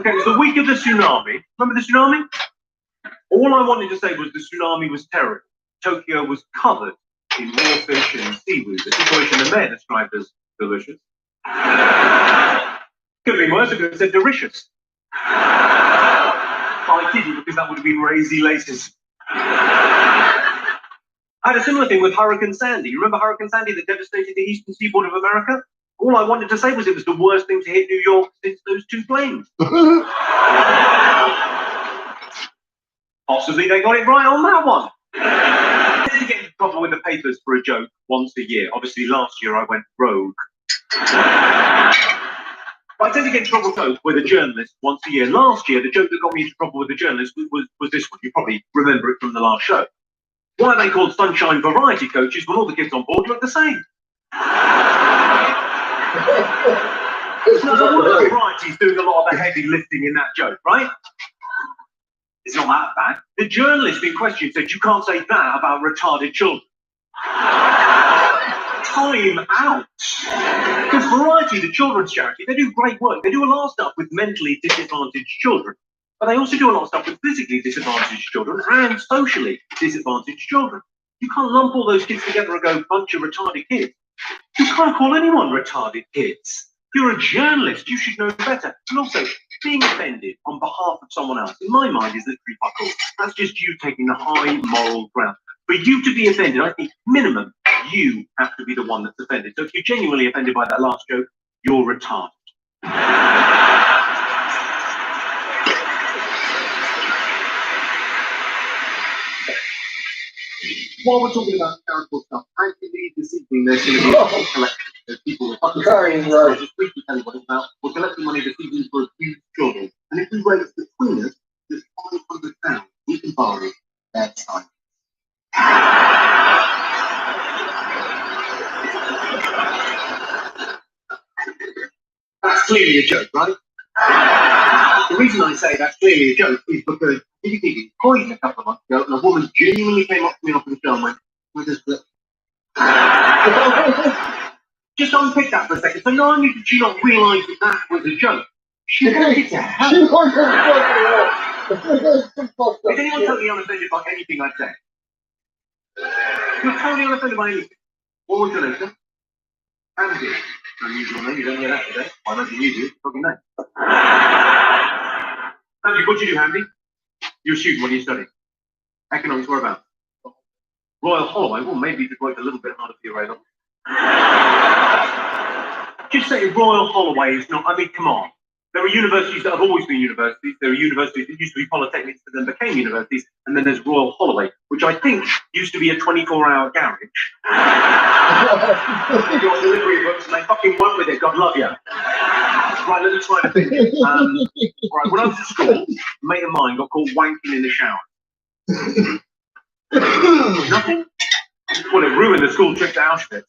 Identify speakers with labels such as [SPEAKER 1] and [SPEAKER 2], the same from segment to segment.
[SPEAKER 1] Okay, it was the week of the tsunami. Remember the tsunami? All I wanted to say was the tsunami was terrible. Tokyo was covered in raw fish and seafood. The situation the mayor described as delicious. Could have been worse. I could have said delicious. I didn't, because that would have been raisy laces. I had a similar thing with Hurricane Sandy. You remember Hurricane Sandy that devastated the eastern seaboard of America? All I wanted to say was it was the worst thing to hit New York since those two planes. Possibly they got it right on that one. I tend to get in trouble with the papers for a joke once a year. Obviously, last year I went rogue. But I tend to get in trouble with a journalist once a year. Last year, the joke that got me into trouble with a journalist was this one. You probably remember it from the last show. Why are they called sunshine variety coaches when all the kids on board look the same? The variety's doing a lot of the heavy lifting in that joke, right? It's not that bad. The journalist in question said, you can't say that about retarded children. Time out. Because Variety, the children's charity, they do great work. They do a lot of stuff with mentally disadvantaged children. But they also do a lot of stuff with physically disadvantaged children and socially disadvantaged children. You can't lump all those kids together and go, bunch of retarded kids. You can't call anyone retarded kids. If you're a journalist, you should know better. And also, being offended on behalf of someone else, in my mind, is literally fuck all. That's just you taking the high moral ground. For you to be offended, I think, minimum, you have to be the one that's offended. So if you're genuinely offended by that last joke, you're retarded. While we're talking about charitable stuff, actually this evening there's going to be a whole collection of people with fucking I'll just briefly tell you what it's about. We're collecting money this evening for a few children. And if we raise between us just £500, we can borrow their time. That's clearly a joke, right? The reason I say that's clearly a joke is because if you think it's Croydon a couple of months ago, and a woman genuinely came up to me off the show and went, with this flip. Just unpick that for a second. So not only did she not realise that that was a joke, she wanted to help. Is anyone totally unoffended by anything I say? You're totally unoffended by anything. What was your name? Andy. Unusual name, you don't hear that today. Why don't you use it? Fucking name. Andy, what do you do, Andy? You're a student, what do you study? Economics, whereabouts? Royal Holloway. Well, maybe you could work a little bit harder for your A-level. Just say Royal Holloway is not, I mean, come on. There are universities that have always been universities. There are universities that used to be polytechnics that then became universities. And then there's Royal Holloway, which I think used to be a 24-hour garage. Your delivery books, and they fucking went with it. God love you. Right, let me try to think. Right, when I was at school, a mate of mine got caught wanking in the shower. Nothing? Well, it ruined the school trip to Auschwitz.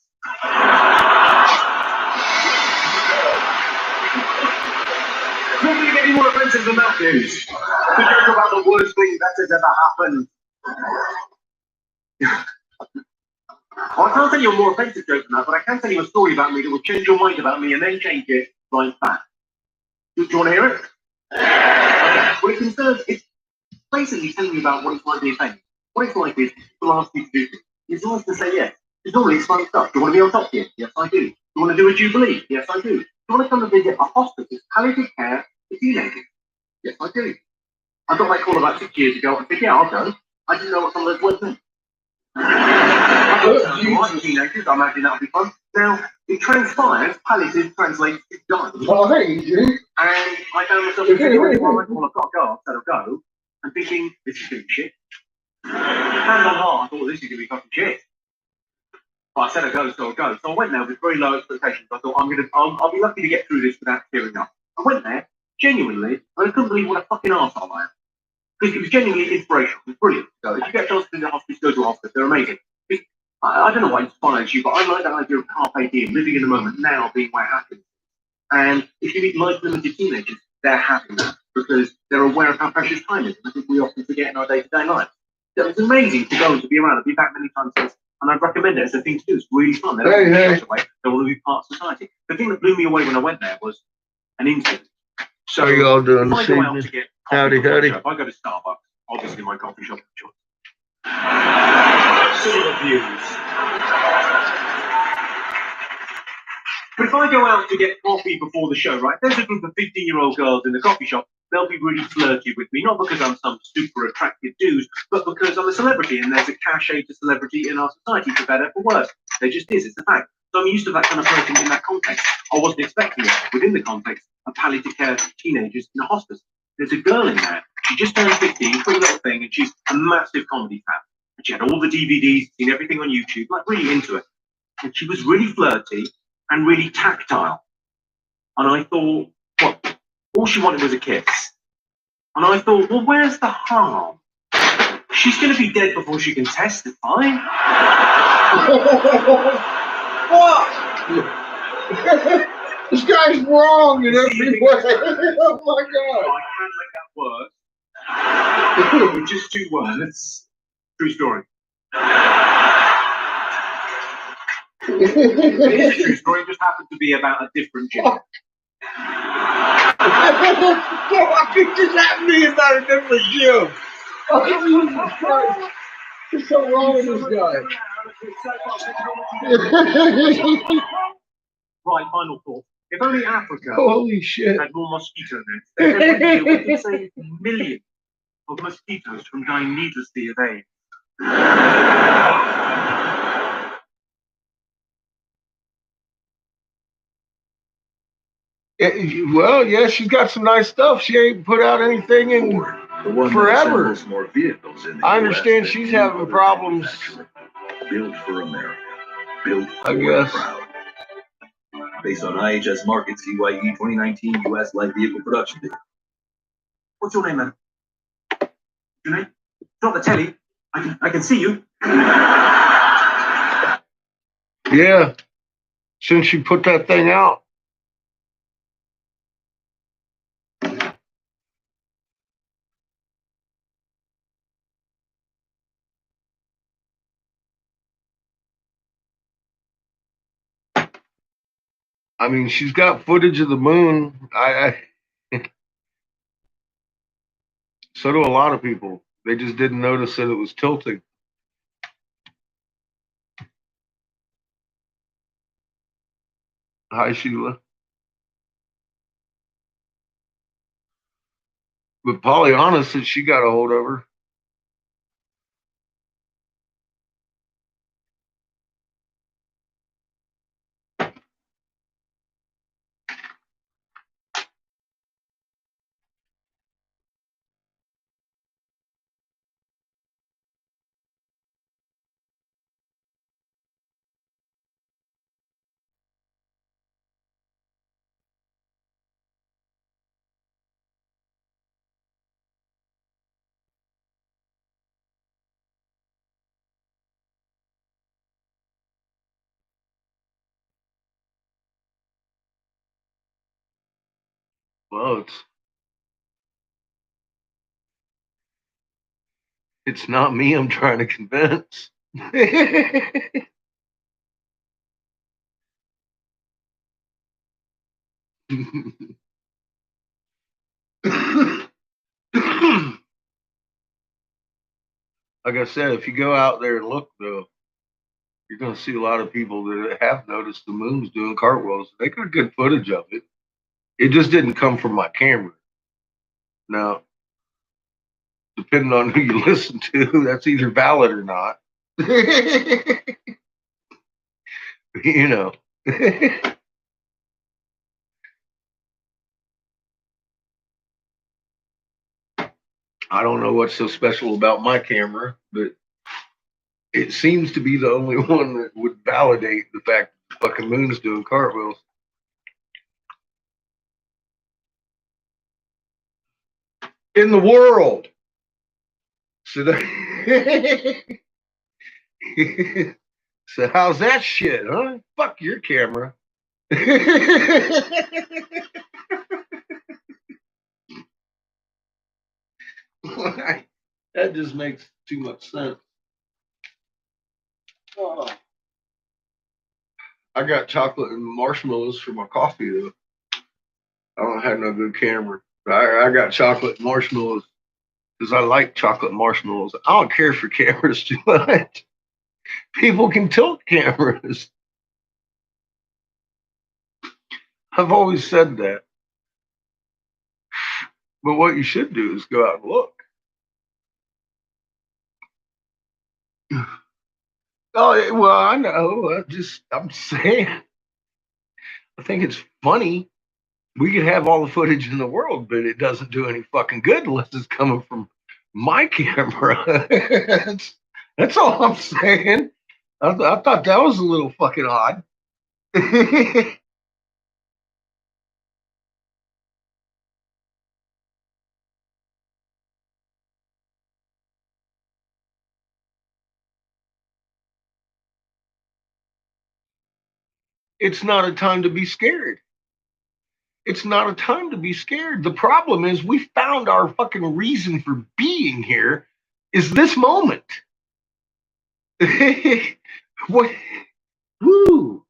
[SPEAKER 1] Not going to get any more offensive than that, dude. To joke about the worst thing that has ever happened. Well, I can't tell you a more offensive joke than that, but I can tell you a story about me that will change your mind about me and then change it right back. Do you want to hear it? Okay. Well, it concerns, it's basically telling you about what it's like to be offended. What it's like is to ask you to do things. It's nice to say yes. Because normally it's fun stuff. Do you want to be on top here? Yes, I do. Do you want to do a jubilee? Yes, I do. Do you want to come and visit a hospice, palliative care for teenagers? Yes, I do. I got that call about 6 years ago. I said, yeah, I'll go. I didn't know what some of those words meant. Teenagers, I imagine that'll be fun. Now, it transpires, palliative translates to die. Oh, hey, you. And I found myself thinking, well, I've got to go, I said I'll go. And thinking, this is going to be shit. Hand on heart, I thought this is going to be fucking shit. But I said I'll go, so I'll go. So I went there with very low expectations. I thought, I'll be lucky to get through this without tearing up. I went there, genuinely, and I couldn't believe what a fucking arsehole I am. Because it was genuinely inspirational. It was brilliant. So if you get a chance to visit a hospice, go to a hospice. They're amazing. I don't know what inspires you, but I like that idea of carpe diem, living in the moment, now being where happens. And if you meet life-limited teenagers, they're having that because they're aware of how precious time is. And I think we often forget in our day-to-day lives. So it's amazing to go and to be around. I've been back many times since, and I'd recommend it as a thing to do. It's really fun. They don't want to away. They want to be part of society. The thing that blew me away when I went there was an incident. So
[SPEAKER 2] how are you all doing
[SPEAKER 1] if I
[SPEAKER 2] this
[SPEAKER 1] go out
[SPEAKER 2] evening?
[SPEAKER 1] to get
[SPEAKER 2] Howdy,
[SPEAKER 1] coffee
[SPEAKER 2] howdy.
[SPEAKER 1] if I go to Starbucks, obviously my coffee shop of choice. Similar views. But if I go out to get coffee before the show, right, there's a group of 15-year-old girls in the coffee shop, they'll be really flirty with me, not because I'm some super attractive dude, but because I'm a celebrity and there's a cachet to celebrity in our society, for better or for worse. There just is, it's a fact. So I'm used to that kind of flirting in that context. I wasn't expecting it within the context of palliative care teenagers in a hospice. There's a girl in there, she just turned 15, pretty little thing, and she's a massive comedy fan. And she had all the DVDs, seen everything on YouTube, like really into it. And she was really flirty and really tactile. And I thought, what? All she wanted was a kiss. And I thought, well, where's the harm? She's going to be dead before she can testify.
[SPEAKER 2] What? This guy's wrong in every way. Oh my God.
[SPEAKER 1] I can't make that work. With just 2 words. True story. It is a true story, it just happened to be about a different gym.
[SPEAKER 2] What just happened to be about a different gym? Oh, Jesus Christ. What's so wrong with this guy?
[SPEAKER 1] Right, final thought. If only Africa
[SPEAKER 2] Holy shit.
[SPEAKER 1] had more mosquito nets, then every year we could save millions of mosquitoes from dying needlessly of AIDS.
[SPEAKER 2] Well, yeah, she's got some nice stuff. She ain't put out anything in forever.
[SPEAKER 3] More vehicles in the
[SPEAKER 2] I understand
[SPEAKER 3] US
[SPEAKER 2] she's having problems.
[SPEAKER 3] Built for America. Built for
[SPEAKER 2] I guess.
[SPEAKER 3] proud. Based on IHS Markit CYE 2019 US light vehicle production data.
[SPEAKER 1] What's your name, man? Your name? Not the telly. I can see you.
[SPEAKER 2] Yeah. Since she put that thing out. I mean, she's got footage of the moon. So do a lot of people. They just didn't notice that it was tilting. Hi, Sheila. But Pollyanna said she got a hold of her. Well, it's not me I'm trying to convince. Like I said, if you go out there and look, though, you're going to see a lot of people that have noticed the moon's doing cartwheels. They got good footage of it. It just didn't come from my camera. Now, depending on who you listen to, that's either valid or not. You know. I don't know what's so special about my camera, but it seems to be the only one that would validate the fact that the fucking moon's doing cartwheels. In the world. So, so how's that shit, huh? Fuck your camera. That just makes too much sense. Oh. I got chocolate and marshmallows for my coffee, though. I don't don't have no good camera. I got chocolate marshmallows because I like chocolate marshmallows. I don't care for cameras too much. People can tilt cameras. I've always said that. But what you should do is go out and look. Oh, well, I know. I'm saying, I think it's funny. We could have all the footage in the world, but it doesn't do any fucking good unless it's coming from my camera. that's all I'm saying. I thought that was a little fucking odd. It's not a time to be scared. It's not a time to be scared. The problem is we found our fucking reason for being here is this moment. What? Woo!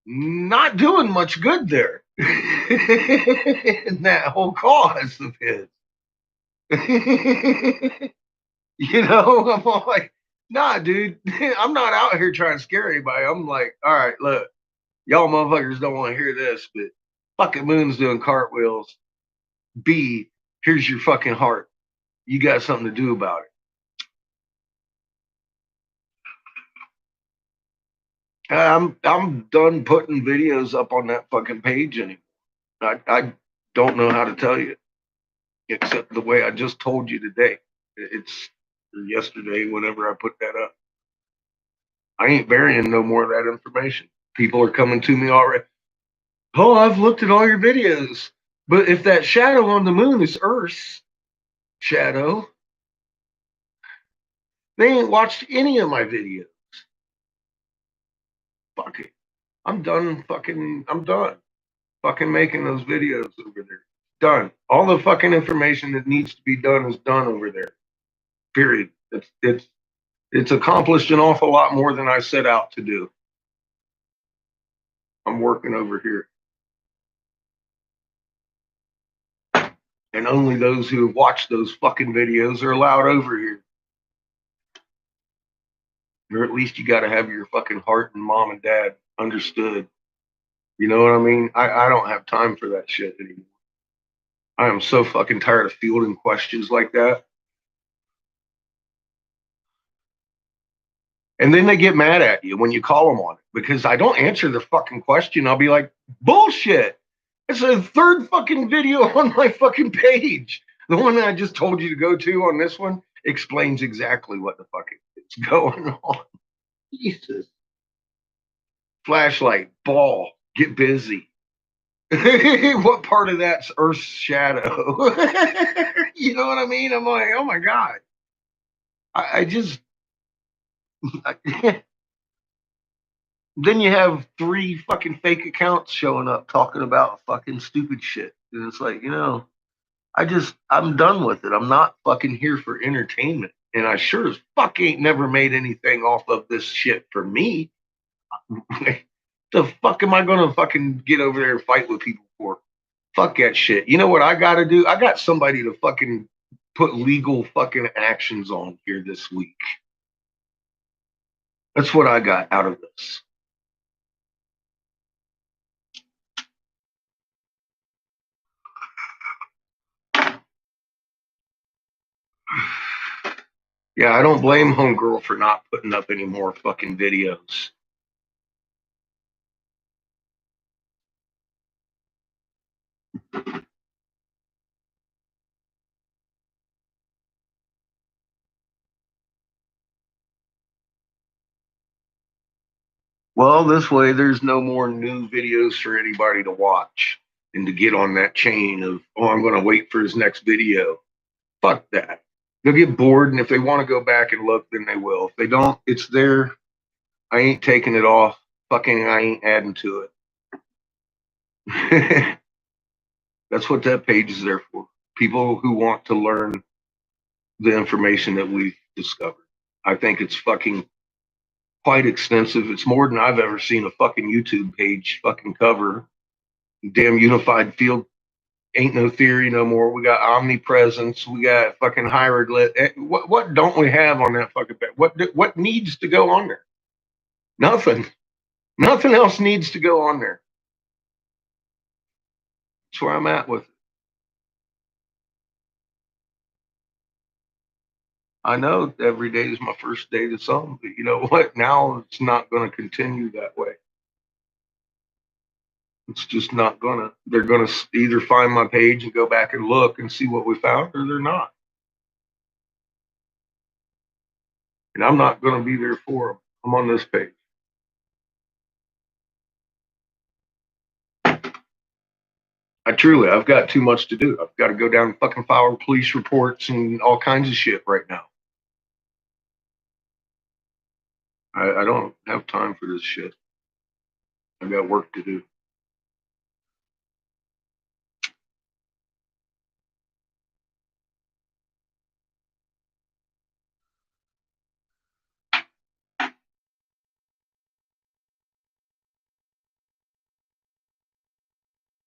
[SPEAKER 2] Not doing much good there. In that whole cause of his. You know, I'm all like, nah, dude, I'm not out here trying to scare anybody. I'm like, all right, look, y'all motherfuckers don't want to hear this, but fucking Moon's doing cartwheels. B, here's your fucking heart. You got something to do about it. I'm done putting videos up on that fucking page anymore. I don't know how to tell you, except the way I just told you today. It's yesterday, whenever I put that up. I ain't burying no more of that information. People are coming to me already. Oh, I've looked at all your videos. But if that shadow on the moon is Earth's shadow, they ain't watched any of my videos. Fuck it. I'm done fucking making those videos over there. Done. All the fucking information that needs to be done is done over there. Period. It's accomplished an awful lot more than I set out to do. I'm working over here. And only those who have watched those fucking videos are allowed over here. Or at least you got to have your fucking heart and mom and dad understood. You know what I mean? I don't have time for that shit anymore. I am so fucking tired of fielding questions like that. And then they get mad at you when you call them on it because I don't answer the fucking question. I'll be like, bullshit. It's a third fucking video on my fucking page. The one that I just told you to go to on this one explains exactly what the fuck is going on. Jesus. Flashlight, ball, get busy. What part of that's Earth's shadow? You know what I mean? I'm like, oh my God. I just. Then you have 3 fucking fake accounts showing up talking about fucking stupid shit. And it's like, you know, I'm done with it. I'm not fucking here for entertainment. And I sure as fuck ain't never made anything off of this shit for me. The fuck am I gonna fucking get over there and fight with people for? Fuck that shit. You know what I gotta do? I got somebody to fucking put legal fucking actions on here this week. That's what I got out of this. Yeah, I don't blame homegirl for not putting up any more fucking videos. Well, this way there's no more new videos for anybody to watch and to get on that chain of, oh, I'm going to wait for his next video. Fuck that. They'll get bored, and if they want to go back and look, then they will. If they don't, it's there. I ain't taking it off. Fucking, I ain't adding to it. That's what that page is there for. People who want to learn the information that we've discovered. I think it's fucking quite extensive. It's more than I've ever seen a fucking YouTube page fucking cover. Damn unified field ain't no theory no more. We got omnipresence. We got fucking hybrid lit. What don't we have on that fucking page? What needs to go on there? Nothing. Nothing else needs to go on there. That's where I'm at with it. I know every day is my first day to something, but you know what? Now it's not going to continue that way. It's just not gonna. They're gonna either find my page and go back and look and see what we found, or they're not. And I'm not gonna be there for them. I'm on this page. I've got too much to do. I've got to go down and fucking file police reports and all kinds of shit right now. I don't have time for this shit. I've got work to do.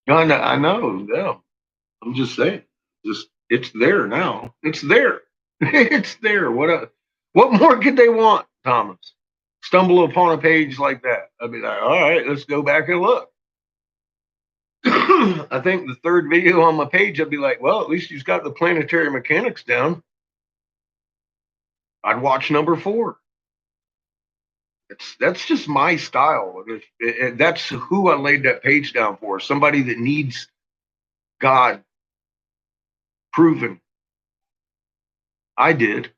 [SPEAKER 2] I know. Yeah. I'm just saying. Just it's there now. It's there. It's there. What more could they want, Thomas? Stumble upon a page like that. I'd be like, all right, let's go back and look. I think the third video on my page, I'd be like, well, at least he's got the planetary mechanics down. I'd watch number 4. That's just my style. That's who I laid that page down for. Somebody that needs God proven. I did.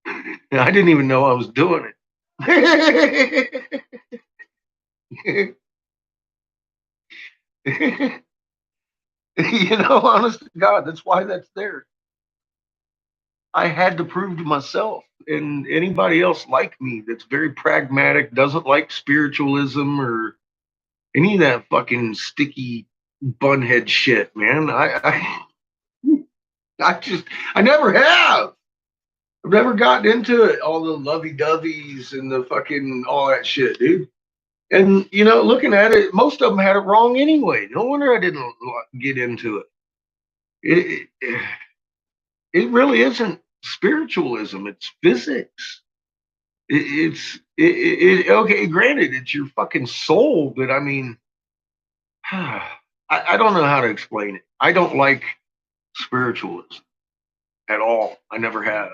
[SPEAKER 2] I didn't even know I was doing it. Honest to God, that's why that's there. I had to prove to myself and anybody else like me that's very pragmatic, doesn't like spiritualism or any of that fucking sticky bunhead shit, man. I never have. I've never gotten into it, all the lovey-doveys and the fucking all that shit, dude. And looking at it, most of them had it wrong anyway. No wonder I didn't get into it. It really isn't spiritualism. It's physics. Okay. Granted, it's your fucking soul, but I mean, I don't know how to explain it. I don't like spiritualism at all. I never have.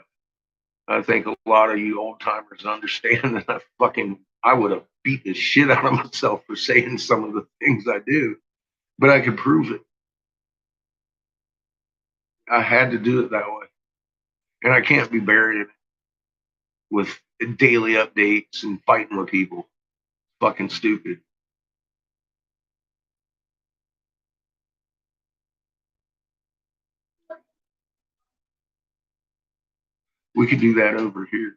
[SPEAKER 2] I think a lot of you old timers understand that I would have beat the shit out of myself for saying some of the things I do, but I could prove it. I had to do it that way. And I can't be buried with daily updates and fighting with people. Fucking stupid. We could do that over here.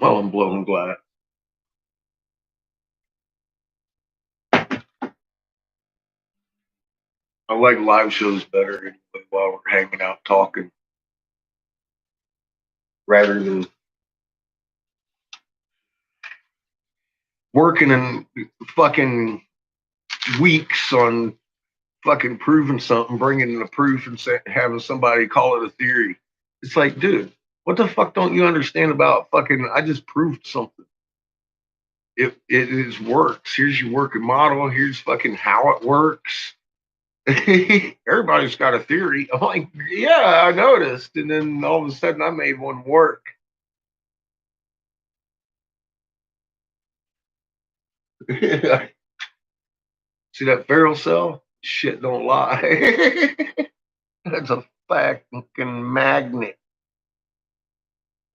[SPEAKER 2] Well, I'm blowing glass. I like live shows better anyway while we're hanging out talking rather than working in fucking weeks on fucking proving something, bringing in a proof and having somebody call it a theory. It's like, dude, what the fuck don't you understand about fucking? I just proved something. It is works. Here's your working model. Here's fucking how it works. Everybody's got a theory. I'm like, yeah, I noticed. And then all of a sudden I made one work. See that ferrule cell? Shit don't lie. That's a fucking magnet.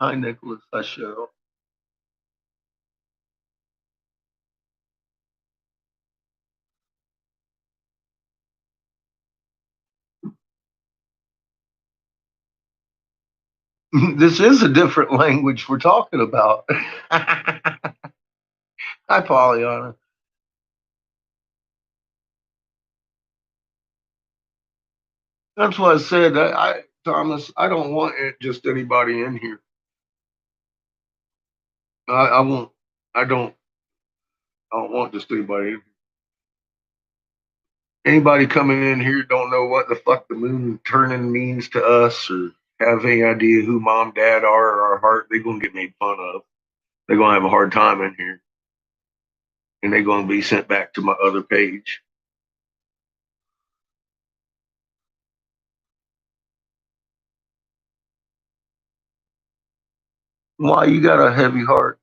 [SPEAKER 2] Hi, Nicholas. I show. This is a different language we're talking about. Hi, Pollyanna. That's why I said, Thomas, I don't want just anybody in here. I won't. I don't. I don't want just anybody. Anybody coming in here don't know what the fuck the moon turning means to us, or have any idea who mom, dad are, or our heart. They're gonna get made fun of. They're gonna have a hard time in here, and they're gonna be sent back to my other page. Why you got a heavy heart?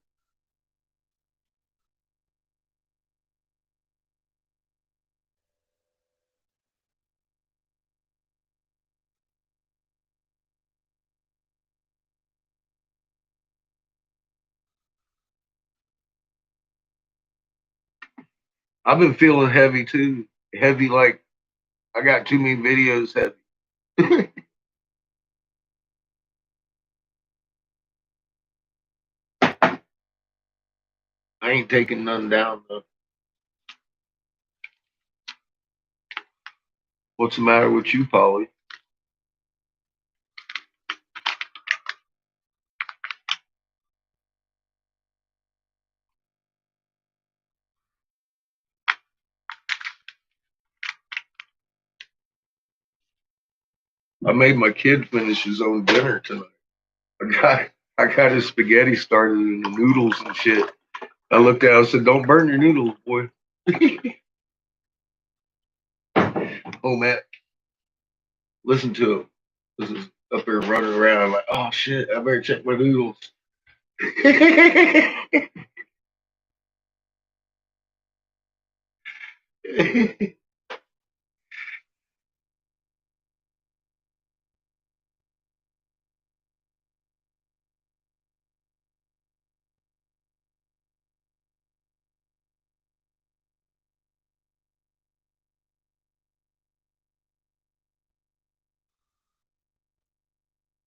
[SPEAKER 2] I've been feeling heavy too. Heavy like I got too many videos heavy. I ain't taking none down though. What's the matter with you, Polly? I made my kid finish his own dinner tonight. I got his spaghetti started and the noodles and shit. I looked at it and said, "Don't burn your noodles, boy." Oh man, listen to him. This is up there running around. I'm like, oh shit, I better check my noodles.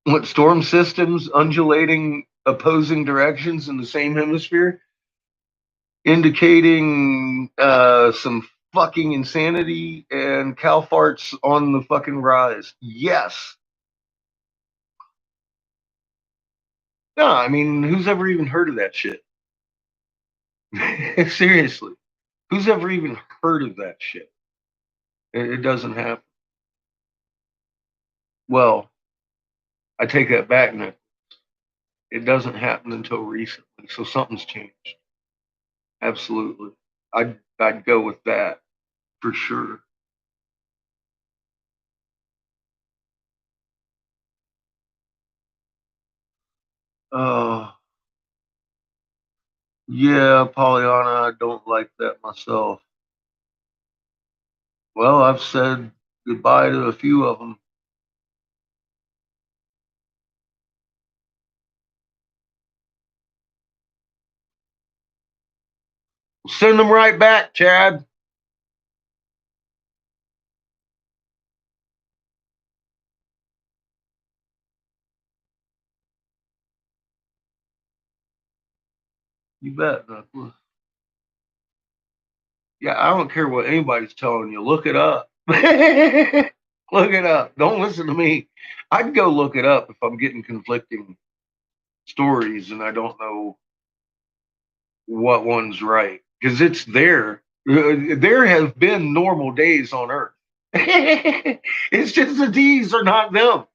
[SPEAKER 2] What storm systems undulating opposing directions in the same hemisphere, indicating some fucking insanity and cow farts on the fucking rise. Yes. No, I mean, who's ever even heard of that shit? Seriously. Who's ever even heard of that shit? It doesn't happen. Well, I take that back now. It doesn't happen until recently. So something's changed. Absolutely. I'd go with that for sure. Oh, yeah, Pollyanna, I don't like that myself. Well, I've said goodbye to a few of them. Send them right back, Chad. You bet, Knuckles. Yeah, I don't care what anybody's telling you. Look it up. Look it up. Don't listen to me. I'd go look it up if I'm getting conflicting stories and I don't know what one's right because it's there. There have been normal days on Earth. It's just the D's are not them.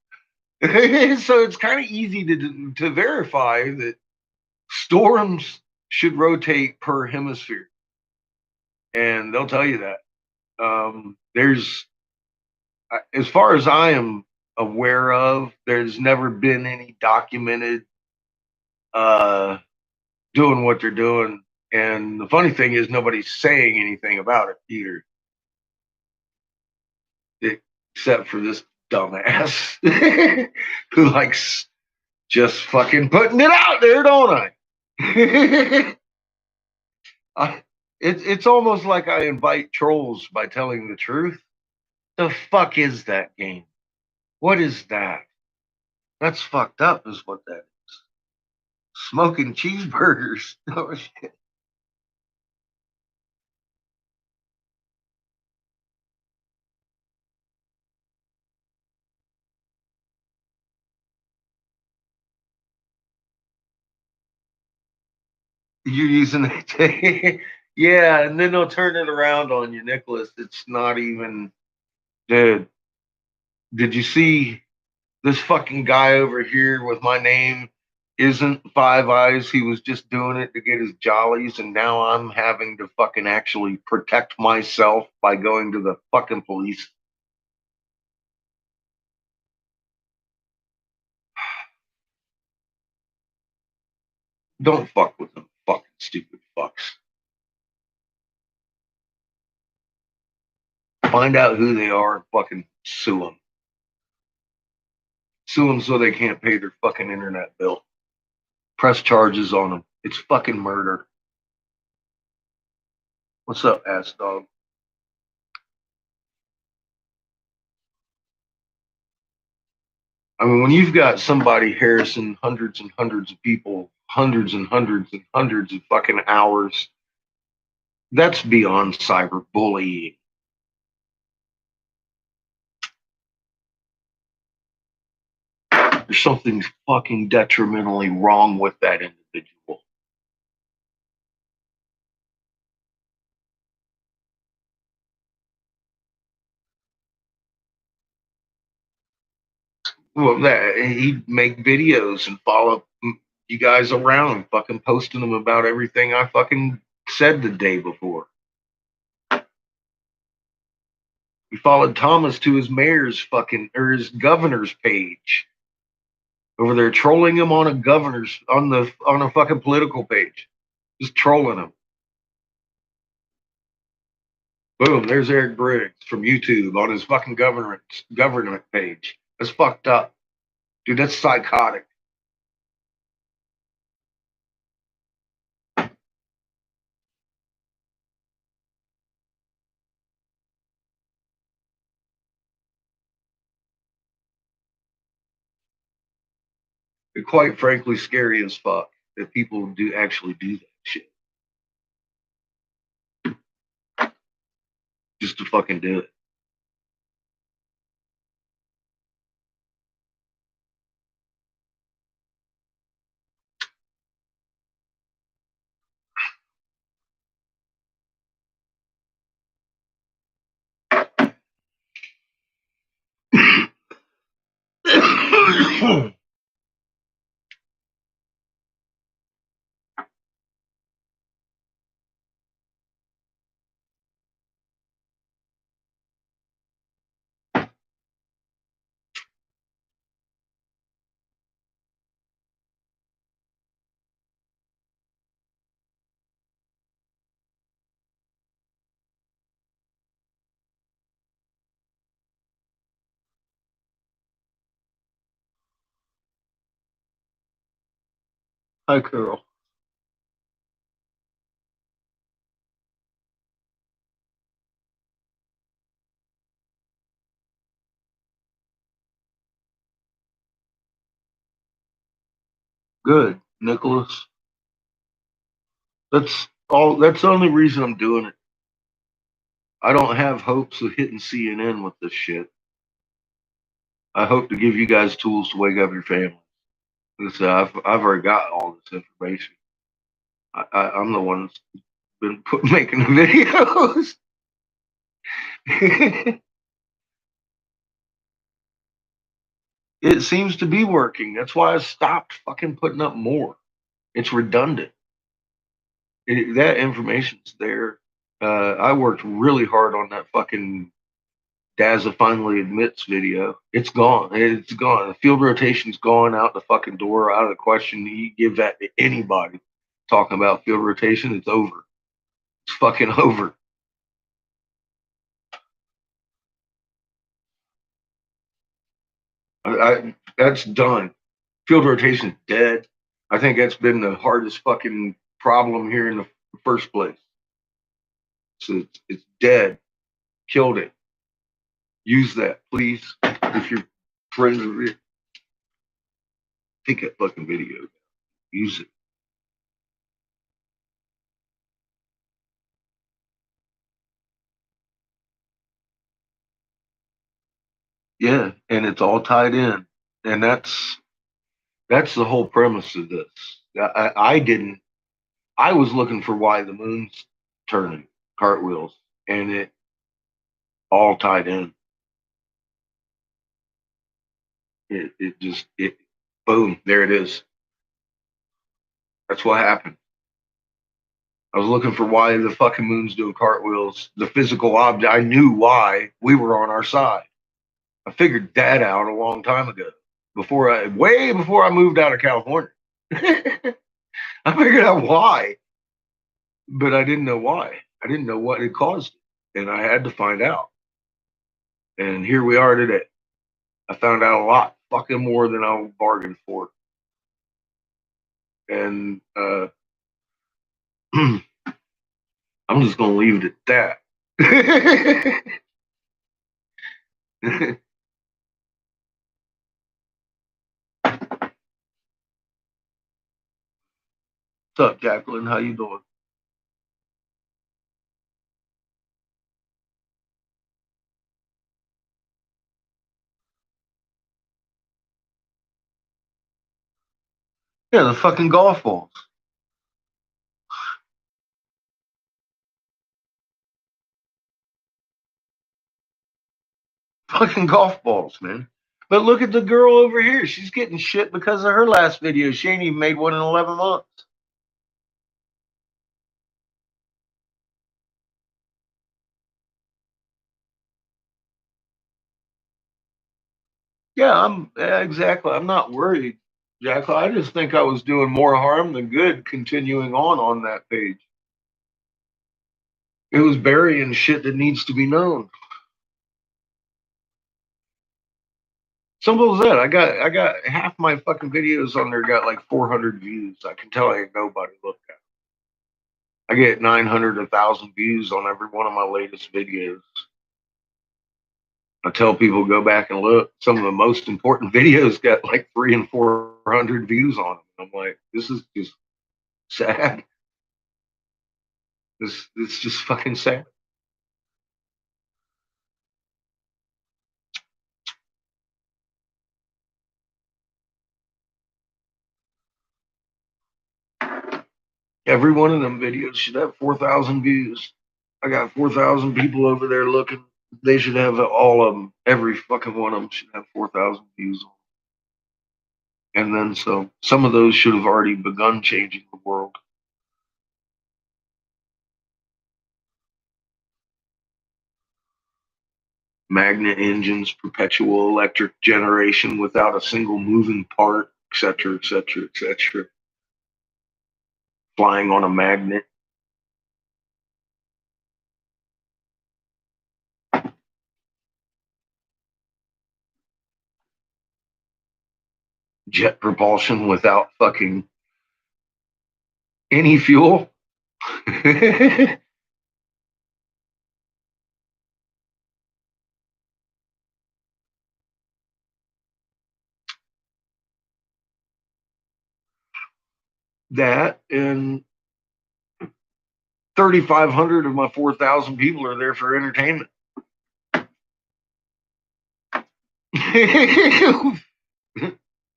[SPEAKER 2] So it's kind of easy to verify that storms should rotate per hemisphere, and they'll tell you that. There's, as far as I am aware of, there's never been any documented uh, doing what they're doing. And the funny thing is, nobody's saying anything about it either, except for this dumbass who likes just fucking putting it out there, don't I? It's almost like I invite trolls by telling the truth. The fuck is that game? What is that? That's fucked up, is what that is. Smoking cheeseburgers. Oh, shit. You're using it. Yeah, and then they'll turn it around on you, Nicholas. It's not even, dude. Did you see this fucking guy over here with my name isn't Five Eyes? He was just doing it to get his jollies, and now I'm having to fucking actually protect myself by going to the fucking police. Don't fuck with them, fucking stupid fucks. Find out who they are and fucking sue them. Sue them so they can't pay their fucking internet bill. Press charges on them. It's fucking murder. What's up, ass dog? I mean, when you've got somebody harassing hundreds and hundreds of people, hundreds and hundreds of fucking hours, that's beyond cyberbullying. There's something fucking detrimentally wrong with that individual. Well, that he'd make videos and follow you guys around, fucking posting them about everything I fucking said the day before. He followed Thomas to his mayor's fucking or his governor's page over there, trolling him on a governor's on a fucking political page, just trolling him. Boom, there's Eric Briggs from YouTube on his fucking government page. That's fucked up, dude. That's psychotic. It's quite frankly scary as fuck that people do actually do that shit just to fucking do it. Hi, Carol. Good, Nicholas. That's all. That's the only reason I'm doing it. I don't have hopes of hitting CNN with this shit. I hope to give you guys tools to wake up your family. I've already got all this information. I'm the one that's been making the videos. It seems to be working. That's why I stopped fucking putting up more. It's redundant. That information's there. I worked really hard on that fucking Daza finally admits video. It's gone. It's gone. The field rotation's gone out the fucking door, out of the question. You give that to anybody talking about field rotation, it's over. It's fucking over. That's done. Field rotation's dead. I think that's been the hardest fucking problem here in the first place. So it's dead. Killed it. Use that, please. If you're friends with it, take that fucking video. Use it. Yeah, and it's all tied in. And that's the whole premise of this. I didn't I was looking for why the moon's turning, cartwheels, and it all tied in. It just, boom, there it is. That's what happened. I was looking for why the fucking moon's doing cartwheels. The physical object, I knew why we were on our side. I figured that out a long time ago, way before I moved out of California. I figured out why, but I didn't know why. I didn't know what had caused it, and I had to find out. And here we are today. I found out a lot fucking more than I bargained for, and I'm just gonna leave it at that. What's up, Jacqueline? How you doing? Yeah, the fucking golf balls. Fucking golf balls, man. But look at the girl over here. She's getting shit because of her last video. She ain't even made one in 11 months. Yeah, exactly. I'm not worried, Jacqueline. I just think I was doing more harm than good continuing on that page. It was burying shit that needs to be known. Simple as that. I got half my fucking videos on there got like 400 views. I can tell ain't nobody looked at it. I get 900, 1,000 views on every one of my latest videos. I tell people go back and look. Some of the most important videos got like 300 and 400 views on them. I'm like, this is just sad. It's just fucking sad. Every one of them videos should have 4,000 views. I got 4,000 people over there looking. They should have all of them. Every fucking one of them should have 4,000 views on. And then some of those should have already begun changing the world. Magnet engines, perpetual electric generation without a single moving part, etc., etc., etc. Flying on a magnet. Jet propulsion without fucking any fuel. That and 3,500 of my 4,000 people are there for entertainment.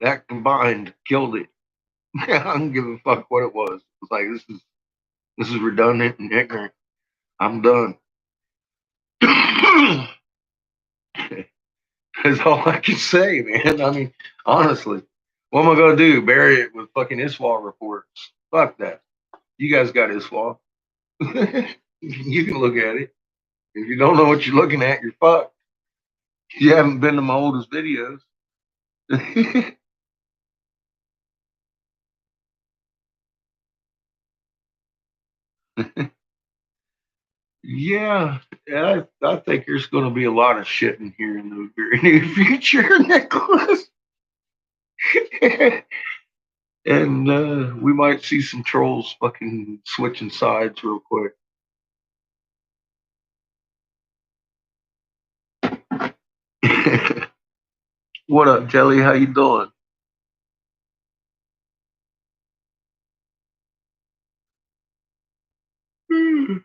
[SPEAKER 2] That combined killed it. I don't give a fuck what it was. It's like this is redundant and ignorant. I'm done. That's all I can say, man. I mean, honestly, what am I gonna do? Bury it with fucking ISWA reports? Fuck that. You guys got ISWA. You can look at it. If you don't know what you're looking at, you're fucked. You haven't been to my oldest videos. Yeah, I think there's going to be a lot of shit in here in the very near future, Nicholas. And we might see some trolls fucking switching sides real quick. What up, Jelly? How you doing? Hmm.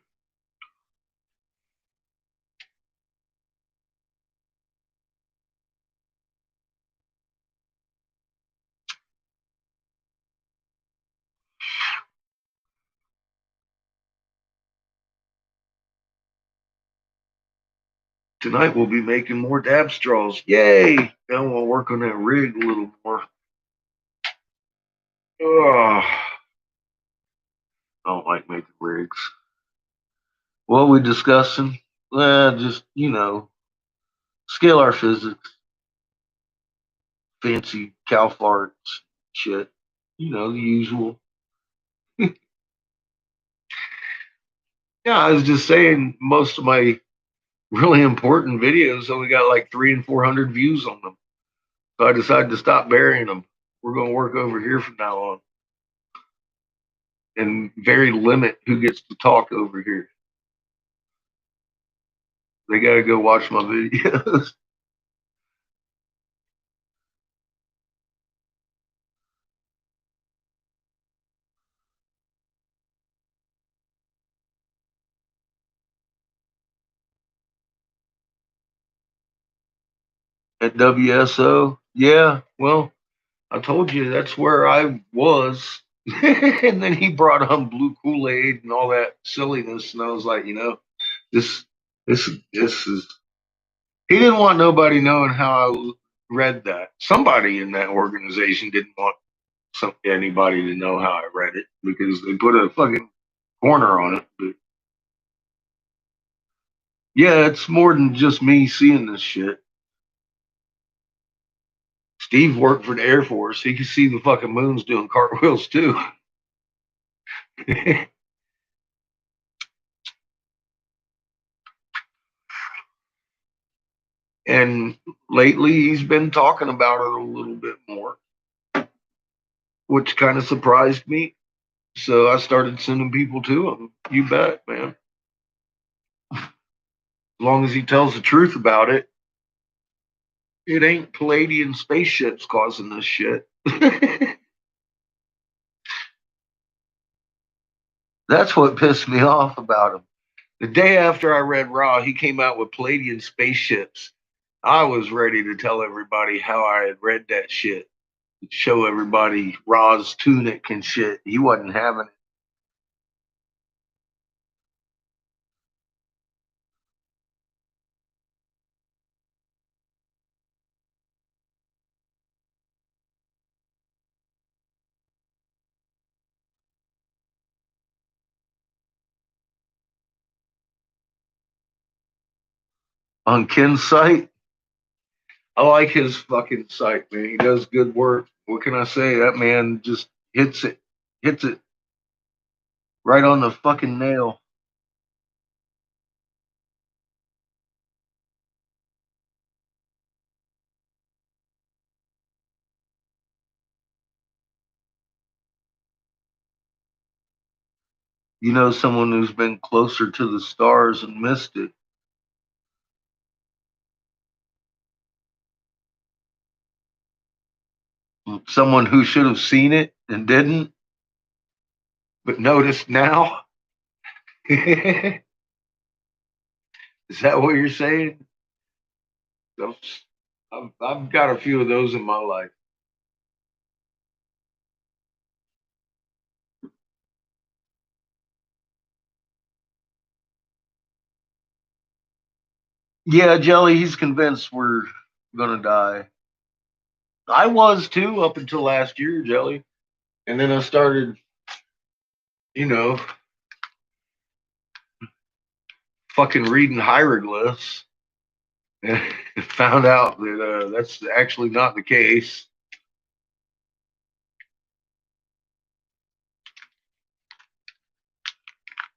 [SPEAKER 2] Tonight we'll be making more dab straws. Yay! Now we'll work on that rig a little more. Oh, I don't like making rigs. What we discussing? Just, scalar physics, fancy cow farts, shit. The usual. Yeah, I was just saying most of my really important videos only got like 300 and 400 views on them. So I decided to stop burying them. We're going to work over here from now on and very limit who gets to talk over here. They got to go watch my videos. At WSO, yeah, well, I told you that's where I was. And then he brought on blue Kool-Aid and all that silliness, and I was like, this, this is. He didn't want nobody knowing how I read that. Somebody in that organization didn't want anybody to know how I read it because they put a fucking corner on it. But yeah, it's more than just me seeing this shit. Steve worked for the Air Force. He could see the fucking moons doing cartwheels too. And lately he's been talking about it a little bit more, which kind of surprised me. So I started sending people to him. You bet, man. As long as he tells the truth about it, it ain't Palladian spaceships causing this shit. That's what pissed me off about him. The day after I read Raw, he came out with Palladian spaceships. I was ready to tell everybody how I had read that shit. Show everybody Raw's tunic and shit. He wasn't having it. On Ken's site, I like his fucking site, man. He does good work. What can I say? That man just hits it right on the fucking nail. Someone who's been closer to the stars and missed it. Someone who should have seen it and didn't, but noticed now. Is that what you're saying? I've got a few of those in my life. Yeah, Jelly, he's convinced we're gonna die. I was too up until last year, Jelly. And then I started, you know, fucking reading hieroglyphs and found out that that's actually not the case.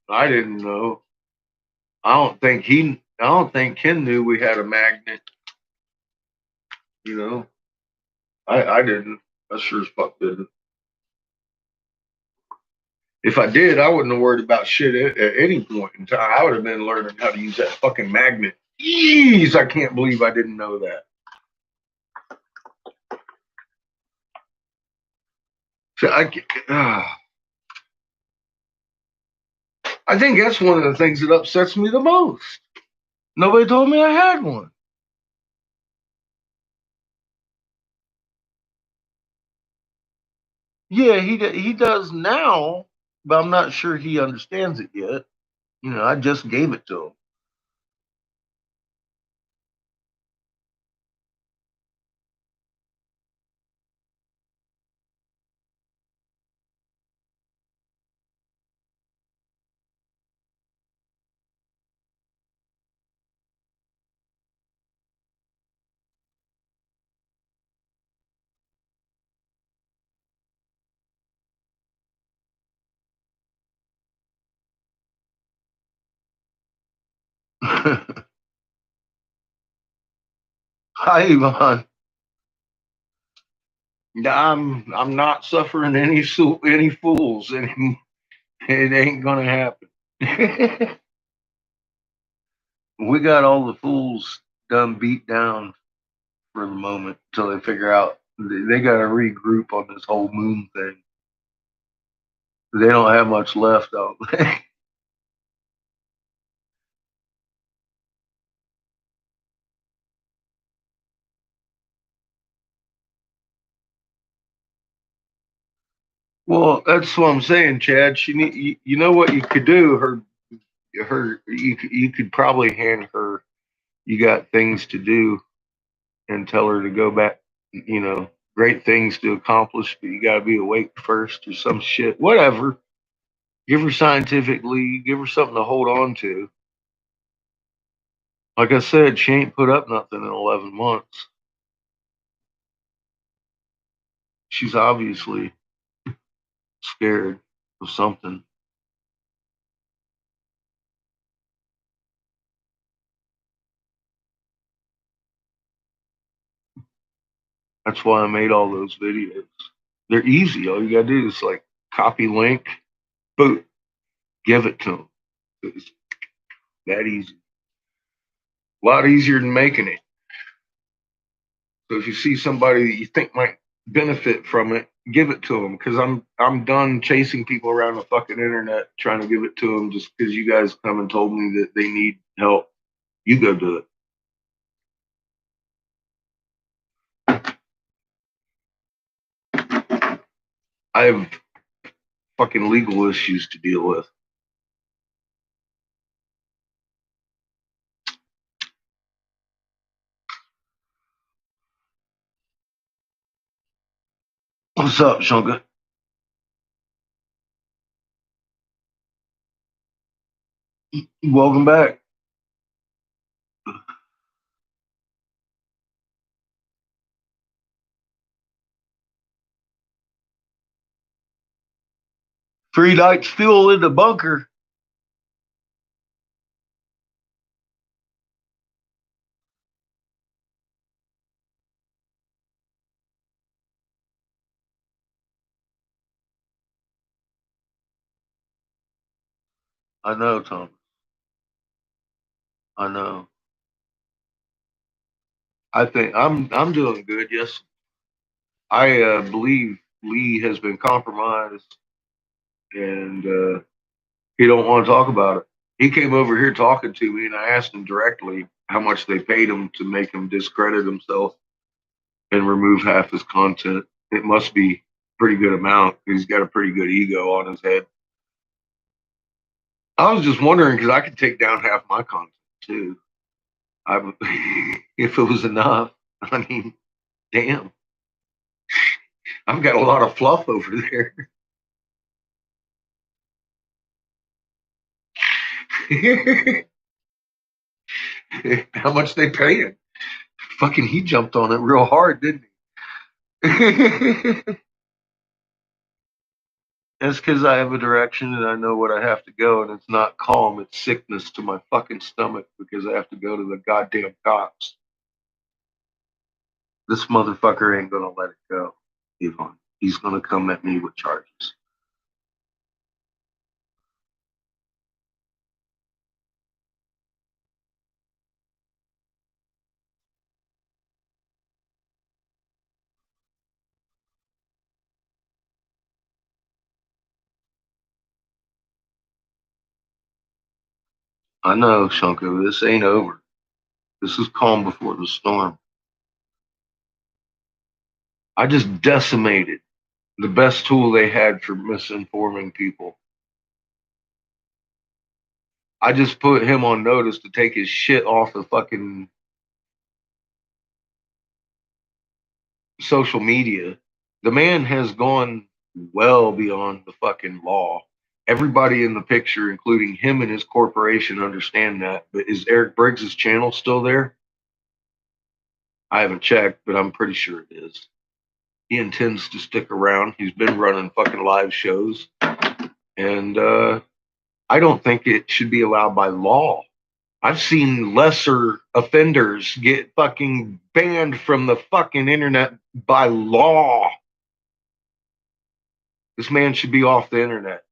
[SPEAKER 2] I didn't know. I don't think Ken knew we had a magnet. I didn't. I sure as fuck didn't. If I did, I wouldn't have worried about shit at any point in time. I would have been learning how to use that fucking magnet. Jeez, I can't believe I didn't know that. So I think that's one of the things that upsets me the most. Nobody told me I had one. Yeah, he does now, but I'm not sure he understands it yet. I just gave it to him. Hi, Yvonne. I'm not suffering any fools, and it ain't gonna happen. We got all the fools done beat down for the moment until they figure out they got to regroup on this whole moon thing. They don't have much left, don't they? Well, that's what I'm saying, Chad. She need you know what you could do. You could probably hand her. You got things to do, and tell her to go back. Great things to accomplish, but you got to be awake first, or some shit. Whatever. Give her scientific lead. Give her something to hold on to. Like I said, she ain't put up nothing in 11 months. She's obviously scared of something. That's why I made all those videos. They're easy. All you gotta do is like copy link, boom, give it to them. It's that easy. A lot easier than making it. So if you see somebody that you think might benefit from it, give it to them. Because I'm done chasing people around the fucking internet trying to give it to them just because you guys come and told me that they need help. You go do it. I have fucking legal issues to deal with. What's up, Shunka? Welcome back. Free night's fuel in the bunker. I know, Tom. I know. I think I'm doing good. Yes, I believe Lee has been compromised, and he don't want to talk about it. He came over here talking to me, and I asked him directly how much they paid him to make him discredit himself and remove half his content. It must be a pretty good amount. He's got a pretty good ego on his head. I was just wondering because I could take down half my content too. I would, if it was enough. I mean, damn, I've got a lot of fluff over there. How much they paying? Fucking, he jumped on it real hard, didn't he? That's because I have a direction and I know what I have to go, and it's not calm. It's sickness to my fucking stomach because I have to go to the goddamn cops. This motherfucker ain't gonna let it go, Yvonne. He's gonna come at me with charges. I know, Shunko, this ain't over. This is calm before the storm. I just decimated the best tool they had for misinforming people. I just put him on notice to take his shit off the fucking social media. The man has gone well beyond the fucking law. Everybody in the picture, including him and his corporation, understand that. But is Eric Briggs's channel still there? I haven't checked, but I'm pretty sure it is. He intends to stick around. He's been running fucking live shows. And I don't think it should be allowed by law. I've seen lesser offenders get fucking banned from the fucking internet by law. This man should be off the internet.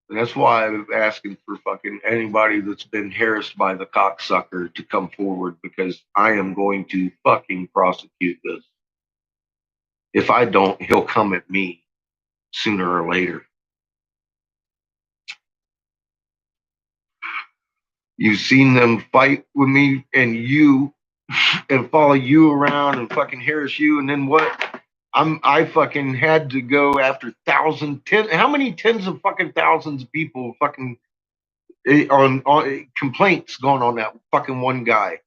[SPEAKER 2] And that's why I'm asking for fucking anybody that's been harassed by the cocksucker to come forward, because I am going to fucking prosecute this. If I don't, he'll come at me sooner or later. You've seen them fight with me and follow you around and fucking harass you, and then what? I fucking had to go after how many tens of fucking thousands of people fucking on complaints going on that fucking one guy.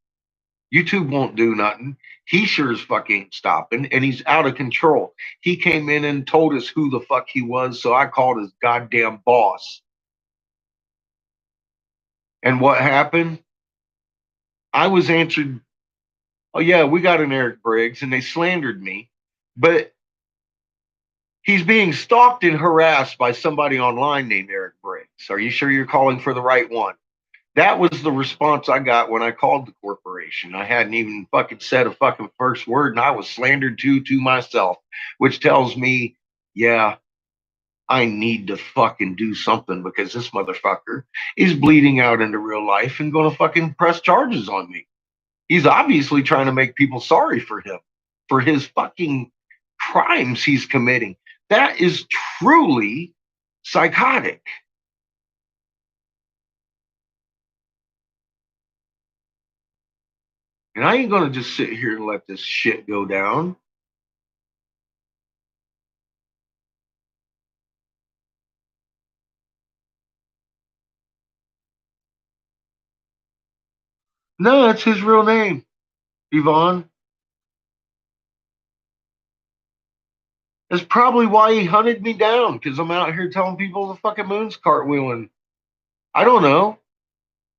[SPEAKER 2] YouTube won't do nothing. He sure as fuck ain't stopping, and he's out of control. He came in and told us who the fuck he was, so I called his goddamn boss. And what happened? I was answered, oh yeah, we got an Eric Briggs, and they slandered me. But he's being stalked and harassed by somebody online named Eric Briggs. Are you sure you're calling for the right one? That was the response I got when I called the corporation. I hadn't even fucking said a fucking first word, and I was slandered to myself, which tells me, yeah, I need to fucking do something, because this motherfucker is bleeding out into real life and going to fucking press charges on me. He's obviously trying to make people sorry for him, for his fucking crimes he's committing. That is truly psychotic. And I ain't going to just sit here and let this shit go down. No, that's his real name, Yvonne. That's probably why he hunted me down, because I'm out here telling people the fucking moon's cartwheeling. I don't know.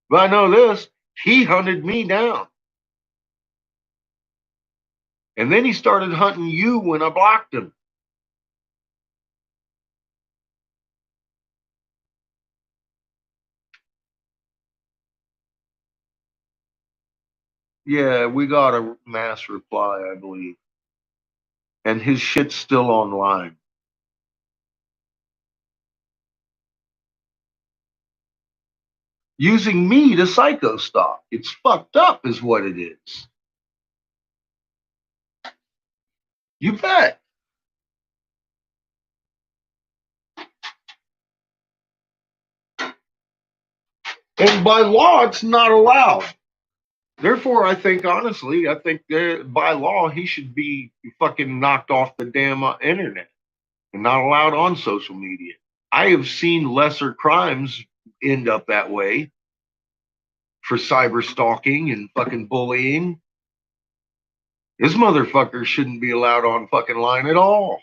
[SPEAKER 2] But I know this. He hunted me down. And then he started hunting you when I blocked him. Yeah, we got a mass reply, I believe. And his shit's still online. Using me to psycho stalk. It's fucked up, is what it is. You bet. And by law, it's not allowed. Therefore, I think, honestly, that by law, he should be fucking knocked off the damn internet and not allowed on social media. I have seen lesser crimes end up that way for cyber stalking and fucking bullying. This motherfucker shouldn't be allowed on fucking line at all.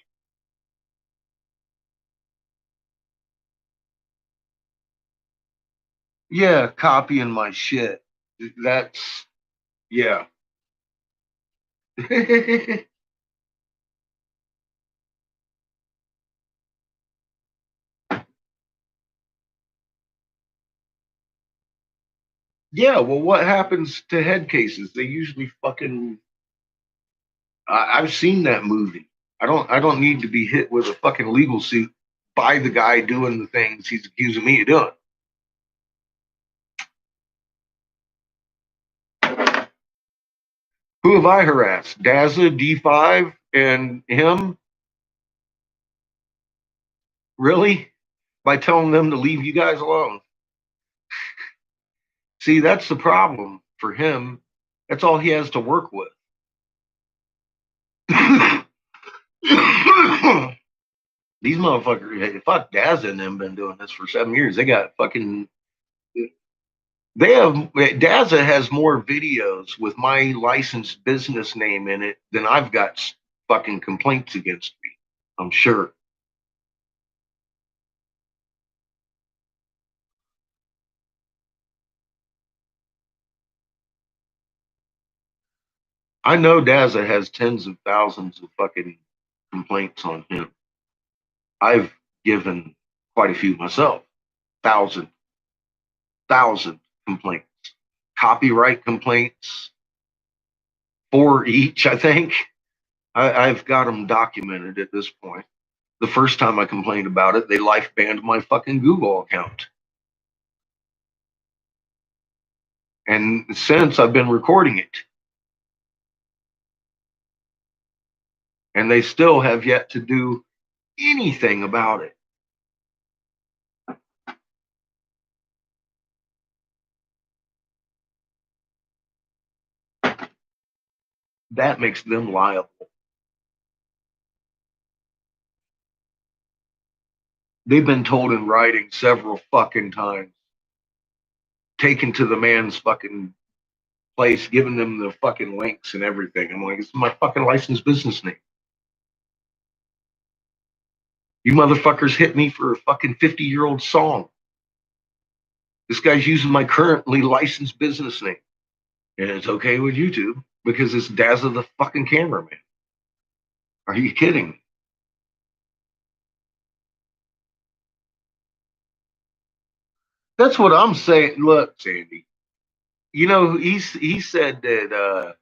[SPEAKER 2] Yeah, copying my shit. That's, yeah. Yeah, well, what happens to head cases? They usually fucking. I've seen that movie. I don't need to be hit with a fucking legal suit by the guy doing the things he's accusing me of doing. Who have I harassed? Daza, D5, and him? Really? By telling them to leave you guys alone. See, that's the problem for him. That's all he has to work with. These motherfuckers, fuck Daza and them been doing this for 7 years. They got fucking. They have Daza has more videos with my licensed business name in it than I've got fucking complaints against me. I'm sure. I know Daza has tens of thousands of fucking complaints on him. I've given quite a few myself. Thousand complaints, copyright complaints, 4 each, I think. I've got them documented at this point. The first time I complained about it, they life banned my fucking Google account. And since I've been recording it. And they still have yet to do anything about it. That makes them liable. They've been told in writing several fucking times, taken to the man's fucking place, giving them the fucking links and everything. I'm like, it's my fucking licensed business name. You motherfuckers hit me for a fucking 50-year-old song. This guy's using my currently licensed business name. And it's okay with YouTube because it's Dazza the fucking cameraman. Are you kidding me? That's what I'm saying. Look, Sandy, you know, he said that,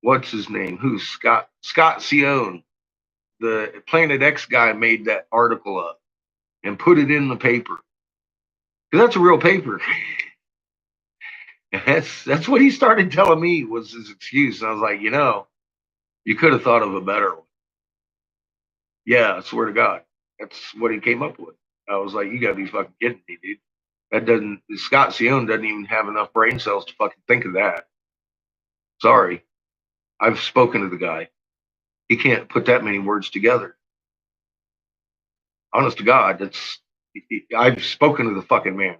[SPEAKER 2] what's his name? Who's Scott Cione, the Planet X guy, made that article up and put it in the paper. Because that's a real paper. And that's what he started telling me was his excuse. And I was like, you know, you could have thought of a better one. Yeah, I swear to God. That's what he came up with. I was like, you gotta be fucking kidding me, dude. Scott Cione doesn't even have enough brain cells to fucking think of that. Sorry. I've spoken to the guy. He can't put that many words together. Honest to God, I've spoken to the fucking man.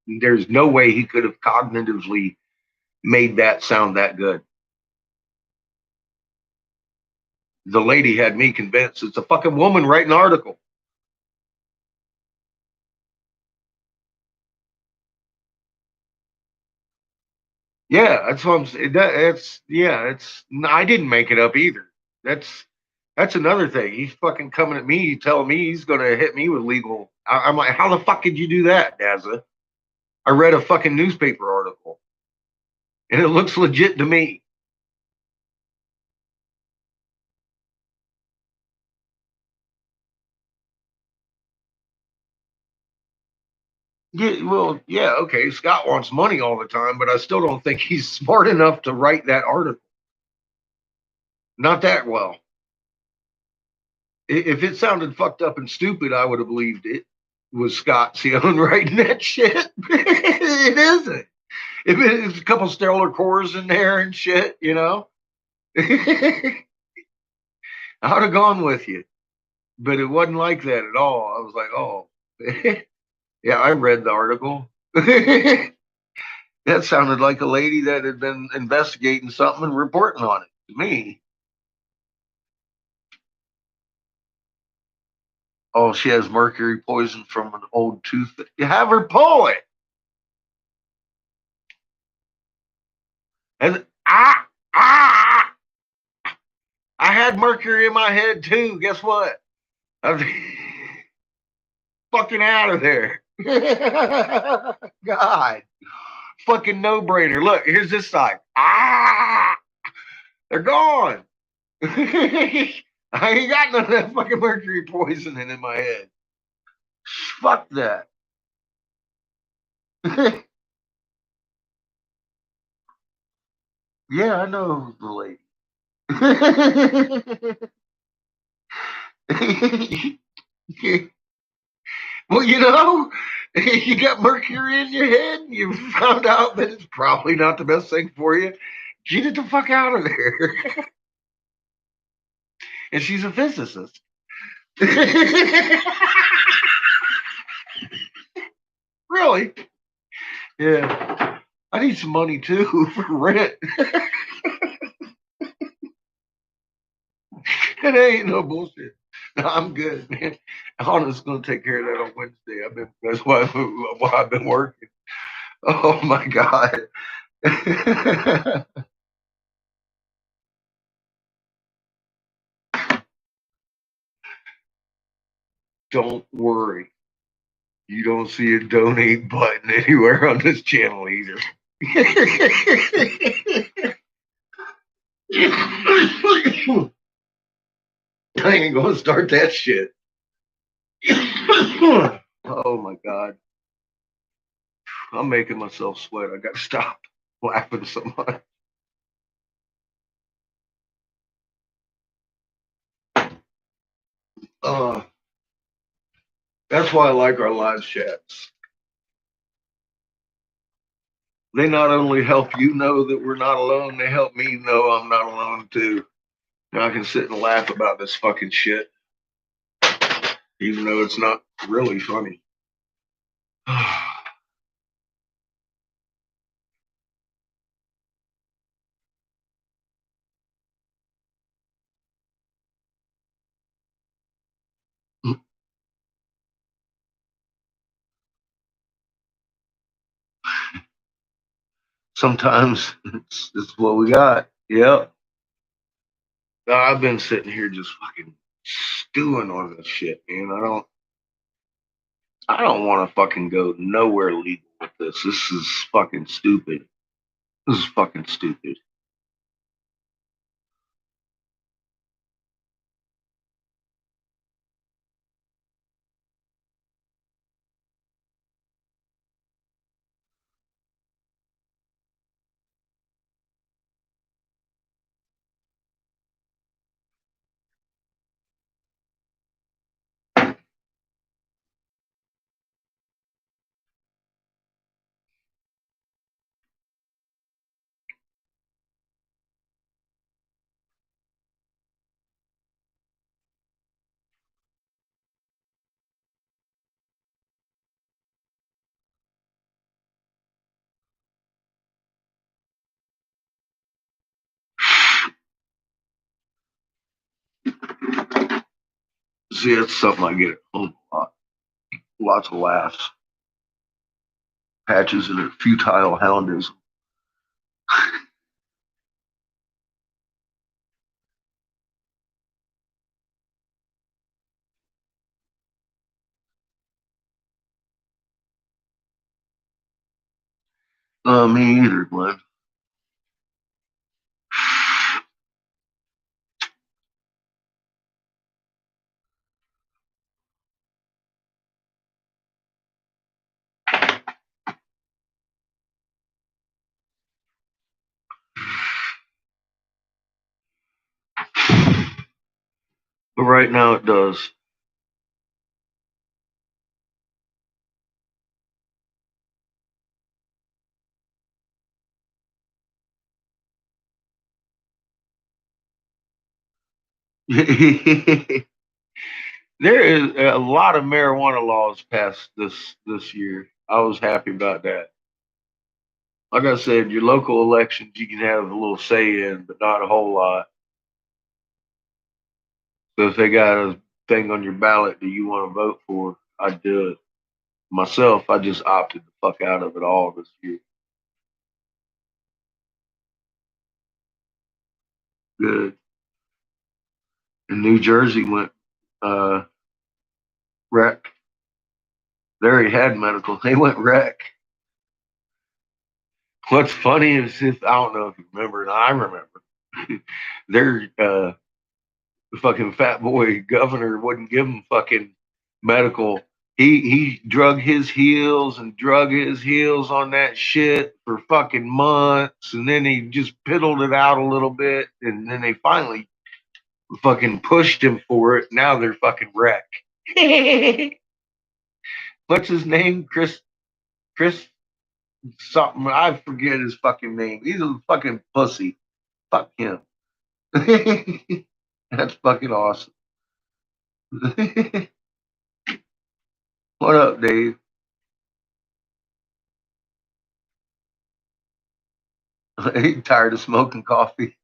[SPEAKER 2] There's no way he could have cognitively made that sound that good. The lady had me convinced it's a fucking woman writing an article. Yeah, that's what I'm saying. I didn't make it up either. That's another thing. He's fucking coming at me, telling me he's gonna hit me with legal. I'm like, how the fuck did you do that, Dazza? I read a fucking newspaper article, and it looks legit to me. Yeah, well, yeah, okay. Scott wants money all the time, but I still don't think he's smart enough to write that article. Not that well. If it sounded fucked up and stupid, I would have believed it was Scott Cione writing that shit. It isn't. If it's a couple stellar cores in there and shit, you know, I would have gone with you. But it wasn't like that at all. I was like, oh, yeah, I read the article. That sounded like a lady that had been investigating something and reporting on it to me. Oh, she has mercury poison from an old tooth. You have her pull it. And I had mercury in my head too. Guess what? I'm fucking out of there. God, fucking no brainer. Look, here's this side. They're gone. I ain't got none of that fucking mercury poisoning in my head. Fuck that. Yeah, I know the lady. Well, you know, you got mercury in your head, and you found out that it's probably not the best thing for you. Get it the fuck out of there. And she's a physicist. Really? Yeah. I need some money too for rent. It ain't no bullshit. No, I'm good, man. Honest's gonna take care of that on Wednesday. That's why I've been working. Oh my God. don't worry. You don't see a donate button anywhere on this channel either. I ain't gonna start that shit. Oh my god. I'm making myself sweat. I gotta stop laughing so much. That's why I like our live chats. They not only help you know that we're not alone, they help me know I'm not alone too. And I can sit and laugh about this fucking shit, even though it's not really funny. Sometimes it's what we got. Yep. I've been sitting here just fucking stewing on this shit, man. I don't want to fucking go nowhere legal with this. This is fucking stupid. This is fucking stupid. See, it's something I get at home a lot. Lots of laughs, patches, and a futile houndism. Me either, Glenn. But right now it does. There is a lot of marijuana laws passed this year. I was happy about that. Like I said, your local elections you can have a little say in, but not a whole lot. So if they got a thing on your ballot that you want to vote for, I'd do it. Myself, I just opted the fuck out of it all this year. Good. And New Jersey went rec. There he had medical. They went rec. What's funny is if I don't know if you remember, and I remember, their fucking fat boy governor wouldn't give him fucking medical. He drug his heels and drug his heels on that shit for fucking months, and then he just piddled it out a little bit, and then they finally fucking pushed him for it. Now they're fucking wreck. What's his name? Chris something. I forget his fucking name. He's a fucking pussy. Fuck him. That's fucking awesome. What up, Dave? He tired of smoking coffee.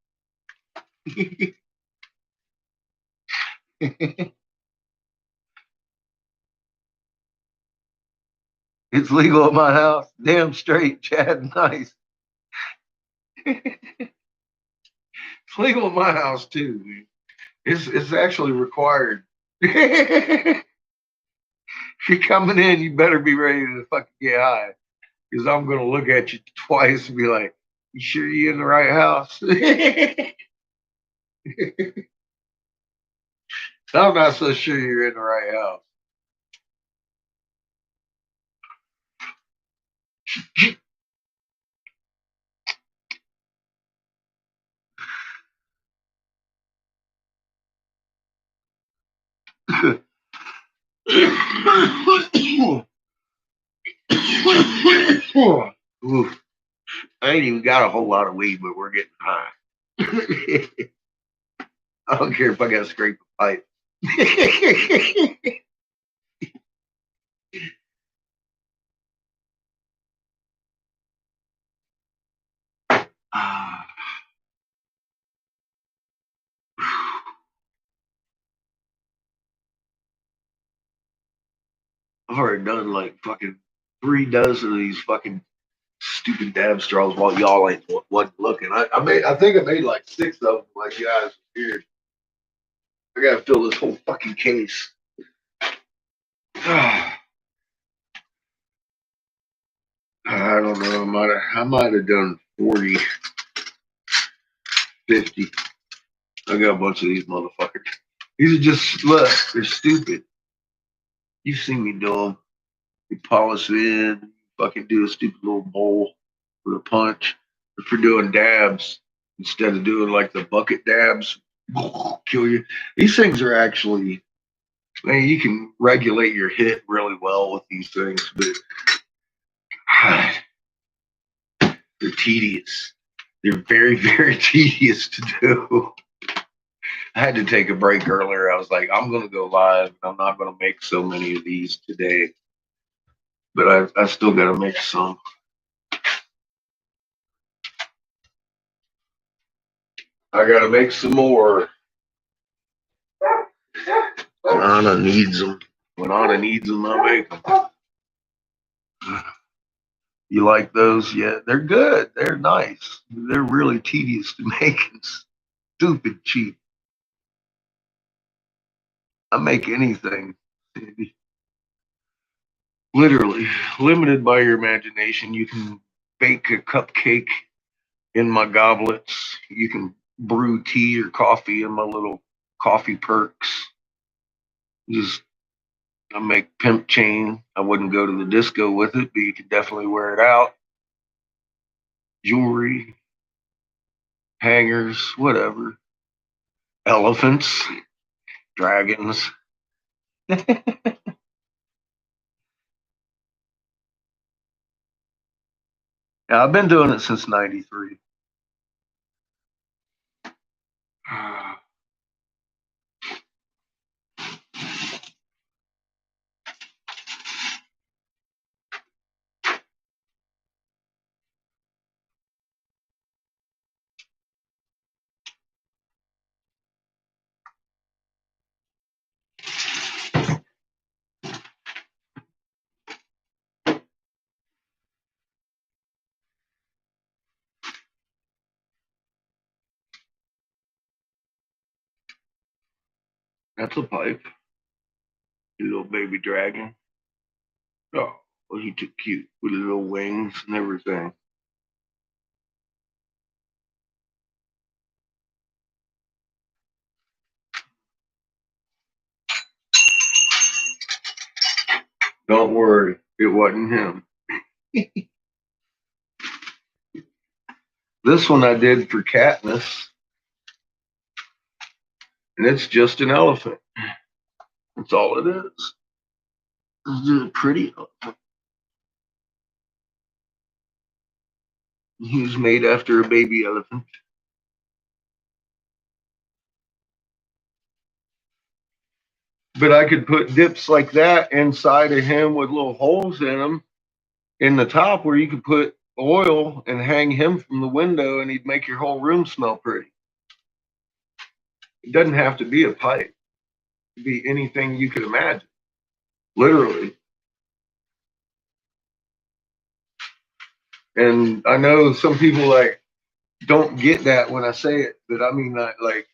[SPEAKER 2] It's legal at my house. Damn straight, Chad. Nice. It's legal at my house too. It's actually required. If you're coming in, you better be ready to fucking get high. Because I'm going to look at you twice and be like, you sure you're in the right house? I'm not so sure you're in the right house. Oof. I ain't even got a whole lot of weed, but we're getting high. I don't care if I got to scrape a pipe. I've already done like fucking 3 dozen of these fucking stupid dab straws while y'all ain't wasn't looking. I think I made like 6 of them like you guys here. I gotta fill this whole fucking case. I don't know. I might have done 40, 50. I got a bunch of these motherfuckers. These are just look, they're stupid. You've seen me do them. You polish it in, fucking do a stupid little bowl with a punch. If you're doing dabs, instead of doing like the bucket dabs, kill you. These things are actually, man, you can regulate your hit really well with these things, but God, they're tedious. They're very, very tedious to do. I had to take a break earlier. I was like, I'm going to go live. I'm not going to make so many of these today, but I still got to make some. I got to make some more. When Anna needs them. When Anna needs them, I make them. You like those? Yeah, they're good. They're nice. They're really tedious to make and stupid cheap. I make anything. Literally, limited by your imagination. You can bake a cupcake in my goblets. You can brew tea or coffee in my little coffee perks. Just I make pimp chain. I wouldn't go to the disco with it, but you can definitely wear it out. Jewelry, hangers, whatever. Elephants, dragons. Yeah, I've been doing it since '93. That's a pipe. A little baby dragon. Oh, well, he too cute with his little wings and everything. Don't worry, it wasn't him. This one I did for Katniss, and it's just an elephant. That's all it is. It's just a pretty elephant. He was made after a baby elephant. But I could put dips like that inside of him with little holes in them in the top where you could put oil and hang him from the window and he'd make your whole room smell pretty. It doesn't have to be a pipe. It could be anything you could imagine. Literally. And I know some people like don't get that when I say it, but I mean like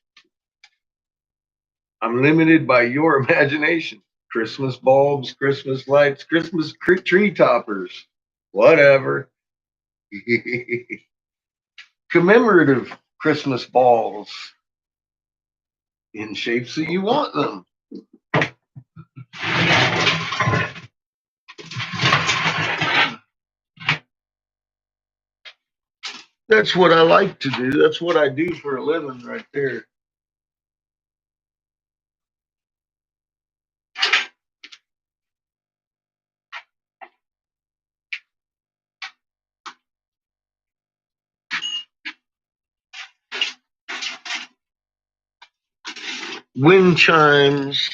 [SPEAKER 2] I'm limited by your imagination. Christmas bulbs, Christmas lights, Christmas tree toppers, whatever. Commemorative Christmas balls in shapes that you want them. That's what I like to do. That's what I do for a living right there. Wind chimes,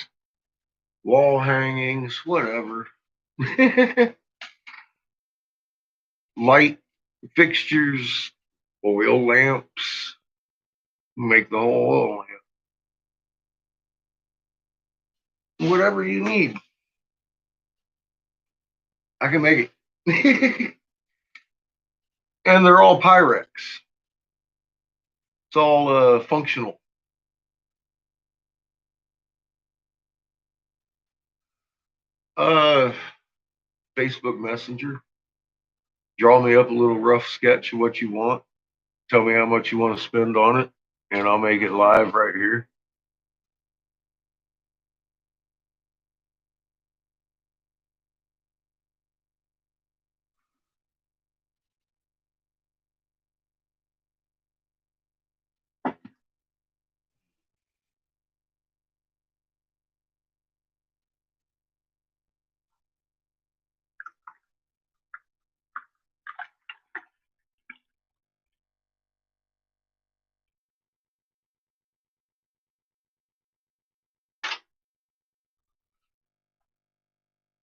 [SPEAKER 2] wall hangings, whatever. Light fixtures, oil lamps, make the whole oil lamp. Whatever you need, I can make it. And they're all Pyrex. It's all functional. Uh, Facebook Messenger. Draw me up a little rough sketch of what you want. Tell me how much you want to spend on it, and I'll make it live right here.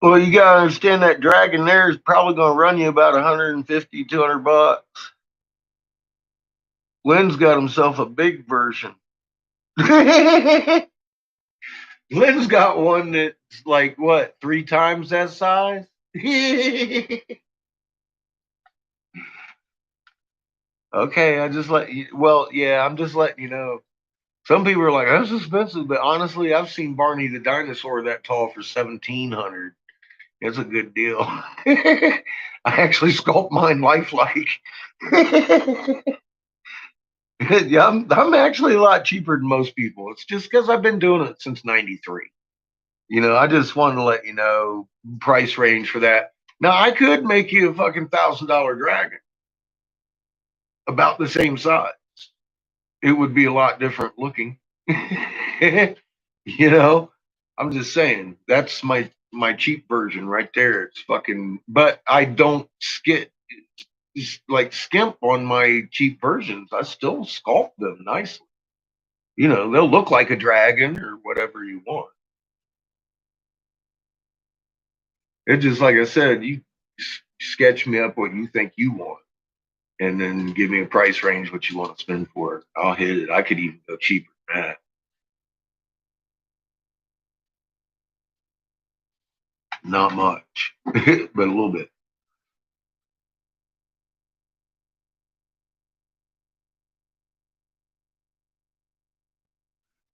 [SPEAKER 2] Well, you gotta understand that dragon there is probably gonna run you about 150, 200 bucks. Lynn's got himself a big version. Lynn's got one that's like what, 3 times that size? Okay, I just let you. Well, yeah, I'm just letting you know. Some people are like, "That's expensive," but honestly, I've seen Barney the dinosaur that tall for 1,700. It's a good deal. I actually sculpt mine lifelike. Yeah, I'm actually a lot cheaper than most people. It's just because I've been doing it since '93. I just wanted to let you know price range for that. Now I could make you a fucking $1,000 dragon about the same size. It would be a lot different looking. you know, I'm just saying that's my cheap version right there. It's fucking, but I don't skimp on my cheap versions. I still sculpt them nicely. They'll look like a dragon or whatever you want. It's just like I said, you sketch me up what you think you want, and then give me a price range what you want to spend for it. I'll hit it. I could even go cheaper than that. Not much, but a little bit.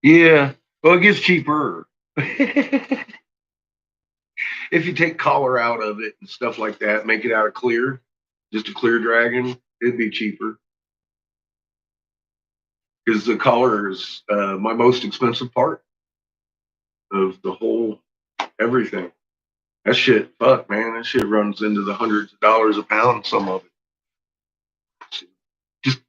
[SPEAKER 2] Yeah. Well, it gets cheaper. If you take color out of it and stuff like that, make it out of clear, just a clear dragon, it'd be cheaper. Because the color is my most expensive part of the whole everything. That shit, fuck, man, that shit runs into the hundreds of dollars a pound, some of it. Just,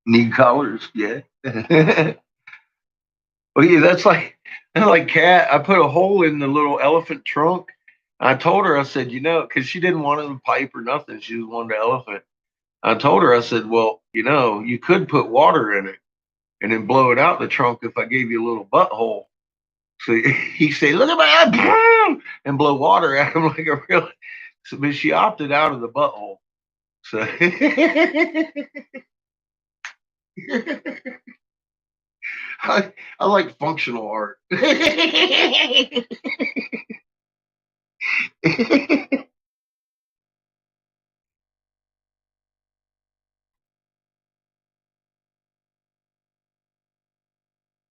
[SPEAKER 2] need colors, yeah. Well, yeah, that's like cat. I put a hole in the little elephant trunk. I told her, I said, because she didn't want the pipe or nothing. She just wanted the elephant. I told her, I said, well, you could put water in it and then blow it out the trunk if I gave you a little butthole. So he said, look at my and blow water at him like a real. So, but she opted out of the butthole. So I like functional art.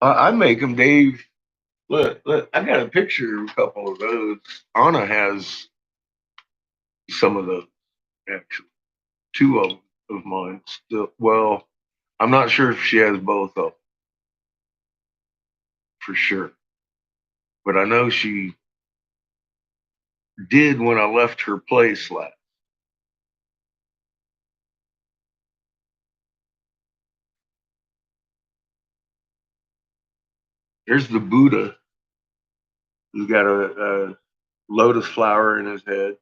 [SPEAKER 2] I make them, Dave. Look, I got a picture of a couple of those. Anna has some of those, actually. Two of mine still. Well, I'm not sure if she has both of them for sure, but I know she did when I left her place last. There's the Buddha. He's got a lotus flower in his head,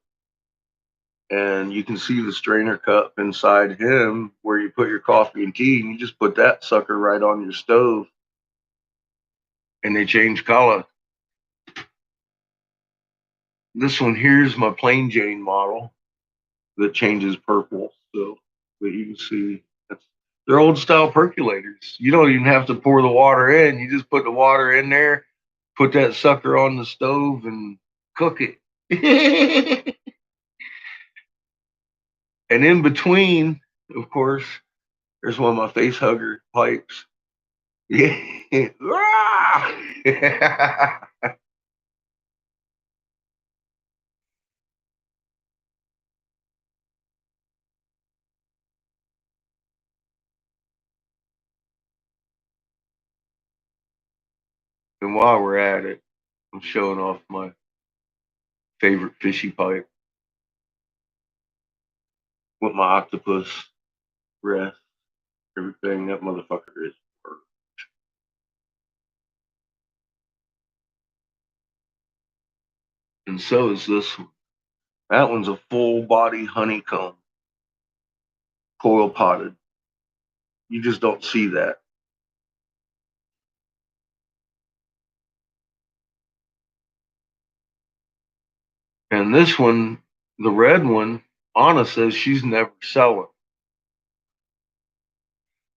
[SPEAKER 2] and you can see the strainer cup inside him where you put your coffee and tea, and you just put that sucker right on your stove, and they change color. This one here's my plain Jane model that changes purple. So that you can see they're old style percolators. You don't even have to pour the water in. You just put the water in there, put that sucker on the stove, and cook it. And in between, of course, there's one of my face hugger pipes. Yeah. And while we're at it, I'm showing off my favorite fishy pipe with my octopus breath, everything. That motherfucker is perfect. And so is this one. That one's a full body honeycomb, coil potted. You just don't see that. And this one, the red one, Anna says she's never selling.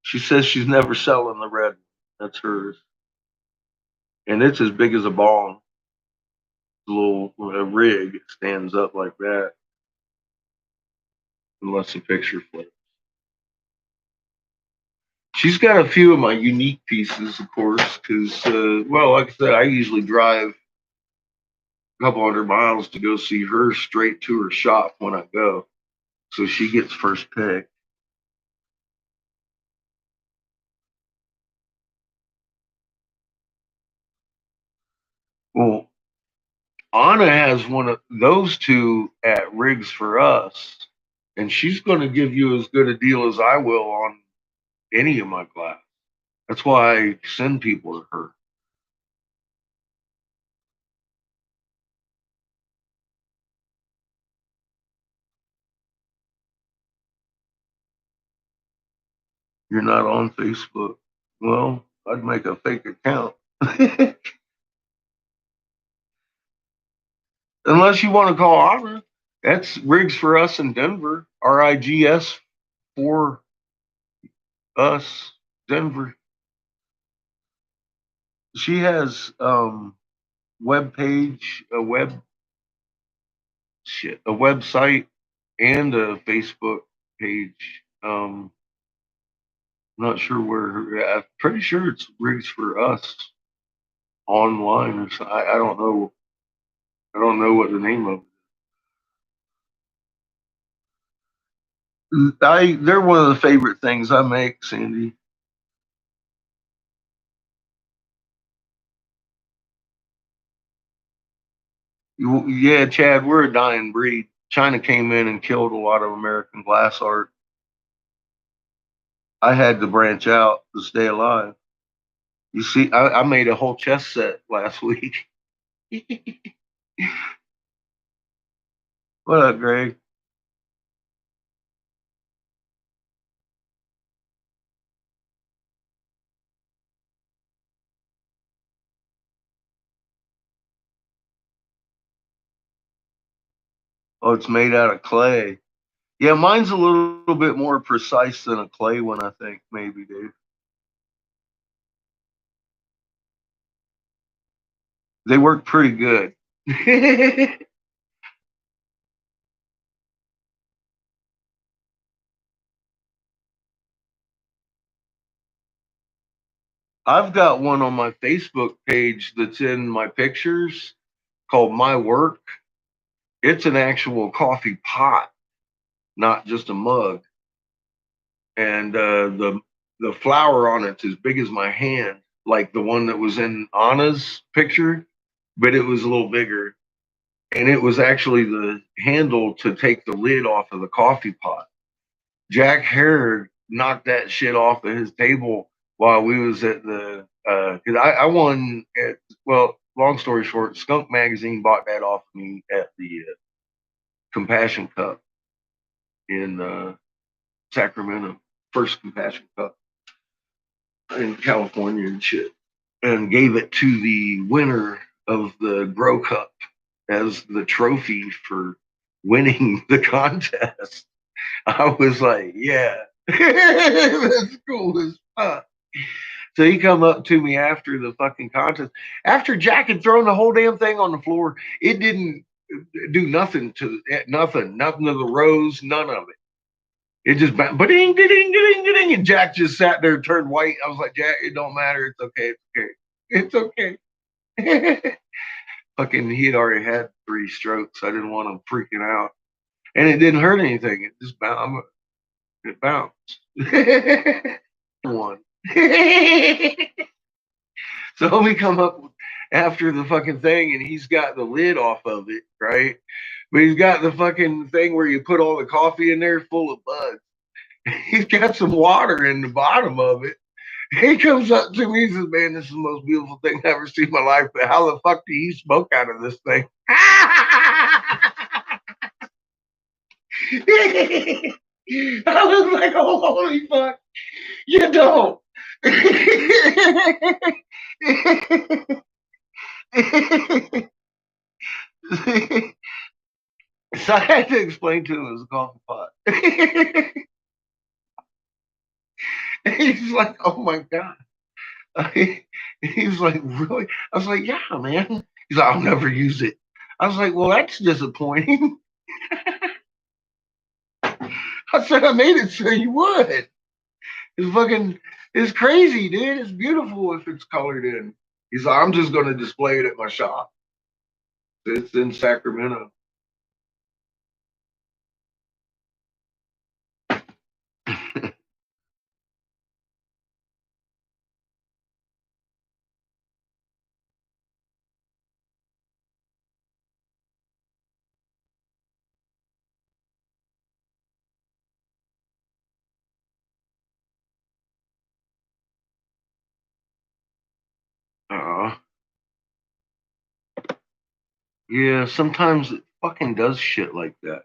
[SPEAKER 2] She says she's never selling the red one. That's hers. And it's as big as a bong. A little rig stands up like that. Unless the picture flips. She's got a few of my unique pieces, of course, because, well, like I said, I usually drive a couple 100 miles to go see her straight to her shop when I go. So she gets first pick. Well, Anna has one of those two at Rigs for Us, and she's going to give you as good a deal as I will on any of my glass. That's why I send people to her. You're not on Facebook. Well, I'd make a fake account. Unless you want to call Anna. That's Rigs for Us in Denver. RIGS for Us, Denver. She has web page, a website, and a Facebook page. I'm not sure where. I'm pretty sure it's Rigs for Us online or something. I don't know. I don't know what the name of it. They're one of the favorite things I make, Sandy. Yeah, Chad, we're a dying breed. China came in and killed a lot of American glass art. I had to branch out to stay alive. You see, I made a whole chess set last week. What up, Greg? Oh, it's made out of clay. Yeah, mine's a little bit more precise than a clay one, I think, maybe, Dave. They work pretty good. I've got one on my Facebook page that's in my pictures called My Work. It's an actual coffee pot, not just a mug. And the flower on it's as big as my hand, like the one that was in Anna's picture, but it was a little bigger. And it was actually the handle to take the lid off of the coffee pot. Jack Herod knocked that shit off of his table while we was at the because I won at, well, long story short, Skunk Magazine bought that off me at the Compassion Cup in Sacramento, first Compassion Cup in California and shit, and gave it to the winner of the Grow Cup as the trophy for winning the contest. I was like, yeah, that's cool as fuck. So he come up to me after the fucking contest. After Jack had thrown the whole damn thing on the floor, it didn't do nothing to it, nothing to the rose, none of it. It just ba-ding, ding, ding, ding, ding, and Jack just sat there and turned white. I was like, Jack, it don't matter. It's okay. It's okay. It's okay. Fucking, he had already had 3 strokes. I didn't want him freaking out, and it didn't hurt anything. It just bounced. It bounced. One. So we come up after the fucking thing, and he's got the lid off of it, right? But he's got the fucking thing where you put all the coffee in there full of bugs. He's got some water in the bottom of it. He comes up to me and says, man, this is the most beautiful thing I've ever seen in my life. But how the fuck do you smoke out of this thing? I was like, oh, holy fuck. You don't. So I had to explain to him it was a coffee pot. He's like, oh my God. He's like, really? I was like, yeah, man. He's like, I'll never use it. I was like, well, that's disappointing. I said, I made it so you would. It's fucking, it's crazy, dude. It's beautiful if it's colored in. He's like, I'm just going to display it at my shop. It's in Sacramento. Uh, yeah, sometimes it fucking does shit like that.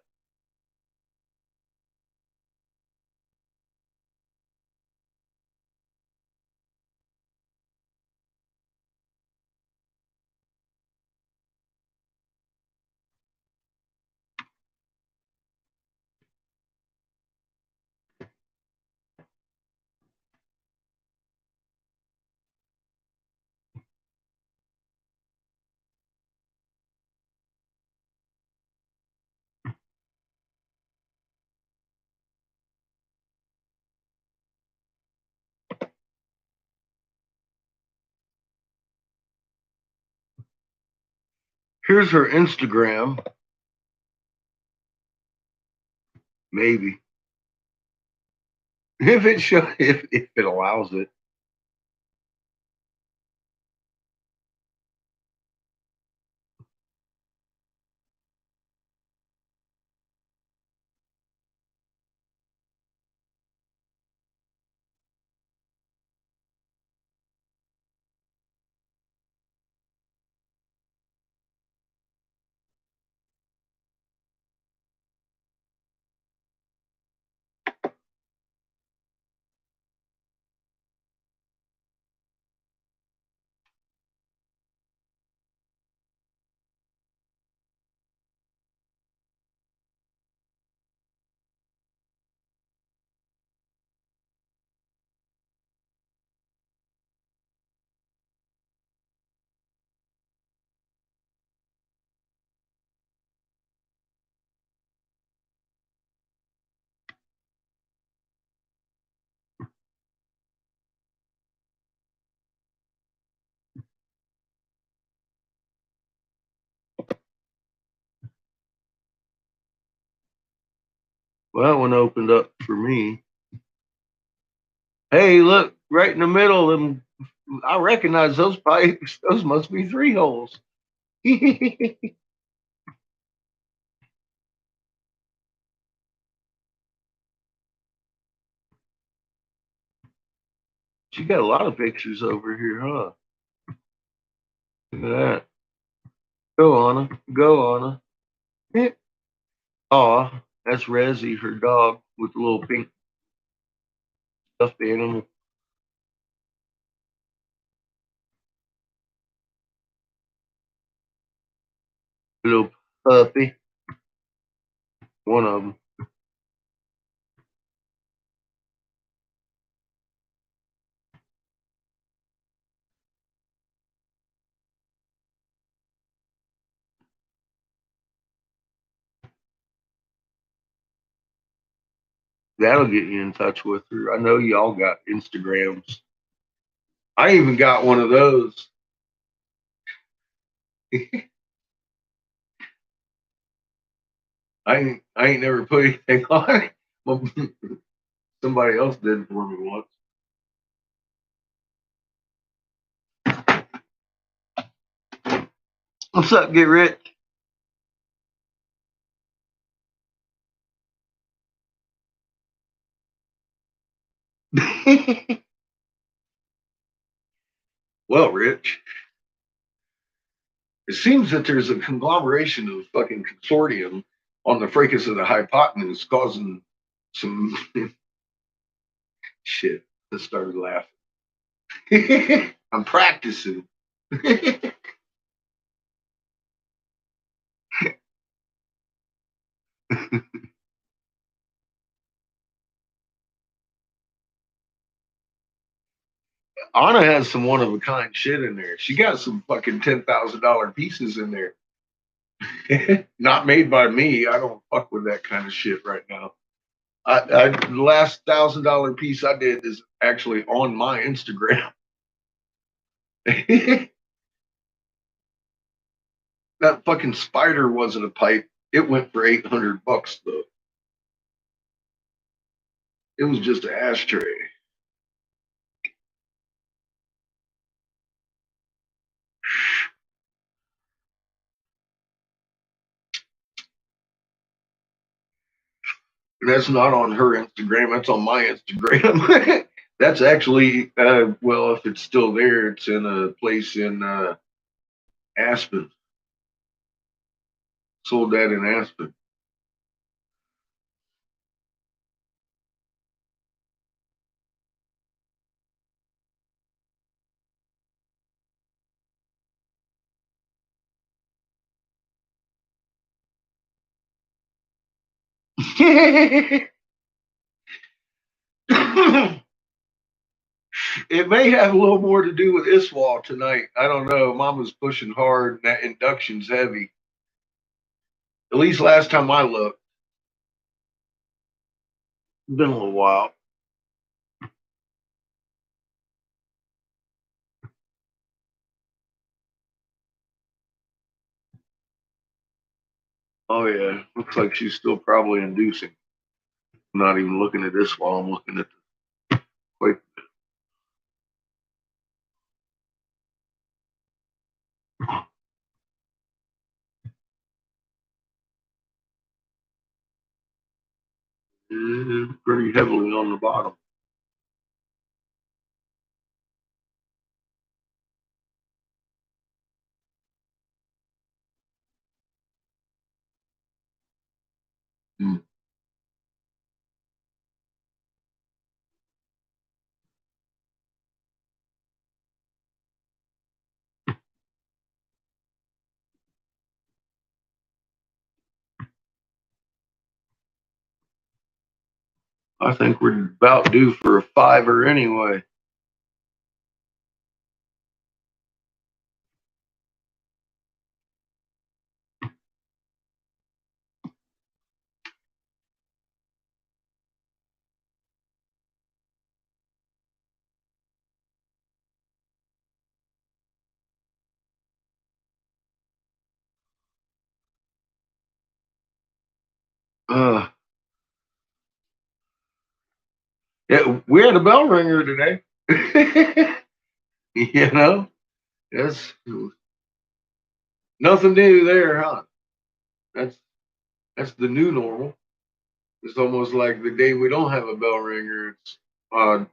[SPEAKER 2] Here's her Instagram, maybe. If it allows it. Well, that one opened up for me. Hey, look, right in the middle of them. I recognize those pipes. Those must be 3 holes. She got a lot of pictures over here, huh? Look at that. Go, Anna. Go, Anna. Aw, that's Rezzy, her dog, with the little pink stuffed animal. Little puppy. One of them. That'll get you in touch with her. I know y'all got Instagrams. I even got one of those. I ain't never put anything on it. Well, somebody else did for me once. What's up, Get Rich? Well, Rich, it seems that there's a conglomeration of fucking consortium on the fracas of the hypotenuse causing some shit. I started laughing. I'm practicing. Anna has some one of a kind shit in there. She got some fucking $10,000 pieces in there. Not made by me. I don't fuck with that kind of shit right now. The last $1,000 piece I did is actually on my Instagram. That fucking spider wasn't a pipe. It went for $800 though. It was just an ashtray. And that's not on her Instagram. That's on my Instagram. That's actually, well, if it's still there, it's in a place in Aspen. Sold that in Aspen. It may have a little more to do with Iswal tonight. I don't know. Mama's pushing hard, and that induction's heavy. At least last time I looked. It's been a little while. Oh yeah, looks like she's still probably inducing. I'm not even looking at this while I'm looking at the quake. Pretty heavily on the bottom. Mm. I think we're about due for a fiver anyway. Uh, Yeah, we had a bell ringer today. You know, that's nothing new there, huh? That's that's the new normal. It's almost like the day we don't have a bell ringer. It's odd.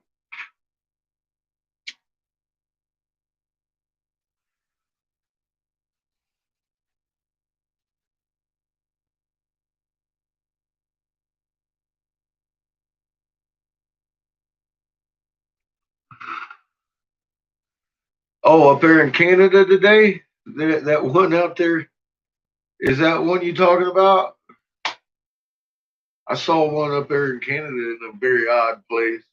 [SPEAKER 2] Oh, up there in Canada today, that one out there, is that one you talking about? I saw one up there in Canada in a very odd place.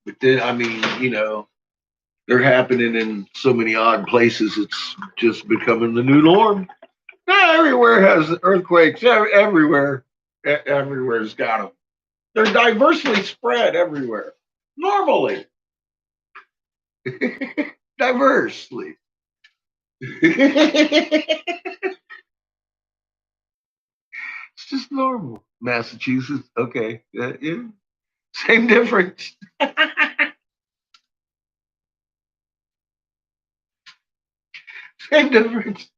[SPEAKER 2] But then, I mean, they're happening in so many odd places. It's just becoming the new norm. Yeah, everywhere has earthquakes. Everywhere, everywhere's got them. They're diversely spread everywhere. Normally, diversely. It's just normal. Massachusetts, okay, yeah, same difference. Same difference.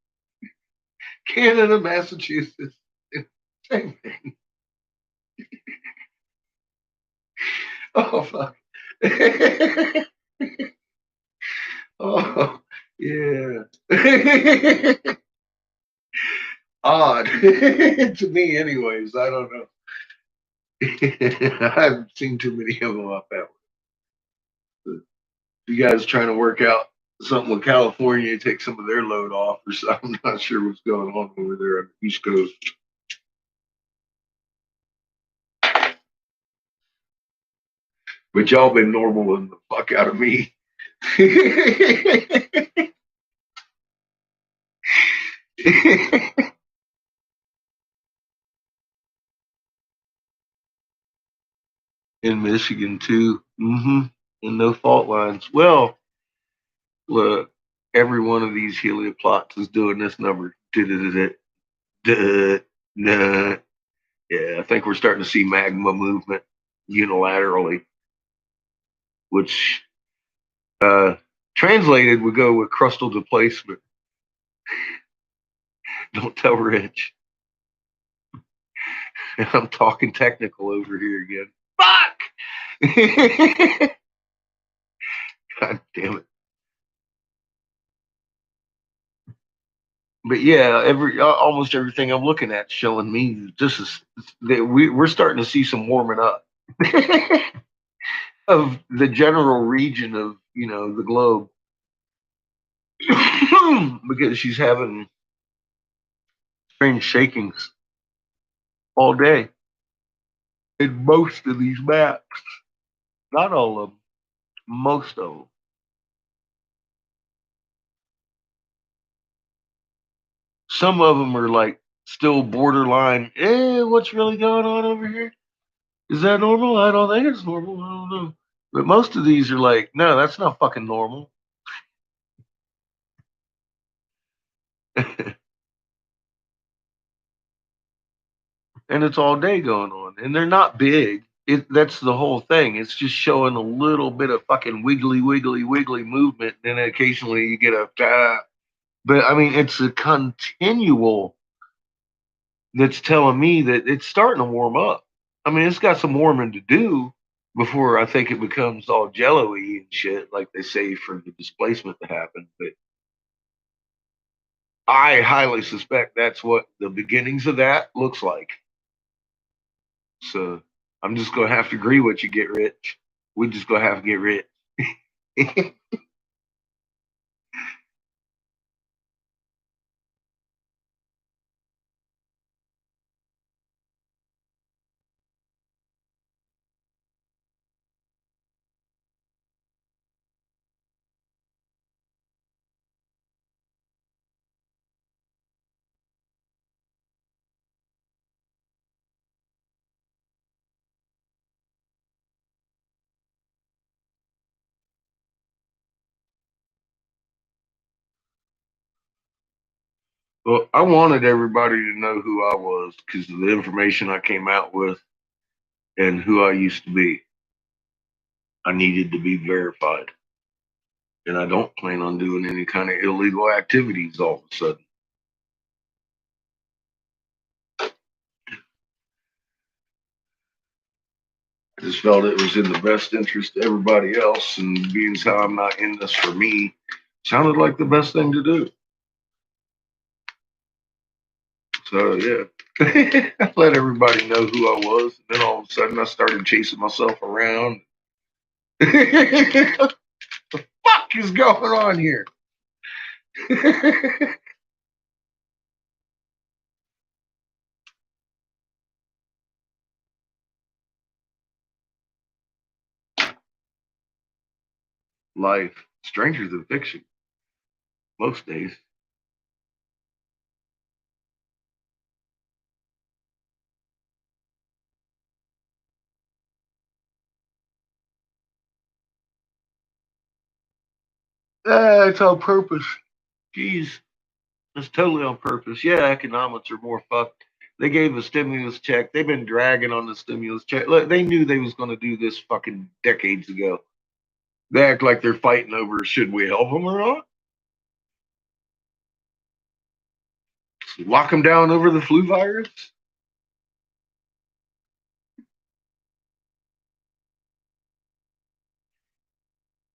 [SPEAKER 2] Canada, Massachusetts, same thing. Oh fuck. Oh yeah. Odd to me, anyways. I don't know. I've seen too many of them up that way. You guys trying to work out something with California, take some of their load off or something. I'm not sure what's going on over there on the East Coast. But y'all been normaling the fuck out of me. In Michigan too. And no fault lines. Well, look, every one of these helioplots is doing this number. Duh. Yeah, I think we're starting to see magma movement unilaterally, which translated would go with crustal displacement. Don't tell Rich. I'm talking technical over here again. Fuck! God damn it. But yeah, almost everything I'm looking at showing me this is that we're starting to see some warming up of the general region of the globe because she's having strange shakings all day in most of these maps. Not all of them, most of them. Some of them are like still borderline. What's really going on over here? Is that normal? I don't think it's normal. I don't know. But most of these are like, no, that's not fucking normal. And it's all day going on. And they're not big. That's the whole thing. It's just showing a little bit of fucking wiggly movement. And then occasionally you get a but I mean it's a continual that's telling me that it's starting to warm up. I mean, it's got some warming to do before I think it becomes all jello-y and shit, like they say for the displacement to happen. But I highly suspect that's what the beginnings of that looks like. So I'm just gonna have to agree with you, get rich. We just gonna have to get rich. Well, I wanted everybody to know who I was because of the information I came out with and who I used to be. I needed to be verified. And I don't plan on doing any kind of illegal activities all of a sudden. I just felt it was in the best interest of everybody else, and being as how I'm not in this for me, sounded like the best thing to do. So yeah, I let everybody know who I was, and then all of a sudden I started chasing myself around. What the fuck is going on here? Life, stranger than fiction, most days. It's on purpose. Jeez, it's totally on purpose. Yeah, economics are more fucked. They gave a stimulus check. They've been dragging on the stimulus check. Look, they knew they was going to do this fucking decades ago. They act like they're fighting over should we help them or not? Lock them down over the flu virus?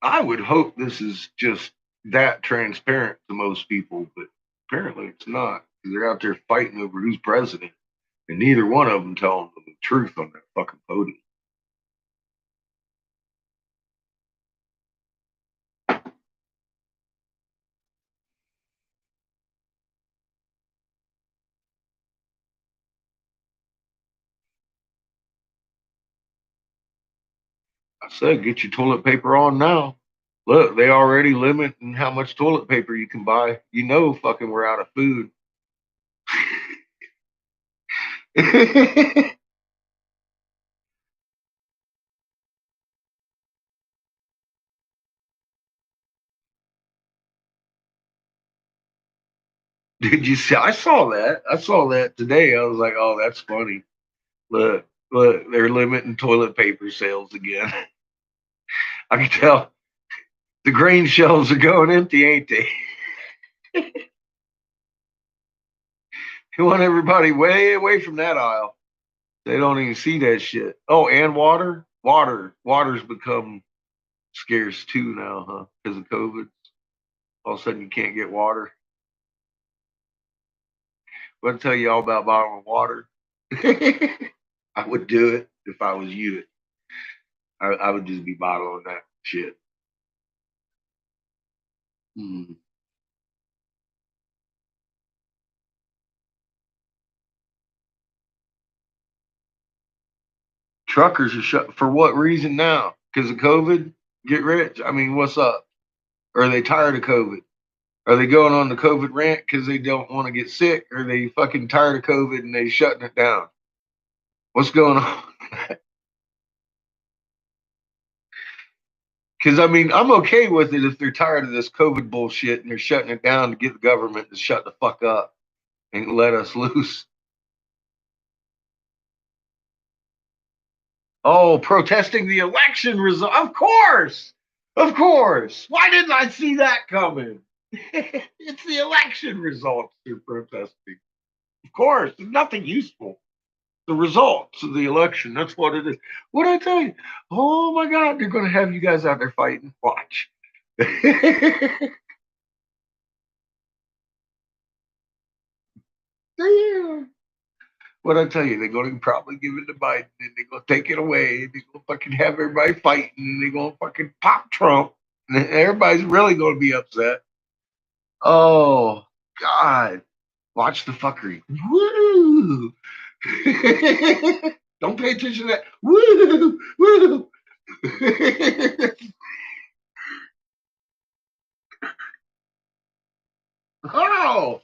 [SPEAKER 2] I would hope this is just that transparent to most people, but apparently it's not. They're out there fighting over who's president, and neither one of them telling them the truth on that fucking podium. I said, get your toilet paper on now. Look, they already limiting how much toilet paper you can buy. You know, fucking, we're out of food. Did you see? I saw that. I saw that today. I was like, oh, that's funny. Look, they're limiting toilet paper sales again. I can tell the grain shelves are going empty, ain't they? You want everybody way away from that aisle. They don't even see that shit. Oh, and water? Water's become scarce too now, huh? Because of COVID. All of a sudden you can't get water. But I'll tell you all about bottled water. I would do it if I was you. I would just be bottling that shit. Mm. Truckers are shut for what reason now? Because of COVID? Get rich. I mean, what's up? Or are they tired of COVID? Are they going on the COVID rant because they don't want to get sick? Or are they fucking tired of COVID and they shutting it down? What's going on? Because I mean, I'm okay with it if they're tired of this COVID bullshit and they're shutting it down to get the government to shut the fuck up and let us loose. Oh, protesting the election result. Of course. Of course. Why didn't I see that coming? It's the election results they're protesting. Of course, nothing useful. The results of the election. That's what it is. What did I tell you? Oh my God, they're going to have you guys out there fighting. Watch. Yeah. What I tell you, they're going to probably give it to Biden and they're going to take it away. And they're going to fucking have everybody fighting and they're going to fucking pop Trump. And everybody's really going to be upset. Oh, God. Watch the fuckery. Woo! Don't pay attention to that. Woo! Woo! Oh!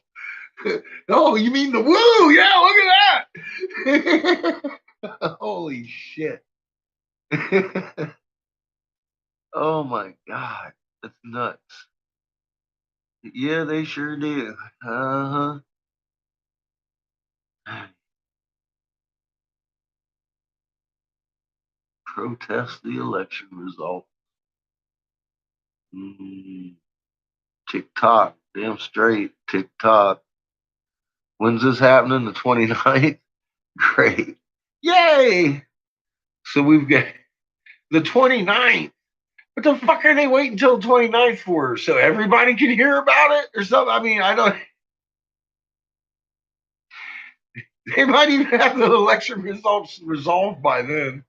[SPEAKER 2] Oh, you mean the woo? Yeah, look at that. Holy shit. Oh my God. That's nuts. Yeah, they sure do. Uh huh. Protest the election result. TikTok. Damn straight. TikTok. When's this happening? The 29th? Great. Yay! So we've got the 29th. What the fuck are they waiting until the 29th for? So everybody can hear about it or something? I mean, I don't. They might even have the election results resolved by then.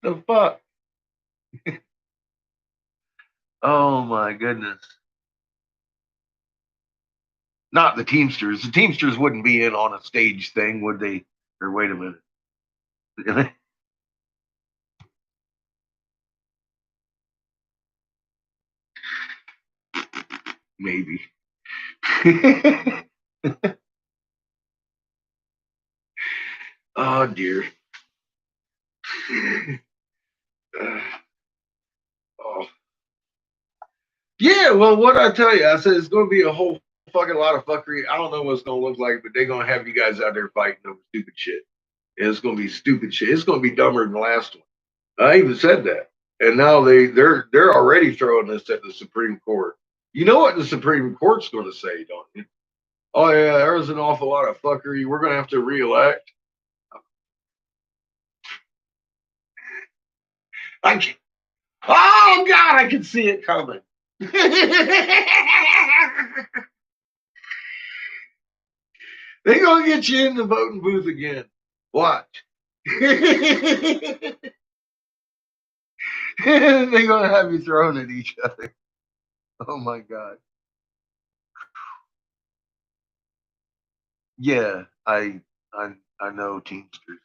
[SPEAKER 2] The fuck? Oh my goodness. Not the Teamsters. The Teamsters wouldn't be in on a stage thing, would they? Or wait a minute. Maybe. Oh dear. Oh. Yeah, well, what I tell you, I said it's going to be a whole fucking lot of fuckery. I don't know what it's going to look like, but they're going to have you guys out there fighting over stupid shit. And it's going to be stupid shit. It's going to be dumber than the last one. I even said that. And now they're already throwing this at the Supreme Court. You know what the Supreme Court's going to say, don't you? Oh yeah, there was an awful lot of fuckery. We're going to have to reelect. Oh God, I can see it coming. They're going to get you in the voting booth again. Watch. They're going to have you thrown at each other. Oh my God. Yeah, I know Teamsters.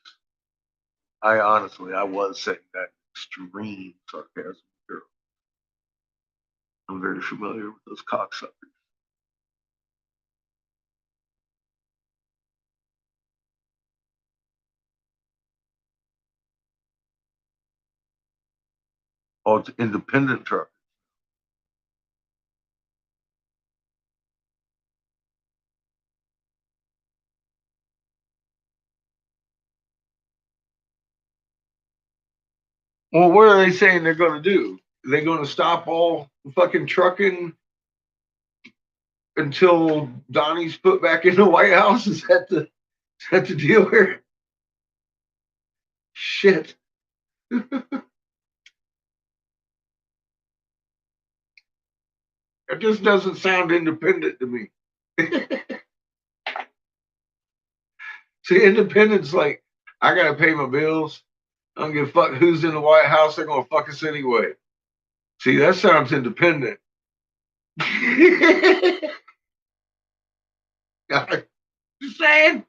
[SPEAKER 2] I was saying that extreme sarcasm. Girl. I'm very familiar with those cocksuckers. Oh, it's independent truck. Well, what are they saying they're going to do? Are they going to stop all fucking trucking until Donnie's put back in the White House? Is that the deal here? Shit. It just doesn't sound independent to me. See, independence like I gotta pay my bills. I don't give a fuck who's in the White House. They're gonna fuck us anyway. See, that sounds independent. Just saying.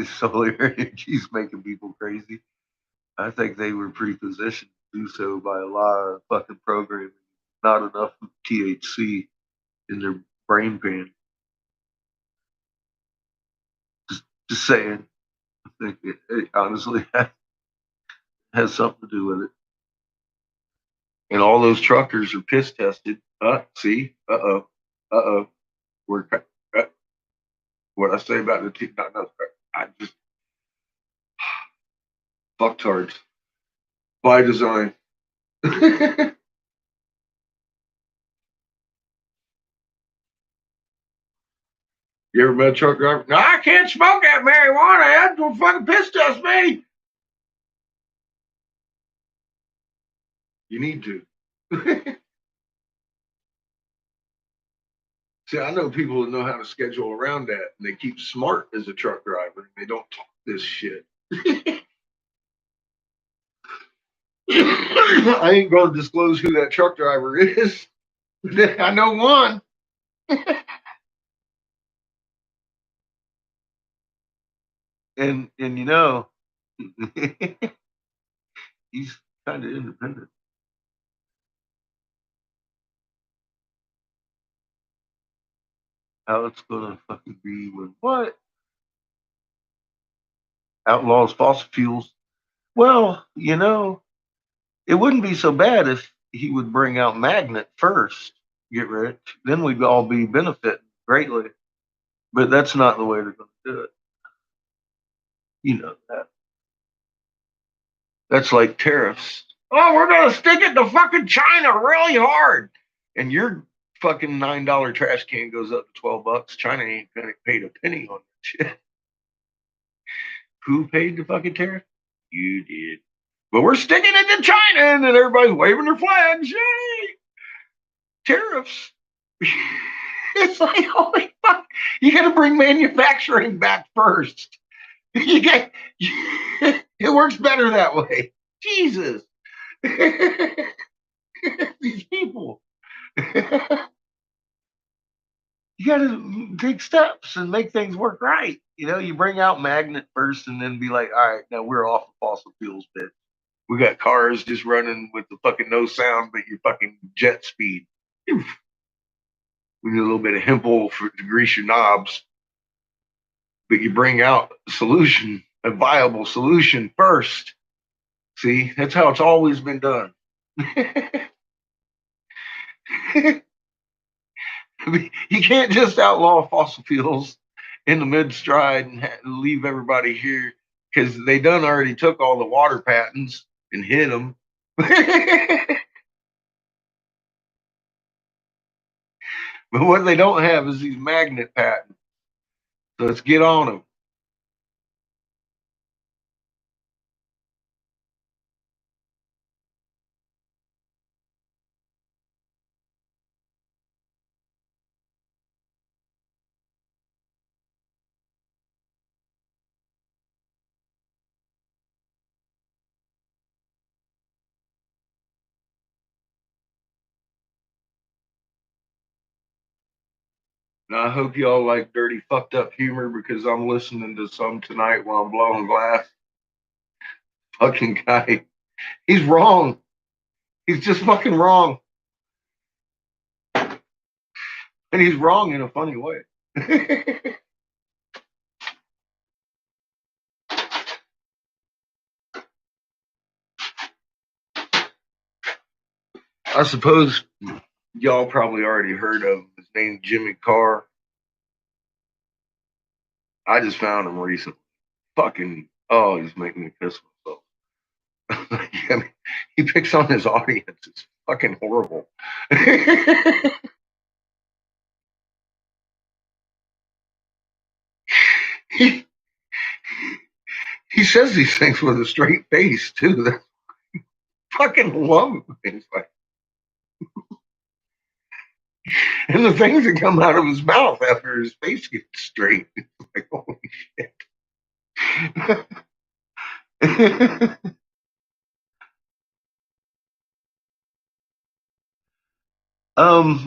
[SPEAKER 2] Solar energy's making people crazy. I think they were pre-positioned to do so by a lot of fucking programming. Not enough THC in their brain pan. Just saying. I think it honestly has something to do with it. And all those truckers are piss tested. See? Uh-oh. We're what I say about the no, I just fucktards by design. You ever met a truck driver? No, I can't smoke that marijuana. That's what fucking piss test me. You need to. See, I know people that know how to schedule around that, and they keep smart as a truck driver. And they don't talk this shit. I ain't going to disclose who that truck driver is. I know one. and you know, he's kind of independent. How it's gonna fucking be when what? outlaws fossil fuels. Well, it wouldn't be so bad if he would bring out magnet first, get rich, then we'd all be benefiting greatly. But that's not the way they're going to do it. You know that. That's like tariffs. Oh, we're going to stick it to fucking China really hard. And your fucking $9 trash can goes up to $12. China ain't going to pay a penny on that shit. Who paid the fucking tariff? You did. But we're sticking it to China, and then everybody's waving their flags. Yay! Tariffs. It's like, holy fuck. You got to bring manufacturing back first. You get it works better that way. Jesus. These people. You got to take steps and make things work right. You bring out magnet first and then be like, all right, now we're off of fossil fuels, bitch. We got cars just running with the fucking no sound, but your fucking jet speed. We need a little bit of hemp oil to grease your knobs. But you bring out a solution, a viable solution first. See, that's how it's always been done. You can't just outlaw fossil fuels in the mid stride and leave everybody here because they done already took all the water patents and hid them. But what they don't have is these magnet patents. So let's get on them. Now, I hope y'all like dirty, fucked up humor because I'm listening to some tonight while I'm blowing glass. Fucking guy. He's wrong. He's just fucking wrong. And he's wrong in a funny way. I suppose y'all probably already heard of him. His name's Jimmy Carr. I just found him recently. Fucking, oh, he's making me piss myself. I mean, he picks on his audience. It's fucking horrible. he, he says these things with a straight face, too. That's fucking love things like. And the things that come out of his mouth after his face gets straight. It's like, holy shit.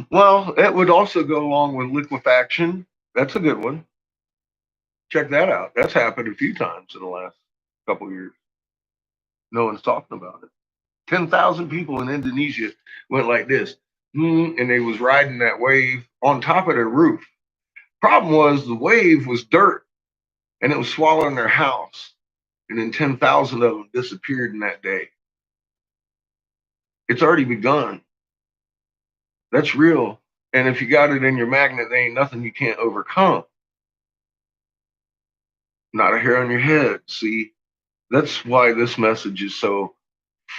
[SPEAKER 2] Well, it would also go along with liquefaction. That's a good one. Check that out. That's happened a few times in the last couple of years. No one's talking about it. 10,000 people in Indonesia went like this, and they was riding that wave on top of their roof. Problem was the wave was dirt, and it was swallowing their house. And then 10,000 of them disappeared in that day. It's already begun. That's real. And if you got it in your magnet, there ain't nothing you can't overcome. Not a hair on your head. See, that's why this message is so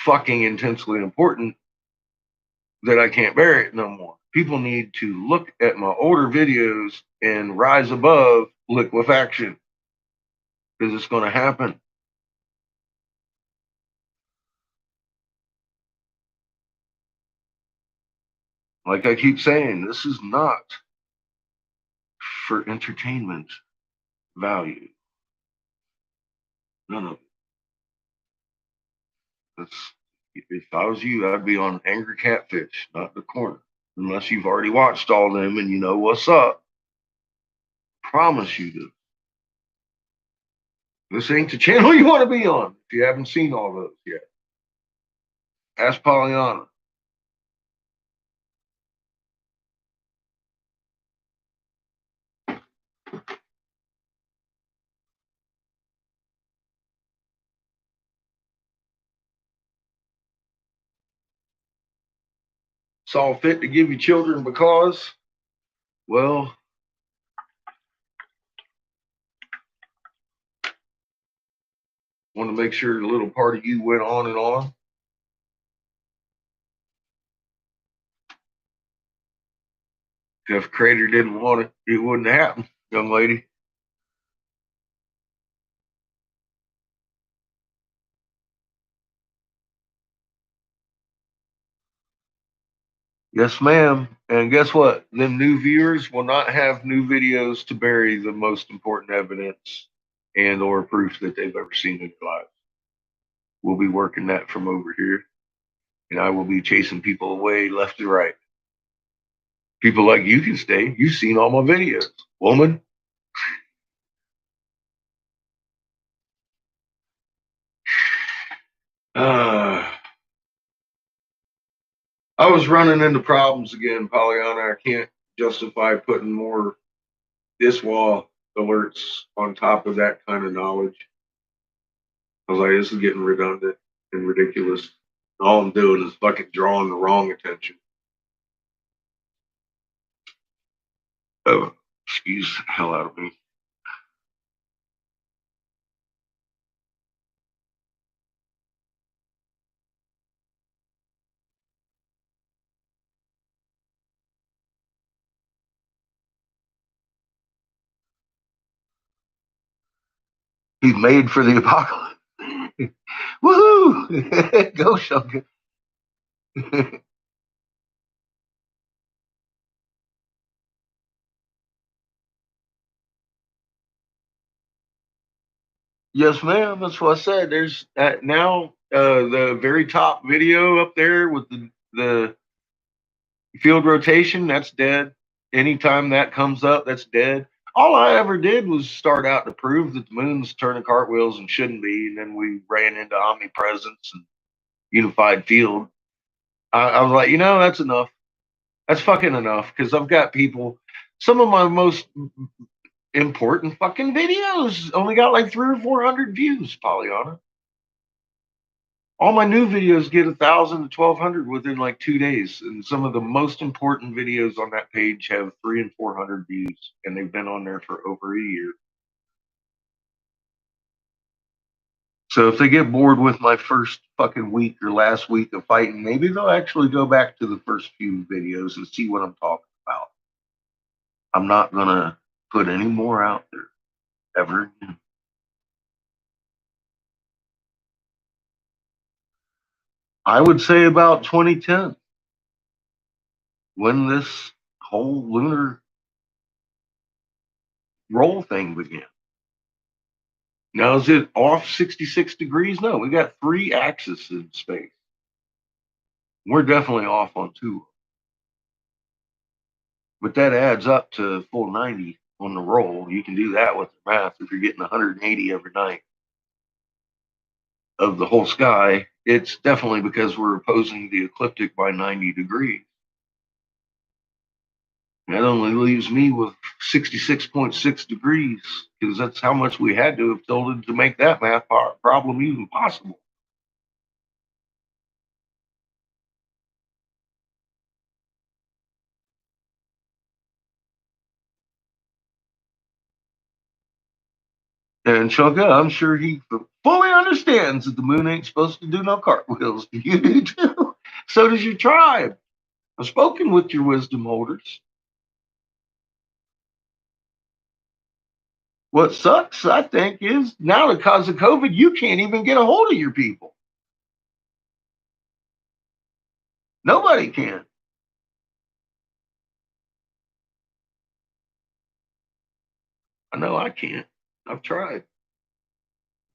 [SPEAKER 2] fucking intensely important that I can't bear it no more. People need to look at my older videos and rise above liquefaction because it's going to happen. Like I keep saying, this is not for entertainment value. None of it. If I was you, I'd be on Angry Catfish, not the corner. Unless you've already watched all of them and you know what's up. Promise you this. This ain't the channel you want to be on if you haven't seen all those yet. Ask Pollyanna. saw fit to give you children because, well, want to make sure the little part of you went on and on. If Creator didn't want it, it wouldn't happen, young lady. Yes, ma'am. And guess what? Them new viewers will not have new videos to bury the most important evidence and or proof that they've ever seen in their lives. We'll be working that from over here. And I will be chasing people away left and right. People like you can stay. You've seen all my videos, woman. I was running into problems again, Pollyanna. I can't justify putting more this wall alerts on top of that kind of knowledge. I was like, this is getting redundant and ridiculous. All I'm doing is fucking drawing the wrong attention. Oh, excuse the hell out of me. He's made for the apocalypse. Woohoo! Go, Shunka. Yes, ma'am. That's what I said. There's now the very top video up there with the field rotation. That's dead. Anytime that comes up, that's dead. All I ever did was start out to prove that the moon's turning cartwheels and shouldn't be, and then we ran into omnipresence and unified field. I was like, that's enough. That's fucking enough because I've got people. Some of my most important fucking videos only got like 300 or 400 views, Pollyanna. All my new videos get 1,000 to 1,200 within like 2 days, and some of the most important videos on that page have 300 and 400 views, and they've been on there for over a year. So if they get bored with my first fucking week or last week of fighting, maybe they'll actually go back to the first few videos and see what I'm talking about. I'm not gonna put any more out there ever again. I would say about 2010, when this whole lunar roll thing began. Now, is it off 66 degrees? No, we got 3 axes in space. We're definitely off on 2. But that adds up to full 90 on the roll. You can do that with the math if you're getting 180 every night of the whole sky. It's definitely because we're opposing the ecliptic by 90 degrees. That only leaves me with 66.6 degrees because that's how much we had to have tilted to make that math problem even possible. And Shunka, I'm sure he fully understands that the moon ain't supposed to do no cartwheels. You do too. So does your tribe. I've spoken with your wisdom holders. What sucks, I think, is now because of COVID, you can't even get a hold of your people. Nobody can. I know I can't. I've tried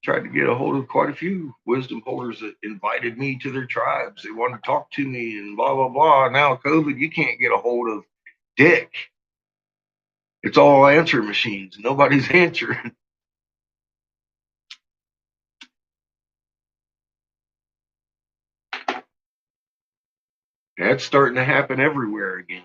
[SPEAKER 2] to get a hold of quite a few wisdom holders that invited me to their tribes. They wanted to talk to me and blah, blah, blah. Now, COVID, you can't get a hold of Dick. It's all answer machines. Nobody's answering. That's starting to happen everywhere again.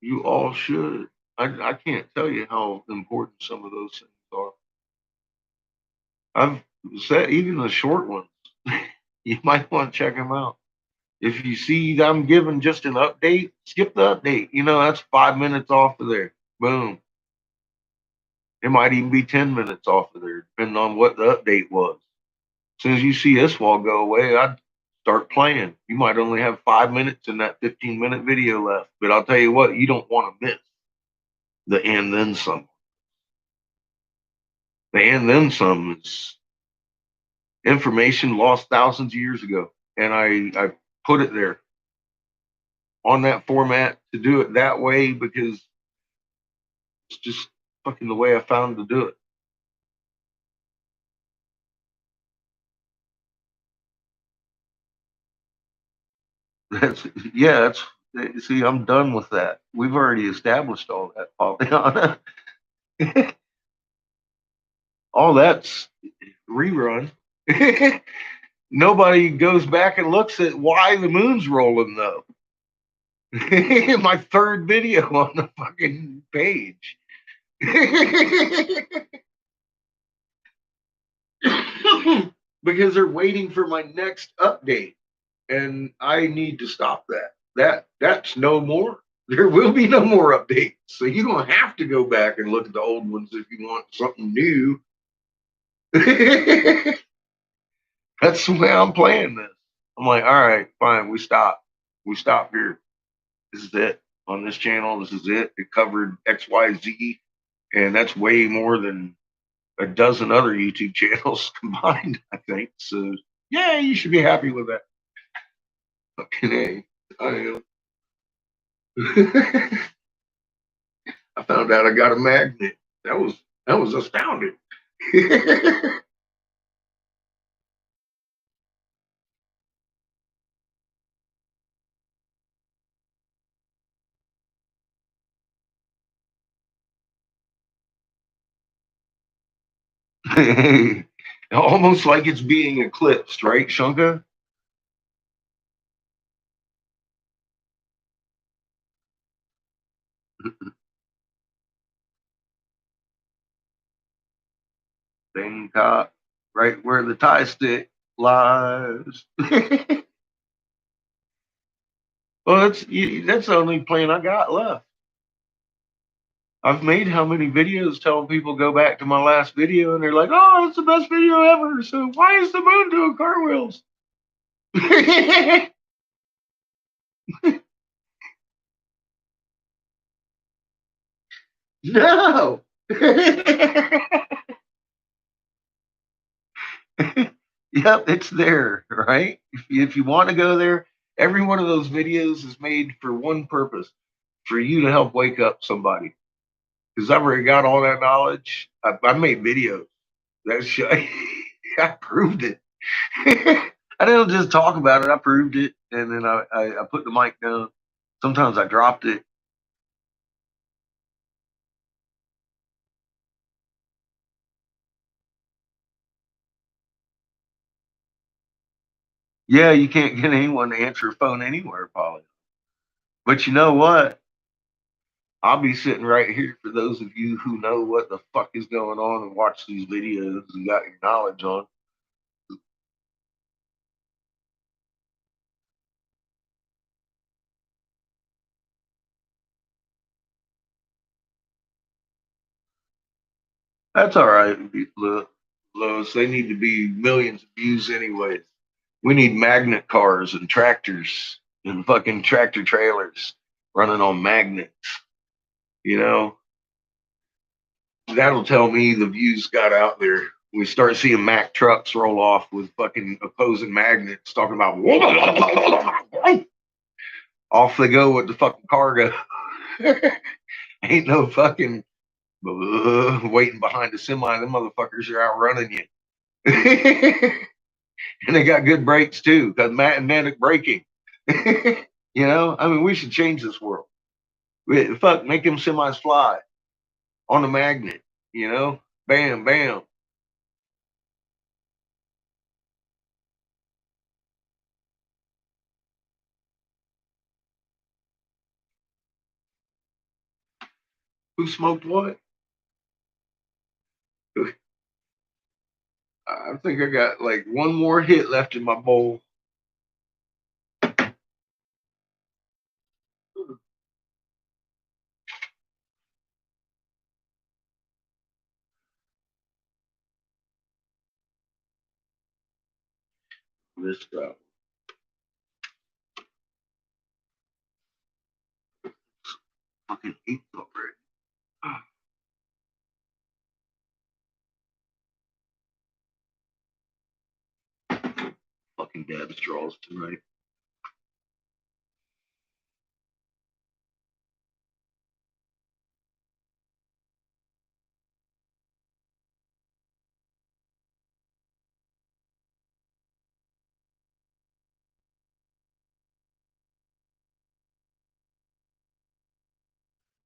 [SPEAKER 2] You all should. I can't tell you how important some of those things are. I've said even the short ones. You might want to check them out. If you see I'm giving just an update, skip the update. You know, that's 5 minutes off of there. Boom. It might even be 10 minutes off of there, depending on what the update was. As soon as you see this wall go away, I'd start playing. You might only have 5 minutes in that 15-minute video left. But I'll tell you what, you don't want to miss the and then some. The and then some is information lost thousands of years ago. And I put it there on that format to do it that way because it's just fucking the way I found to do it. That's yeah, that's see, I'm done with that. We've already established all that, Pollyanna. All that's rerun. Nobody goes back and looks at why the moon's rolling though. My third video on the fucking page. Because they're waiting for my next update. And I need to stop that. That's no more. There will be no more updates. So you don't have to go back and look at the old ones if you want something new. That's the way I'm playing this. I'm like, all right, fine, we stop. We stop here. This is it. On this channel, this is it. It covered XYZ. And that's way more than a dozen other YouTube channels combined, I think. So yeah, you should be happy with that. Fucking A. I am. I found out I got a magnet. That was astounding. Almost like it's being eclipsed, right, Shunka? Bangkok, right where the tie stick lies. Well, that's the only plane I got left. I've made how many videos telling people go back to my last video, and they're like, "Oh, it's the best video ever." So why is the moon doing cartwheels? No. Yep, it's there, right? If you want to go there, every one of those videos is made for one purpose, for you to help wake up somebody. Because I've already got all that knowledge. I made videos. That's I proved it. I didn't just talk about it. I proved it, and then I put the mic down. Sometimes I dropped it. Yeah, you can't get anyone to answer a phone anywhere, Polly. But you know what? I'll be sitting right here for those of you who know what the fuck is going on and watch these videos and got your knowledge on. That's all right, Lois. They need to be millions of views anyways. We need magnet cars and tractors and fucking tractor trailers running on magnets. You know, that'll tell me the views got out there. We start seeing Mack trucks roll off with fucking opposing magnets talking about off they go with the fucking cargo. Ain't no fucking waiting behind the semi. Them motherfuckers are outrunning you. And they got good brakes too, because magnetic braking. You know, I mean, we should change this world. Fuck, make them semis fly on a magnet. You know, bam, bam. Who smoked what? I think I got like one more hit left in my bowl. This stuff. Fucking hate already. Fucking dab straws tonight.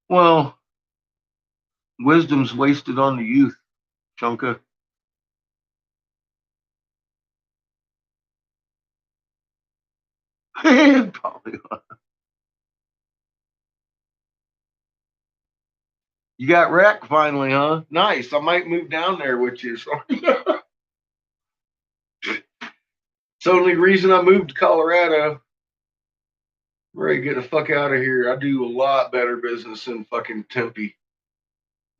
[SPEAKER 2] Well, wisdom's wasted on the youth, Chunka. Probably not. You got wrecked finally, huh? Nice. I might move down there with you. So. It's the only reason I moved to Colorado. I'm ready to get the fuck out of here. I do a lot better business in fucking Tempe.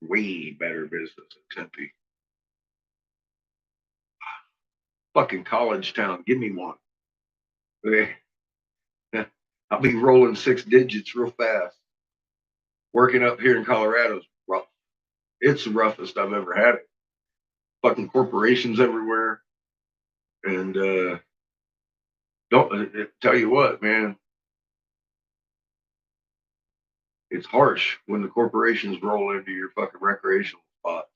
[SPEAKER 2] Way better business in Tempe. Fucking college town. Give me one. I'll be rolling 6 digits real fast. Working up here in Colorado is rough. It's the roughest I've ever had it. Fucking corporations everywhere. And don't tell you what, man. It's harsh when the corporations roll into your fucking recreational spots.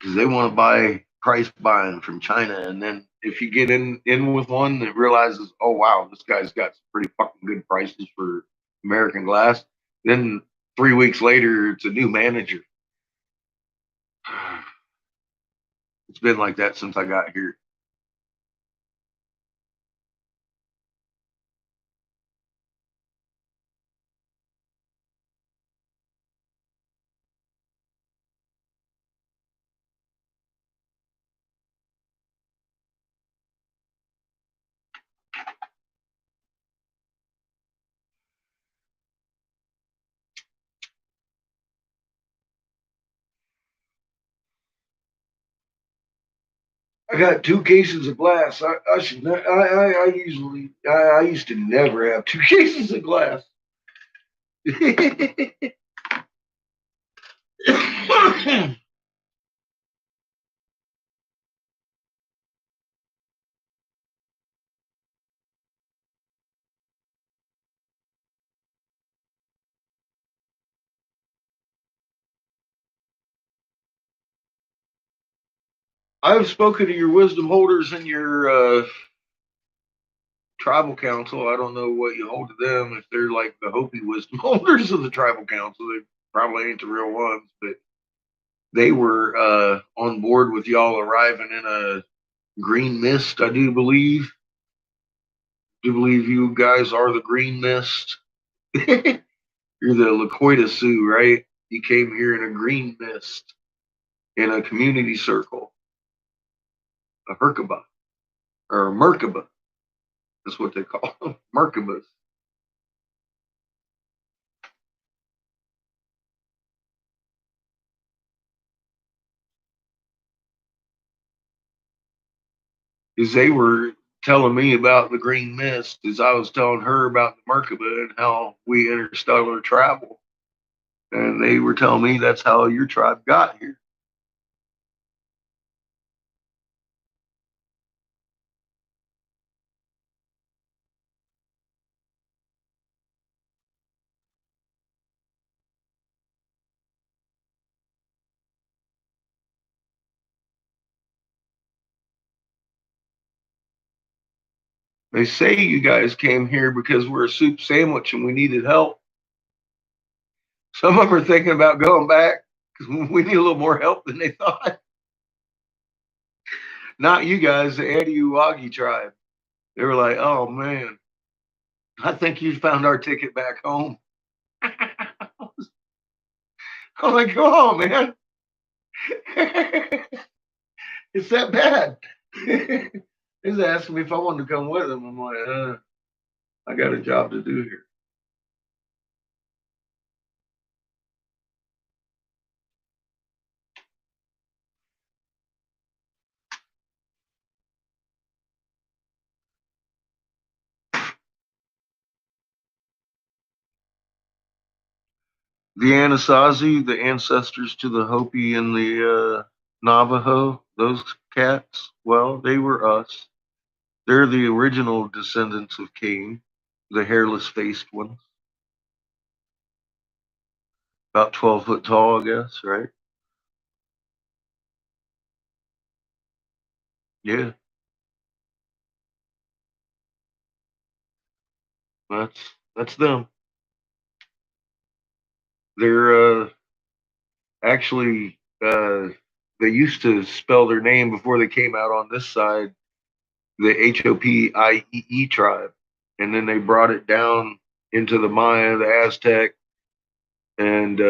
[SPEAKER 2] Because they want to buy price buying from China. And then if you get in with one that realizes, oh, wow, this guy's got some pretty fucking good prices for American glass, then 3 weeks later, it's a new manager. It's been like that since I got here. I got 2 cases of glass. I should. I used to never have 2 cases of glass. I've spoken to your wisdom holders in your tribal council. I don't know what you hold to them. If they're like the Hopi wisdom holders of the tribal council, they probably ain't the real ones. But they were on board with y'all arriving in a green mist. I do believe. Do believe you guys are the green mist. You're the Lakoita Sioux, right? You came here in a green mist in a community circle, a Herkaba or a Merkaba. That's what they call them, Merkabas. Because they were telling me about the green mist as I was telling her about the Merkaba and how we interstellar travel. And they were telling me that's how your tribe got here. They say you guys came here because we're a soup sandwich and we needed help. Some of them are thinking about going back because we need a little more help than they thought. Not you guys, the Adiuwagi tribe. They were like, oh man, I think you found our ticket back home. I'm like, come on, man. It's that bad. He's asking me if I wanted to come with him. I'm like, I got a job to do here. The Anasazi, the ancestors to the Hopi and the Navajo, those cats, well, they were us. They're the original descendants of Cain, the hairless faced ones. About 12 foot tall, I guess, right? Yeah, that's them. They're actually they used to spell their name before they came out on this side, the Hopiee tribe, and then they brought it down into the Maya, the Aztec, and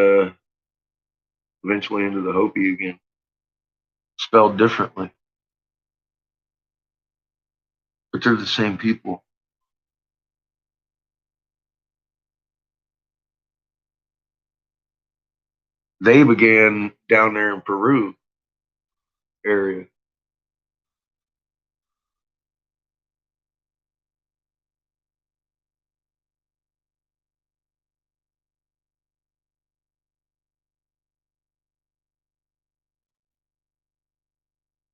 [SPEAKER 2] eventually into the Hopi again, spelled differently, but they're the same people. They began down there in Peru area.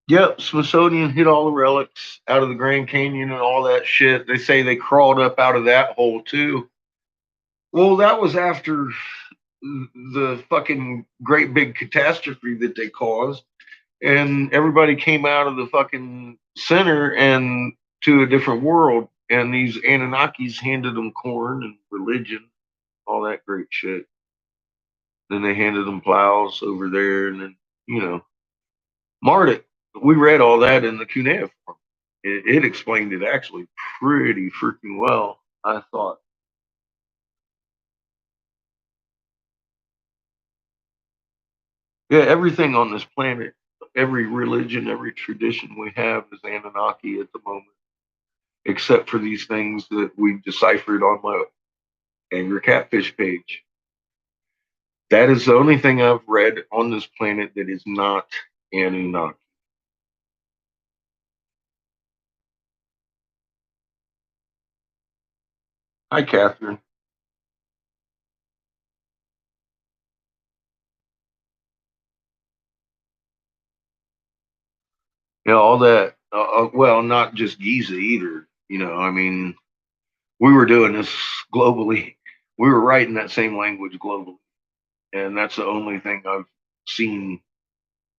[SPEAKER 2] Yep, Smithsonian hid all the relics out of the Grand Canyon and all that shit. They say they crawled up out of that hole too. Well, that was after the fucking great big catastrophe that they caused, and everybody came out of the fucking center and to a different world. And these Anunnakis handed them corn and religion, all that great shit. Then they handed them plows over there, and then Marduk. We read all that in the cuneiform. It explained it actually pretty freaking well, I thought. Yeah, everything on this planet, every religion, every tradition we have is Anunnaki at the moment, except for these things that we deciphered on my Angry Catfish page. That is the only thing I've read on this planet that is not Anunnaki. Hi, Catherine. All that. Well, not just Giza either. I mean, we were doing this globally. We were writing that same language globally, and that's the only thing I've seen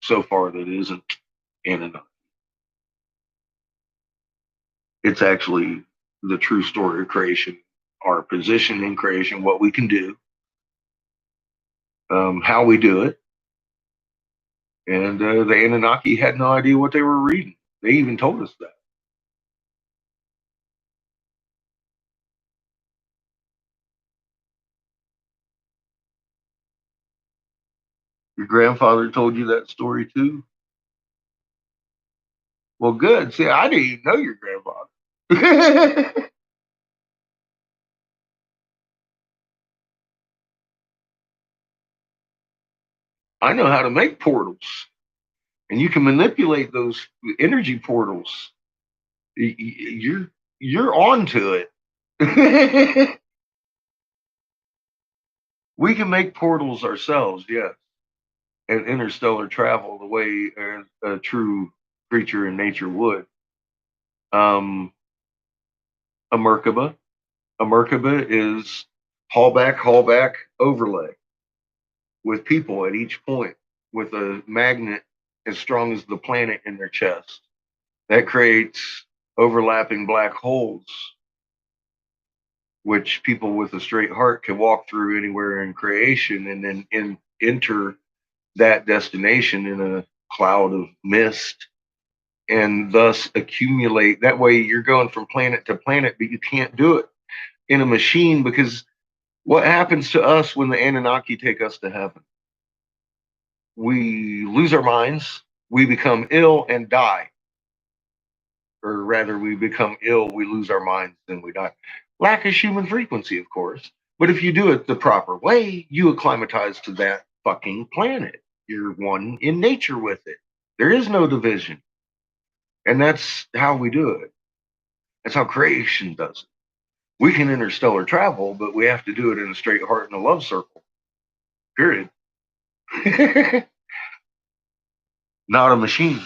[SPEAKER 2] so far that isn't Anunnaki. It's actually the true story of creation, our position in creation, what we can do, how we do it. And the Anunnaki had no idea what they were reading. They even told us that. Your grandfather told you that story too? Well, good. See, I didn't even know your grandfather. I know how to make portals, and you can manipulate those energy portals. You're on to it. We can make portals ourselves, yes, and interstellar travel the way a true creature in nature would. Um, a Merkaba. A Merkaba is haul back, overlay with people at each point with a magnet as strong as the planet in their chest. That creates overlapping black holes, which people with a straight heart can walk through anywhere in creation and then enter that destination in a cloud of mist and thus accumulate. That way you're going from planet to planet, but you can't do it in a machine because What happens to us when the Anunnaki take us to heaven? We lose our minds, we become ill and die. Or rather, we become ill, we lose our minds, then we die. Lack of human frequency, of course. But if you do it the proper way, you acclimatize to that fucking planet. You're one in nature with it. There is no division. And that's how we do it. That's how creation does it. We can interstellar travel, but we have to do it in a straight heart and a love circle. Period. Not a machine.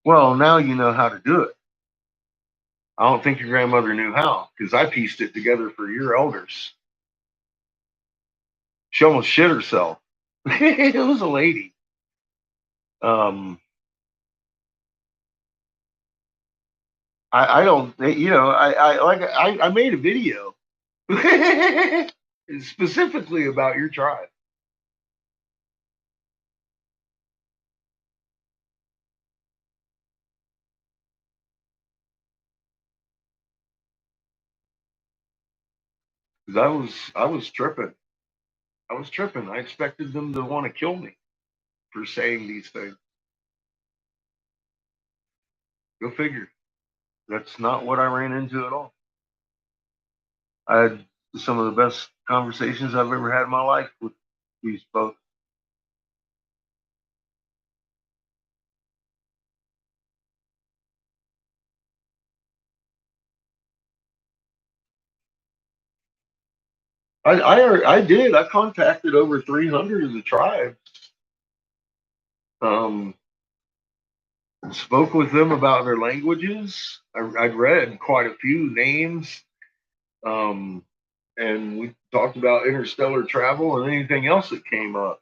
[SPEAKER 2] Well, now you know how to do it. I don't think your grandmother knew how, because I pieced it together for your elders. She almost shit herself. It was a lady. I don't, I made a video specifically about your tribe. Because I was tripping. I was tripping. I expected them to want to kill me for saying these things. Go figure. That's not what I ran into at all. I had some of the best conversations I've ever had in my life with these folks. I did. I contacted over 300 of the tribes. Um, Spoke with them about their languages. I'd read quite a few names. Um, and we talked about interstellar travel and anything else that came up.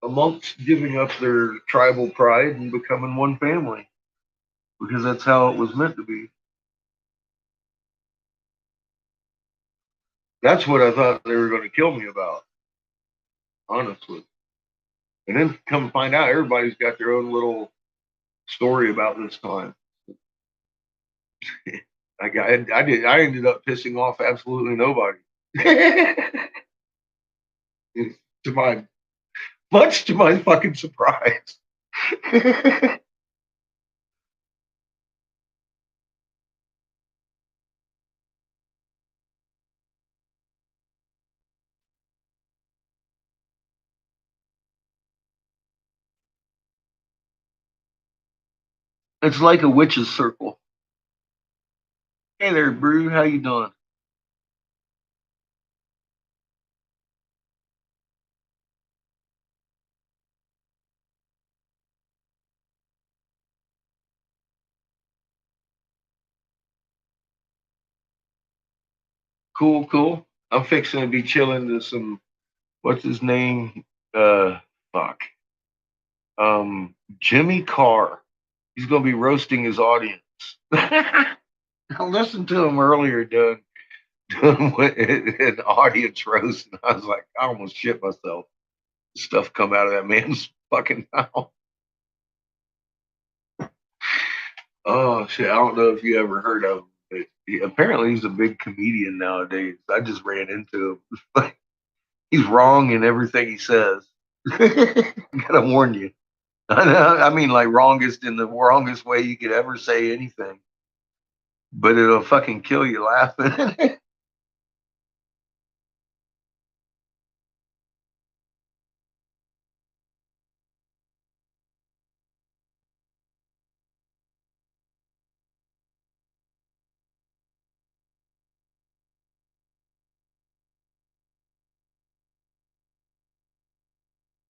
[SPEAKER 2] Amongst giving up their tribal pride and becoming one family, because that's how it was meant to be. That's what I thought they were going to kill me about, honestly. And then come find out, everybody's got their own little story about this time. I ended up pissing off absolutely nobody. To my much to my fucking surprise. It's like a witch's circle. Hey there, Brew. How you doing? Cool, cool. I'm fixing to be chilling to some what's his name? Fuck. Jimmy Carr. He's gonna be roasting his audience. I listened to him earlier doing an audience roast, and I was like, I almost shit myself. Stuff come out of that man's fucking mouth. Oh shit! I don't know if you ever heard of him, but apparently he's a big comedian nowadays. I just ran into him. He's wrong in everything he says. Gotta warn you. I mean, like wrongest in the wrongest way you could ever say anything, but it'll fucking kill you laughing.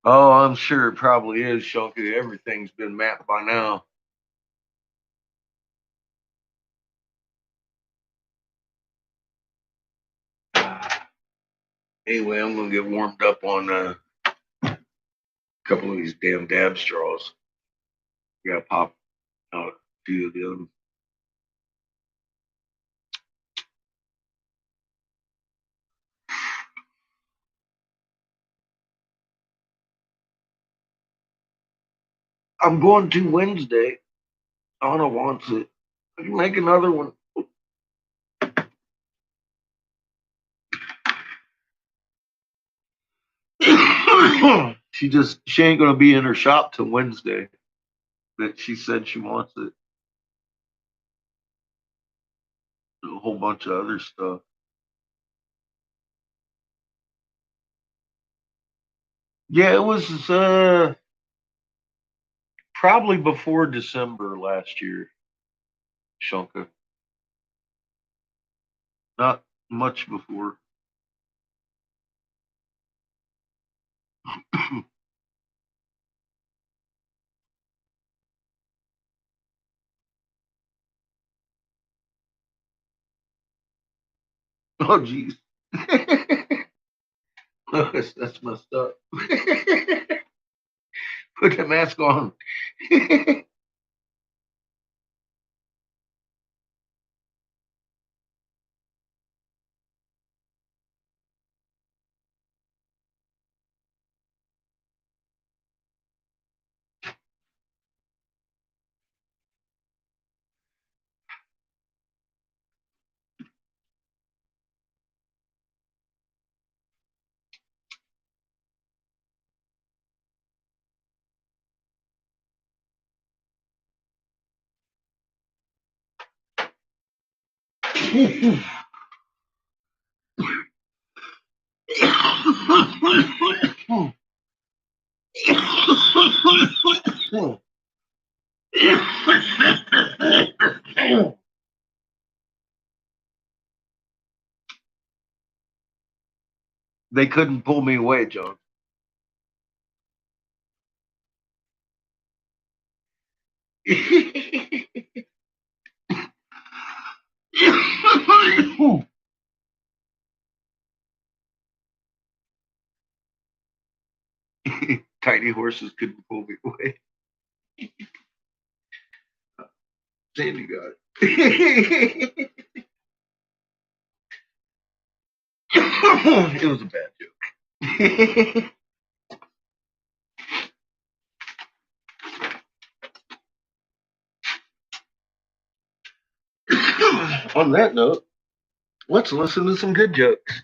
[SPEAKER 2] Oh, I'm sure it probably is, Shunky. Everything's been mapped by now. Anyway, I'm gonna get warmed up on a couple of these damn dab straws. Yeah, pop out a few of them. I'm going to Wednesday. Anna wants it. I can make another one. She ain't gonna be in her shop till Wednesday. But she said she wants it. A whole bunch of other stuff. Yeah, it was probably before December last year, Shunka. Not much before. Oh, jeez. That's messed up. Put the mask on. They couldn't pull me away, John. Tiny horses couldn't pull me away. Sandy got it. It was a bad joke. On that note, let's listen to some good jokes.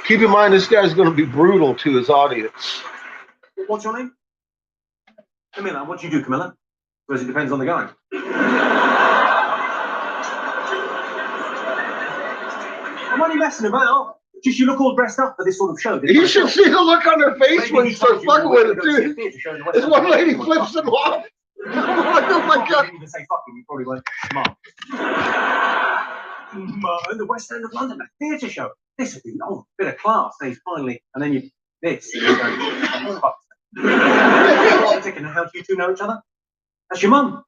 [SPEAKER 2] Keep in mind, this guy's going to be brutal to his audience.
[SPEAKER 1] What's your name? Camilla. What do you do, Camilla? Because it depends on the guy. I'm only messing about. Just you look all dressed up for this sort of show.
[SPEAKER 2] You should see the look on her face when you start fucking with it, too. This one lady flips him off. Oh my God.
[SPEAKER 1] You didn't even say fucking, you probably went, Mum. The West End of London, a theatre show. This would be long, bit of class. Then he's finally, and then you, this. And you're going, how do you two know each other? That's your mum.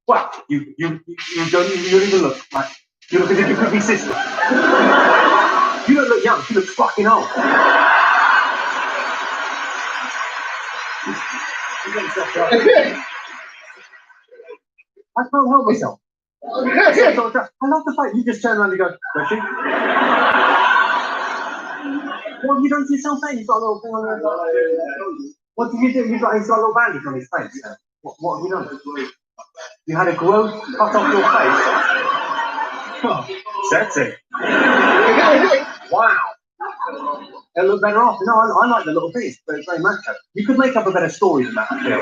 [SPEAKER 1] Well, you don't even look like, you look as if you could be sister. You don't look young, she looks fucking old. I can't help myself. I love the fact you just turn around and go, does she? What have you done to yourself then? You've got a little thing on your face. What did you do? He's got a little bandage on his face. What have you done? You had a growth cut off your face. Oh, sexy. Wow. It'll look better off. No, I like the little piece, but it's very macho. You could make up a better story than that, I feel.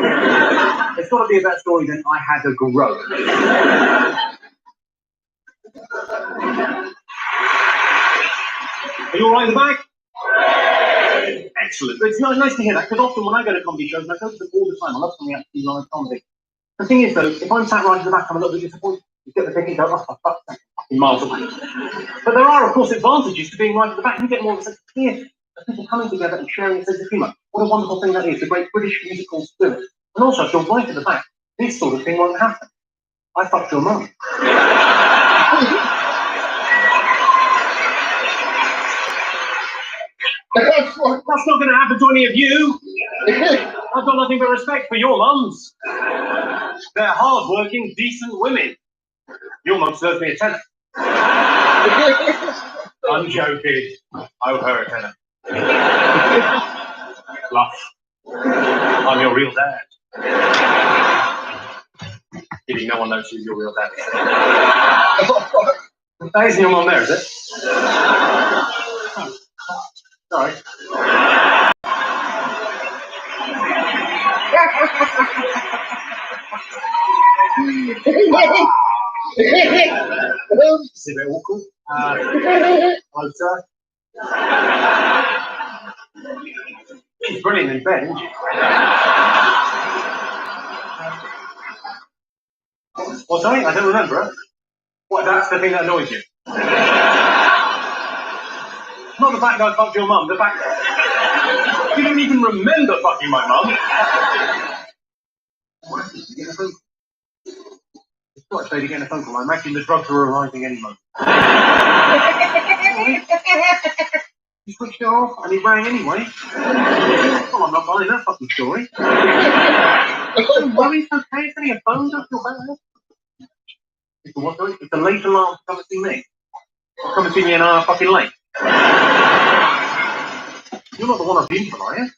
[SPEAKER 1] It's got to be a better story than I had a growth. Are you all right in the back? Excellent. It's nice to hear that, because often when I go to comedy shows, and I go to them all the time, I love coming out to live comedy. The thing is, though, if I'm sat right in the back, I'm a little bit disappointed. You get the ticket and go, oh, fuck, that's fucking miles away. But there are, of course, advantages to being right at the back. You get more of a sense of theatre, of people coming together and sharing a sense of humour. What a wonderful thing that is, the great British musical spirit. And also, if you're right at the back, this sort of thing won't happen. I fucked your mum. That's not going to happen to any of you. I've got nothing but respect for your mums. They're hard-working, decent women. Your mum serves me a tenner. I'm joking. I owe her a tenner. Bluff. I'm your real dad. Kidding, no one knows who your real dad is. That isn't your mum there, is it? Oh, sorry. It's a bit awkward. Closer. She's brilliant in bed, isn't she? Well, sorry, I don't remember her. What, that's the thing that annoys you? Not the fact that I fucked your mum, the fact that you don't even remember fucking my mum. It's quite straight to get a phone call. I imagine the drugs are arriving any moment. You switched it off and it rang anyway. Well, I'm not buying that fucking story. Don't worry, it's okay. It's only a phone. Don't feel bad. It's a what? It's a late alarm to come and see me. Or come and see me an hour fucking late. You're not the one I've been for, are you?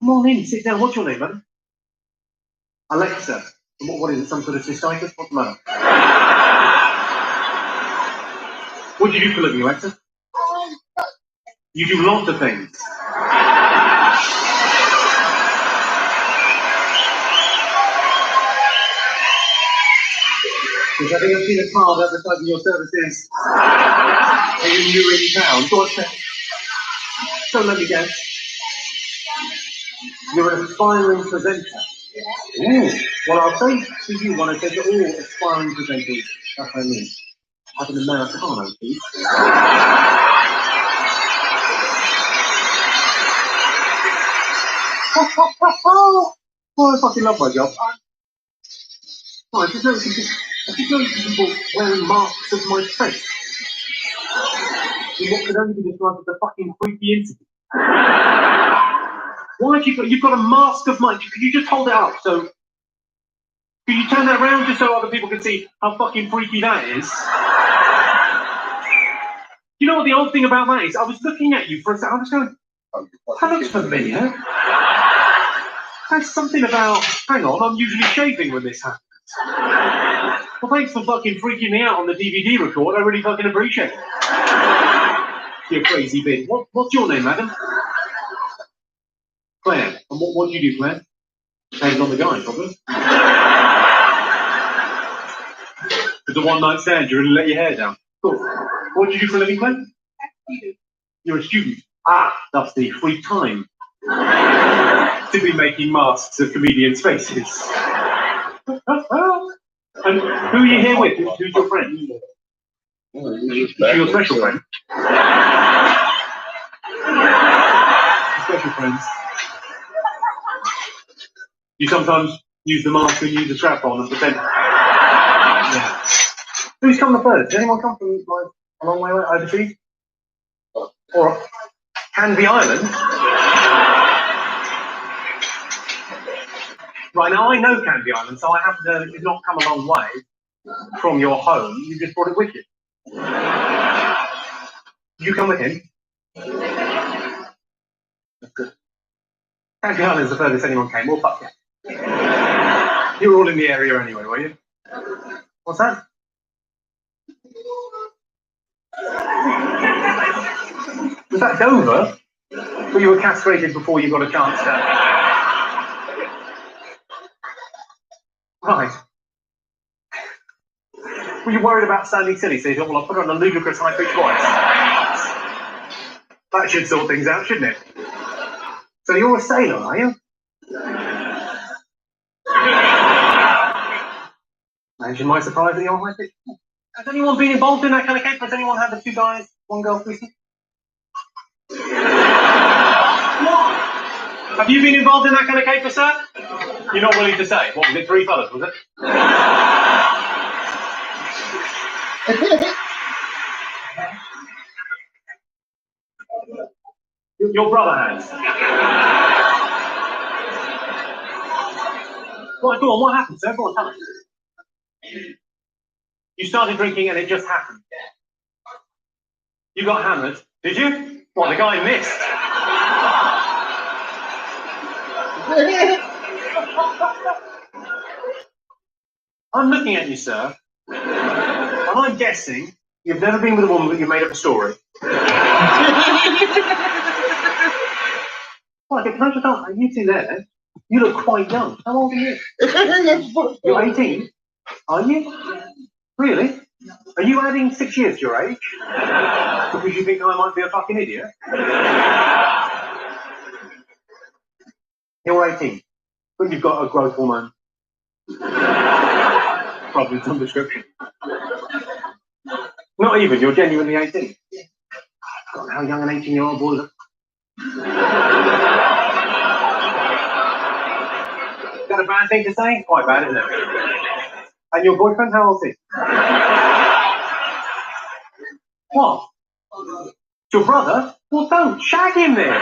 [SPEAKER 1] Come on in, sit down. What's your name, man? Alexa. What is it? Some sort of cystitis? What's the matter? What do you do for a living, Alexa? You do lots of things. Because I think I've seen a card advertising your services when you were in town. Go on, don't let me guess. You're an aspiring presenter. Ooh. Well, I'll say to you when I say to all aspiring presenters, that's what I mean. Have an Americano, please. Oh, I fucking love my job. I just noticed people wearing masks of my face. In what could only be described as a fucking creepy incident. Why have you've got a mask of mine? Could you just hold it up? So, could you turn that around just so other people can see how fucking freaky that is? You know what the odd thing about that is? I was looking at you for a second. I was going, that looks familiar. There's something about, hang on, I'm usually shaving when this happens. Well, thanks for fucking freaking me out on the DVD record. I really fucking appreciate it. You crazy bitch. What's your name, madam? Claire. And what do you do, Claire? Depends on the guy, probably. With the one night stand, you're going to let your hair down. Cool. What do you do for a living, Claire? You're a student. Ah, that's the free time. To be making masks of comedians' faces. And who are you here with? Who's your friend? Is she your special friend? Special friends. You sometimes use the mask and use the strap on and pretend. Yeah. Who's come the first? Did anyone come from like a long way overseas? Or Canby Island? Right, now I know Canby Island, so I happen to it's not come a long way from your home. You just brought it with you. Did you come with him? That's good. Canby Island's the furthest anyone came. Well, fuck yeah. You were all in the area anyway, were you? What's that? Was that Dover? Or you were castrated before you got a chance to... Right. Were you worried about sounding silly? So you thought, well, I'll put on a ludicrous high-pitched voice. That should sort things out, shouldn't it? So you're a sailor, are you? Imagine my surprise that you're high-pitched. Has anyone been involved in that kind of case? Has anyone had the 2 guys, 1 girl threesome? Have you been involved in that kind of caper, sir? You're not willing to say. What was it? 3 fellas, was it? Your brother has. Right, go on, what happened, sir? Go on, tell us. You started drinking and it just happened. You got hammered, did you? What, the guy missed? I'm looking at you, sir, and I'm guessing you've never been with a woman but you made up a story. Well, can I just ask, are you two there? You look quite young. How old are you? You're 18? Are you? Really? Are you adding 6 years to your age? Because you think I might be a fucking idiot? You're 18, but you've got a growth hormone. Probably some description. Not even, you're genuinely 18. God, how young an 18-year-old boy looks. Is that a bad thing to say? Quite bad, isn't it? And your boyfriend, how old is he? What? Your brother? Well, don't shag him then.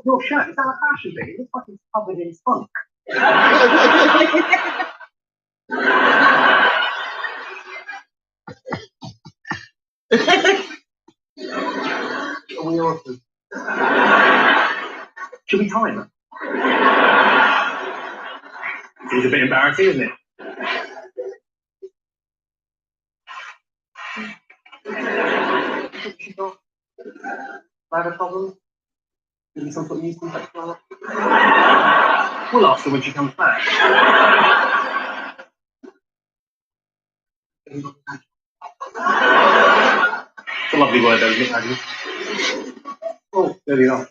[SPEAKER 1] Your shirt, is that a fashion thing? It looks like it's covered in spunk. Should we time it? It's a bit embarrassing, isn't it? She got bladder problems? Maybe some sort of yeast infection or that? We'll ask her when she comes back. It's a lovely word, though, isn't it, Agnes? Oh, there we are.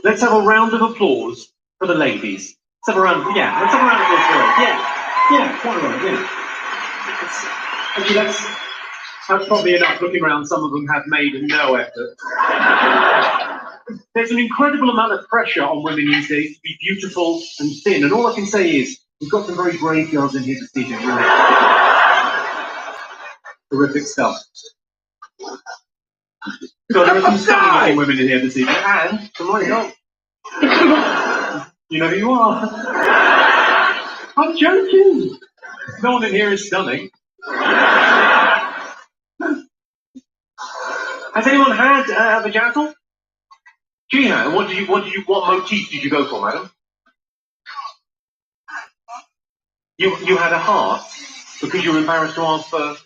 [SPEAKER 1] Let's have a round of applause for the ladies. Let's have a round, let's have a round of applause for them. Quite right, Actually, that's probably enough. Looking around, some of them have made no effort. There's an incredible amount of pressure on women these days to be beautiful and thin, and all I can say is, we've got some very brave girls in here this evening. Really. Terrific stuff. So there are some stunning women in here this evening, and some right now. You know who you are. I'm joking. No one in here is stunning. Has anyone had a vajazzle? Gina, what motif did you go for, madam? You had a heart because you were embarrassed to ask for.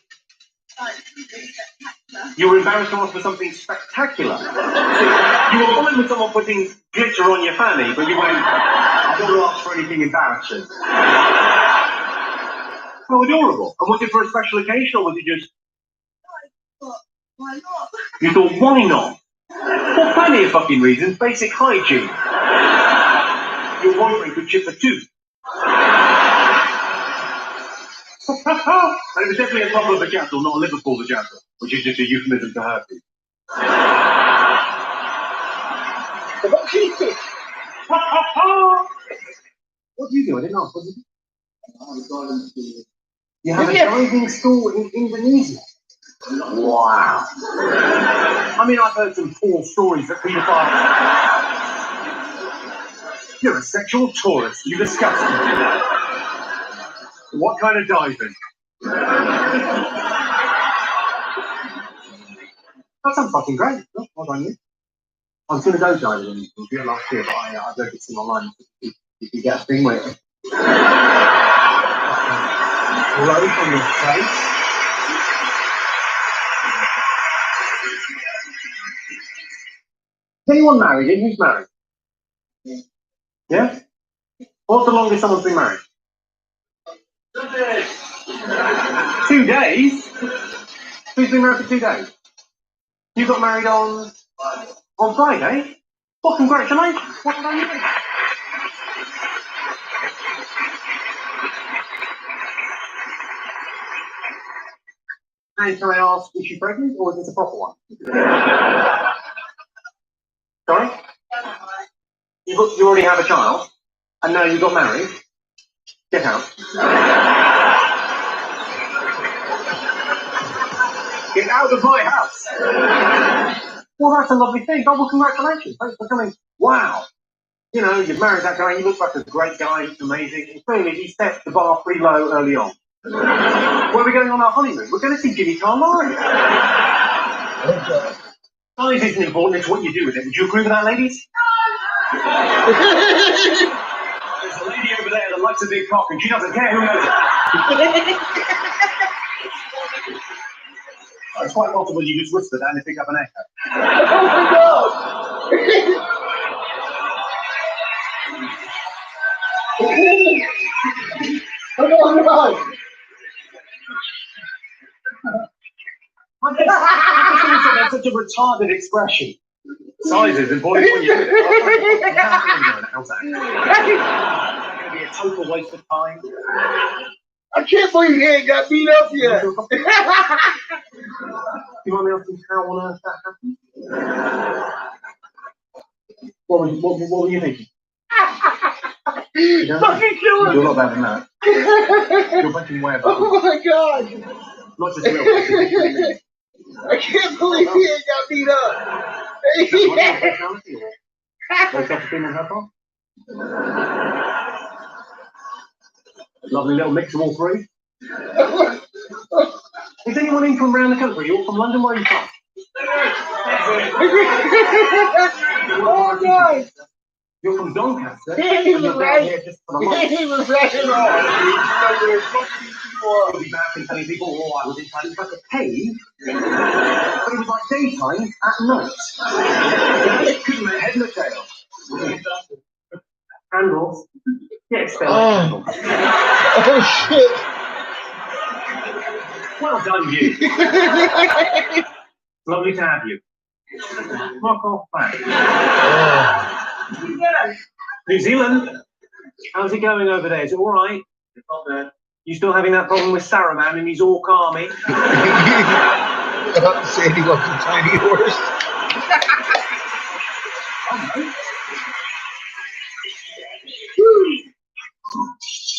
[SPEAKER 1] You were embarrassed to ask for something spectacular. So you were fine with someone putting glitter on your fanny, but you went, I don't want to ask for anything embarrassing. How adorable. And was it for a special occasion, or was it just... Why not? You thought, why not? Well, plenty of fucking reasons. Basic hygiene. Your boyfriend could chip a tooth. And it was definitely a proper vajazzle, not a Liverpool vajazzle, which is just a euphemism for herpes. What do you do? I didn't ask. What do you do? You have a diving school in Indonesia? Wow. I mean, I've heard some poor stories that people are. You're a sexual tourist. You disgust me. What kind of diving? That sounds fucking great. Oh, well done, you. I was going to go diving in India last year, but I read it online. You can get a thing with it. Rope on your face. Is anyone married? Who's married? Yeah? What's the longest someone's been married? 2 days. 2 days? Who's been married for 2 days? You got married on Friday? Well, congratulations. What did I do? And can I ask, is she pregnant or is this a proper one? Sorry? You already have a child, and now you got married? Get out. Get out of my house. Well, that's a lovely thing. Oh, well, congratulations. Thanks for coming. Wow. You know, you've married that guy. He looks like a great guy. He's amazing. And clearly, he set the bar pretty low early on. Where are we going on our honeymoon? We're going to see Jimmy Carmine. Size isn't important. It's what you do with it. Would you agree with that, ladies? There's a lady over there that likes a big cock, and she doesn't care who knows it. It's quite possible you just whisper that and pick up an echo.
[SPEAKER 2] Oh my God! Oh my God!
[SPEAKER 1] That's such a retarded expression. Size is important when you do it. How's that? It's going to be a total waste of time.
[SPEAKER 2] I can't believe he ain't got beat up yet.
[SPEAKER 1] You want me asking how on earth that happened? What were you thinking?
[SPEAKER 2] Fucking kill him!
[SPEAKER 1] You're a lot better than that. You're fucking way above.
[SPEAKER 2] Oh my God!
[SPEAKER 1] Not just real.
[SPEAKER 2] I can't believe he ain't got beat up.
[SPEAKER 1] Lovely little mix of all three. Is anyone in from around the country? You're from London? Where are you from?
[SPEAKER 2] Oh God!
[SPEAKER 1] You're from Doncaster?
[SPEAKER 2] He was right. He was right at all.
[SPEAKER 1] You'll be back and telling people, oh, I was inside. It was like a cave, but it was like daytime at night. Couldn't make head nor tail. Handles. Yeah, expel handles.
[SPEAKER 2] Oh shit!
[SPEAKER 1] Well done, you. Lovely to have you. Knock off back. New Zealand. How's it going over there? Is it all right? It's not there. You still having that problem with Saruman and his orc army?
[SPEAKER 2] Sandy loves a tiny horse.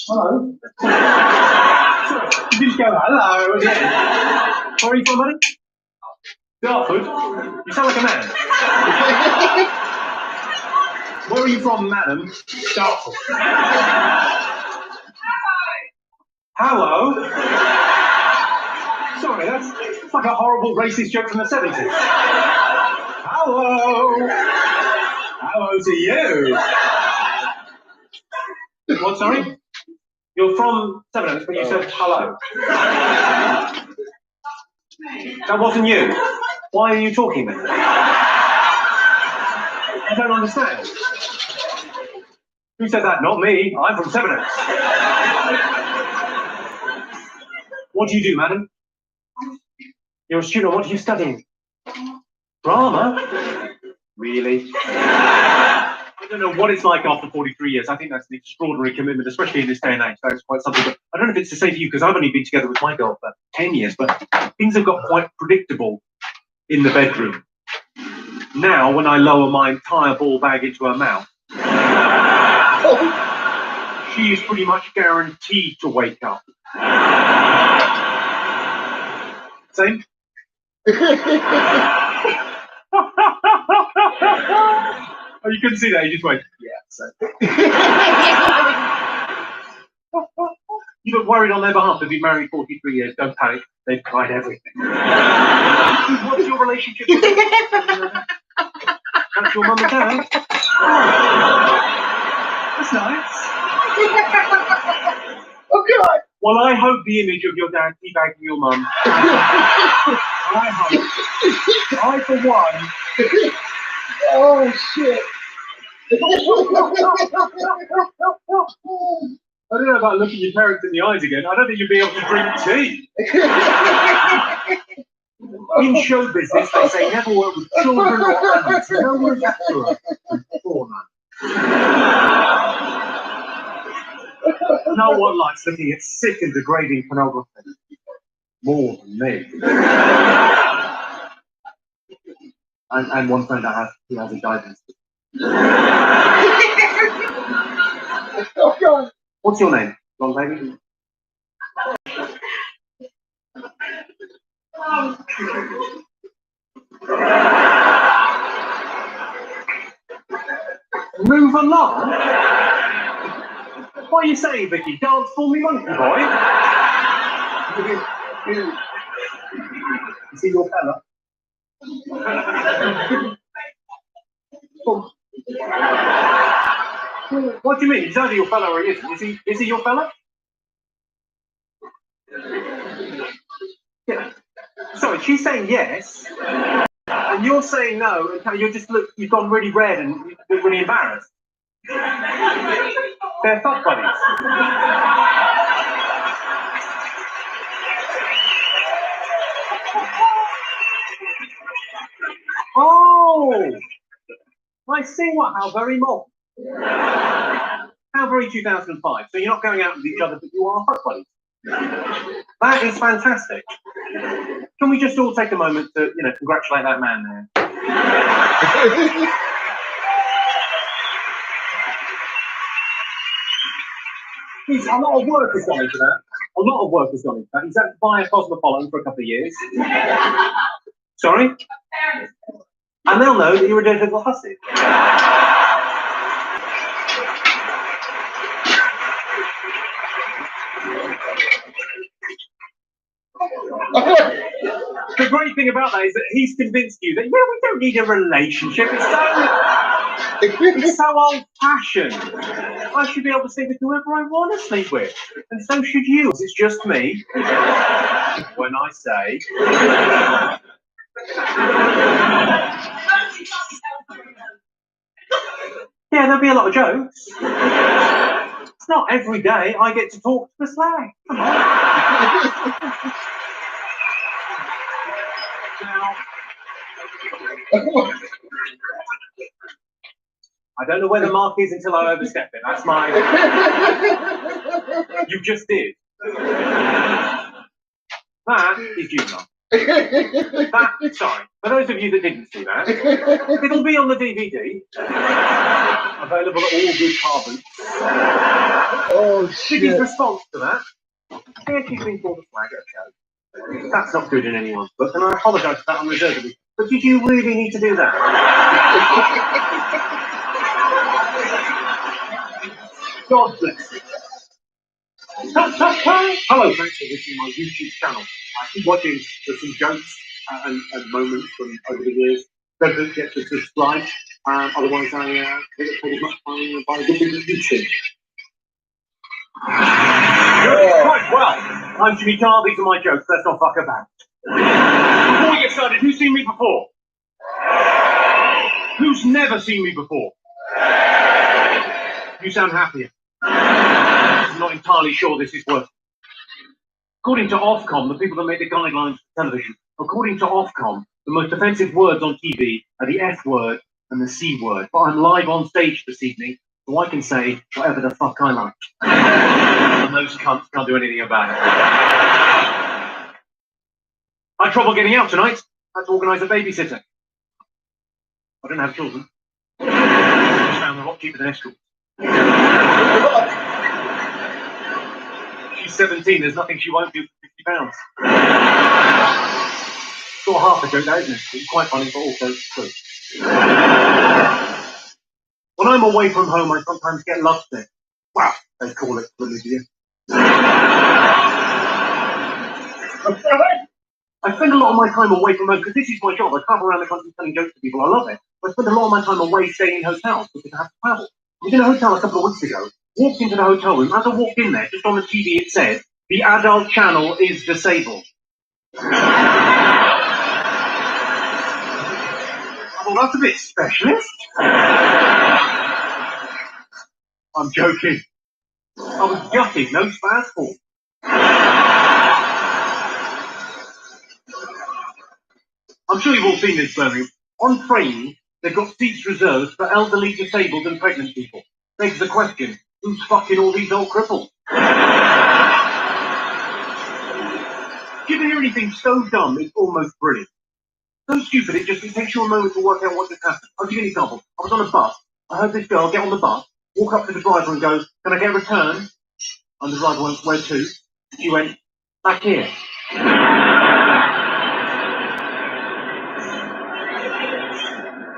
[SPEAKER 1] Hello. You didn't go hello. Where are you from, buddy? Dartford. You sound like a man. Where are you from, madam? Dartford. Hello. Sorry, that's like a horrible racist joke from the 70s. Hello. Hello to you. What, sorry? You're from Sevenoaks, but you said hello. That wasn't you. Why are you talking then? I don't understand. Who said that? Not me. I'm from Sevenoaks. What do you do, madam? You're a student. What are you studying? Drama? Really? I don't know what it's like after 43 years. I think that's an extraordinary commitment, especially in this day and age. That's quite something. But I don't know if it's the same for you, because I've only been together with my girl for 10 years, but things have got quite predictable in the bedroom. Now, when I lower my entire ball bag into her mouth, she is pretty much guaranteed to wake up. Same? Oh, you couldn't see that, you just went, yeah, so. You look worried on their behalf. They've been married 43 years, don't panic, they've tried everything. What's your relationship with them? That's your mum and dad? That's nice.
[SPEAKER 2] Oh God!
[SPEAKER 1] Well, I hope the image of your dad teabagging your mum. I hope. I, for one.
[SPEAKER 2] Oh shit!
[SPEAKER 1] I don't know about looking your parents in the eyes again. I don't think you'd be able to drink tea. In show business, they say never work with children or animals. No one's after us. No one likes looking at sick and degrading pornography. More than me. And one friend I have, he has a guidance.
[SPEAKER 2] Oh God!
[SPEAKER 1] What's your name, long baby? Move along? What are you saying, Vicky? Dance for me, monkey boy? You see your fella? What do you mean? He's either your fella or he isn't. Is he your fella? Yeah. Sorry, she's saying yes, and you're saying no, and you've gone really red and you're really embarrassed. They're fuck buddies. Oh! I see how very modern. How very 2005. So you're not going out with each other, but you are fuck buddies. That is fantastic. Can we just all take a moment to, congratulate that man there? A lot of work has gone into that. A lot of work has gone into that. He's had to buy a Cosmopolitan for a couple of years. Sorry? And they'll know that you're a dead little hussy. The great thing about that is that he's convinced you that, we don't need a relationship. It's so old-fashioned. I should be able to sleep with whoever I want to sleep with. And so should you. It's just me. When I say... Yeah, there'll be a lot of jokes. It's not every day I get to talk to the slag. Come on. I don't know where the mark is until I overstep it. That's my... You just did. That is juvenile. Sorry. For those of you that didn't see that, it'll be on the DVD. Available at all good carbons.
[SPEAKER 2] Oh, shit.
[SPEAKER 1] His response to that, she's been called a flag at a show. That's not good in anyone's book, and I apologise for that unreservedly. But did you really need to do that? God bless you. Hello, thanks for visiting my YouTube channel. I keep watching some jokes and moments from over the years. Don't forget to subscribe. Otherwise, I get paid as much by the good things you see. Right, well, I'm Jimmy Carr. These are my jokes. Let's not fuck about. Before we get started, who's seen me before? Who's never seen me before? You sound happier. I'm not entirely sure this is working. According to Ofcom, the people that make the guidelines for television, according to Ofcom, the most offensive words on TV are the F word and the C word. But I'm live on stage this evening, so I can say whatever the fuck I like. And those cunts can't do anything about it. I had trouble getting out tonight. I had to organise a babysitter. I don't have children. I just found them a lot cheaper than escorts. She's 17, there's nothing she won't do for £50. Sort of half a joke, that, isn't it? It's quite funny, but also true. When I'm away from home, I sometimes get lovesick. Well, they call it chlamydia. I spend a lot of my time away from home because this is my job. I travel around the country telling jokes to people. I love it. I spend a lot of my time away staying in hotels because I have to travel. I was in a hotel a couple of weeks ago. Walked into the hotel room. As I walked in there, just on the TV, it said, "The adult channel is disabled." Well, that's a bit specialist. I'm joking. I was gutted. No spaz for. I'm sure you've all seen this, Birmingham. On trains, they've got seats reserved for elderly, disabled and pregnant people. Begs the question, who's fucking all these old cripples? Do you ever hear anything so dumb it's almost brilliant? So stupid it takes you a moment to work out what just happened. I'll give you an example. I was on a bus. I heard this girl get on the bus, walk up to the driver and go, "Can I get a return?" And the driver went, "Where to?" She went, "Back here."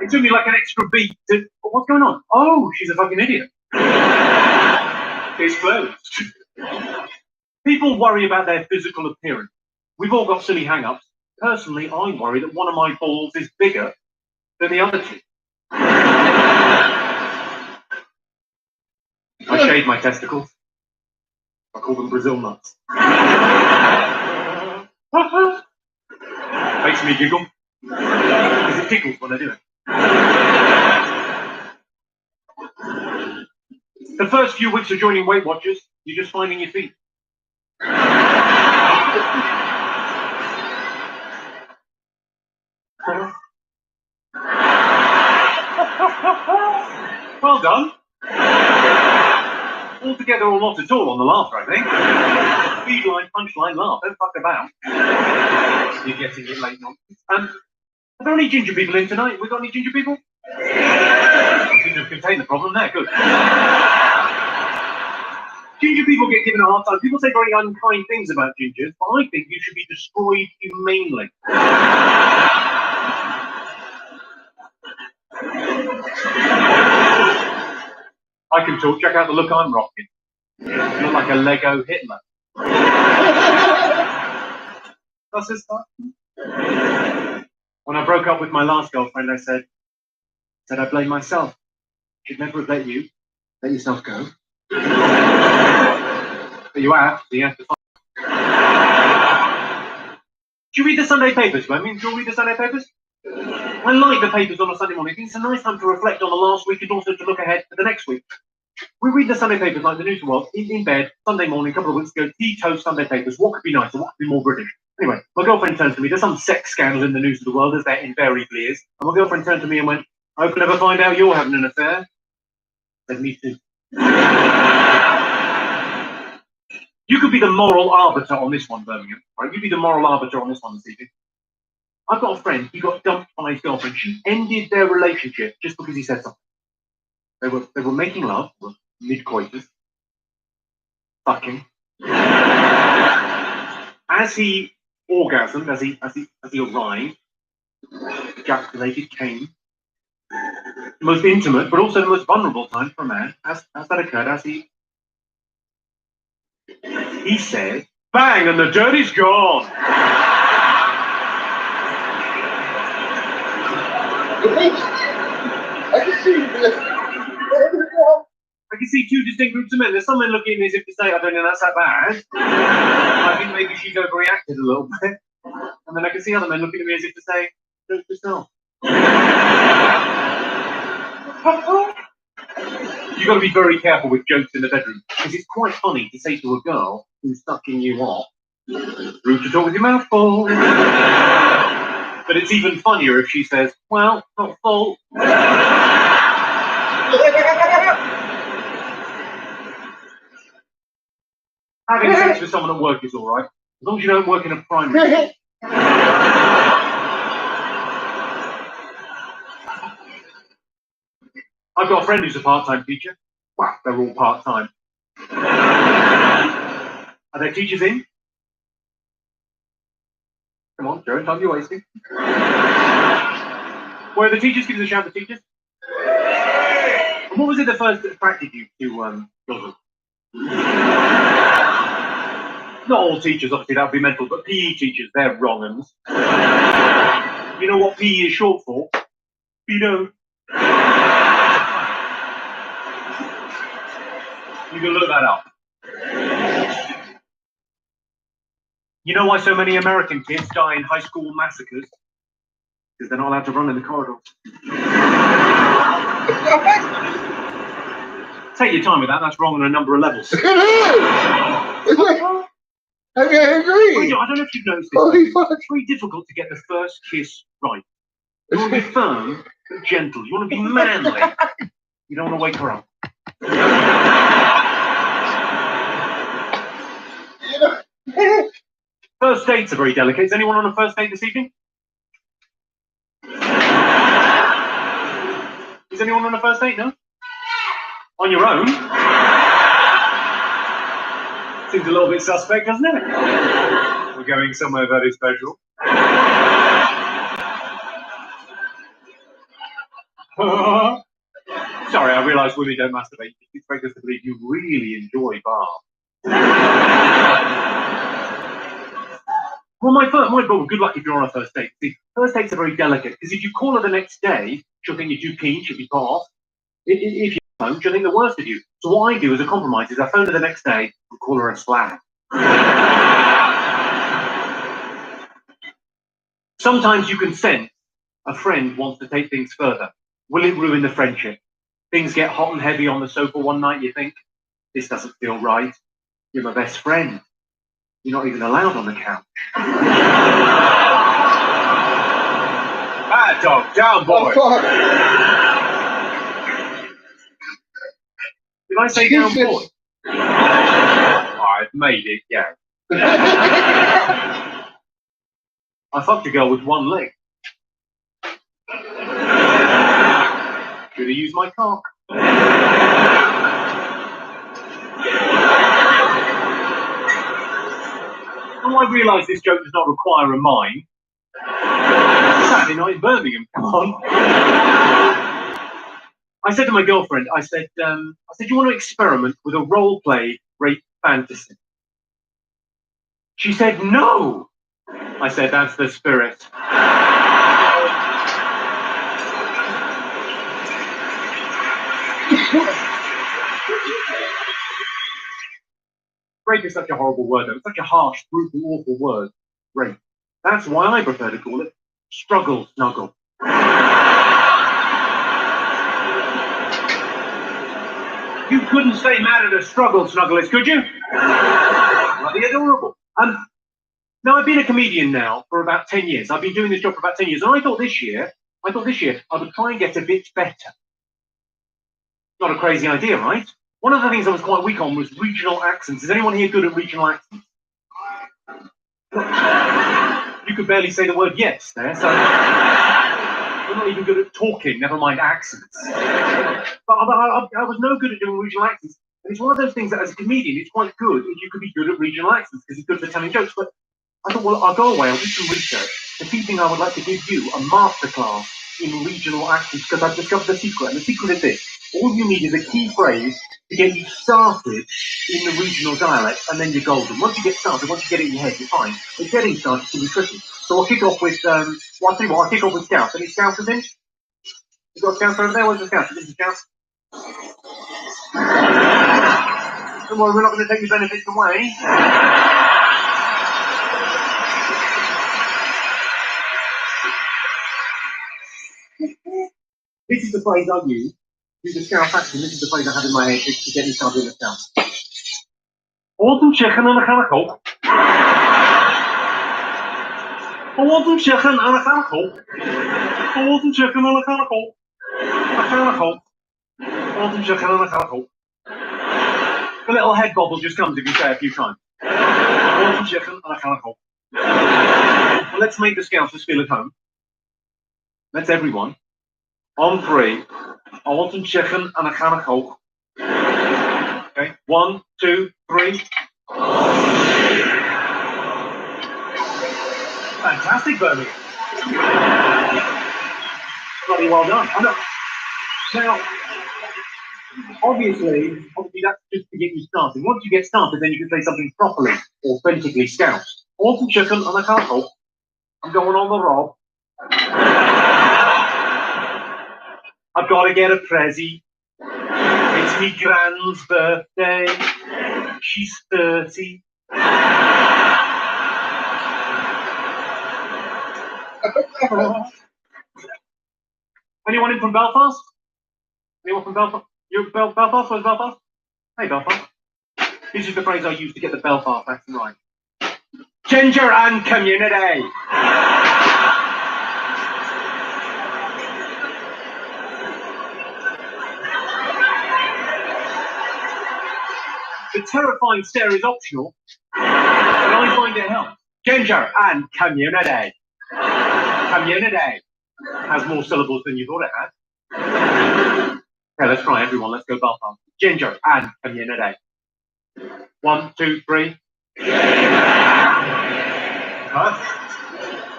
[SPEAKER 1] It took me like an extra beat to. What's going on? Oh, she's a fucking idiot. It's closed. People worry about their physical appearance. We've all got silly hang-ups. Personally, I worry that one of my balls is bigger than the other two. I shave my testicles. I call them Brazil nuts. Makes me giggle. Because it tickles when I do it. The first few weeks of joining Weight Watchers, you're just finding your feet. Well done. All together or not at all on the laughter, I think. Speed line, punchline, laugh. Don't fuck about. You're getting it late on. Are there any ginger people in tonight? We got any ginger people? You seem to have contained the problem there. Good. Ginger people get given a hard time. People say very unkind things about gingers, but I think you should be destroyed humanely. I can talk. Check out the look I'm rocking. You look like a Lego Hitler. That's his stuff. When I broke up with my last girlfriend, I said I blame myself. Should never have let you let yourself go. But you have, so you have to find. Do you read the Sunday papers, Women? Do you read the Sunday papers? I like the papers on a Sunday morning. It's a nice time to reflect on the last week and also to look ahead to the next week. We read the Sunday papers like the news of the world, in bed, Sunday morning, a couple of weeks ago, tea, toast, Sunday papers. What could be nicer? What could be more British? Anyway, my girlfriend turned to me. There's some sex scandal in the news of the world, as there invariably is. And my girlfriend turned to me and went, I hope you never find out you're having an affair. I said, me too. You could be the moral arbiter on this one, Birmingham. Right? You be the moral arbiter on this one this evening. I've got a friend, he got dumped by his girlfriend. She ended their relationship just because he said something. They were making love, mid-coitus, fucking. As he orgasmed, as he arrived, ejaculated, came. The most intimate, but also the most vulnerable time for a man, as that occurred, he said, bang, and the dirty's gone. I can see two distinct groups of men. There's some men looking at me as if to say, I don't think that's that bad. I think maybe she's overreacted a little bit. And then I can see other men looking at me as if to say, don't yourself. You've got to be very careful with jokes in the bedroom, because it's quite funny to say to a girl who's sucking you off, rude to talk with your mouth full. But it's even funnier if she says, well, not full. Having sex with someone at work is alright, as long as you don't work in a primary. I've got a friend who's a part-time teacher. Well, they're all part-time. Are there teachers in? Come on, Joe, time you're wasting. Where are the teachers? Give us a shout, the teachers. And what was it that first attracted you to children? Not all teachers, obviously, that would be mental, but PE teachers, they're wrong uns. You know what PE is short for? Pedo. You can look that up. You know why so many American kids die in high school massacres? Because they're not allowed to run in the corridors. Take your time with that, that's wrong on a number of levels.
[SPEAKER 2] I agree.
[SPEAKER 1] I don't know if you've noticed this. It's very difficult to get the first kiss right. You want to be firm, but gentle. You want to be manly. You don't want to wake her up. First dates are very delicate. Is anyone on a first date this evening? Is anyone on a first date? No? On your own? Seems a little bit suspect, doesn't it? We're going somewhere very special. Sorry, I realise women don't masturbate. You expect us to believe you really enjoy baths. Well, good luck if you're on a first date. See, first dates are very delicate because if you call her the next day, she'll think you're too keen, she'll be put off. If you don't, she'll think the worst of you. So what I do as a compromise is I phone her the next day and call her a slag. Sometimes you can sense a friend wants to take things further. Will it ruin the friendship? Things get hot and heavy on the sofa one night, you think, this doesn't feel right. You're my best friend. You're not even allowed on the couch.
[SPEAKER 2] Ah, dog, down, boy.
[SPEAKER 4] Oh,
[SPEAKER 1] Did I say down, boy? I've made it, yeah. I fucked a girl with one leg. Should have used my cock. Oh, I realise this joke does not require a mime. Saturday night in Birmingham, come on. I said to my girlfriend, I said, you want to experiment with a role play rape fantasy? She said, no. I said, that's the spirit. Rape is such a horrible word, though. It's such a harsh, brutal, awful word. Rape. That's why I prefer to call it struggle snuggle. You couldn't stay mad at a struggle snugglist, could you? Bloody adorable. Now, I've been a comedian now for about 10 years. I've been doing this job for about 10 years, and I thought this year I would try and get a bit better. Not a crazy idea, right? One of the things I was quite weak on was regional accents. Is anyone here good at regional accents? You could barely say the word yes there, so you're not even good at talking, never mind accents. But I was no good at doing regional accents. And it's one of those things that as a comedian, it's quite good if you could be good at regional accents because it's good for telling jokes. But I thought, well, I'll go away, I'll do some research. This evening I would like to give you a masterclass in regional accents because I've discovered the secret. And the secret is this. All you need is a key phrase to get you started in the regional dialect, and then you're golden. Once you get started, once you get it in your head, you're fine. But getting started can be tricky. So I'll kick off with, I'll kick off with Scouse. Any Scousers in? You got a Scouse over there? Where's the Scouse? This is Scouse. Don't worry, we're not going to take your benefits away. This is the phrase I use. Use the Scouse accent. This is the phrase I have in my head to get me started in the Scouse. Want een chicken en dan ga ik ook. Want een chicken en dan ga ik ook. Want een chicken en dan ga ik ook. Dan ga ik ook. Want een chicken en dan ga ik ook. The little head bobble just comes if you say it a few times. Want een chicken en dan ga ik ook. Well, let's make the Scousers feel at home. Let's everyone. On three. I want some chicken and a can of Coke. Okay, 1, 2, 3. Fantastic, Birmingham. Bloody well done. I know. Now, obviously, that's just to get you started. Once you get started, then you can say something properly, authentically Scouse. I want some chicken and a can of Coke. I'm going on the rob. I've got to get a prezi. It's me grand's birthday. She's 30. Anyone in from Belfast? Anyone from Belfast? You're Belfast? Where's Belfast? Hey, Belfast. This is the phrase I use to get the Belfast accent right. Ginger and community. The terrifying stare is optional, but I find it helps. Ginger and community. Community has more syllables than you thought it had. Okay, let's try everyone. Let's go Belfast. Ginger and community. 1, 2, 3. Huh?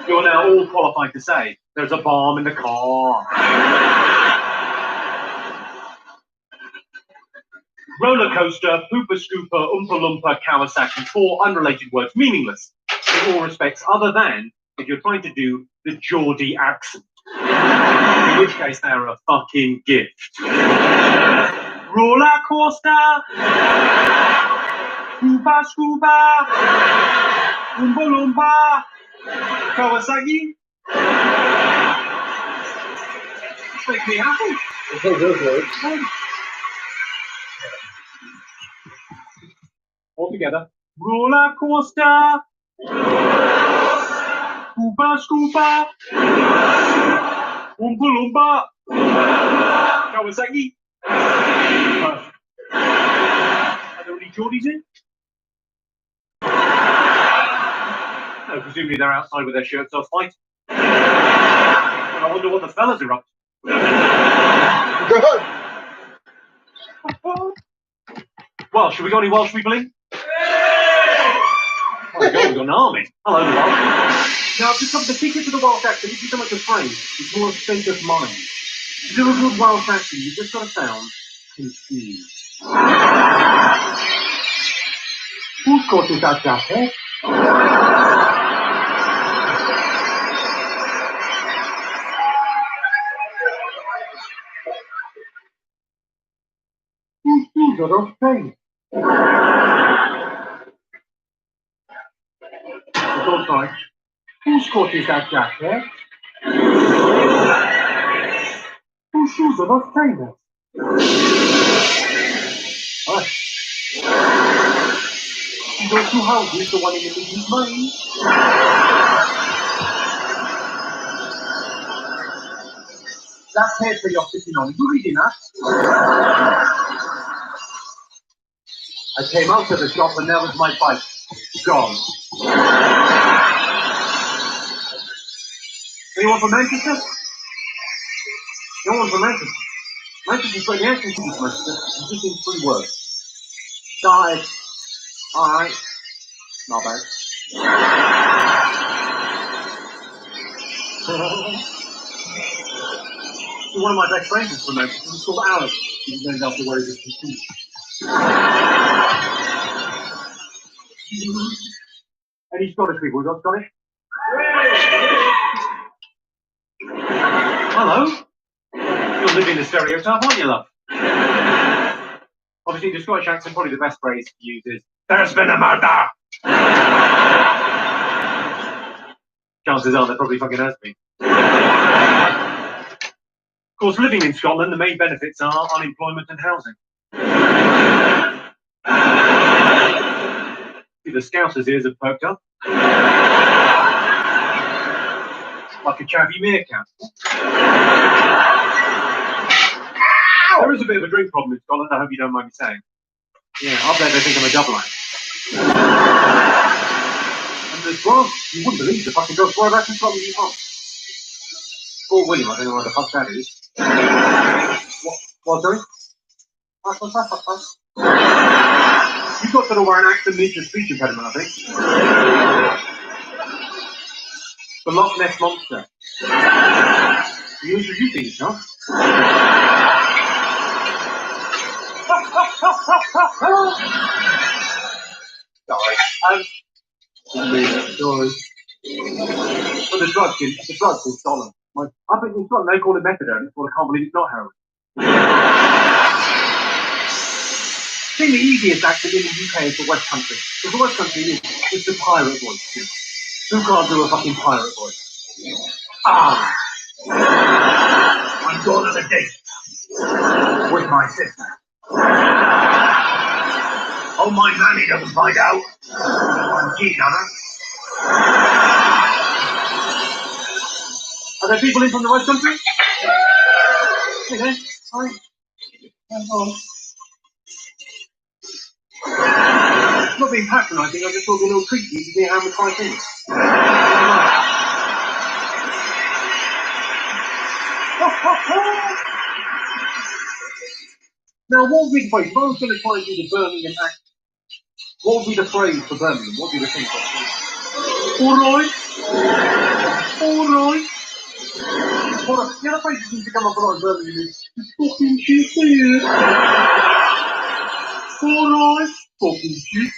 [SPEAKER 1] You're now all qualified to say, there's a bomb in the car. Roller coaster, pooper scooper, oompa loompa, Kawasaki, 4 unrelated words, meaningless in all respects, other than if you're trying to do the Geordie accent. In which case, they're a fucking gift. Roller coaster, pooper scooper, oompa loompa, Kawasaki. This makes me happy. All together. Roller coaster, Oompa scoopa, Oompa loompa, Kawasaki. Perfect. Are there any Geordies in? No, presumably they're outside with their shirts off fighting. Well, I wonder what the fellas are up to. Well, should we got any Welsh people in? Oh my God, we've got an army. Hello, the Welsh. Now, just the secret to the Welsh accent isn't so much a phrase, it's more a state of mind. To do a good Welsh accent, you've just got to sound confused. Whose coat is that jacket? Whose shoes are those things? It's all right. Whose coat is that jacket? Whose shoes are those trainers? Those 2 houses, the one in the middle is mine. That paper you're sitting on, you reading that? I came out of the shop and there was my bike. Gone. Anyone from Manchester? No one from Manchester. Manchester's got the accent to this Manchester. I'm just in 3 words. Died. Alright. Not bad. One of my best friends is from Manchester. He's called Alan. He's named after where he was conceived. Any Scottish people? We got Scottish? Hello? You're living the stereotype, aren't you, love? Obviously, the Scottish accent, probably the best phrase to use is, there's been a murder! Chances are there probably fucking has been. Of course, living in Scotland, the main benefits are unemployment and housing. See, the Scousers' ears have perked up. Like a chavvy meerkat. There is a bit of a drink problem in Scotland, I hope you don't mind me saying. Yeah, up there they think I'm a double act. And there's glass, you wouldn't believe the fucking dogs. Whereabouts in Scotland you from? Fort William, I don't know where the fuck that is. What, sorry? You've got to know where an accent means a speech impediment, I think. The Loch Ness Monster. You introducing yourself? Sorry. Sorry. But the drugs in Scotland. I think in Scotland they call it methadone, but I can't believe it's not heroin. I think the easiest accent in the UK is the West Country. Because the West Country is the pirate voice. You know. Who can't do a fucking pirate voice? Ah! I'm going on a date with my sister. Oh, my nanny doesn't find out. I'm keen on her. Are there people in from the West Country? Hey there. Hi. Hang on. Not being patronising, I just thought it'd be a little treat for you to see how much I think. Now, what would be the phrase? If I was going to try and do the Birmingham accent, what would be the phrase for Birmingham? What would be the thing for it? Alright. Alright. Well, the other phrase that seems to come up a lot in Birmingham is, just fucking shit here. Alright, fucking shit.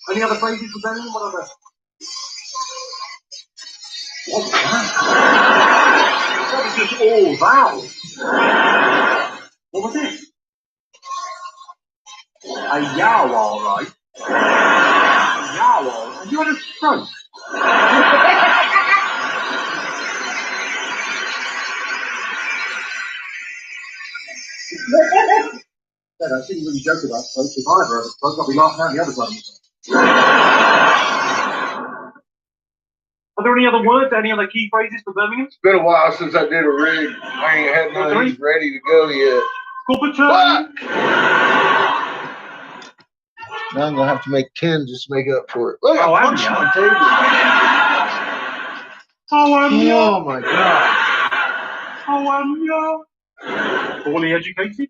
[SPEAKER 1] Any other phrases for Birmingham? What other? What's that? That was just all vowels. What was it? A yowl, alright. A yowl. Have you had a stroke? I shouldn't really joke about strokes. If I ever had a stroke, I'll be laughing out the other side of me. Are there any other words, any other key phrases for Birmingham?
[SPEAKER 2] It's been a while since I did a rig. I ain't had none of these ready to go yet. Fuck! Now I'm gonna have to make 10 just to make up for it. Look, I punched my table. Oh my god.
[SPEAKER 1] Poorly educated?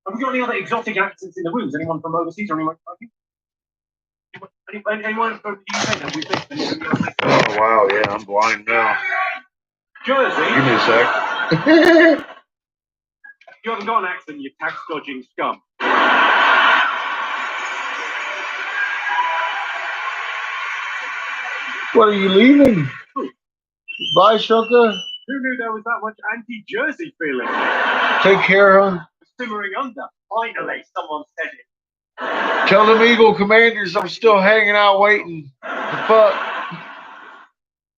[SPEAKER 1] Have we got any other exotic accents in the rooms? Anyone from overseas or anyone? Anyone from the UK that we think?
[SPEAKER 2] Oh wow, yeah, I'm blind now.
[SPEAKER 1] Jersey?
[SPEAKER 2] Give me a sec.
[SPEAKER 1] You haven't got an accent, you tax dodging scum.
[SPEAKER 2] What, are you leaving? Bye, Shoka.
[SPEAKER 1] Who knew there was that much anti-Jersey feeling?
[SPEAKER 2] Take care, huh?
[SPEAKER 1] Simmering under. Finally, someone said it.
[SPEAKER 2] Tell them Eagle Commanders I'm still hanging out waiting. The fuck?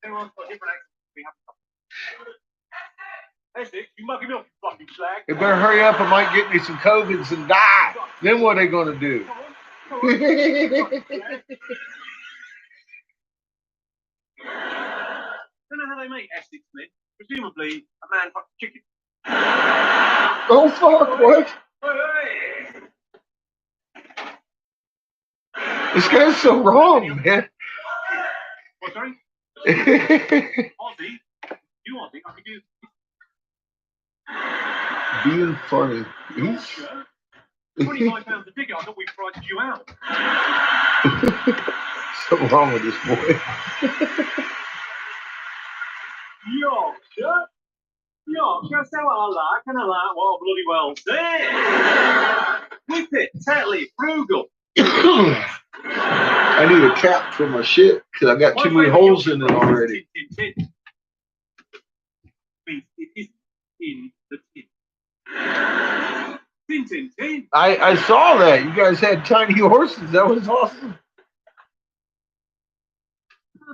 [SPEAKER 1] Everyone's got different accents. We have Essex, you mucking me off, you fucking slag.
[SPEAKER 2] They better hurry up. I might get me some COVIDs and die. Then what are they gonna do?
[SPEAKER 1] Come on. Don't know how they make Essex men. Presumably, a man fucking chicken.
[SPEAKER 2] Oh fuck! What?
[SPEAKER 1] Hey.
[SPEAKER 2] This guy's so wrong, man.
[SPEAKER 1] What, sorry? Aussie? You Aussie? I could do.
[SPEAKER 2] Being funny.
[SPEAKER 1] He's... £25 a ticket. I thought we priced you out.
[SPEAKER 2] Something wrong with this boy.
[SPEAKER 1] Yorkshire? Yorkshire, say what I like, and I like what I bloody well say. Whip it, Tetley, frugal.
[SPEAKER 2] I need a cap for my shit because I got too many holes in it already.
[SPEAKER 1] It is in the tin. Tin, tin, tin.
[SPEAKER 2] I saw that. You guys had tiny horses. That was awesome.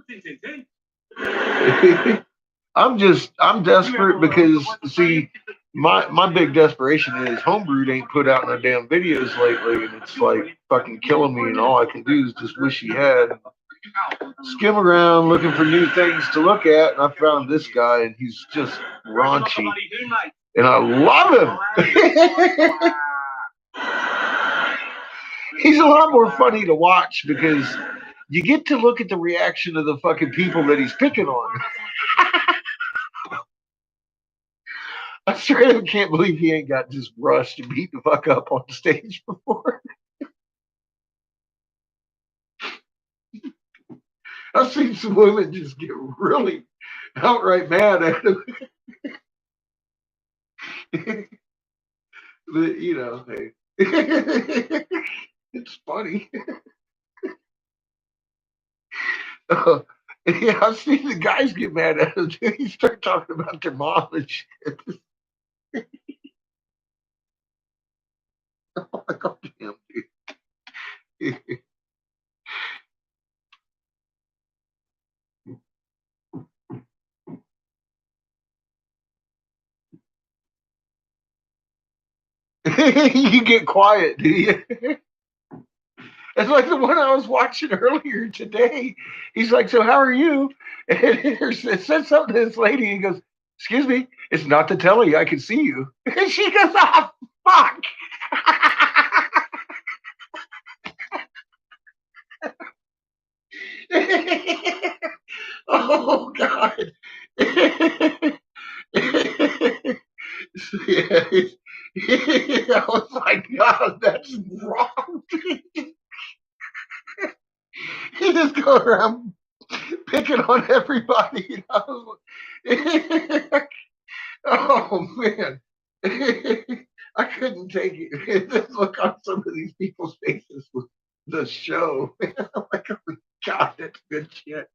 [SPEAKER 1] Tin, tin, tin.
[SPEAKER 2] I'm desperate because, see, my big desperation is Homebrewed ain't put out no damn videos lately, and it's like fucking killing me, and all I can do is just wish he had. Skim around looking for new things to look at, and I found this guy, and he's just raunchy, and I love him. He's a lot more funny to watch because you get to look at the reaction of the fucking people that he's picking on. I straight up can't believe he ain't got just rushed and beat the fuck up on stage before. I've seen some women just get really outright mad at him. But, you know, hey. It's funny. Yeah, I've seen the guys get mad at him too. He start talking about their mom and shit. Oh my god, damn, dude. You get quiet, do you? It's like the one I was watching earlier today. He's like, "So how are you?" And it said something to this lady. And he goes, "Excuse me, it's not the telly. I can see you." And she goes, "Ah, fuck." Oh God. Yeah. I was like, God, that's wrong. He just go around picking on everybody. You know? Oh man, I couldn't take it. Just look on some of these people's faces with the show. I'm like, oh God, that's good shit.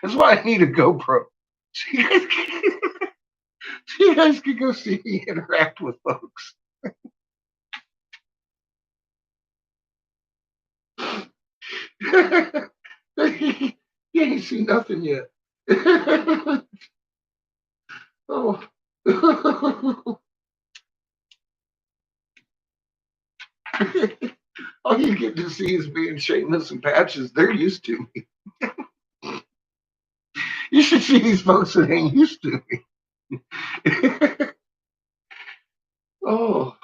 [SPEAKER 2] That's why I need a GoPro. So you guys can go see me interact with folks. You ain't seen nothing yet. Oh. All you get to see is me and Seamus and Patches. They're used to me. You should see these folks that ain't used to me. Oh.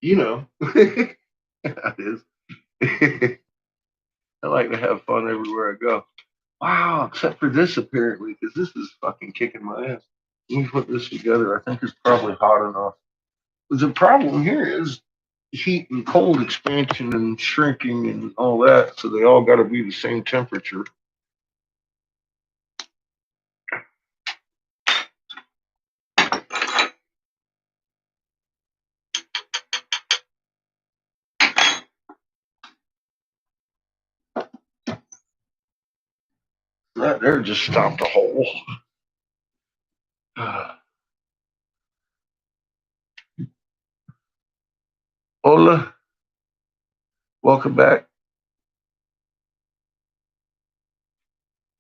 [SPEAKER 2] You know. That is. I like to have fun everywhere I go. Wow, except for this apparently, because this is fucking kicking my ass. Let me put this together. I think it's probably hot enough. The problem here is heat and cold expansion and shrinking and all that, so they all got to be the same temperature. That there just stopped a hole. Hola, welcome back.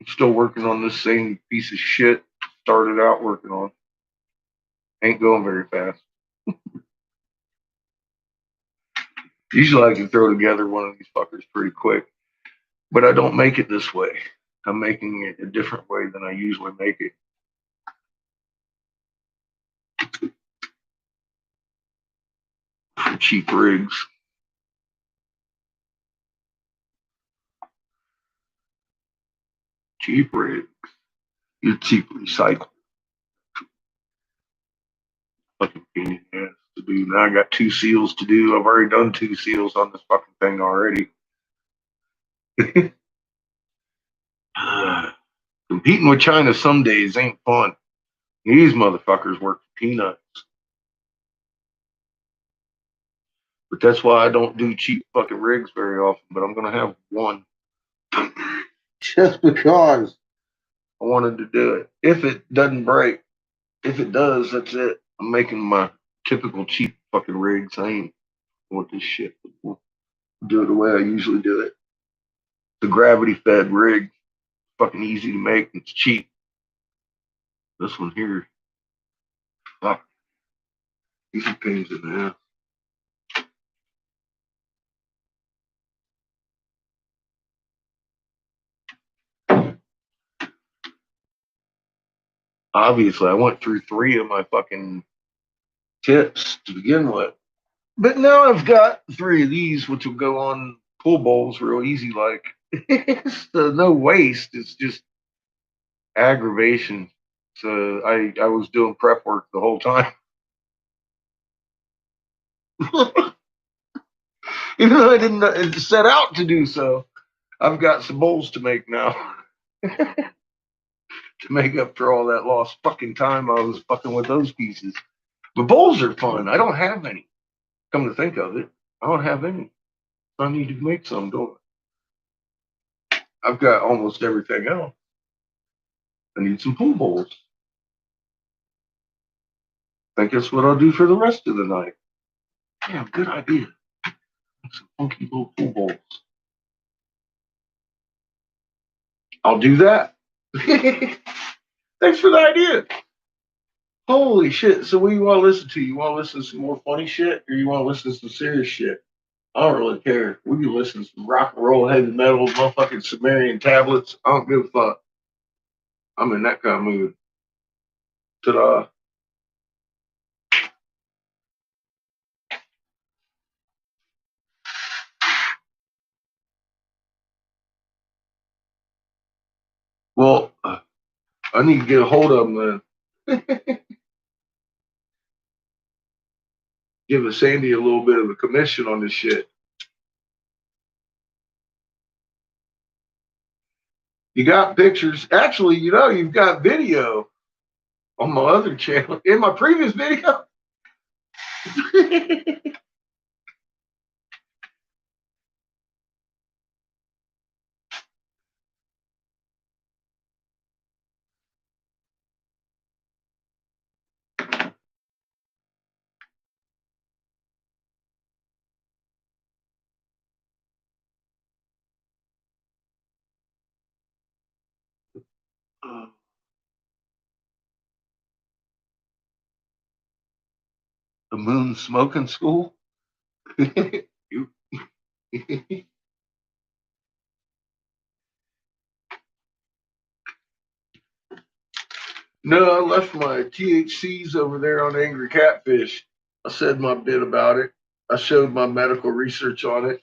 [SPEAKER 2] Still working on this same piece of shit started out working on. Ain't going very fast. Usually I can throw together one of these fuckers pretty quick, but I don't make it this way. I'm making it a different way than I usually make it. For cheap rigs. Cheap rigs. You're cheap recycle. Fucking pain in the ass to do. Now I got 2 seals to do. I've already done 2 seals on this fucking thing already. Competing with China some days ain't fun. These motherfuckers work for peanuts. But that's why I don't do cheap fucking rigs very often. But I'm gonna have one. Just because I wanted to do it. If it doesn't break, if it does, that's it. I'm making my typical cheap fucking rigs. I ain't want this shit. I'll do it the way I usually do it. The gravity fed rig. Fucking easy to make. It's cheap. This one here. Fuck. These are pains in the ass. Obviously, I went through 3 of my fucking tips to begin with. But now I've got 3 of these, which will go on pool bowls real easy like. It's no waste. It's just aggravation. So I was doing prep work the whole time. Even though I didn't set out to do so, I've got some bowls to make now. To make up for all that lost fucking time I was fucking with those pieces. But bowls are fun. I don't have any. Come to think of it, I don't have any. I need to make some, don't I? I've got almost everything else. I need some pool bowls. I think that's what I'll do for the rest of the night. Damn, good idea. Some funky little pool bowls. I'll do that. Thanks for the idea. Holy shit. So what do you want to listen to? You want to listen to some more funny shit or you want to listen to some serious shit? I don't really care. We can listen to some rock and roll, heavy metal, motherfucking Sumerian tablets. I don't give a fuck. I'm in that kind of mood. Ta-da. Well, I need to get a hold of them then. Give Sandy a little bit of a commission on this shit. You got pictures. Actually, you know, you've got video on my other channel. In my previous video. The moon smoking school. No, I left my THCs over there on Angry Catfish. I said my bit about it. I showed my medical research on it,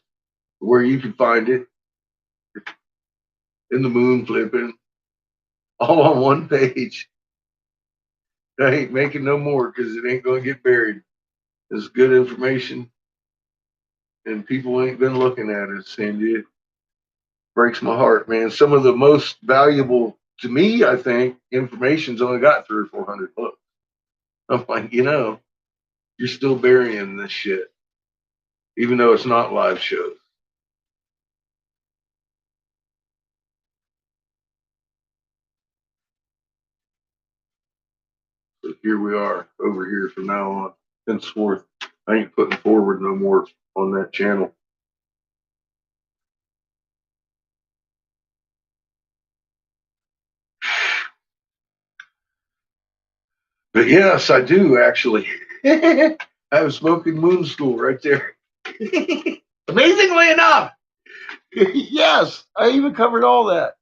[SPEAKER 2] where you can find it in the moon flipping, all on one page. I ain't making no more because it ain't going to get buried. It's good information, and people ain't been looking at it, Sandy. It breaks my heart, man. Some of the most valuable to me, I think, information's only got 300 or 400 books. I'm like, you know, you're still burying this shit, even though it's not live shows. But here we are over here from now on. Henceforth, I ain't putting forward no more on that channel. But yes, I do actually. I have smoking moon school right there. Amazingly enough. Yes, I even covered all that.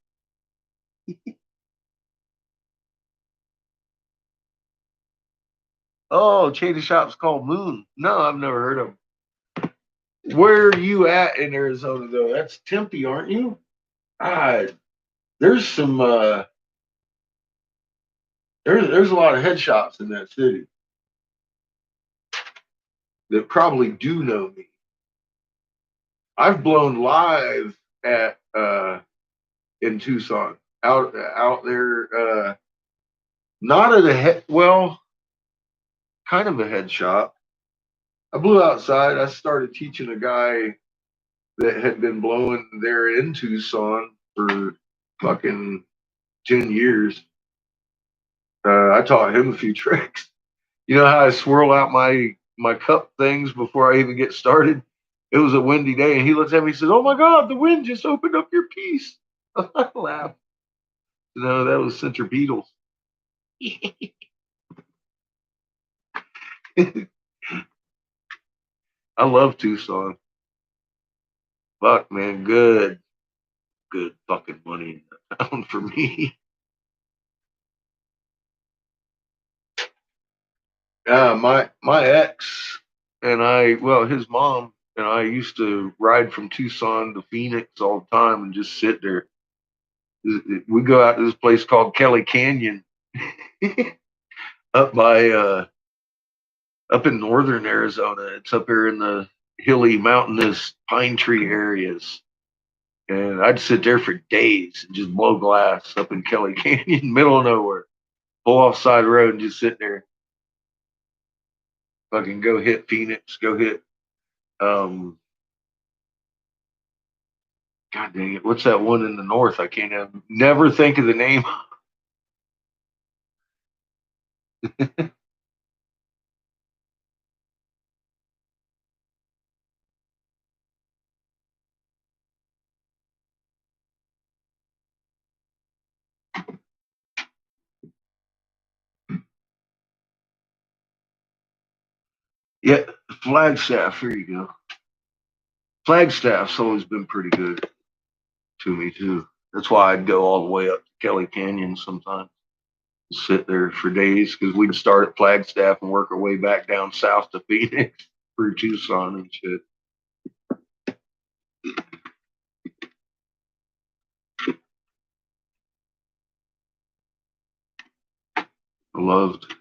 [SPEAKER 2] Oh, chain of shops called Moon. No, I've never heard of them. Where are you at in Arizona though? That's Tempe, aren't you? Ah, there's some there's a lot of head shops in that city that probably do know me. I've blown live at in Tucson, out there, not at a head, well, kind of a head shop. I blew outside. I started teaching a guy that had been blowing there in Tucson for fucking 10 years. I taught him a few tricks. You know how I swirl out my cup things before I even get started? It was a windy day, and he looks at me and says, "Oh my God, the wind just opened up your piece." I laughed. No, that was centripetal. I love Tucson. Fuck, man, good fucking money in that town for me. My ex and I, well, his mom and I used to ride from Tucson to Phoenix all the time and just sit there. We go out to this place called Kelly Canyon up by up in northern Arizona. It's up here in the hilly, mountainous pine tree areas. And I'd sit there for days and just blow glass up in Kelly Canyon, middle of nowhere. Pull off side road and just sit there. Fucking go hit Phoenix, go hit God dang it, what's that one in the north? I can't never think of the name. Yeah, Flagstaff, here you go. Flagstaff's always been pretty good to me too. That's why I'd go all the way up to Kelly Canyon sometimes. Sit there for days because we'd start at Flagstaff and work our way back down south to Phoenix through Tucson and shit. I loved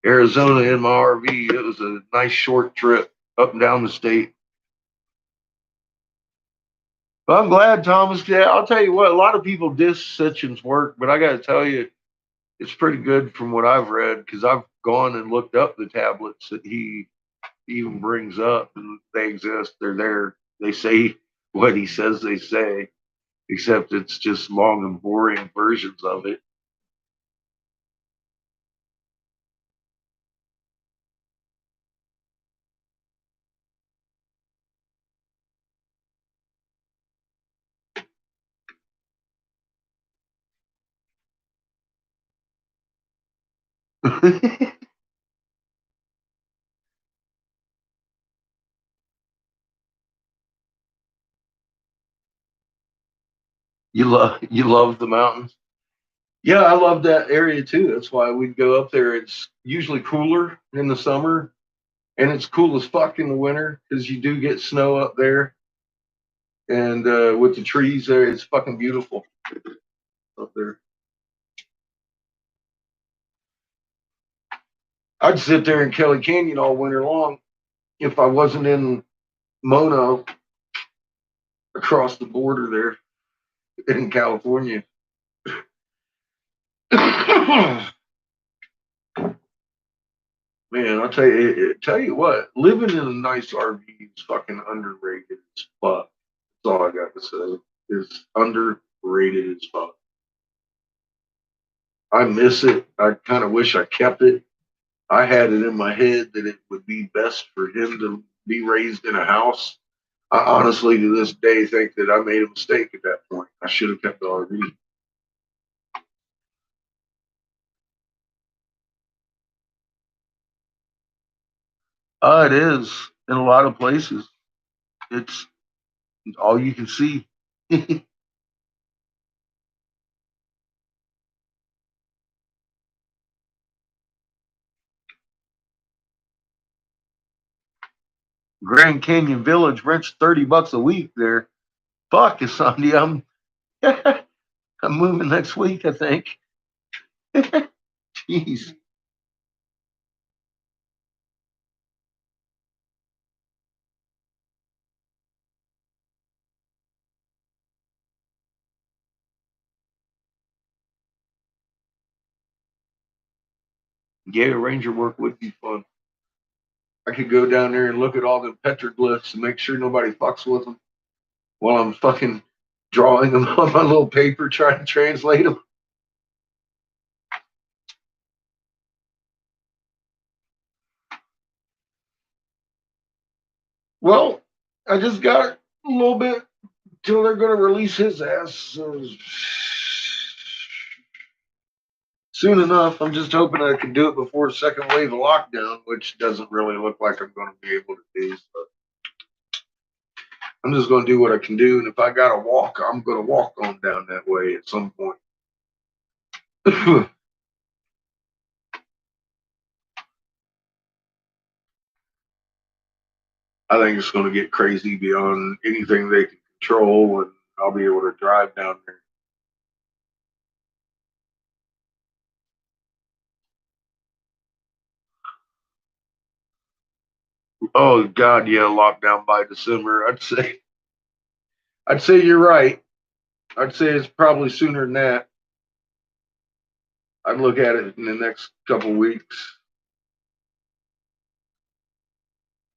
[SPEAKER 2] Arizona in my RV. It was a nice short trip up and down the state. Well, I'm glad, Thomas. Yeah, I'll tell you what. A lot of people diss Sitchin's work, but I got to tell you, it's pretty good from what I've read because I've gone and looked up the tablets that he even brings up, and they exist. They're there. They say what he says they say, except it's just long and boring versions of it. you love the mountains. Yeah, I love that area too. That's why we'd go up there. It's usually cooler in the summer, and it's cool as fuck in the winter because you do get snow up there, and with the trees there, it's fucking beautiful up there. I'd sit there in Kelly Canyon all winter long if I wasn't in Mono across the border there in California. Man, tell you what, living in a nice RV is fucking underrated as fuck. That's all I got to say. It's underrated as fuck. I miss it. I kind of wish I kept it. I had it in my head that it would be best for him to be raised in a house. I honestly, to this day, think that I made a mistake at that point. I should have kept the RV. It is in a lot of places. It's all you can see. Grand Canyon Village rents $30 a week there. Fuck, Sandy, I'm moving next week, I think. Jeez. Yeah, ranger work would be fun. I could go down there and look at all the petroglyphs and make sure nobody fucks with them while I'm fucking drawing them on my little paper trying to translate them. Well, I just got a little bit till they're going to release his ass. So soon enough, I'm just hoping I can do it before the second wave of lockdown, which doesn't really look like I'm going to be able to do. So I'm just going to do what I can do. And if I got to walk, I'm going to walk on down that way at some point. I think it's going to get crazy beyond anything they can control, and I'll be able to drive down there. Oh God, yeah, lockdown by December. I'd say you're right. I'd say it's probably sooner than that. I'd look at it in the next couple of weeks.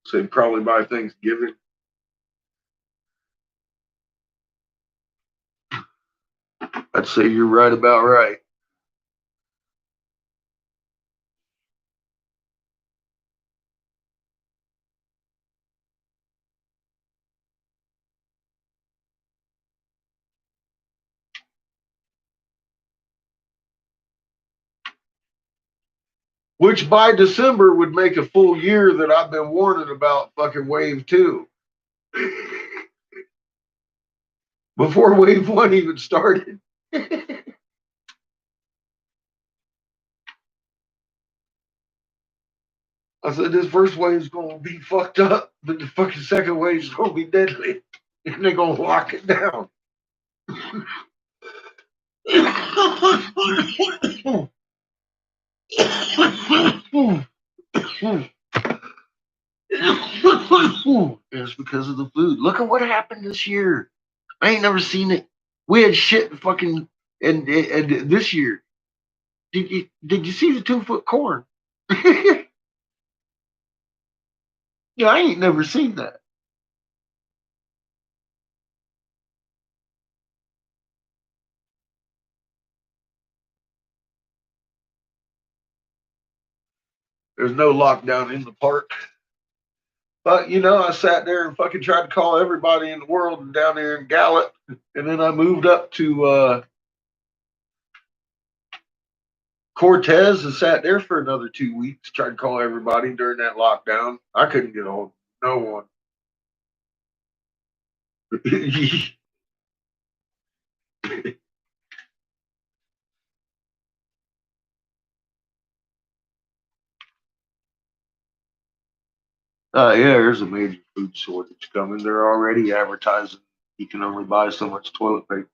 [SPEAKER 2] Say probably by Thanksgiving. I'd say you're right about right. Which by December would make a full year that I've been warning about fucking wave two. Before wave one even started. I said this first wave's gonna be fucked up, but the fucking second wave's gonna be deadly. And they're gonna lock it down. It's because of the food. Look at what happened this year. I ain't never seen it. We had shit fucking and this year. Did you see the 2 foot corn? Yeah, I ain't never seen that. There's no lockdown in the park. But I sat there and fucking tried to call everybody in the world down there in Gallup, and then I moved up to Cortez and sat there for another 2 weeks. Tried to call everybody during that lockdown. I couldn't get a hold of no one. Yeah, there's a major food shortage coming. They're already advertising you can only buy so much toilet paper.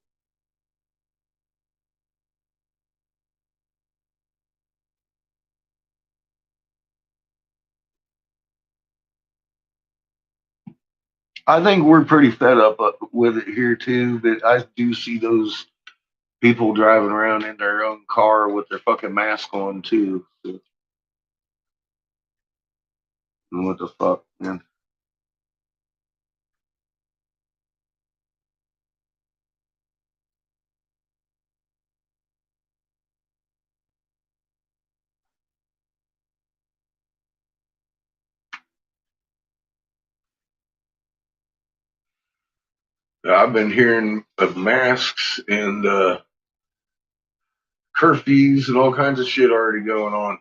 [SPEAKER 2] I think we're pretty fed up with it here too. But I do see those people driving around in their own car with their fucking mask on too. So, what the fuck, man? I've been hearing of masks and curfews and all kinds of shit already going on.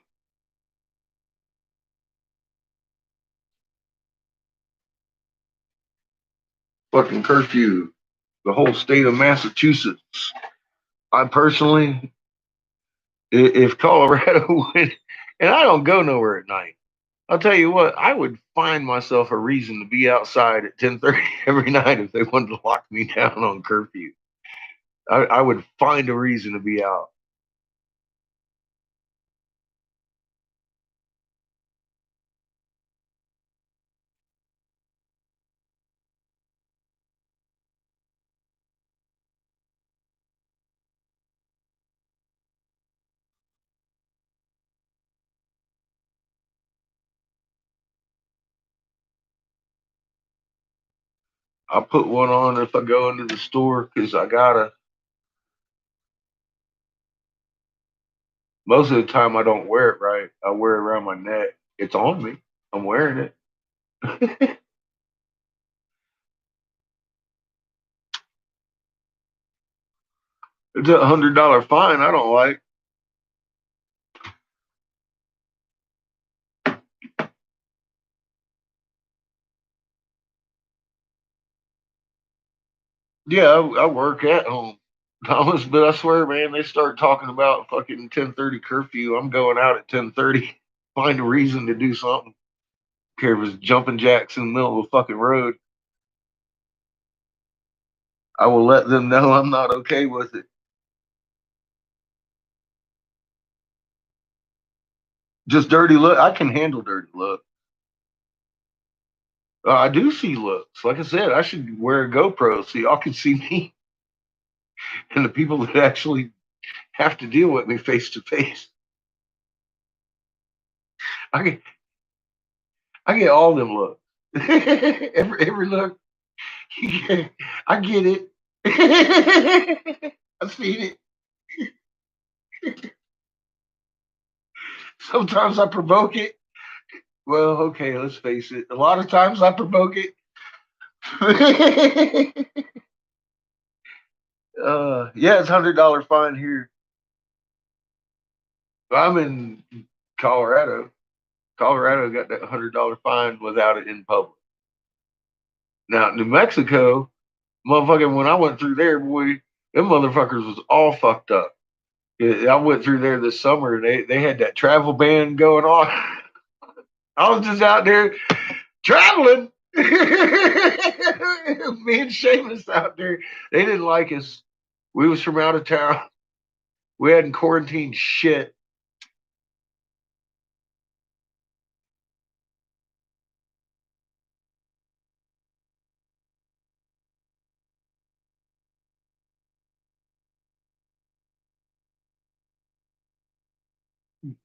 [SPEAKER 2] Fucking curfew, the whole state of Massachusetts. I personally, if Colorado went, and I don't go nowhere at night. I'll tell you what, I would find myself a reason to be outside at 10:30 every night if they wanted to lock me down on curfew. I would find a reason to be out. I'll put one on if I go into the store because I gotta. Most of the time, I don't wear it right. I wear it around my neck. It's on me. I'm wearing it. It's $100 fine. I don't like. Yeah, I work at home, Thomas. But I swear, man, they start talking about fucking 10:30 curfew. I'm going out at 10:30. Find a reason to do something. Care if it's jumping jacks in the middle of a fucking road. I will let them know I'm not okay with it. Just dirty look. I can handle dirty look. I do see looks. Like I said, I should wear a GoPro so y'all can see me and the people that actually have to deal with me face to face. I get, I get all them looks. every look, I get it. I've seen it. Sometimes I provoke it. Well, okay, let's face it. A lot of times I provoke it. Yeah, it's $100 fine here. I'm in Colorado. Colorado got that $100 fine without it in public. Now, New Mexico, motherfucking, when I went through there, boy, them motherfuckers was all fucked up. I went through there this summer and they had that travel ban going on. I was just out there traveling. Me and Seamus out there. They didn't like us. We was from out of town. We hadn't quarantined shit.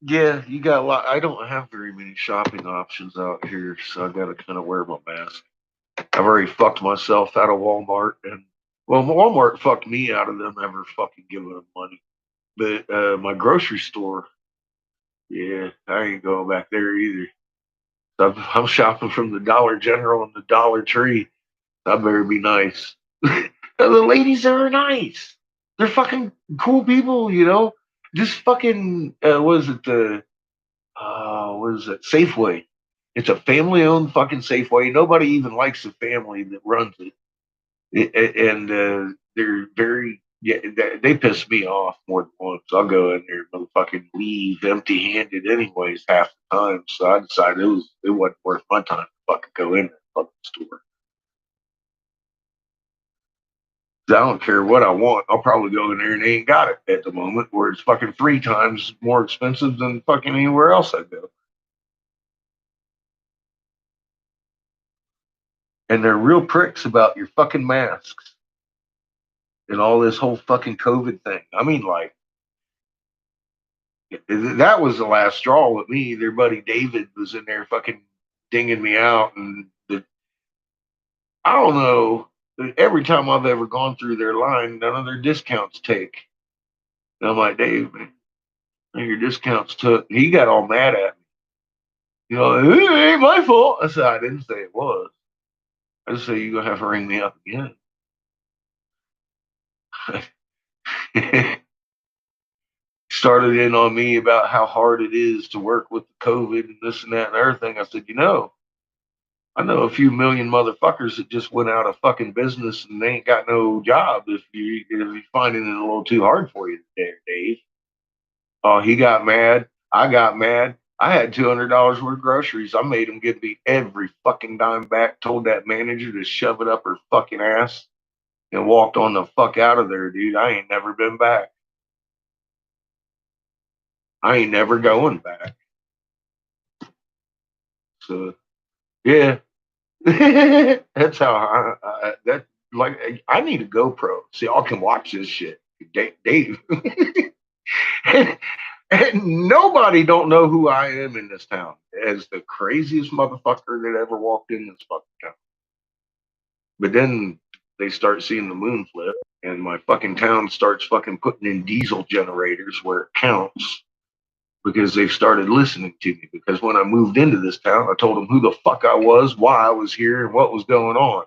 [SPEAKER 2] Yeah, you got a lot. I don't have very many shopping options out here, so I got to kind of wear my mask. I've already fucked myself out of Walmart, and well, Walmart fucked me out of them ever fucking giving them money. But my grocery store, yeah, I ain't going back there either. I'm shopping from the Dollar General and the Dollar Tree. I better be nice. The ladies there are nice. They're fucking cool people, you know. Just fucking was it the what is it? Safeway. It's a family-owned fucking Safeway. Nobody even likes the family that runs it. And they're very yeah. They piss me off more than once. I'll go in there, and motherfucking leave empty-handed, anyways, half the time. So I decided it wasn't worth my time to fucking go in that fucking store. I don't care what I want. I'll probably go in there and they ain't got it at the moment, where it's fucking 3 times more expensive than fucking anywhere else I go. And they're real pricks about your fucking masks and all this whole fucking COVID thing. I mean, like, that was the last straw with me. Their buddy David was in there fucking dinging me out. And I don't know, every time I've ever gone through their line, none of their discounts take. And I'm like, Dave, man, your discounts took. He got all mad at me. You know, it ain't my fault. I said, I didn't say it was. I just said, you're going to have to ring me up again. Started in on me about how hard it is to work with COVID and this and that and everything. I said, I know a few million motherfuckers that just went out of fucking business and they ain't got no job if you're finding it a little too hard for you there, Dave. Oh, he got mad. I got mad. I had $200 worth of groceries. I made him give me every fucking dime back. Told that manager to shove it up her fucking ass and walked on the fuck out of there, dude. I ain't never been back. I ain't never going back. So yeah, that's how that like I need a GoPro. See, I can watch this shit, Dave. And nobody don't know who I am in this town as the craziest motherfucker that ever walked in this fucking town. But then they start seeing the moon flip, and my fucking town starts fucking putting in diesel generators where it counts because they've started listening to me. Because when I moved into this town, I told them who the fuck I was, why I was here, and what was going on.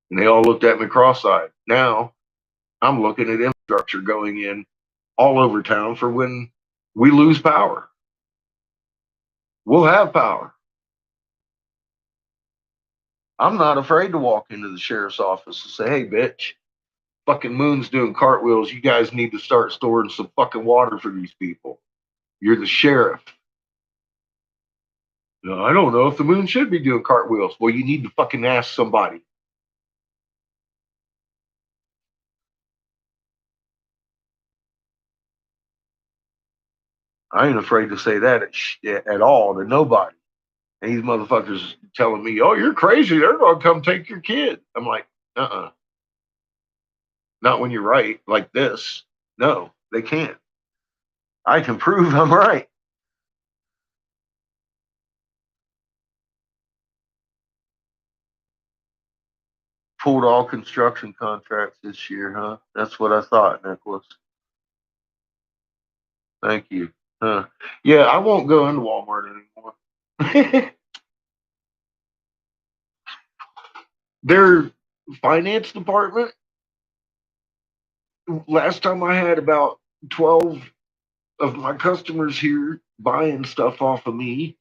[SPEAKER 2] And they all looked at me cross-eyed. Now I'm looking at infrastructure going in all over town for when we lose power. We'll have power. I'm not afraid to walk into the sheriff's office and say, hey, bitch, fucking moon's doing cartwheels. You guys need to start storing some fucking water for these people. You're the sheriff. No, I don't know if the moon should be doing cartwheels. Well, you need to fucking ask somebody. I ain't afraid to say that at all to nobody. And these motherfuckers telling me, oh, you're crazy. They're going to come take your kid. I'm like, not when you're right like this. No, they can't. I can prove I'm right. Pulled all construction contracts this year, huh? That's what I thought, Nicholas. Thank you. Huh. Yeah, I won't go into Walmart anymore. Their finance department, last time I had about 12 of my customers here buying stuff off of me.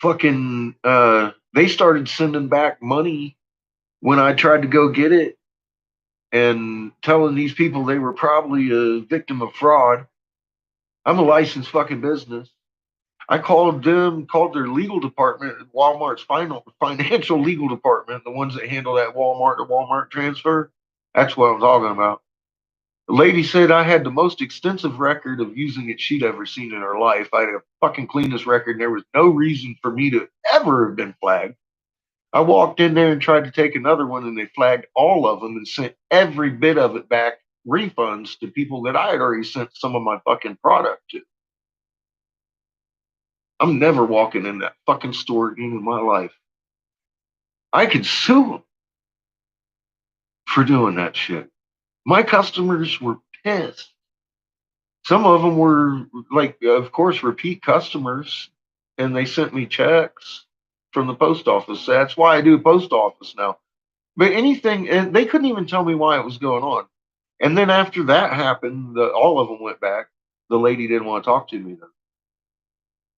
[SPEAKER 2] Fucking, they started sending back money when I tried to go get it and telling these people they were probably a victim of fraud. I'm a licensed fucking business. I called them, called their legal department, Walmart's financial legal department, the ones that handle that Walmart to Walmart transfer. That's what I'm talking about. The lady said I had the most extensive record of using it she'd ever seen in her life. I had a fucking cleanest record, and there was no reason for me to ever have been flagged. I walked in there and tried to take another one, and they flagged all of them and sent every bit of it back, refunds to people that I had already sent some of my fucking product to. I'm never walking in that fucking store again in my life. I could sue them for doing that shit. My customers were pissed. Some of them were like, of course, repeat customers, and they sent me checks from the post office. That's why I do post office now. But anything, and they couldn't even tell me why it was going on. And then after that happened, all of them went back. The lady didn't want to talk to me then.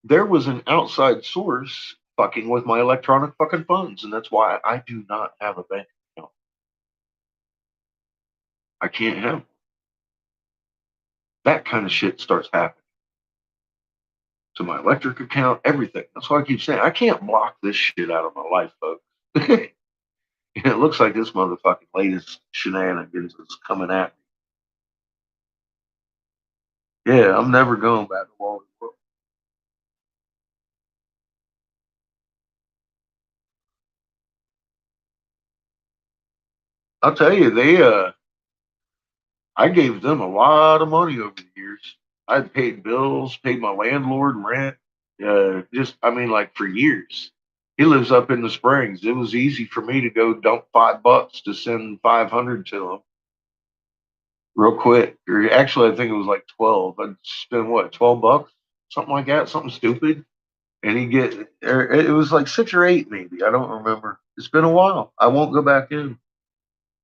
[SPEAKER 2] There was an outside source fucking with my electronic fucking funds, and that's why I do not have a bank account. I can't have one. That kind of shit starts happening to my electric account, everything. That's why I keep saying I can't block this shit out of my life, folks. And it looks like this motherfucking latest shenanigans is coming at me. Yeah, I'm never going back to Wally World. I'll tell you, I gave them a lot of money over the years. I paid bills, paid my landlord rent. I mean, like for years. He lives up in the Springs. It was easy for me to go dump $5 to send 500 to him real quick. Or actually, I think it was like 12. I'd spend what, $12, something like that, something stupid. And it was like 6 or 8 maybe. I don't remember. It's been a while. I won't go back in.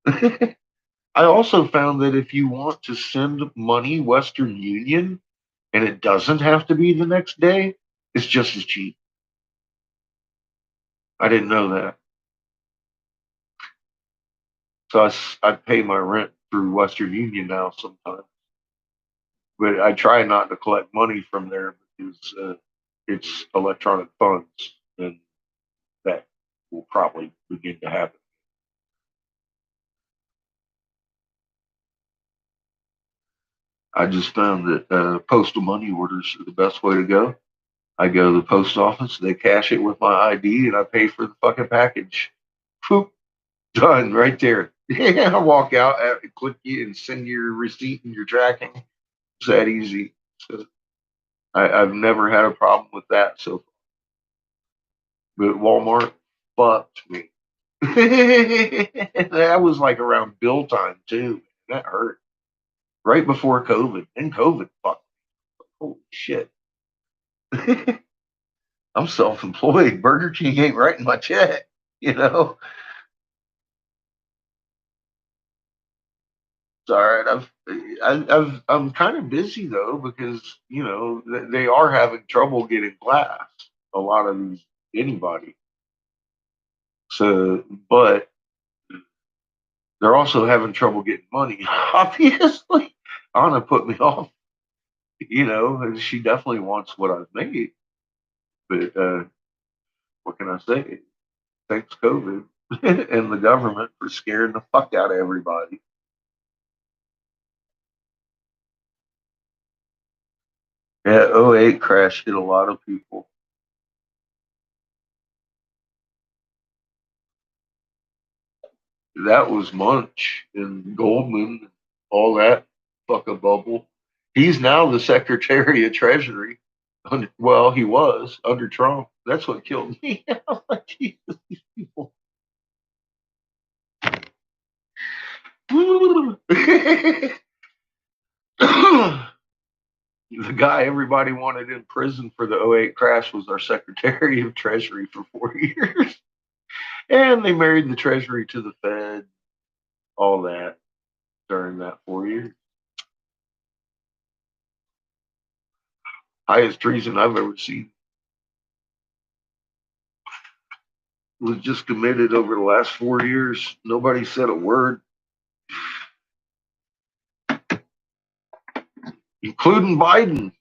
[SPEAKER 2] I also found that if you want to send money Western Union and it doesn't have to be the next day, it's just as cheap. I didn't know that. So I pay my rent through Western Union now sometimes. But I try not to collect money from there because it's electronic funds, and that will probably begin to happen. I just found that postal money orders are the best way to go. I go to the post office, they cash it with my ID, and I pay for the fucking package. Whoop, done right there. I walk out, click you, and send your receipt and your tracking. It's that easy. So I've never had a problem with that so far. But Walmart fucked me. That was like around bill time too. That hurt. Right before COVID. And COVID fucked me. Holy shit. I'm self-employed. Burger King ain't writing my check, you know. It's all right. I'm kind of busy though because they are having trouble getting glass. A lot of anybody. So, but they're also having trouble getting money. Obviously, Anna put me off. And she definitely wants what I've made. But what can I say? Thanks COVID and the government for scaring the fuck out of everybody. Yeah, '08 crash hit a lot of people. That was Munch and Goldman, all that fucking bubble. He's now the Secretary of Treasury. Well, he was under Trump. That's what killed me. I'm like, Jesus, these people. The guy everybody wanted in prison for the '08 crash was our Secretary of Treasury for 4 years. And they married the Treasury to the Fed, all that during that 4 years. Highest treason I've ever seen. Was just committed over the last 4 years. Nobody said a word, including Biden.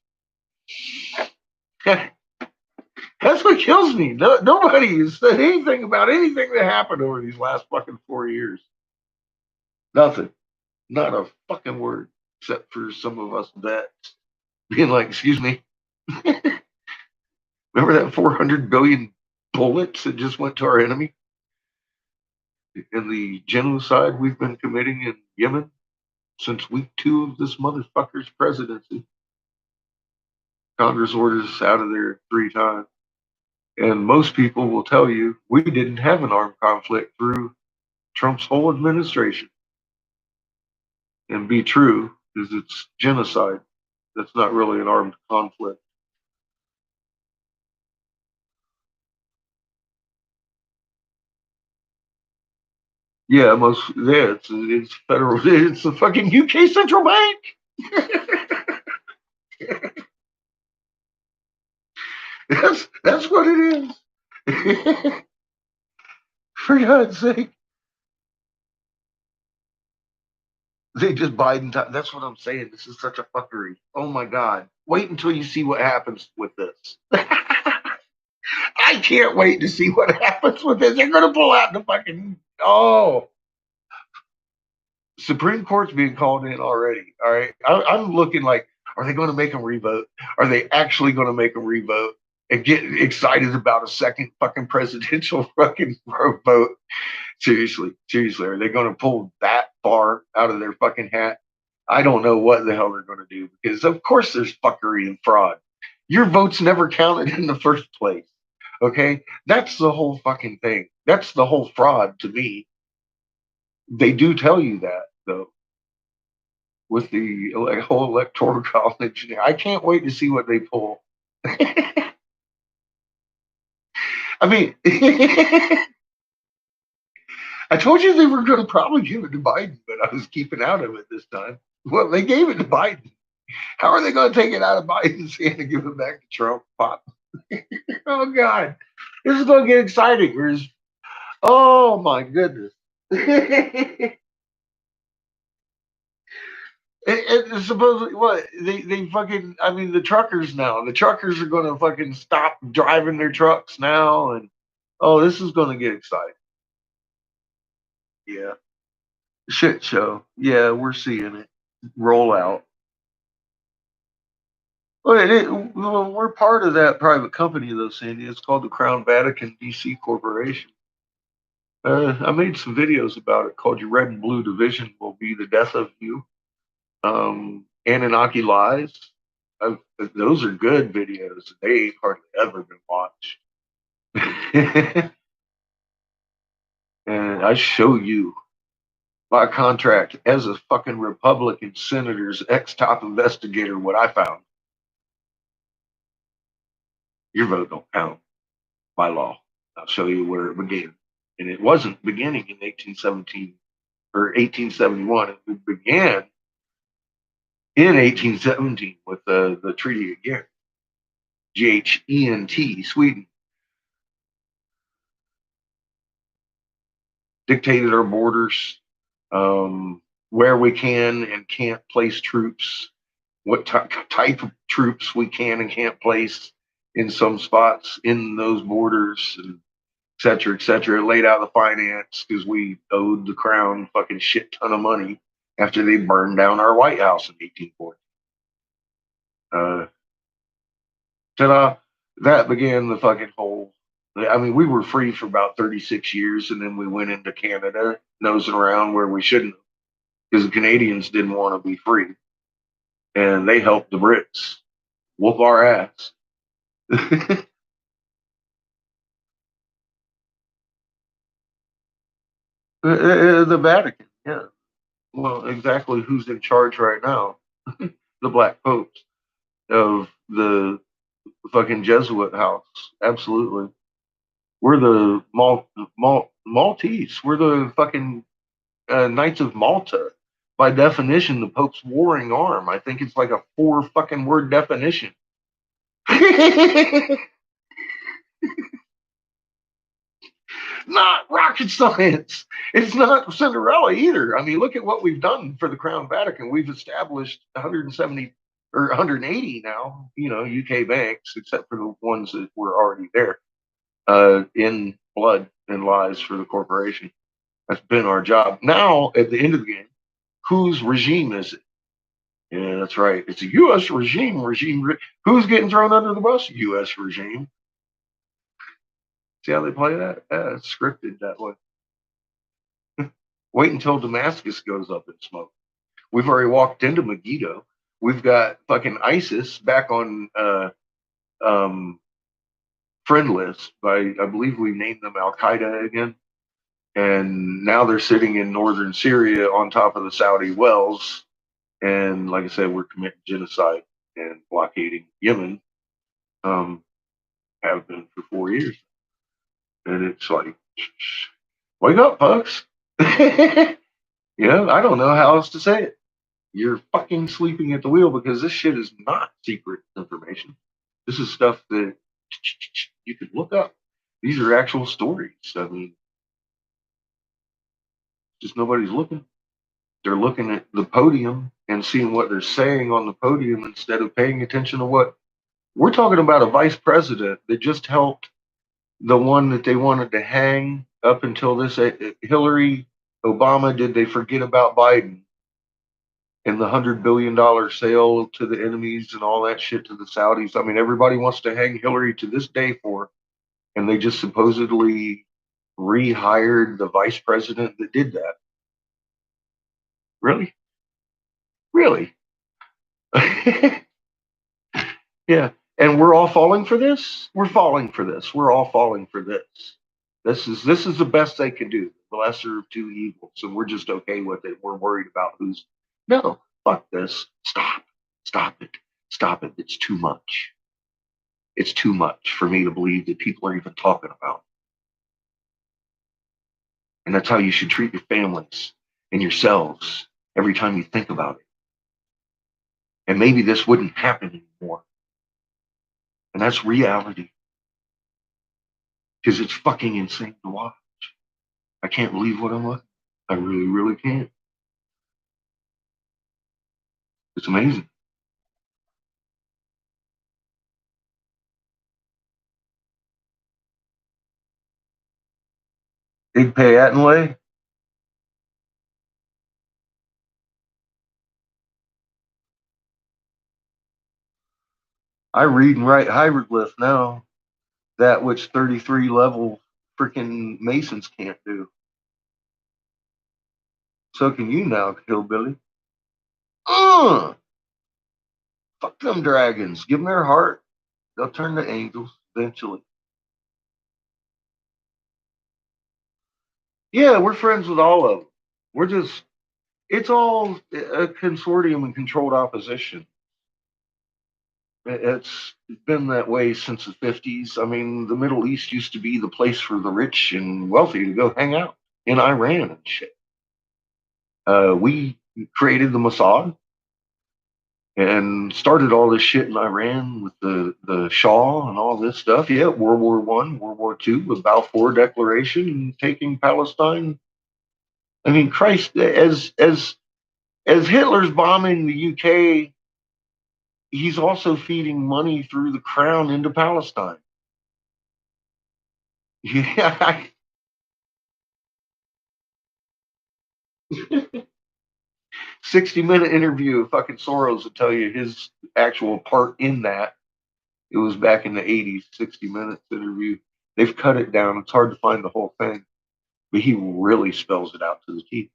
[SPEAKER 2] That's what kills me. Nobody has said anything about anything that happened over these last fucking 4 years. Nothing. Not a fucking word, except for some of us vets being like, excuse me. Remember that 400 billion bullets that just went to our enemy? And the genocide we've been committing in Yemen since week 2 of this motherfucker's presidency. Congress orders us out of there 3 times. And most people will tell you we didn't have an armed conflict through Trump's whole administration. And be true, because it's genocide. That's not really an armed conflict. Yeah, it's federal. It's the fucking UK central bank. That's what it is. For God's sake. They just Biden. That's what I'm saying. This is such a fuckery. Oh my God. Wait until you see what happens with this. I can't wait to see what happens with this. They're going to pull out the fucking. Oh. Supreme Court's being called in already. All right. I'm looking like, are they going to make them revote? Are they actually going to make them revote and get excited about a second fucking presidential fucking vote? Seriously, are they going to pull that far out of their fucking hat? I don't know what the hell they're going to do because, of course, there's fuckery and fraud. Your vote's never counted in the first place. Okay, that's the whole fucking thing. That's the whole fraud to me. They do tell you that though, with the whole electoral college. I can't wait to see what they pull. I mean. I told you they were going to probably give it to Biden, but I was keeping out of it this time. Well, they gave it to Biden. How are they going to take it out of Biden's hand and give it back to Trump? Pop. Oh, God. This is going to get exciting. Oh, my goodness. And supposedly, what? They fucking, I mean, the truckers now. The truckers are going to fucking stop driving their trucks now. And, oh, this is going to get exciting. Yeah. Shit show. Yeah, we're seeing it roll out. Well, we're part of that private company, though, Sandy. It's called the Crown Vatican DC Corporation. I made some videos about it called Your Red and Blue Division Will Be the Death of You. Anunnaki Lies. Those are good videos. They ain't hardly ever been watched. And I show you my contract as a fucking Republican senator's ex-top investigator what I found. Your vote don't count by law. I'll show you where it began. And it wasn't beginning in 1817 or 1871. It began in 1817 with the Treaty of Ghent, Ghent, Sweden. Dictated our borders, where we can and can't place troops, what type of troops we can and can't place in some spots in those borders, and et cetera, et cetera. It laid out the finance because we owed the crown fucking shit ton of money after they burned down our White House in 1840. Ta-da! That began the fucking whole. I mean, we were free for about 36 years, and then we went into Canada, nosing around where we shouldn't, because the Canadians didn't want to be free, and they helped the Brits whoop our ass. The Vatican, yeah. Well, exactly who's in charge right now? The Black Popes of the fucking Jesuit house. Absolutely. We're the Maltese. We're the fucking Knights of Malta. By definition, the Pope's warring arm. I think it's like a 4 fucking word definition. Not rocket science. It's not Cinderella either. I mean, look at what we've done for the Crown Vatican. We've established 170 or 180 now, UK banks, except for the ones that were already there, in blood and lies for the corporation. That's been our job. Now, at the end of the game, whose regime is it? Yeah, that's right. It's a U.S. regime. Who's getting thrown under the bus? U.S. regime. See how they play that? Yeah, it's scripted that way. Wait until Damascus goes up in smoke. We've already walked into Megiddo. We've got fucking ISIS back on friend list. I believe we named them Al Qaeda again. And now they're sitting in northern Syria on top of the Saudi wells. And like I said, we're committing genocide and blockading Yemen. Have been for 4 years. And it's like, wake up, folks. I don't know how else to say it. You're fucking sleeping at the wheel because this shit is not secret information. This is stuff that you could look up. These are actual stories. I mean, just nobody's looking. They're looking at the podium and seeing what they're saying on the podium instead of paying attention to what we're talking about. A vice president that just helped the one that they wanted to hang up until this Hillary, Obama. Did they forget about Biden and the $100 billion sale to the enemies and all that shit to the Saudis? I mean, everybody wants to hang Hillary to this day for, and they just supposedly rehired the vice president that did that. Really? Really? Yeah. And we're all falling for this? We're falling for this. We're all falling for this. This is the best they can do. The lesser of two evils. And we're just okay with it. We're worried about who's no, fuck this. Stop. Stop it. Stop it. It's too much. It's too much for me to believe that people are even talking about. And that's how you should treat your families and yourselves every time you think about it. And maybe this wouldn't happen anymore. And that's reality. Because it's fucking insane to watch. I can't believe what I'm looking at. I really, really can't. It's amazing. Big Pay Attenway. I read and write hieroglyph now, that which 33 level freaking Masons can't do. So can you now, hillbilly. Fuck them dragons. Give them their heart. They'll turn to angels eventually. Yeah, we're friends with all of them. We're just, it's all a consortium and controlled opposition. It's been that way since the 50s. I mean, the Middle East used to be the place for the rich and wealthy to go hang out in Iran and shit. We created the Mossad and started all this shit in Iran with the Shah and all this stuff. Yeah, World War I, World War II, the Balfour Declaration, and taking Palestine. I mean, Christ, as Hitler's bombing the UK, he's also feeding money through the crown into Palestine. Yeah. 60-minute interview of fucking Soros will tell you his actual part in that. It was back in the 80s, 60 minutes interview. They've cut it down. It's hard to find the whole thing, but he really spells it out to the teeth.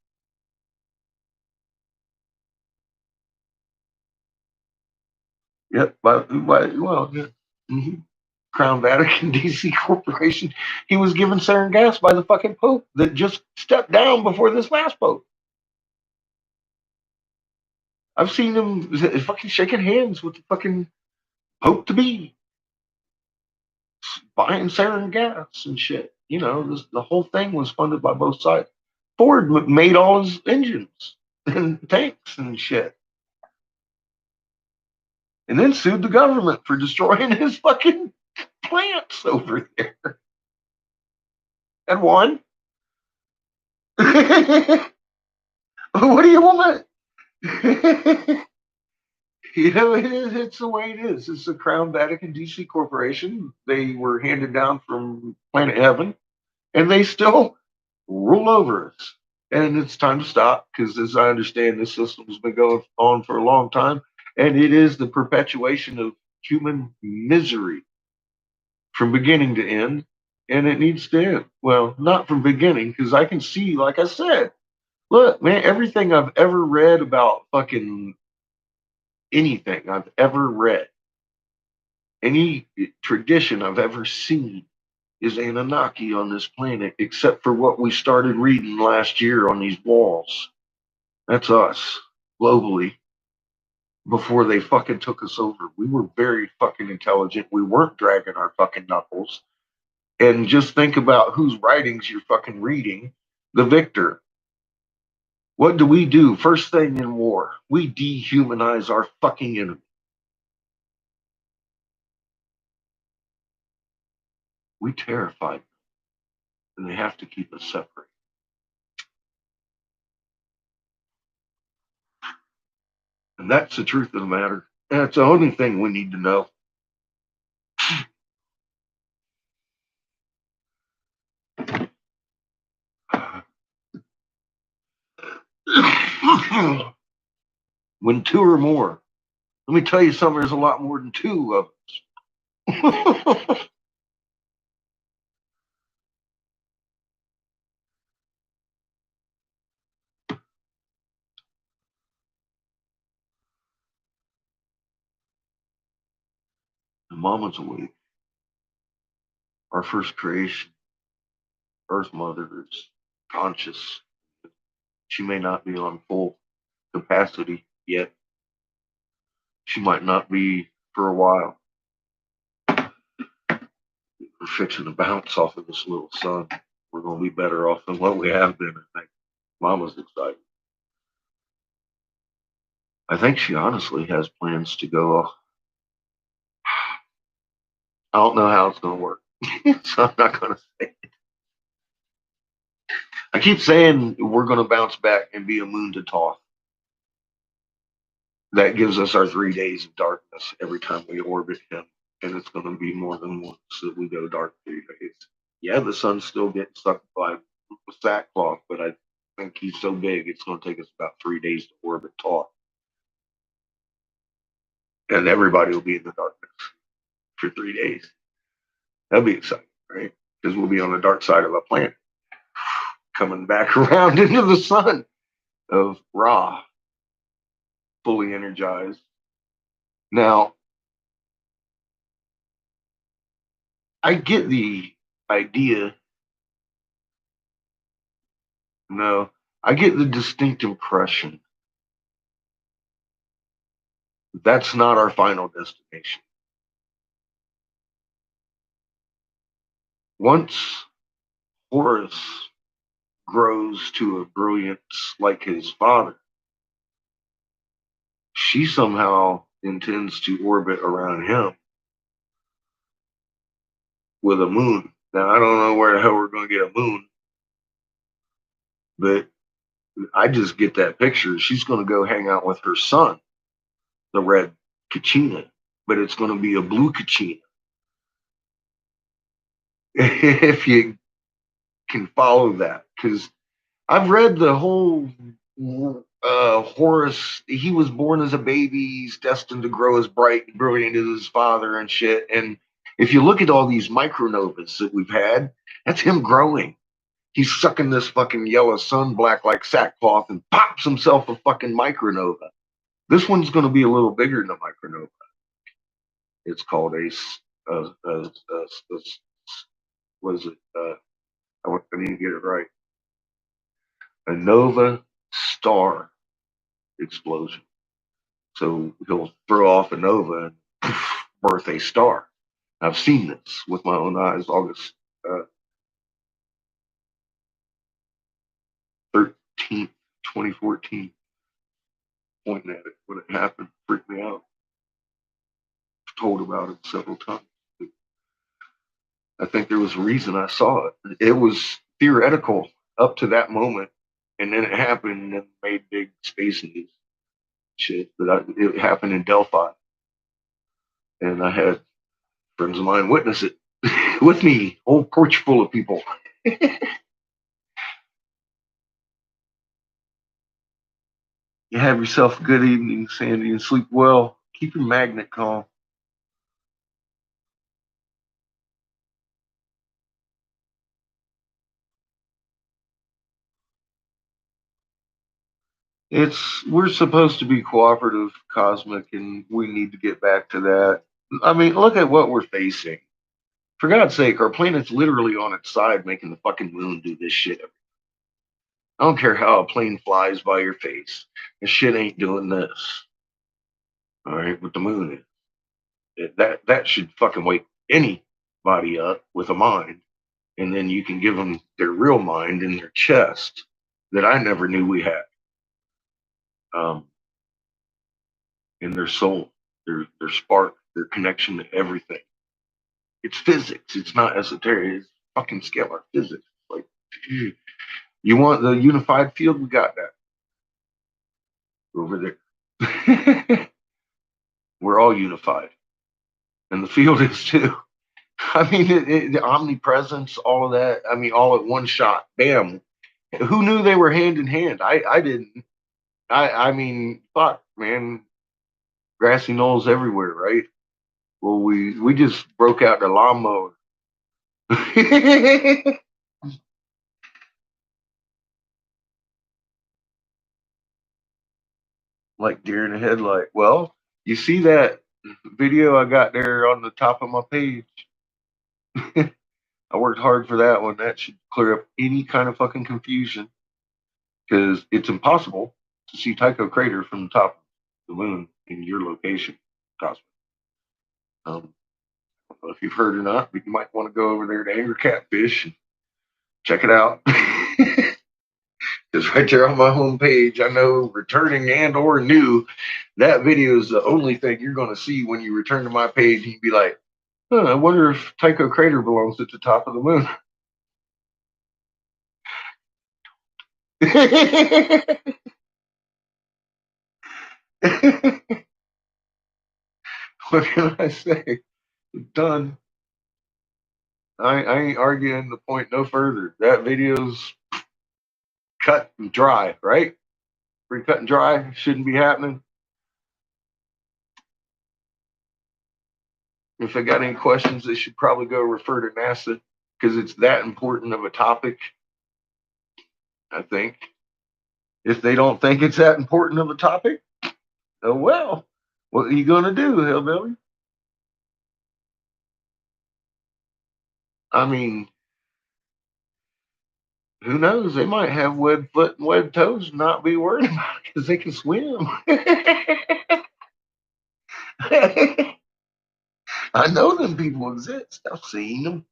[SPEAKER 2] Yep. Well, yeah. Mm-hmm. Crown Vatican DC Corporation. He was given sarin gas by the fucking Pope that just stepped down before this last Pope. I've seen him fucking shaking hands with the fucking Pope to be, buying sarin gas and shit. You know, the whole thing was funded by both sides. Ford made all his engines and tanks and shit. And then sued the government for destroying his fucking plants over there. And won. What do you want? It's the way it is. It's the Crown Vatican DC Corporation. They were handed down from planet heaven, and they still rule over us. And it's time to stop because, as I understand, this system has been going on for a long time, and it is the perpetuation of human misery from beginning to end, and it needs to end. Well, not from beginning, because I can see, like I said, look, man, everything I've ever read about fucking anything I've ever read, any tradition I've ever seen is Anunnaki on this planet, except for what we started reading last year on these walls. That's us, globally, before they fucking took us over. We were very fucking intelligent. We weren't dragging our fucking knuckles. And just think about whose writings you're fucking reading. The victor. What do? First thing in war, we dehumanize our fucking enemy. We terrify them, and they have to keep us separate. And that's the truth of the matter. That's the only thing we need to know. When two or more, let me tell you something, there's a lot more than two of us. The mama's awake. Our first creation, Earth Mother, is conscious. She may not be on full capacity yet. She might not be for a while. We're fixing to bounce off of this little sun. We're going to be better off than what we have been, I think. Mama's excited. I think she honestly has plans to go. I don't know how it's going to work, so I'm not going to say it. I keep saying we're going to bounce back and be immune to Thoth. That gives us our 3 days of darkness every time we orbit him, and it's going to be more than once that we go dark 3 days. Yeah, the sun's still getting sucked by sackcloth, but I think he's so big it's going to take us about 3 days to orbit Thoth. And everybody will be in the darkness for 3 days. That'll be exciting, right? Because we'll be on the dark side of the planet, coming back around into the sun of Ra, fully energized. Now, I get the idea. No, I get the distinct impression that's not our final destination. Once Horus grows to a brilliance like his father, she somehow intends to orbit around him with a moon. Now, I don't know where the hell we're going to get a moon, but I just get that picture. She's going to go hang out with her son, the red Kachina, but it's going to be a blue Kachina. If you can follow that, because I've read the whole Horus. He was born as a baby. He's destined to grow as bright and brilliant as his father and shit. And if you look at all these micronovas that we've had, that's him growing. He's sucking this fucking yellow sun black like sackcloth and pops himself a fucking micronova. This one's going to be a little bigger than a micronova. It's called what is it? I need to get it right. A nova star explosion. So he'll throw off a nova and poof, birth a star. I've seen this with my own eyes. August 13th, 2014. Pointing at it when it happened, freaked me out. I've told about it several times. I think there was a reason I saw it. It was theoretical up to that moment, and then it happened and made big space news shit. But it happened in Delphi, and I had friends of mine witness it with me. Whole porch full of people. You have yourself a good evening, Sandy, and sleep well. Keep your magnet calm. we're supposed to be cooperative, cosmic, and we need to get back to that. I mean, look at what we're facing. For God's sake, our planet's literally on its side making the fucking moon do this shit. I don't care how a plane flies by your face. This shit ain't doing this. All right, what the moon is. That should fucking wake anybody up with a mind. And then you can give them their real mind in their chest that I never knew we had. In their soul, their spark, their connection to everything. It's physics. It's not esoteric. It's fucking scalar physics. Like, you want the unified field? We got that over there. We're all unified, and the field is too. I mean, the omnipresence, all of that. I mean, all at one shot. Bam. Who knew they were hand in hand? I didn't. I mean, fuck, man. Grassy knolls everywhere, right? Well, we just broke out the lawnmower. Like deer in a headlight. Well, you see that video I got there on the top of my page? I worked hard for that one. That should clear up any kind of fucking confusion because it's impossible to see Tycho crater from the top of the moon in your location, Cosmo. I don't know if you've heard or not, but you might want to go over there to Angry Catfish and check it out. Because right there on my homepage, I know returning and or new, that video is the only thing you're going to see when you return to my page. And you'd be like, huh, I wonder if Tycho Crater belongs at the top of the moon. What can I say? Done. I ain't arguing the point no further. That video's cut and dry, right? Pretty cut and dry. Shouldn't be happening. If they got any questions, they should probably go refer to NASA because it's that important of a topic. I think. If they don't think it's that important of a topic, oh well. What are you going to do, hillbilly? I mean, who knows? They might have web foot and web toes and not be worried about it because they can swim. I know them people exist. I've seen them.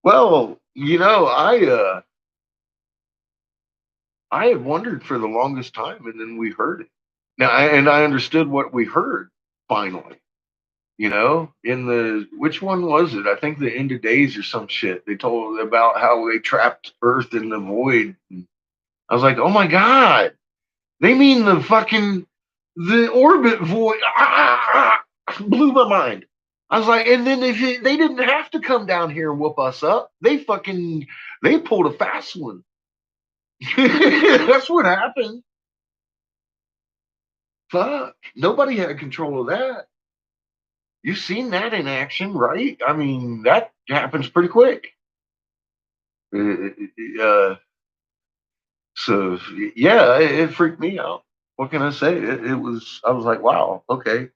[SPEAKER 2] Well, I had wondered for the longest time, and then we heard it. Now, and I understood what we heard finally. In the which one was it? I think the End of Days or some shit. They told about how they trapped Earth in the void. And I was like, oh my god, they mean the orbit void. Blew my mind. I was like, and then they didn't have to come down here and whoop us up. They pulled a fast one. That's what happened. Fuck. Nobody had control of that. You've seen that in action, right? I mean, that happens pretty quick. So, yeah, it freaked me out. What can I say? I was like, wow, okay.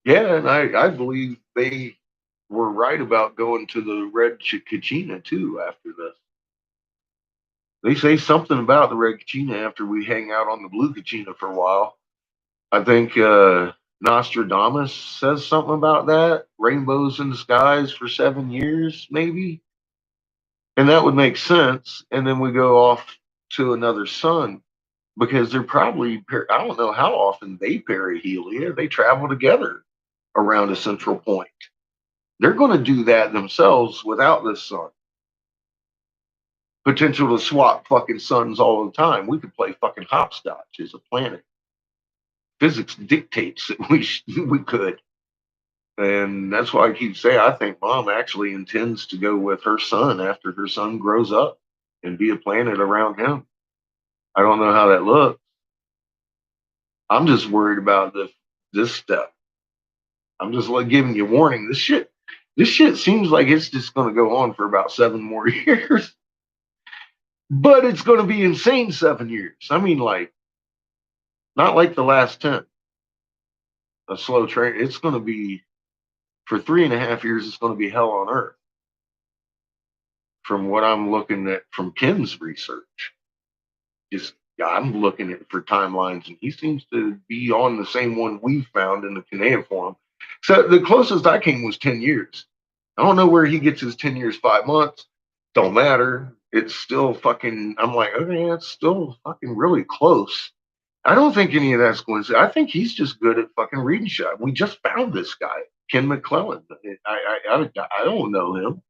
[SPEAKER 2] Yeah, and I believe they were right about going to the Red Kachina too after this. They say something about the Red Kachina after we hang out on the Blue Kachina for a while. I think Nostradamus says something about that. Rainbows in the skies for 7 years, maybe. And that would make sense. And then we go off to another sun because they're probably, I don't know how often they perihelia. They travel together around a central point. They're going to do that themselves without this sun. Potential to swap fucking suns all the time. We could play fucking hopscotch as a planet. physics dictates that we could. And that's why I keep saying I think mom actually intends to go with her son after her son grows up and be a planet around him. I don't know how that looks. I'm just worried about this step. I'm just like giving you warning. This shit seems like it's just going to go on for about 7 more years, but it's going to be insane 7 years. I mean, like, not like the last 10. A slow train. It's going to be for 3.5 years. It's going to be hell on earth. From what I'm looking at from Ken's research, just I'm looking at for timelines, and he seems to be on the same one we found in the cuneiform. So the closest I came was 10 years. I don't know where he gets his 10 years, 5 months. Don't matter. It's still fucking, I'm like, okay, it's still fucking really close. I don't think any of that's going to, I think he's just good at fucking reading shit. We just found this guy, Ken McClellan. I don't know him.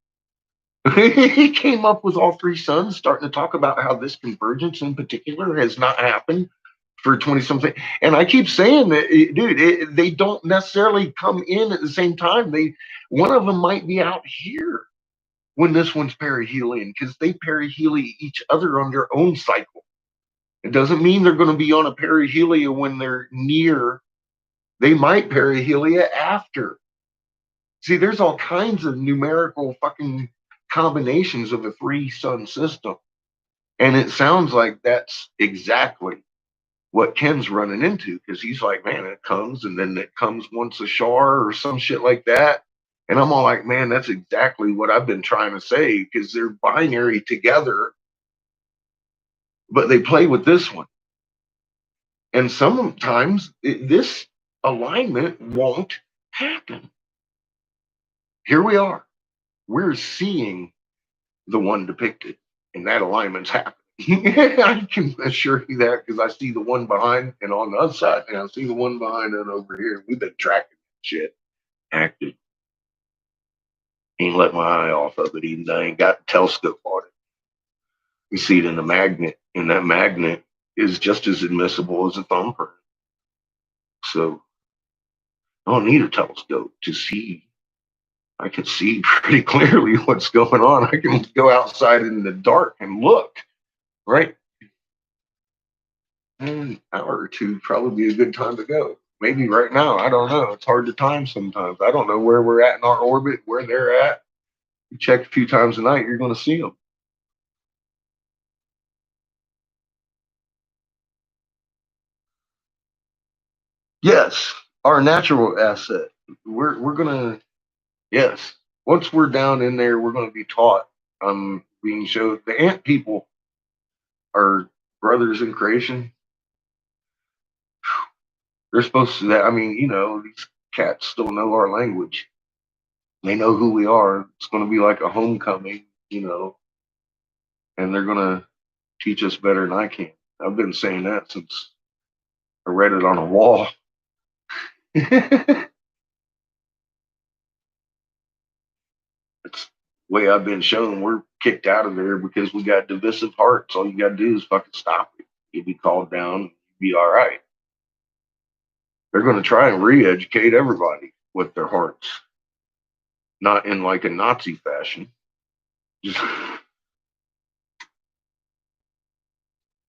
[SPEAKER 2] He came up with all three sons, starting to talk about how this convergence in particular has not happened for 20 something. And I keep saying that, dude, they don't necessarily come in at the same time. One of them might be out here when this one's perihelion because they perihelion each other on their own cycle. It doesn't mean they're going to be on a perihelia when they're near. They might perihelia after. See, there's all kinds of numerical fucking combinations of a 3-sun system. And it sounds like that's exactly what Ken's running into because he's like, man, it comes and then it comes once a shar or some shit like that. And I'm all like, man, that's exactly what I've been trying to say because they're binary together, but they play with this one. And sometimes this alignment won't happen. Here we are. We're seeing the one depicted, and that alignment's happening. I can assure you that because I see the one behind and on the other side, and I see the one behind and over here. We've been tracking shit active. Ain't let my eye off of it, even though I ain't got a telescope on it. You see it in the magnet, and that magnet is just as admissible as a thumbprint. So I don't need a telescope to see. I can see pretty clearly what's going on. I can go outside in the dark and look, right? An hour or two probably be a good time to go. Maybe right now. I don't know. It's hard to time sometimes. I don't know where we're at in our orbit, where they're at. You check a few times a night, you're going to see them. Yes, our natural asset. We're gonna yes. Once we're down in there, we're gonna be taught. Being showed the ant people are brothers in creation. They're supposed to. I mean, these cats still know our language. They know who we are. It's gonna be like a homecoming, and they're gonna teach us better than I can. I've been saying that since I read it on a wall. It's the way I've been shown. We're kicked out of there because we got divisive hearts. All you got to do is fucking stop it. You'll be called down. You'll be all right. They're going to try and re-educate everybody with their hearts, not in like a Nazi fashion. Just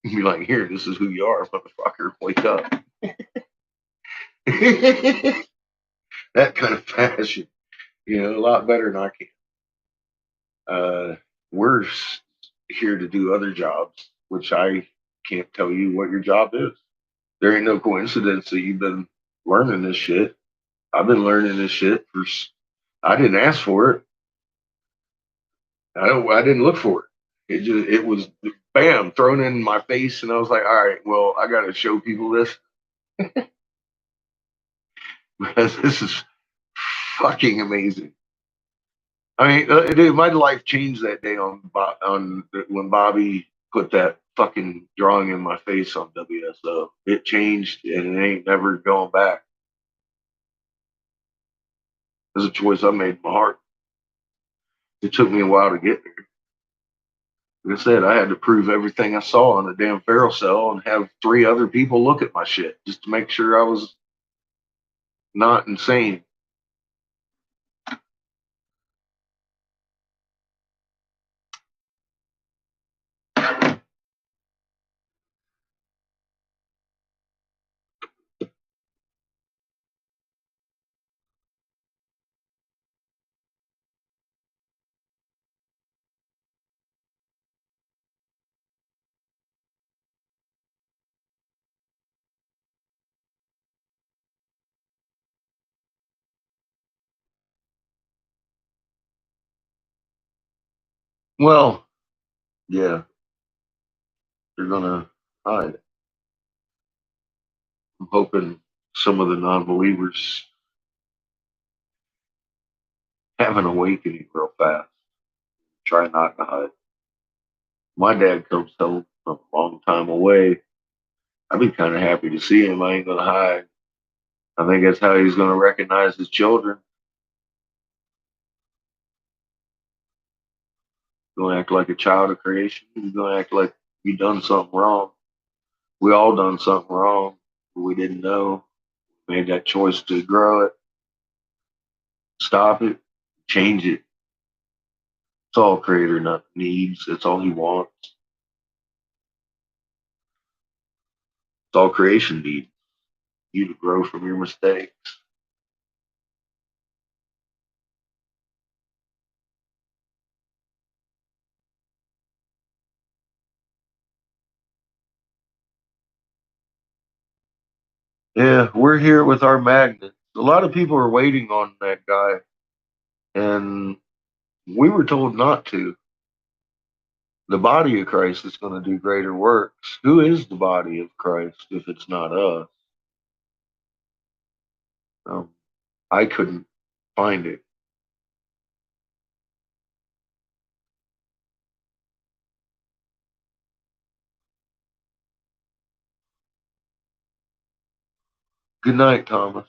[SPEAKER 2] be like, here, this is who you are, motherfucker. Wake up. That kind of fashion, a lot better than I can. We're here to do other jobs, which I can't tell you what your job is. There ain't no coincidence that you've been learning this shit. I've been learning this shit I didn't ask for it. I didn't look for it. It was bam thrown in my face, and I was like, all right, well, I got to show people this because this is fucking amazing. I mean, dude, my life changed that day on when Bobby put that fucking drawing in my face on WSO. It changed, and it ain't never going back. It was a choice I made in my heart. It took me a while to get there. Like I said, I had to prove everything I saw in a damn ferro cell and have 3 other people look at my shit just to make sure I was not insane. Well, yeah, they're gonna hide. I'm hoping some of the non-believers have an awakening real fast. Try not to hide. My dad comes home from a long time away. I'd be kind of happy to see him. I ain't gonna hide. I think that's how he's gonna recognize his children. He's gonna act like a child of creation. He's gonna act like he done something wrong. We all done something wrong, but we didn't know. Made that choice to grow it, stop it, change it. It's all Creator not needs. It's all He wants. It's all creation needs. You to grow from your mistakes. Yeah, we're here with our magnet. A lot of people are waiting on that guy, and we were told not to. The body of Christ is going to do greater works. Who is the body of Christ if it's not us? Um, I couldn't find it. Good night, Thomas.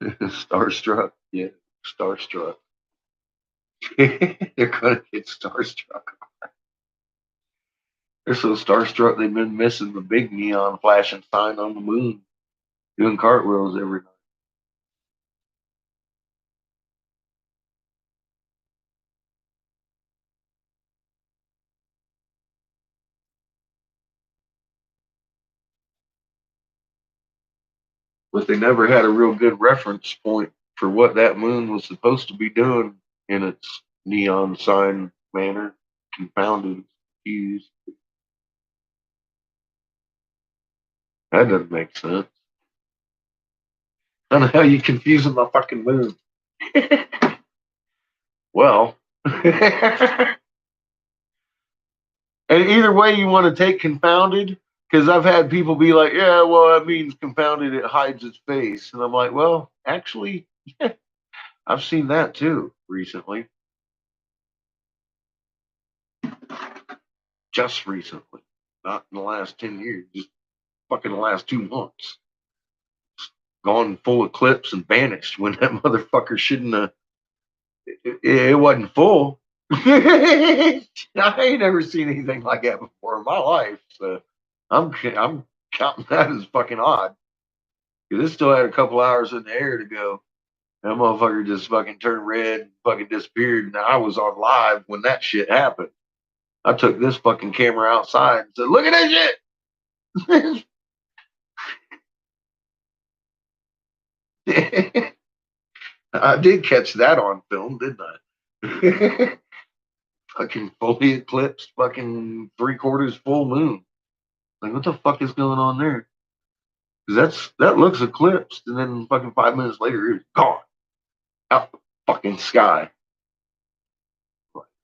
[SPEAKER 2] Starstruck. Yeah, starstruck. They're going to get starstruck. They're so starstruck they've been missing the big neon flashing sign on the moon, doing cartwheels every night. But they never had a real good reference point for what that moon was supposed to be doing in its neon sign manner, confounded, confused. That doesn't make sense. I don't know how you confusing the fucking moon. Well, and either way you want to take confounded, because I've had people be like, yeah, well, that means confounded, it hides its face. And I'm like, well, actually, I've seen that too recently. Just recently. Not in the last 10 years, just fucking the last 2 months. Gone full eclipse and vanished when that motherfucker shouldn't have. It wasn't full. I ain't never seen anything like that before in my life. So I'm counting that as fucking odd. Because it still had a couple hours in the air to go. That motherfucker just fucking turned red and fucking disappeared. And I was on live when that shit happened. I took this fucking camera outside and said, look at that shit. I did catch that on film, didn't I? Fucking fully eclipsed, fucking 3/4 full moon. Like, what the fuck is going on there? Because that looks eclipsed, and then fucking 5 minutes later, it's gone out the fucking sky.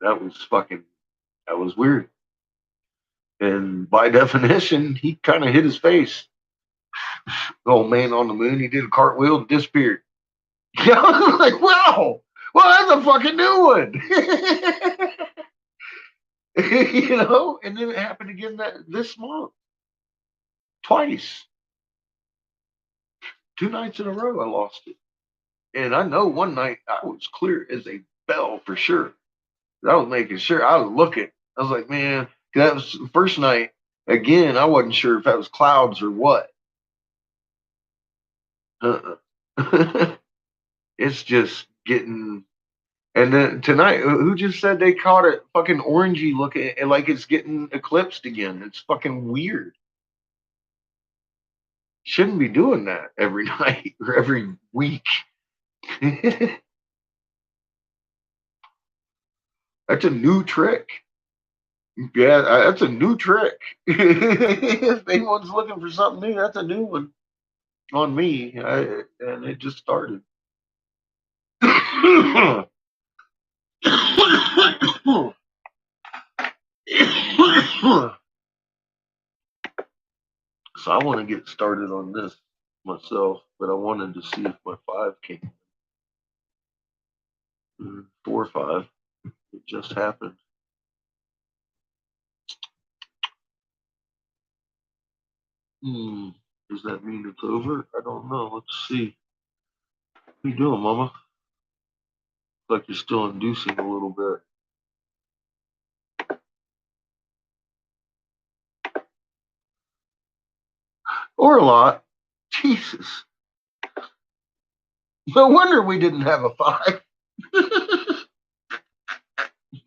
[SPEAKER 2] That was fucking, that was weird. And by definition, he kind of hit his face. The old man on the moon, he did a cartwheel and disappeared. I was like, wow, well, that's a fucking new one. And then it happened again this month. twice. 2 nights in a row, I lost it. And I know one night I was clear as a bell for sure. I was making sure. I was looking. I was like, man, that was the first night. Again, I wasn't sure if that was clouds or what. It's just getting. And then tonight, who just said they caught it fucking orangey looking and like it's getting eclipsed again? It's fucking weird. Shouldn't be doing that every night or every week. That's a new trick. Yeah, that's a new trick. If anyone's looking for something new, that's a new one on me. And it just started. So I want to get started on this myself, but I wanted to see if my 5 came. 4 or 5. It just happened. Does that mean it's over? I don't know. Let's see. What are you doing, Mama? Looks like you're still inducing a little bit. Or a lot. Jesus. No wonder we didn't have a 5.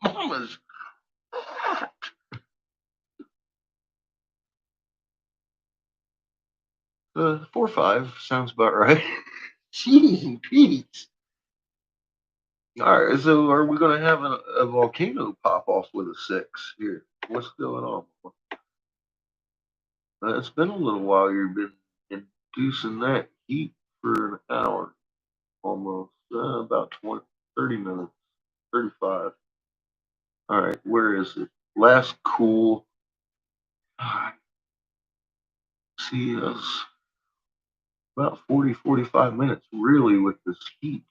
[SPEAKER 2] Mama's fat. 4 or 5 sounds about right. Jeez, Pete. All right, so are we going to have a volcano pop off with a 6 here? What's going on? It's been a little while. You've been inducing that heat for an hour, almost about 30 minutes, 35. All right, where is it? Last cool. See us about 40, 45 minutes really with this heat.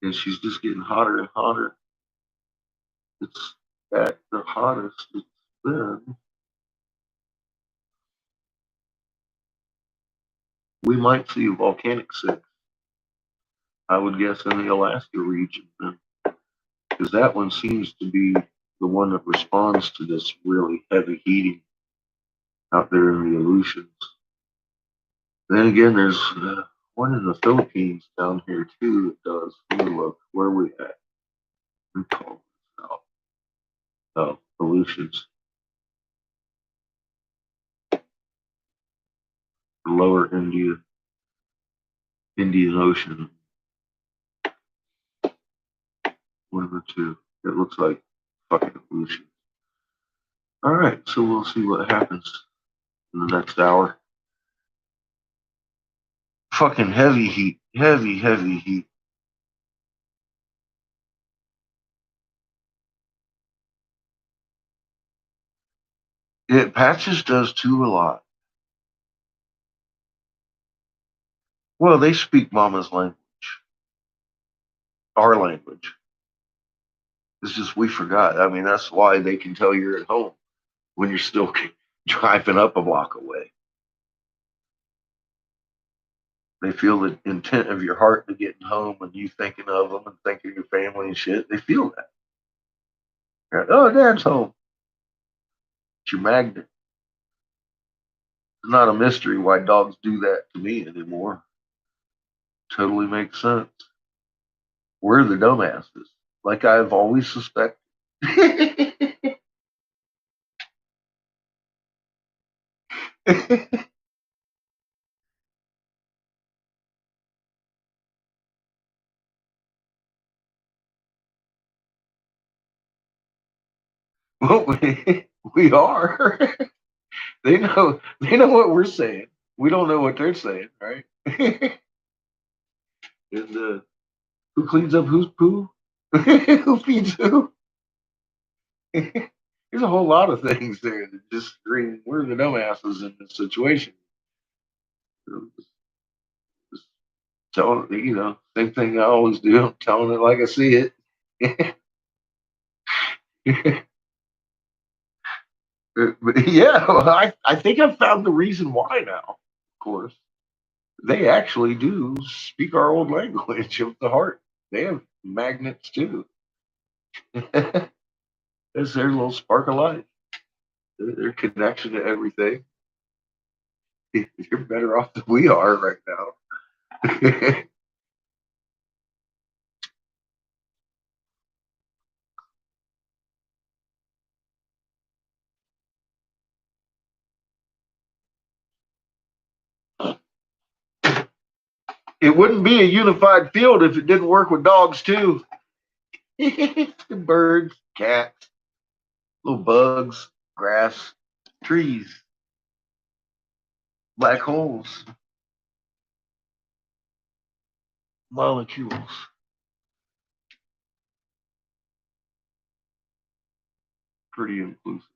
[SPEAKER 2] And she's just getting hotter and hotter. It's at the hottest it's been. We might see a volcanic 6. I would guess in the Alaska region, because that one seems to be the one that responds to this really heavy heating out there in the Aleutians. Then again, there's one in the Philippines down here too that does. Let me look. Where are we at? We call this out. Oh, Aleutians. Lower Indian Ocean. One of the two. It looks like fucking Aleutians. All right, so we'll see what happens in the next hour. Fucking heavy heat. Heavy heat. Patches does too a lot. Well, they speak Mama's language. Our language. It's just we forgot. I mean, that's why they can tell you're at home when you're still driving up a block away. They feel the intent of your heart to getting home and you thinking of them and thinking of your family and shit. They feel that. Like, oh, Dad's home. It's your magnet. It's not a mystery why dogs do that to me anymore. Totally makes sense. We're the dumbasses, like I've always suspected. Well, we are. They know what we're saying. We don't know what they're saying, right? And who cleans up whose poo? Who feeds who? There's a whole lot of things there that just scream, we're the dumbasses in this situation. Just telling it, same thing I always do. I'm telling it like I see it. But yeah, well, I think I've found the reason why now. Of course, they actually do speak our old language of the heart. They have magnets too. That's their little spark of life. Their connection to everything. You're better off than we are right now. It wouldn't be a unified field if it didn't work with dogs too. Birds, cats, little bugs, grass, trees, black holes, molecules. Pretty inclusive.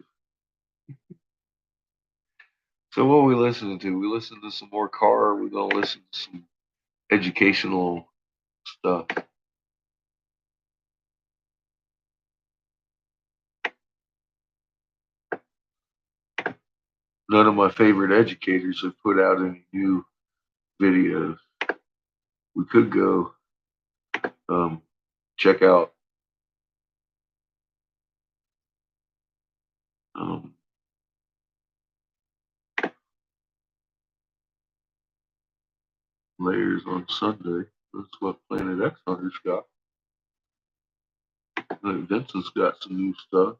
[SPEAKER 2] So what are we listening to? We listen to some more car. We're gonna listen to some educational stuff. None of my favorite educators have put out any new videos. We could go check out layers on Sunday. That's what Planet X Hunters got. Vincent's got some new stuff.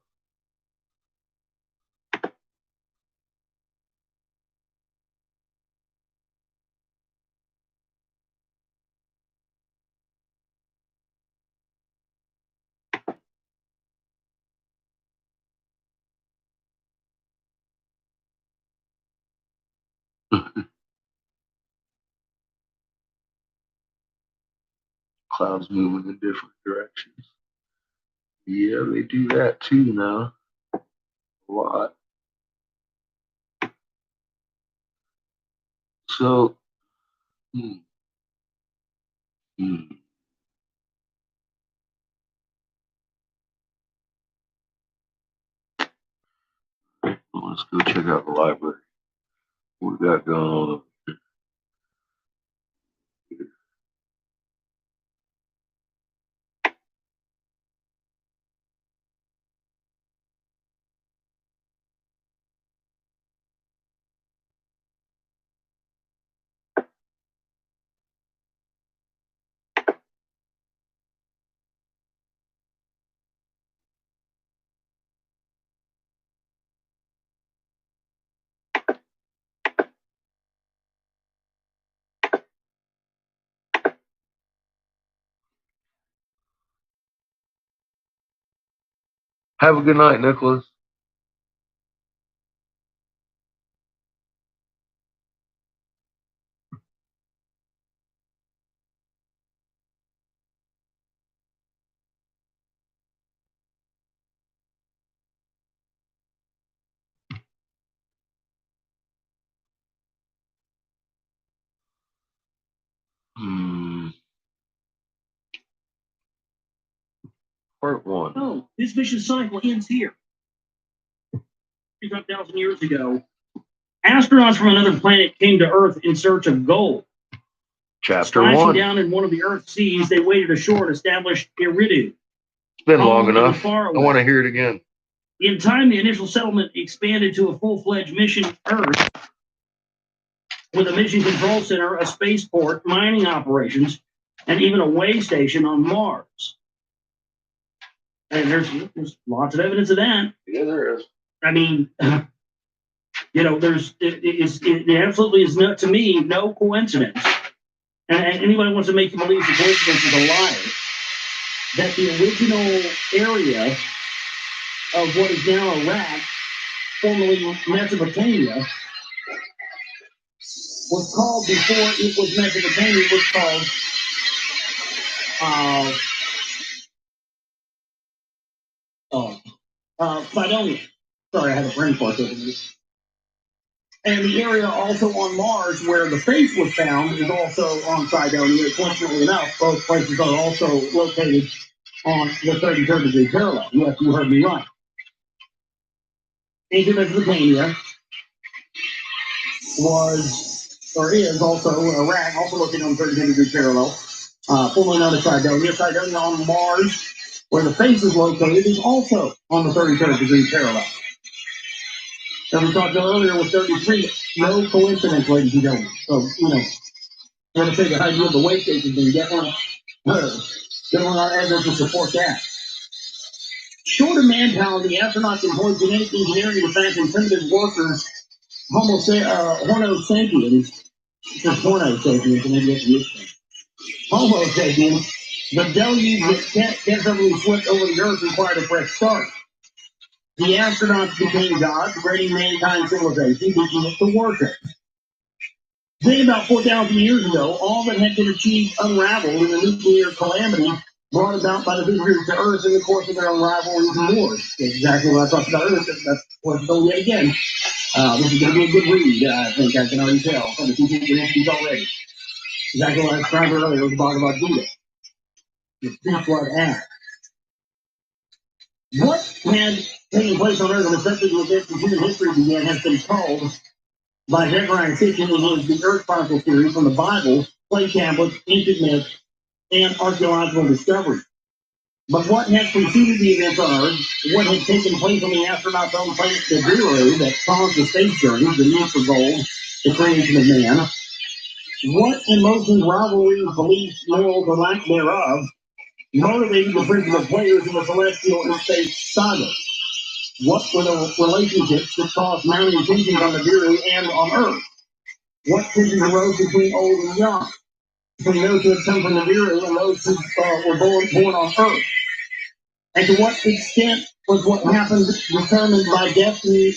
[SPEAKER 2] Clouds moving in different directions. Yeah, they do that too now. A lot. So, let's go check out the library. What we got going on over here? Have a good night, Nicholas. Part 1.
[SPEAKER 1] Oh, this mission cycle ends here. 3,000 years ago, astronauts from another planet came to Earth in search of gold.
[SPEAKER 2] Chapter
[SPEAKER 1] Splashing
[SPEAKER 2] 1.
[SPEAKER 1] down in one of the Earth's seas, they waded ashore and established Iridu.
[SPEAKER 2] It's been long enough. I want to hear it again.
[SPEAKER 1] In time, the initial settlement expanded to a full-fledged mission Earth with a mission control center, a spaceport, mining operations, and even a way station on Mars. And there's lots of evidence of that.
[SPEAKER 2] Yeah, there is.
[SPEAKER 1] I mean, it absolutely is not, to me, no coincidence. And anybody wants to make you believe the coincidence is a liar. That the original area of what is now Iraq, formerly Mesopotamia, was called, before it was Mesopotamia, was called Cydonia. Sorry, I had a brain fart over me. And the area also on Mars where the face was found is also on Cydonia. Fortunately enough, both places are also located on the 33rd degree parallel. Yes, you heard me right. ancient Mesopotamia was, or is also, Iraq, also located on the 33rd degree parallel, formerly known as Cydonia. Cydonia on Mars, where the face is located, is also on the 33rd degree parallel. As we talked about earlier with 33, no coincidence, ladies and gentlemen. So, I'm going to say the idea of the way station thing definitely not evidence to support that. Short of manpower, the astronauts employed genetic engineering to fashion primitive workers, Homo sapiens, just Homo sapiens, and maybe that's the issue. Homo sapiens, the deluge that definitely swept over the earth required a fresh start. The astronauts became gods, bringing mankind civilization, teaching it to worship. Then, about 4,000 years ago, all that had been achieved unraveled in a nuclear calamity brought about by the visitors to Earth in the course of their own rivalries and wars. That's exactly what I talked about earlier. That's what's going yet again. This is going to be a good read, I think. I can already tell from the teaching connections already. Exactly what I described earlier was about Judah. The flood act. What had taken place on Earth, and especially with this human history began, has been called by Zechariah Sitchin in his The Earth Chronicle series from the Bible, clay tablets, ancient myths, and archaeological discoveries. But what had preceded the events on Earth, what had taken place on the astronauts' own planet Nibiru that caused the space journeys, the need for gold, the creation of man, what emotions, rivalries, beliefs, morals, or lack thereof motivated the principal players in the celestial and space saga? What were the relationships that caused mounting tensions on Nibiru and on Earth? What tensions arose between old and young, between those who had come from Nibiru and those who were born on Earth? And to what extent was what happened determined by destiny,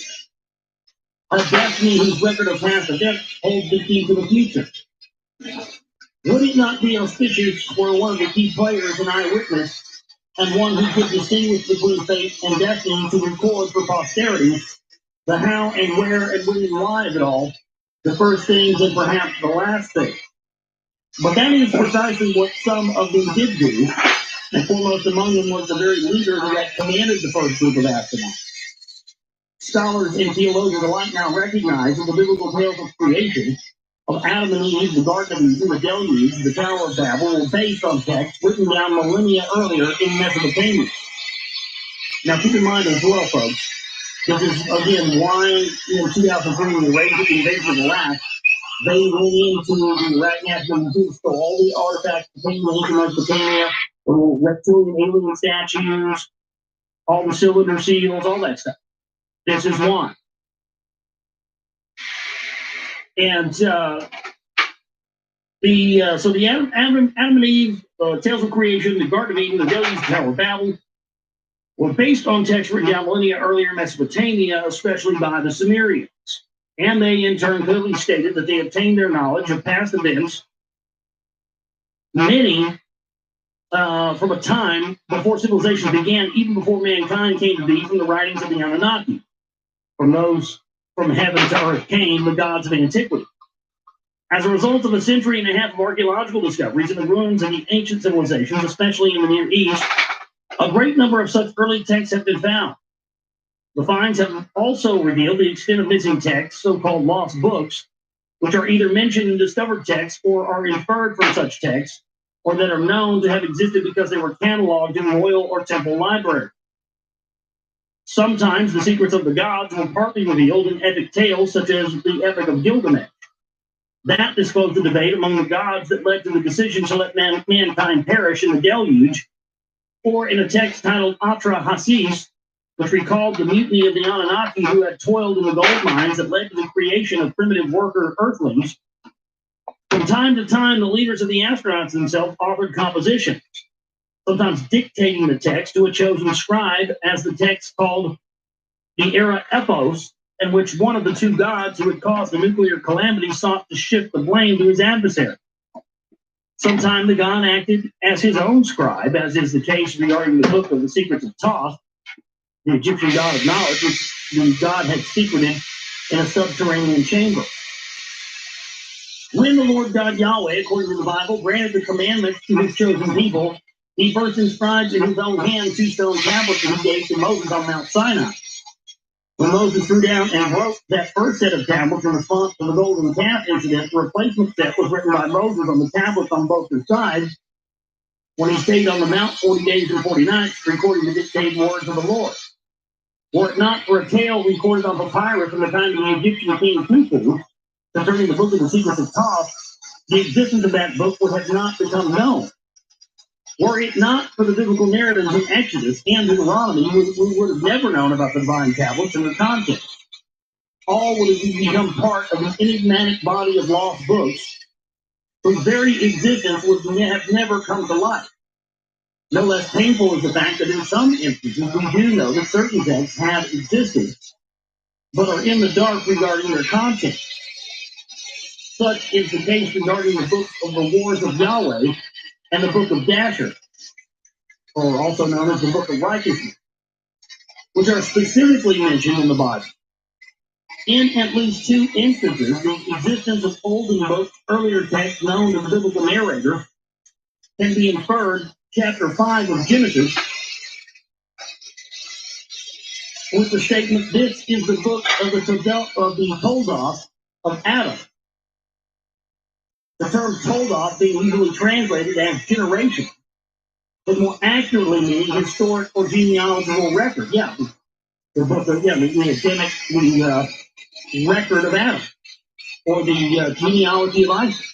[SPEAKER 1] a destiny whose record of past events holds the key to the future? Would it not be auspicious for one of the key players, an eyewitness, and one who could distinguish between fate and destiny, to record for posterity the how and where and when and why of it all, the first things and perhaps the last thing? But that is precisely what some of them did do, and foremost among them was the very leader who had commanded the first group of astronauts. Scholars and theologians alike now recognize that the biblical tales of creation, of Adam and Eve, the Garden of Eden, the Deluge, the Tower of Babel, were based on texts written down millennia earlier in Mesopotamia. Now keep in mind as well, folks, this is again why in 2003 when the Iraqi invasion of Iraq, they went into the Iraq National Museum, stole all the artifacts containing the ancient Mesopotamia, reptilian alien statues, all the cylinder seals, all that stuff. This is one. And so the Adam and Eve, Tales of Creation, the Garden of Eden, the Deluge, the Tower of Babel, were based on texts written down millennia earlier in Mesopotamia, especially by the Sumerians. And they, in turn, clearly stated that they obtained their knowledge of past events, many from a time before civilization began, even before mankind came to be, from the writings of the Anunnaki. From those from heaven to earth came the gods of antiquity. As a result of a century and a half of archaeological discoveries in the ruins of the ancient civilizations, especially in the Near East, a great number of such early texts have been found. The finds have also revealed the extent of missing texts, so-called lost books, which are either mentioned in discovered texts or are inferred from such texts, or that are known to have existed because they were cataloged in royal or temple libraries. Sometimes the secrets of the gods were partly revealed in epic tales, such as the Epic of Gilgamesh. That disclosed the debate among the gods that led to the decision to let mankind perish in the deluge, or in a text titled Atra Hasis, which recalled the mutiny of the Anunnaki who had toiled in the gold mines that led to the creation of primitive worker earthlings. From time to time, the leaders of the astronauts themselves authored compositions, sometimes dictating the text to a chosen scribe, as the text called the Era Epos, in which one of the two gods who had caused the nuclear calamity sought to shift the blame to his adversary. Sometimes the god acted as his own scribe, as is the case regarding the Book of the Secrets of Thoth, the Egyptian god of knowledge, which the god had secreted in a subterranean chamber. When the Lord God Yahweh, according to the Bible, granted the commandments to his chosen people, he first inscribed in his own hand 2 stone tablets that he gave to Moses on Mount Sinai.
[SPEAKER 4] When Moses threw down and wrote that first set of tablets in response to the golden calf incident, the replacement set was written by Moses on the tablets on both their sides when he stayed on the mount 40 days and 40 nights, recording the dictated words of the Lord. Were it not for a tale recorded on papyrus from the time of the Egyptian king Khufu concerning the book of the secrets of Thoth, the existence of that book would have not become known. Were it not for the biblical narratives in Exodus and Deuteronomy, we would have never known about the divine tablets and their content. All would have become part of an enigmatic body of lost books whose very existence would have never come to light. No less painful is the fact that in some instances we do know that certain texts have existed, but are in the dark regarding their content. Such is the case regarding the books of the Wars of Yahweh and the book of Dasher, or also known as the book of Righteousness, which are specifically mentioned in the Bible. In at least two instances, the existence of olden books, earlier texts known to the biblical narrator, can be inferred. Chapter 5 of Genesis, with the statement, "This is the book of the Toldoth of Adam." The term Toldoth being usually translated as generation, but more accurately meaning historic or genealogical record. Yeah, the book of, the Adamic, the record of Adam, or the genealogy of Isaac.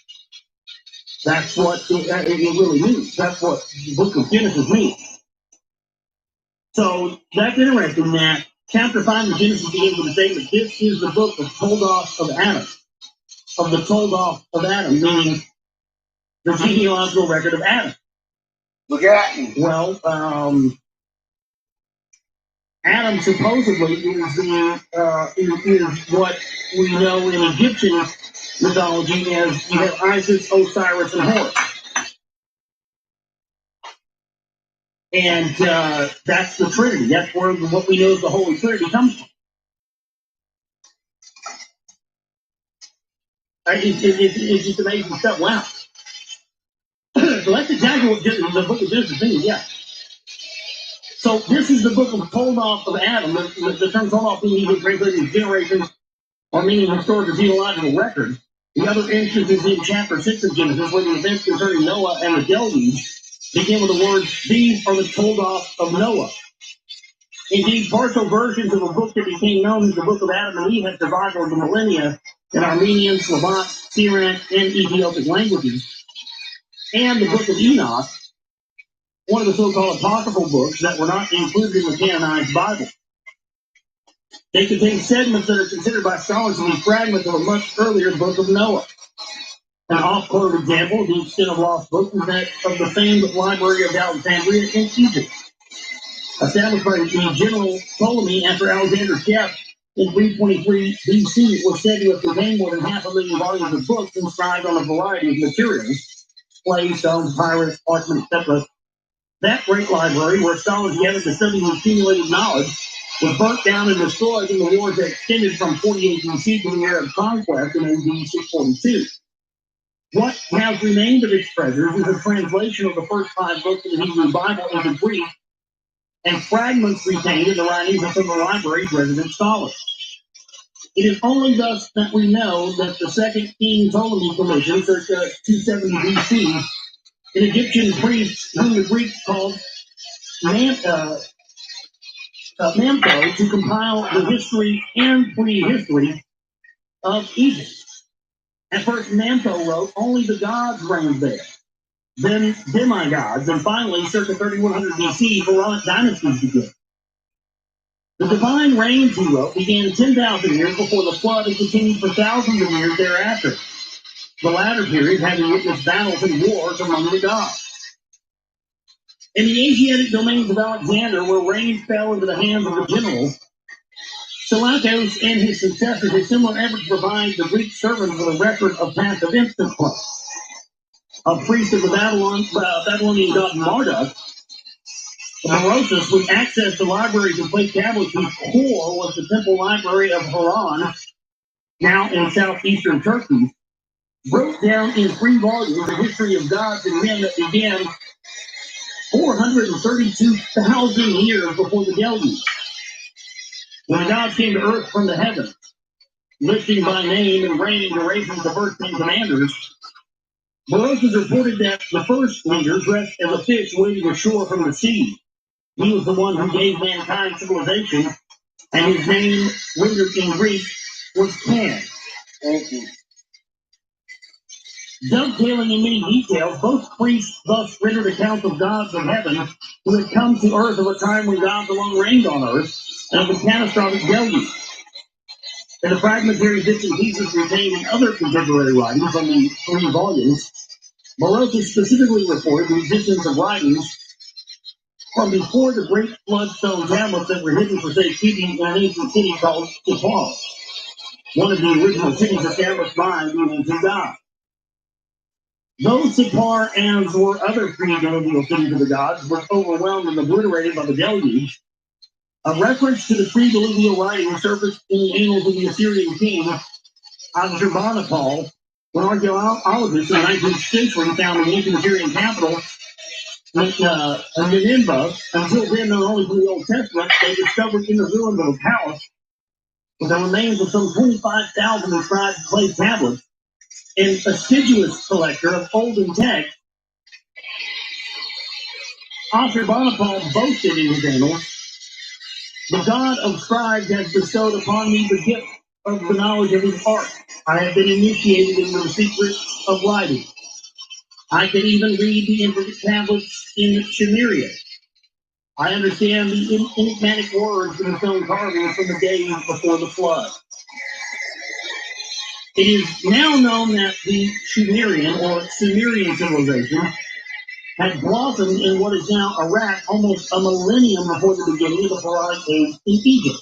[SPEAKER 4] That's what it really means. That's what the book of Genesis means. So that's interesting that chapter 5 of Genesis begins with the statement, "This is the book of Toldoth of Adam." Of the Toldoth of Adam, meaning the genealogical record of Adam.
[SPEAKER 2] Look at me.
[SPEAKER 4] Well, Adam supposedly is what we know in Egyptian mythology as you have Isis, Osiris, and Horus. And that's the Trinity. That's where what we know as the Holy Trinity comes from. It's just amazing stuff. Wow. So that's exactly what the book of Genesis means, yeah. So this is the book of Toldoth of Adam. The term Toldoth being even translated as generations, or meaning historical genealogical record. The other instance is in chapter 6 of Genesis, where the events concerning Noah and the deluge begin with the words, "These are the Toldoth of Noah." Indeed, partial versions of a book that became known as the Book of Adam and Eve have survived over the millennia in Armenian, Slovak, Syriac, and Ethiopic languages. And the Book of Enoch, one of the so-called apocryphal books that were not included in the canonized Bible. They contain segments that are considered by scholars to be fragments of a much earlier Book of Noah. An off-quoted example of the extent of lost books is that of the famed Library of Alexandria in Egypt. Established by the general Ptolemy after Alexander's death in 323 BC, it was said to have contained more than 500,000 volumes of books inscribed on a variety of materials, clay, stones, papyrus, parchment, etc. That great library, where scholars gathered to study and accumulated knowledge, was burnt down and destroyed in the wars that extended from 48 BC to the era of conquest in AD 642. What has remained of its treasures is a translation of the first 5 books of the Hebrew Bible into Greek, and fragments retained in the writings of some of the library's resident scholars. It is only thus that we know that the second King Ptolemy commissioned, circa 270 BC, an Egyptian priest whom the Greeks called Manto, to compile the history and prehistory of Egypt. At first, Manto wrote, "Only the gods reigned there, then demigods, and finally, circa 3100 BC, Pharaonic dynasties began. The divine reigns," he wrote, "began 10,000 years before the flood and continued for thousands of years thereafter, the latter period having witnessed battles and wars among the gods. In the Asiatic domains of Alexander, where reign fell into the hands of the generals, Seleucus and his successors had similar efforts to provide the Greek servants with a record of past events took place. A priest of the Babylonian god Marduk, Berosus, would access the libraries and place tablets whose core was the temple library of Haran, now in southeastern Turkey, wrote down in 3 volumes the history of gods and men that began 432,000 years before the deluge. When the gods came to earth from the heavens, listing by name and reigning duration the first 10 commanders, Berosus reported that the first leader, dressed as a fish wading ashore from the sea, he was the one who gave mankind civilization, and his name, rendered in Greek, was Pan.
[SPEAKER 2] Thank you.
[SPEAKER 4] Dovetailing in many details, both priests thus rendered accounts of gods of heaven who had come to earth at a time when gods alone reigned on earth, and of the catastrophic deluge. In the fragmentary bits and pieces contained in other contemporary writings from the 3 volumes, Berosus specifically reported the existence of writings from before the great flood stone tablets that were hidden for safekeeping in an ancient city called Sippar, one of the original cities established by the ancient gods. Though Sippar, as were other pre-diluvial cities of the gods, was overwhelmed and obliterated by the deluge, a reference to the pre-diluvial writing surfaced in the annals of the Assyrian king Ashurbanipal, when archaeologists in the 19th century found the ancient Assyrian capital, Nineveh. Until then, known only from the Old Testament, they discovered in the ruins of a palace with the remains of some 25,000 inscribed clay tablets. An assiduous collector of olden texts, Ashurbanipal boasted in his annals, "The god of scribes has bestowed upon me the gift of the knowledge of his art. I have been initiated in the secrets of writing. I can even read the intricate tablets in Sumerian. I understand the enigmatic words in the stone carvings from the days before the flood." It is now known that the Sumerian or Sumerian civilization had blossomed in what is now Iraq almost a millennium before the beginning of the Pharaonic Age in Egypt,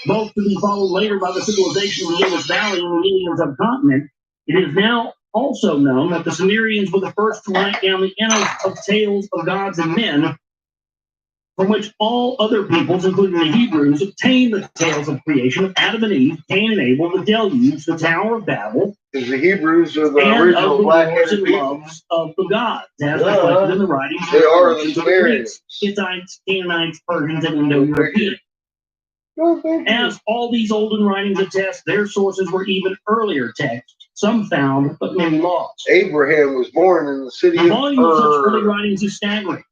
[SPEAKER 4] both to be followed later by the civilization of the Indus Valley and the Indian subcontinent. It is now also known that the Sumerians were the first to write down the annals of tales of gods and men, from which all other peoples, including the Hebrews, obtained the tales of creation of Adam and Eve, Cain and Abel, the deluge, the Tower of Babel,
[SPEAKER 2] Because the Hebrews are the
[SPEAKER 4] and of
[SPEAKER 2] original
[SPEAKER 4] the wars
[SPEAKER 2] black-headed
[SPEAKER 4] and
[SPEAKER 2] people.
[SPEAKER 4] loves of the gods, as reflected in the writings
[SPEAKER 2] They are
[SPEAKER 4] of
[SPEAKER 2] the
[SPEAKER 4] the
[SPEAKER 2] Sumerians.
[SPEAKER 4] Greeks, Hittites, Canaanites, Persians, and Indo-Europeans. As all these olden writings attest, their sources were even earlier texts, some found, but many lost.
[SPEAKER 2] Abraham was born in the city
[SPEAKER 4] The
[SPEAKER 2] of
[SPEAKER 4] volume of such early
[SPEAKER 2] Ur.
[SPEAKER 4] writings is staggering.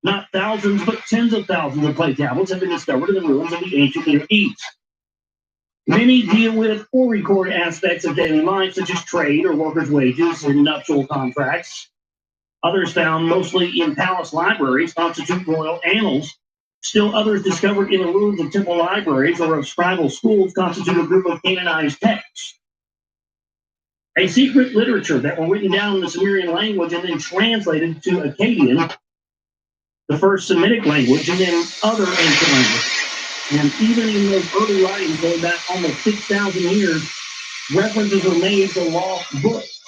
[SPEAKER 4] Not thousands, but tens of thousands of clay tablets have been discovered in the ruins of the ancient Near East. Many deal with or record aspects of daily life, such as trade or workers' wages and nuptial contracts. Others found mostly in palace libraries constitute royal annals. Still others discovered in the ruins of temple libraries or of scribal schools constitute a group of canonized texts. A secret literature that were written down in the Sumerian language and then translated to Akkadian, the first Semitic language, and then other ancient languages. And even in those early writings going back almost 6,000 years, references were made to lost books,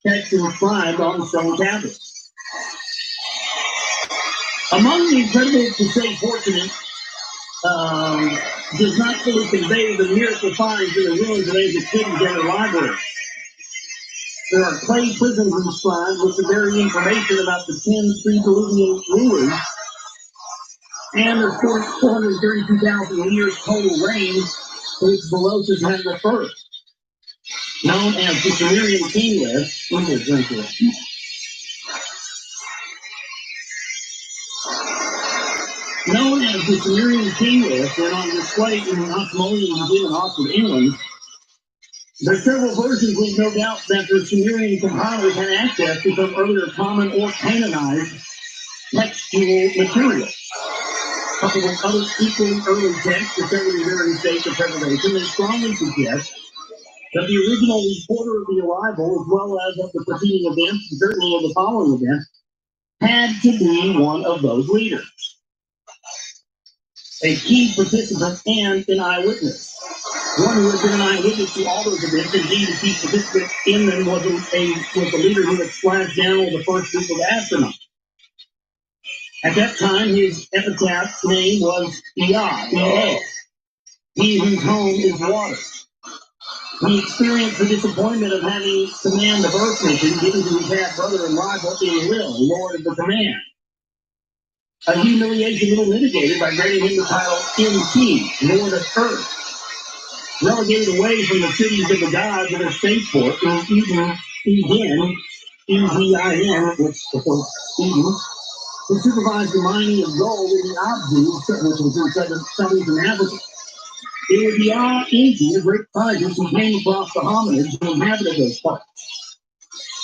[SPEAKER 4] texts inscribed on stone tablets. Among the incredible, to say fortunate, does not fully convey the miracle finds in the ruins of ancient cities and their libraries. There are clay prisms inscribed with the very information about the 10 pre-Diluvian rulers, and there's 432,000 years total reign to which Berosus had referred, known as the Sumerian king list. Let me drink this. Known as the Sumerian king list, and on display in Ashmolean Museum in Oxford, England. There are several versions with no doubt that the Sumerian compilers had access to some earlier common or canonized textual material. Coupled with other equally early texts discovered in varying states of preservation, they strongly suggest that the original reporter of the arrival, as well as of the preceding events, and certainly of the following events, had to be one of those leaders. A key participant and an eyewitness. One who had been an eyewitness to all those events, indeed a key participant in them was the leader who had splashed down with the first group of astronauts. At that time, his epitaph name was Ea, he whose home is water. He experienced the disappointment of having command of Earth mission given to his half-brother and rival Enlil, Lord of the Command. a humiliation little mitigated by granting him the title MT, Lord of Earth. Relegated away from the cities of the gods of their spaceport, Eden, E-D-I-N, which was Eden, who supervised the mining of gold in the Abzu, which was in southern Africa. It was beyond easy the great scientists who came across the hominids who inhabited those parts.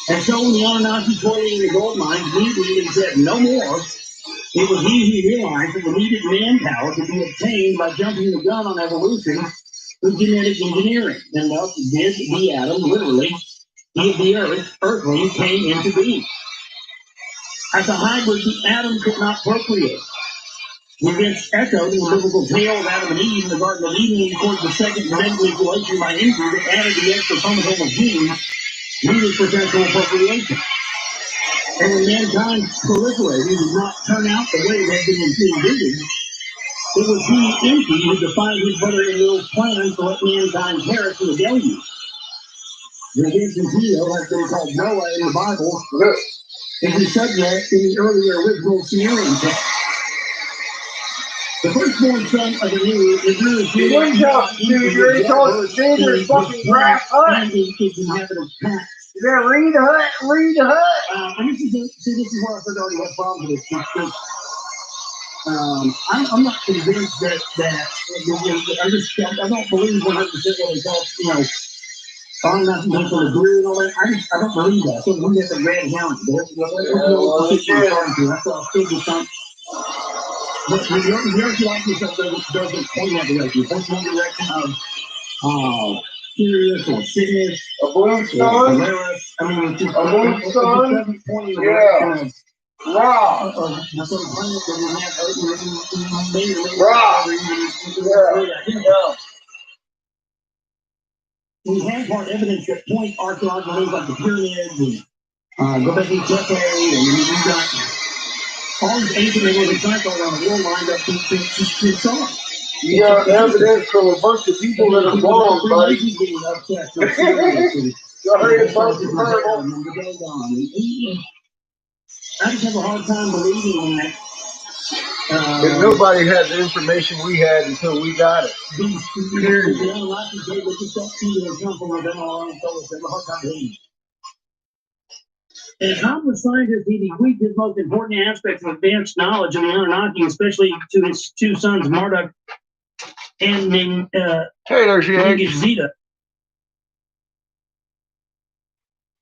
[SPEAKER 4] And so when the Anunnaki toiling in the gold mines immediately and said no more, it was he who realized that the needed manpower could be obtained by jumping the gun on evolution with genetic engineering. And thus did the atom, literally, the earth, earthling, came into being. As a hybrid, the atom could not procreate. The events echoed in the biblical tale of Adam and Eve in the Garden of Eden, recorded the second genetic manipulation by entry that added the extra chromosomal genes needed for sexual procreation. And when mankind proliferated and did not turn out the way it had been envisioned, it was he, Enki, who defied his brother-in-law's plans to let mankind perish in the deluge. The events in Geo has been called Noah in the Bible, is the subject in the earlier original Sumerian text. The firstborn son of the new is really
[SPEAKER 2] Good job, dude. You're dangerous fucking crap hut.
[SPEAKER 4] And its inhabitants past.
[SPEAKER 2] Yeah, read the hut. Read the hut.
[SPEAKER 4] And this is where I said I already had problems with this. Because, I'm not convinced that I don't believe 100% what they talk, I'm not going to agree and all that. I don't believe that. So we have the red hound. That's what I'm That's what I'll still do something. But the archaeology stuff doesn't point that direction. It points in the direction of serious or sickness.
[SPEAKER 2] A blue sun?
[SPEAKER 4] I mean, it's just,
[SPEAKER 2] a blue sun?
[SPEAKER 4] It doesn't point in the direction of
[SPEAKER 2] raw.
[SPEAKER 4] The sort of planet that we have
[SPEAKER 2] raw.
[SPEAKER 4] Yeah. We have hard evidence that point archaeology like the pyramids and Göbekli Tepe, and we've got all these ancient megaliths sites all around the world lined up to saw.
[SPEAKER 2] You got evidence from a bunch of people that are wrong, buddy.
[SPEAKER 4] I just have a hard time believing that.
[SPEAKER 2] And nobody had the information we had until we got it.
[SPEAKER 4] As accomplished scientist, he bequeathed his most important aspects of advanced knowledge in the Anunnaki, especially to his two sons, Marduk and
[SPEAKER 2] hey, there's your egg.
[SPEAKER 4] Zeta.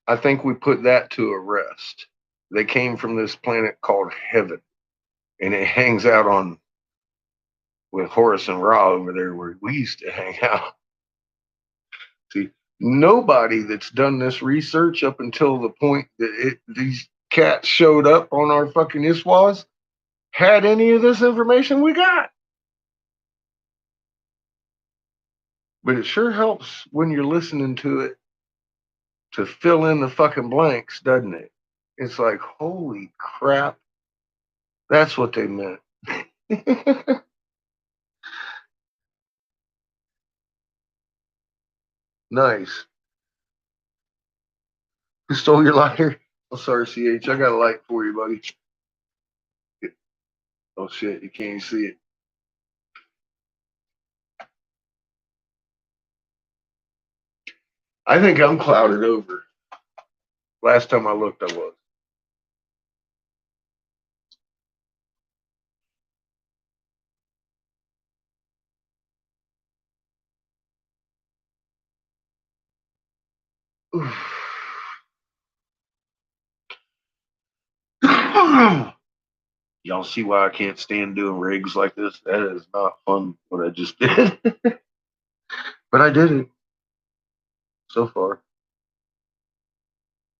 [SPEAKER 2] I think we put that to a rest. They came from this planet called Heaven, and it hangs out on with Horus and Ra over there where we used to hang out. See, nobody that's done this research up until the point that these cats showed up on our fucking ISWAs had any of this information we got. But it sure helps when you're listening to it to fill in the fucking blanks, doesn't it? It's like, holy crap, that's what they meant. Nice. Who stole your lighter? Oh, sorry, CH. I got a light for you, buddy. Oh, shit. You can't see it. I think I'm clouded over. Last time I looked, I was. Y'all see why I can't stand doing rigs like this? That is not fun, what I just did. But I did it. So far.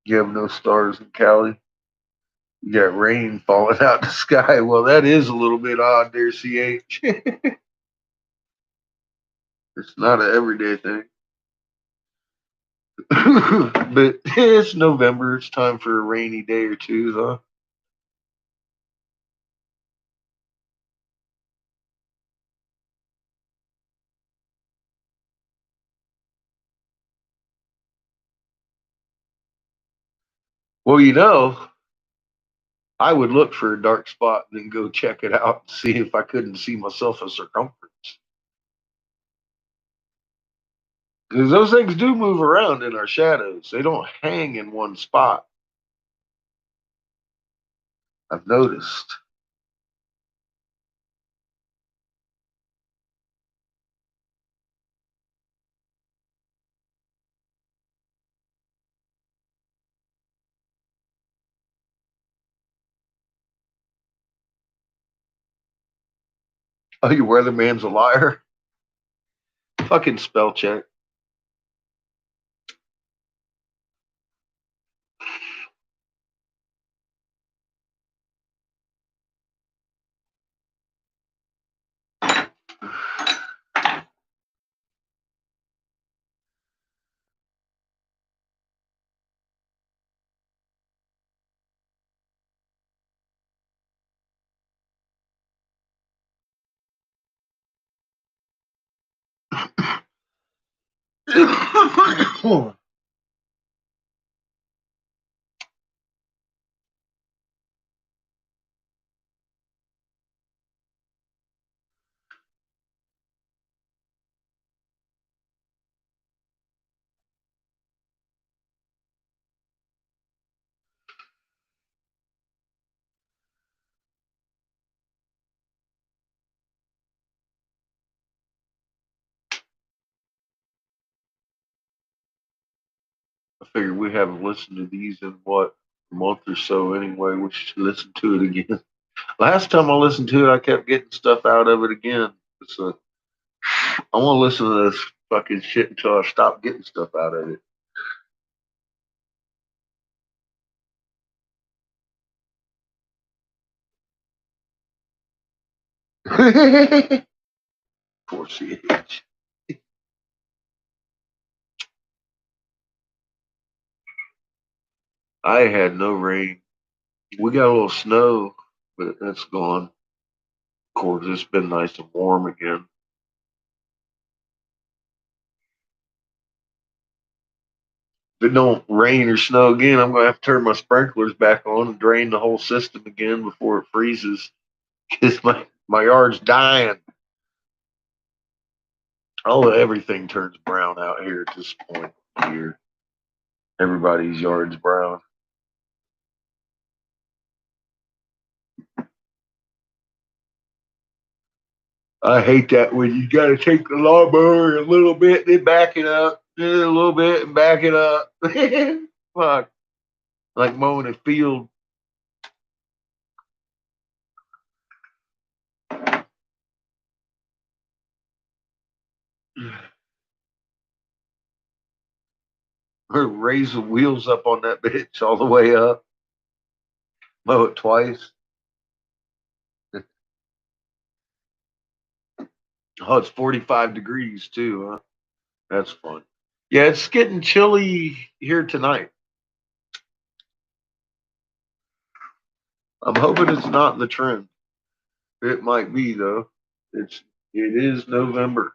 [SPEAKER 2] You have no stars in Cali. You got rain falling out the sky. Well, that is a little bit odd there, CH. It's not an everyday thing. But it's November. It's time for a rainy day or two, huh? Well, I would look for a dark spot and then go check it out and see if I couldn't see myself a circumference. Because those things do move around in our shadows. They don't hang in one spot. I've noticed. Oh, your weatherman's a liar? Fucking spell check. I figured we haven't listened to these in what, a month or so anyway. We should listen to it again. Last time I listened to it, I kept getting stuff out of it again. So I want to listen to this fucking shit until I stop getting stuff out of it. Poor CH. I had no rain. We got a little snow, but that's gone. Of course, it's been nice and warm again. If it don't rain or snow again, I'm going to have to turn my sprinklers back on and drain the whole system again before it freezes. Because my yard's dying. Everything turns brown out here at this point here. Everybody's yard's brown. I hate that when you got to take the lawnmower a little bit, then back it up, then a little bit and back it up. Fuck. Like mowing a field. Or raise the wheels up on that bitch all the way up. Mow it twice. Oh, it's 45 degrees too, huh? That's fun. Yeah, it's getting chilly here tonight. I'm hoping it's not the trend. It might be though. It is November.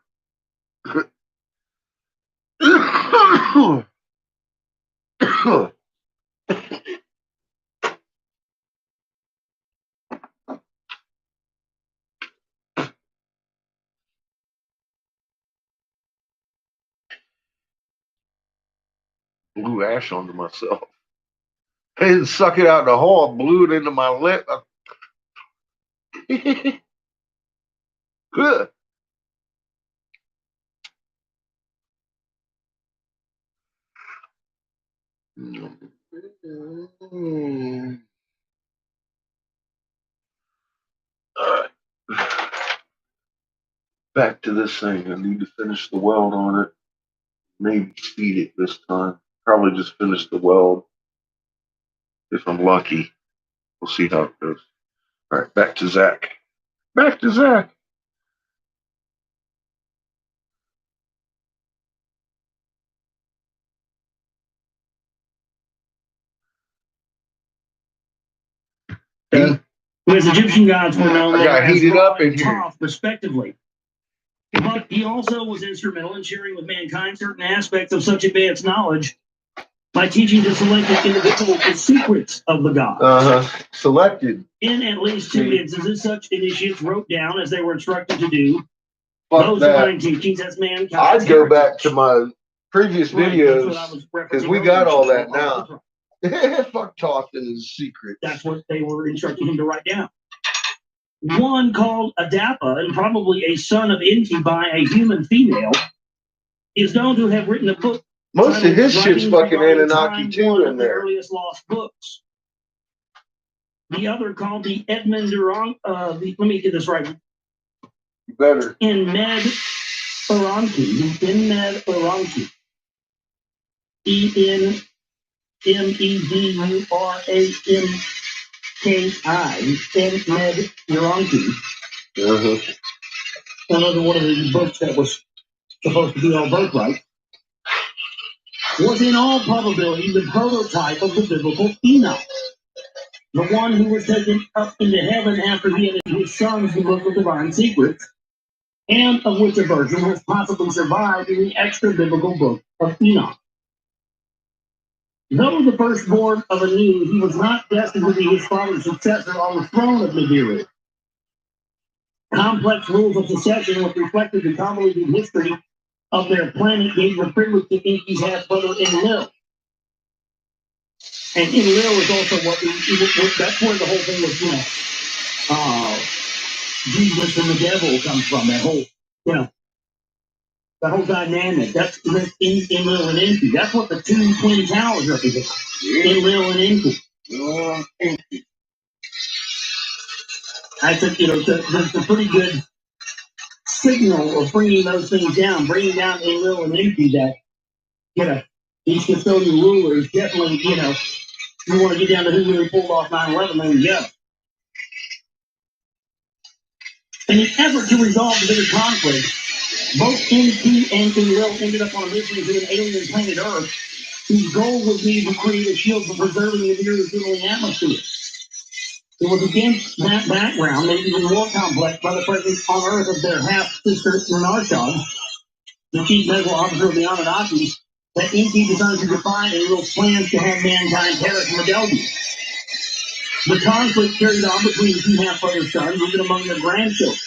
[SPEAKER 2] Blew ash onto myself. I didn't suck it out in the hole. I blew it into my lip. Good. All right. Back to this thing. I need to finish the weld on it. Maybe speed it this time. Probably just finish the weld. If I'm lucky. We'll see how it goes. All right, back to Zach. Back to Zach.
[SPEAKER 4] His Egyptian gods were known
[SPEAKER 2] got
[SPEAKER 4] as
[SPEAKER 2] heated up in here.
[SPEAKER 4] Toph, respectively. But he also was instrumental in sharing with mankind certain aspects of such advanced knowledge by teaching the selected individual the secrets of the gods.
[SPEAKER 2] Selected.
[SPEAKER 4] In at least 2 instances, such initiates wrote down, as they were instructed to do,
[SPEAKER 2] Fuck
[SPEAKER 4] those
[SPEAKER 2] that.
[SPEAKER 4] divine teachings as mankind.
[SPEAKER 2] I'd go back to my previous videos because we got all that now. Fuck talking is secret.
[SPEAKER 4] That's what they were instructing him to write down. One called Adapa, and probably a son of Inti by a human female, is known to have written a book.
[SPEAKER 2] Most of his shit's fucking Anunnaki too
[SPEAKER 4] one
[SPEAKER 2] in
[SPEAKER 4] of the
[SPEAKER 2] there.
[SPEAKER 4] earliest lost books. The other called the Edmund Durant, let me get this right.
[SPEAKER 2] Better.
[SPEAKER 4] In Med Uranki. ENMEDURANKI. Med Uranki. Another one of the books that was supposed to be our birthright. Was in all probability the prototype of the biblical Enoch, the one who was taken up into heaven after he had his sons the book of divine secrets, and of which a version has possibly survived in the extra-biblical book of Enoch. Though the firstborn of Anu, he was not destined to be his father's successor on the throne of Nibiru. Complex rules of succession, which reflected the convoluted history of their planet, gave the privilege to Inki's half-brother Enlil. And Enlil is also that's where the whole thing was, Jesus and the devil comes from, that whole, that whole dynamic. That's Enlil and Enki. That's what the two twin towers represent. Enlil and Enki. I think, there's a pretty good signal of bringing those things down, bringing down Enlil and Enki, that, these custodial rulers definitely, you want to get down to who really pulled off 9/11, there you go. In an effort to resolve the bitter conflict, both Enki and Enlil ended up on a mission to an alien planet Earth, whose goal would be to create a shield for preserving the Nibiru's healing atmosphere. It was against that background, made even more complex by the presence on Earth of their half-sister Narshad, the chief medical officer of the Anunnaki, that Enki decided to define Enlil's plans to have mankind perish in the deluge. The conflict carried on between the two half-brother sons, even among their grandchildren.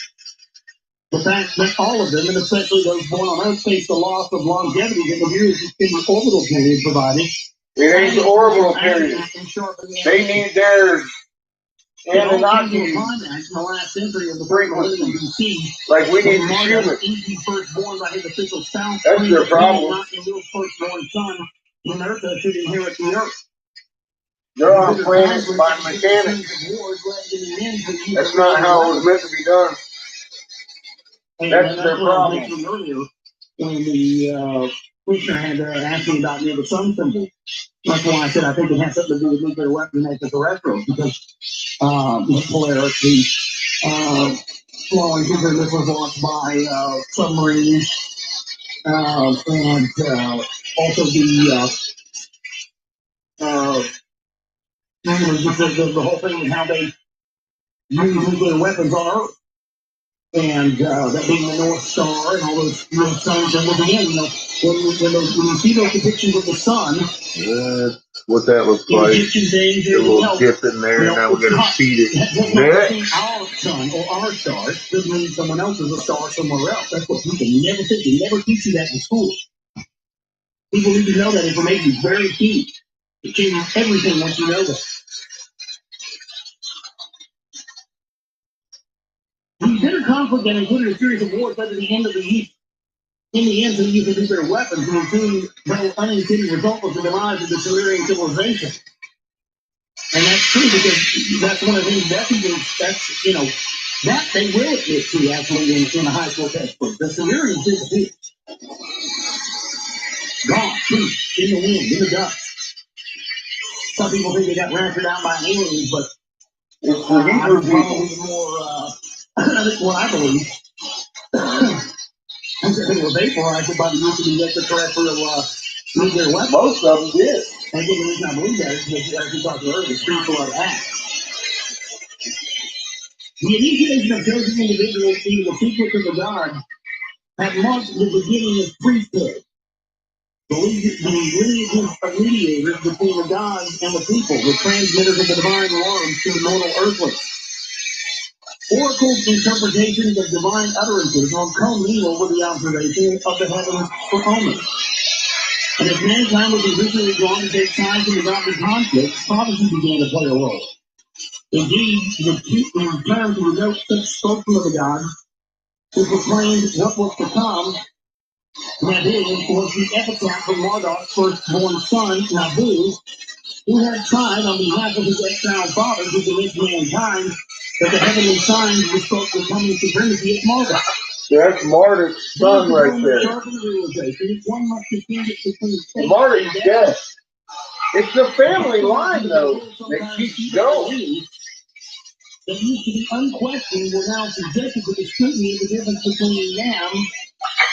[SPEAKER 4] The fact that all of them, and especially those born on Earth, faced the loss of longevity that the years in the orbital period provided.
[SPEAKER 2] It ain't the orbital period. They need their Anunnaki
[SPEAKER 4] in the last century of the frequency BC.
[SPEAKER 2] Like we need to shoot it.
[SPEAKER 4] Enki first born by his official spouse.
[SPEAKER 2] That's your problem.
[SPEAKER 4] Not Enlil's firstborn son, Uneartha, should inherit the Earth.
[SPEAKER 2] They're on planets by mechanics. That's not how it was meant to be done. That's their problem.
[SPEAKER 4] Earlier, when the listener had asked me about the sun symbol, that's why I said I think it has something to do with nuclear weapons and extraterrestrials, because Polaris, the flowing nuclear missiles launched by submarines, and also the whole thing with how they use nuclear weapons on Earth. And that being the North Star and all those suns and again, when you see those depictions of the sun,
[SPEAKER 2] what that looks like.
[SPEAKER 4] Egyptian things,
[SPEAKER 2] a little dip in there, now we're gonna feed it.
[SPEAKER 4] Our sun or our star doesn't mean someone else is a star somewhere else. That's what people never think. They never teach you that in school. People need to know that information is very key. It changes everything once you know that. The bitter conflict that included a series of wars led to the end of the East. In the end, to the use of nuclear weapons, and including the unintended result of the demise of the Sumerian civilization. And that's true because that's one of the things that they will admit to actually in the high school textbook. The Sumerians disappeared. Gone, poof, in the wind, in the dust. Some people think they got raptured out by aliens, but
[SPEAKER 2] it's the Hebrew people.
[SPEAKER 4] More, what I believe, they were vaporized by the use of the extraterrestrial nuclear weapons.
[SPEAKER 2] Most of them did.
[SPEAKER 4] And again, the reason I believe that is because, as we talked earlier, the street blood act. The initiation of chosen individuals into the secrets of the gods had marked the beginning of priesthood. The lineages of mediators between the gods and the people, the transmitters of the divine words to the mortal earthlings. Oracles' interpretations of divine utterances will co-mingle with the observation of the heavens for omens. And as mankind was originally drawn to take sides in the godly conflict, prophecy began to play a role. Indeed, the return to the note spokesman of the gods, who proclaimed what was to come, that is, was the epitaph from Marduk's firstborn son, Nabu, who had tried on behalf of his exiled father to convince mankind that the heavenly signs would spoke the coming supremacy of Marduk.
[SPEAKER 2] That's Marduk's son right there. Marduk's dead. It's the family line, though, that keeps going.
[SPEAKER 4] That used to be unquestioned were now subjected to the scrutiny of the difference between Yam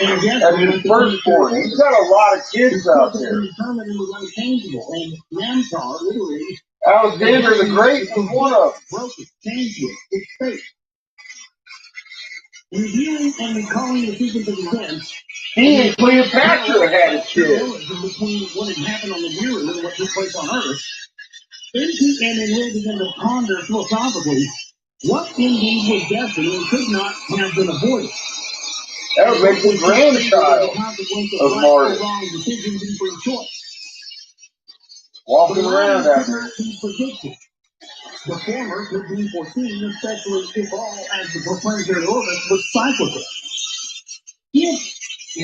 [SPEAKER 4] and
[SPEAKER 2] That's his firstborn. He's got a lot of kids out there.
[SPEAKER 4] Was unchangeable, and Namtar literally
[SPEAKER 2] Alexander the Great was one of them.
[SPEAKER 4] broke it, changed it, its fate. Reviewing and recalling the sequence of events,
[SPEAKER 2] He and Cleopatra had a kid.
[SPEAKER 4] Between what had happened on the Mirror and what took place on Earth, Enki and Enlil began to ponder philosophically what indeed was destined and could not have been avoided.
[SPEAKER 2] That would make the grandchild of Marduk. Walking around out there.
[SPEAKER 4] The former could be foreseen, especially if all, as the planetary orbit, was cyclical. If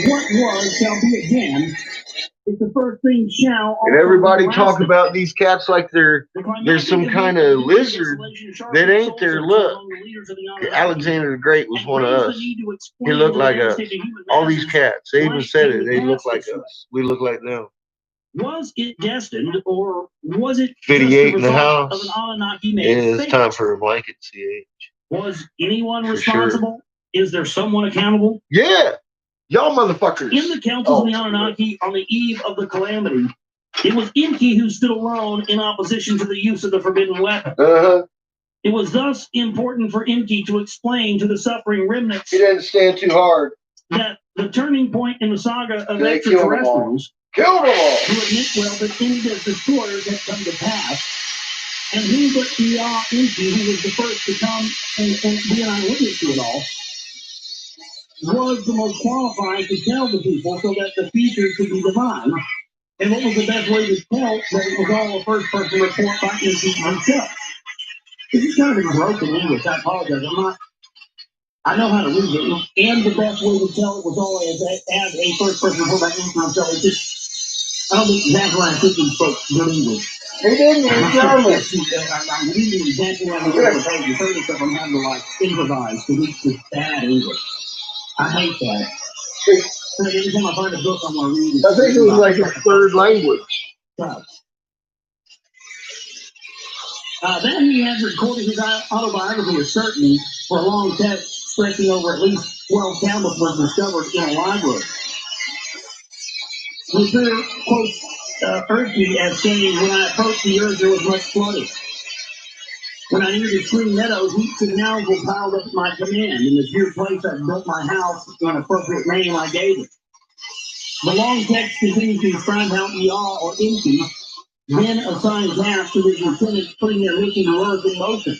[SPEAKER 4] what was shall be again, if the first thing shall.
[SPEAKER 2] And everybody talk about these cats like they're some kind of lizard that ain't their look. Alexander the Great was one of us. He looked like us. All these cats, they even said it. They look like us. We look like them.
[SPEAKER 4] Was it destined, or was it
[SPEAKER 2] 58 in the house?
[SPEAKER 4] Of an Anunnaki made
[SPEAKER 2] it's time for a blanket, CH.
[SPEAKER 4] Was anyone responsible? Sure. Is there someone accountable?
[SPEAKER 2] Yeah. Y'all motherfuckers.
[SPEAKER 4] In the councils of the Anunnaki on the eve of the calamity, it was Enki who stood alone in opposition to the use of the forbidden weapon. It was thus important for Enki to explain to the suffering remnants.
[SPEAKER 2] He didn't stand too hard.
[SPEAKER 4] That the turning point in the saga of extraterrestrials.
[SPEAKER 2] Killed them all.
[SPEAKER 4] To admit, well, that Enki's destroyers had come to pass, and who but Enki, who was the first to come and be an eyewitness to it all, was the most qualified to tell the people so that the future could be divine. And what was the best way to tell that it was all a first-person report by Enki himself? This is kind of in broken English. I apologize. I know how to read it, and the best way to tell it was all as a first-person report by Enki himself. It's just, I don't think Zachariah Cookie spoke good English.
[SPEAKER 2] He didn't even tell me.
[SPEAKER 4] I'm reading exactly what I'm going to say. The certain stuff I'm having to improvise because it's just bad English. I hate that. Every time I find a book I'm going to read,
[SPEAKER 2] I think it was like a third language.
[SPEAKER 4] Then he had recorded his autobiography as certain for a long text stretching over at least 12 tablets was discovered in a library. Luther quotes Urki as saying, when I approached the earth, there was much flooding. When I neared the green meadows, heaps and mounds were piled up at my command. In the dear place I built my house, an appropriate name I gave it. The long text continues to describe how Yah or Enki then assigned tasks to his lieutenants, putting their mission to earth in motion.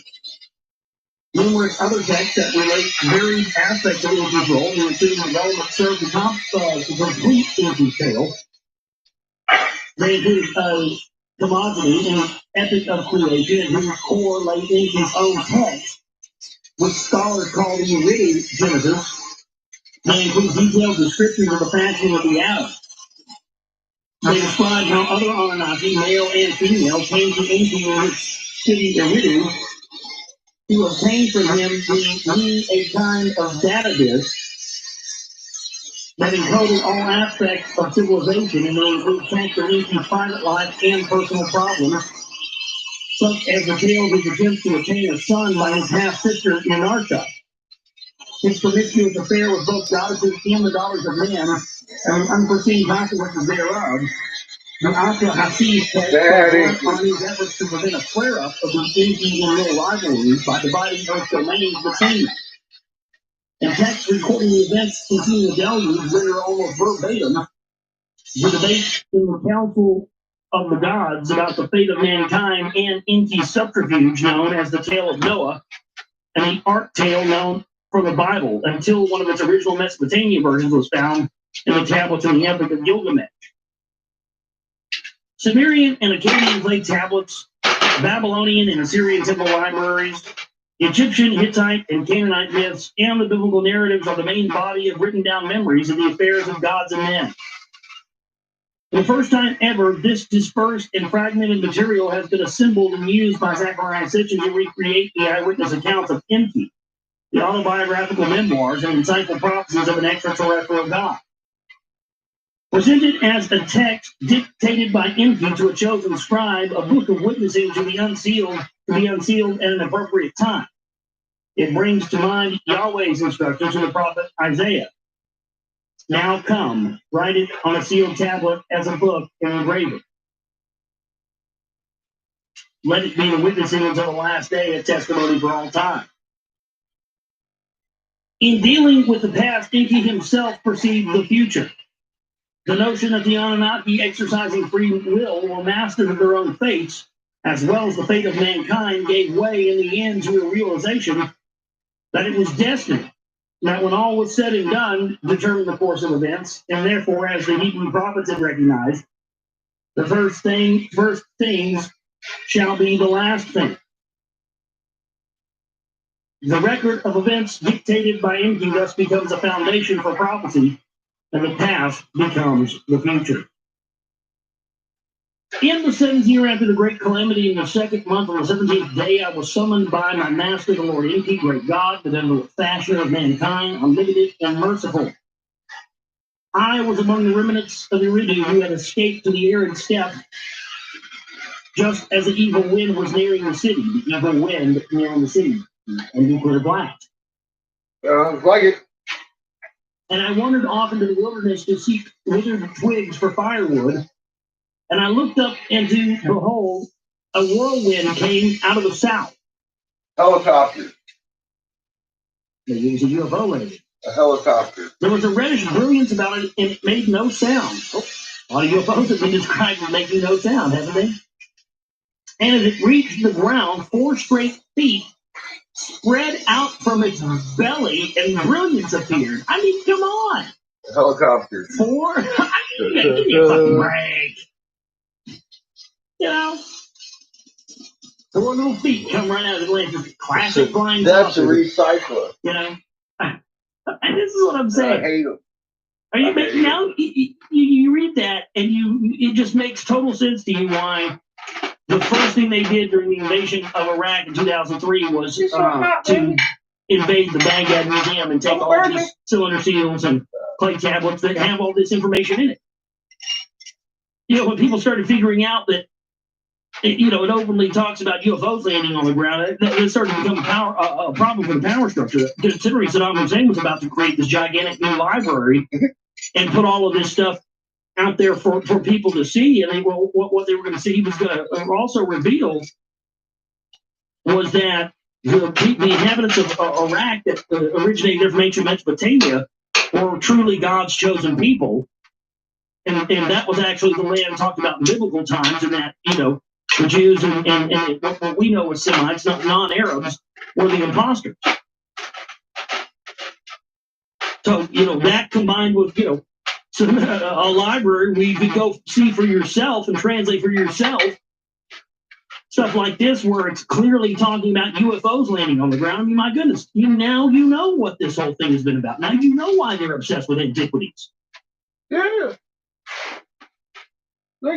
[SPEAKER 4] Numerous other texts that relate varied aspects of Enki's role, including the relevant serve to complete Enki's tale. They include Cosmogony and Epic of Creation, and whose core lay Enki's own text, which scholars call the Uridian Genesis. They include detailed descriptions of the fashioning of the atom. They describe how other Anunnaki, male and female, came to Enki in his city Iridium to obtain from him a kind of database that encoded all aspects of civilization, and they include facts of Enki's private life and personal problems, such as the tale of his attempts to attain a son by his half-sister Inarcha, his promiscuous affair with both goddesses and the daughters of men, and unforeseen consequences thereof. The Asha Hafiz text on his efforts to prevent a flare-up of the Enki and Enlil rivalry by dividing Earth's domains between them. And texts recording the events preceding the deluge render almost verbatim The debate in the Council of the Gods about the fate of mankind and Enki's subterfuge known as the Tale of Noah and the Ark tale known from the Bible until one of its original Mesopotamian versions was found in the tablets in the Epic of Gilgamesh. Sumerian and Akkadian clay tablets, Babylonian and Assyrian temple libraries, Egyptian, Hittite, and Canaanite myths, and the biblical narratives are the main body of written down memories of the affairs of gods and men. For the first time ever, this dispersed and fragmented material has been assembled and used by Zechariah Sitchin to recreate the eyewitness accounts of Enki, the autobiographical memoirs and insightful prophecies of an extraterrestrial god. Presented as a text dictated by Enki to a chosen scribe, a book of witnessing to be unsealed at an appropriate time. It brings to mind Yahweh's instructions to the prophet Isaiah. Now come, write it on a sealed tablet as a book and engrave it. Let it be the witnessing until the last day, a testimony for all time. In dealing with the past, Enki himself perceived the future. The notion that the Anunnaki exercising free will were masters of their own fates, as well as the fate of mankind, gave way in the end to a realization that it was destiny. That when all was said and done, determined the course of events, and therefore, as the Hebrew prophets had recognized, the first things shall be the last thing. The record of events dictated by Enki thus becomes a foundation for prophecy, and the past becomes the future. In the 7th year after the great calamity, in the 2nd month, on the 17th day, I was summoned by my master, the Lord Enki, great God, the benevolent fashioner of mankind, unlimited and merciful. I was among the remnants of Eridu who had escaped to the arid steppe, just as the evil wind was nearing the city, the evil wind nearing the city, and nuclear blast.
[SPEAKER 2] Like it.
[SPEAKER 4] And I wandered off into the wilderness to seek withered twigs for firewood. And I looked up and behold, a whirlwind came out of the south.
[SPEAKER 2] Helicopter.
[SPEAKER 4] Maybe it was a UFO landing.
[SPEAKER 2] A helicopter.
[SPEAKER 4] There was a reddish brilliance about it, and it made no sound. Oh, a lot of UFOs have been described as making no sound, haven't they? And as it reached the ground, 4 straight feet spread out from its belly, and brilliance appeared. I mean, come on.
[SPEAKER 2] A helicopter.
[SPEAKER 4] 4? I mean, give me a fucking break. You know, 4 little feet come right out of the land. Just classic flying
[SPEAKER 2] That's a
[SPEAKER 4] saucers.
[SPEAKER 2] recycler.
[SPEAKER 4] You know, and this is what I'm saying.
[SPEAKER 2] I hate them.
[SPEAKER 4] Are you now? You read that, and it just makes total sense to you why the first thing they did during the invasion of Iraq in 2003 was to invade the Baghdad Museum and take all these cylinder seals and clay tablets that have all this information in it. You know, when people started figuring out that, you know, it openly talks about UFOs landing on the ground, it started to become a problem for the power structure. Considering Saddam Hussein was about to create this gigantic new library and put all of this stuff out there for people to see, and what they were going to see, he was going to also reveal was that the inhabitants of Iraq that originated from ancient Mesopotamia were truly God's chosen people, and that was actually the land talked about in biblical times, and that, you know, the Jews and what we know as Semites, non-Arabs, were the imposters. So, you know, that combined with, you know, a library where you could go see for yourself and translate for yourself stuff like this, where it's clearly talking about UFOs landing on the ground. I mean, my goodness, you know what this whole thing has been about. Now you know why they're obsessed with antiquities.
[SPEAKER 2] Yeah.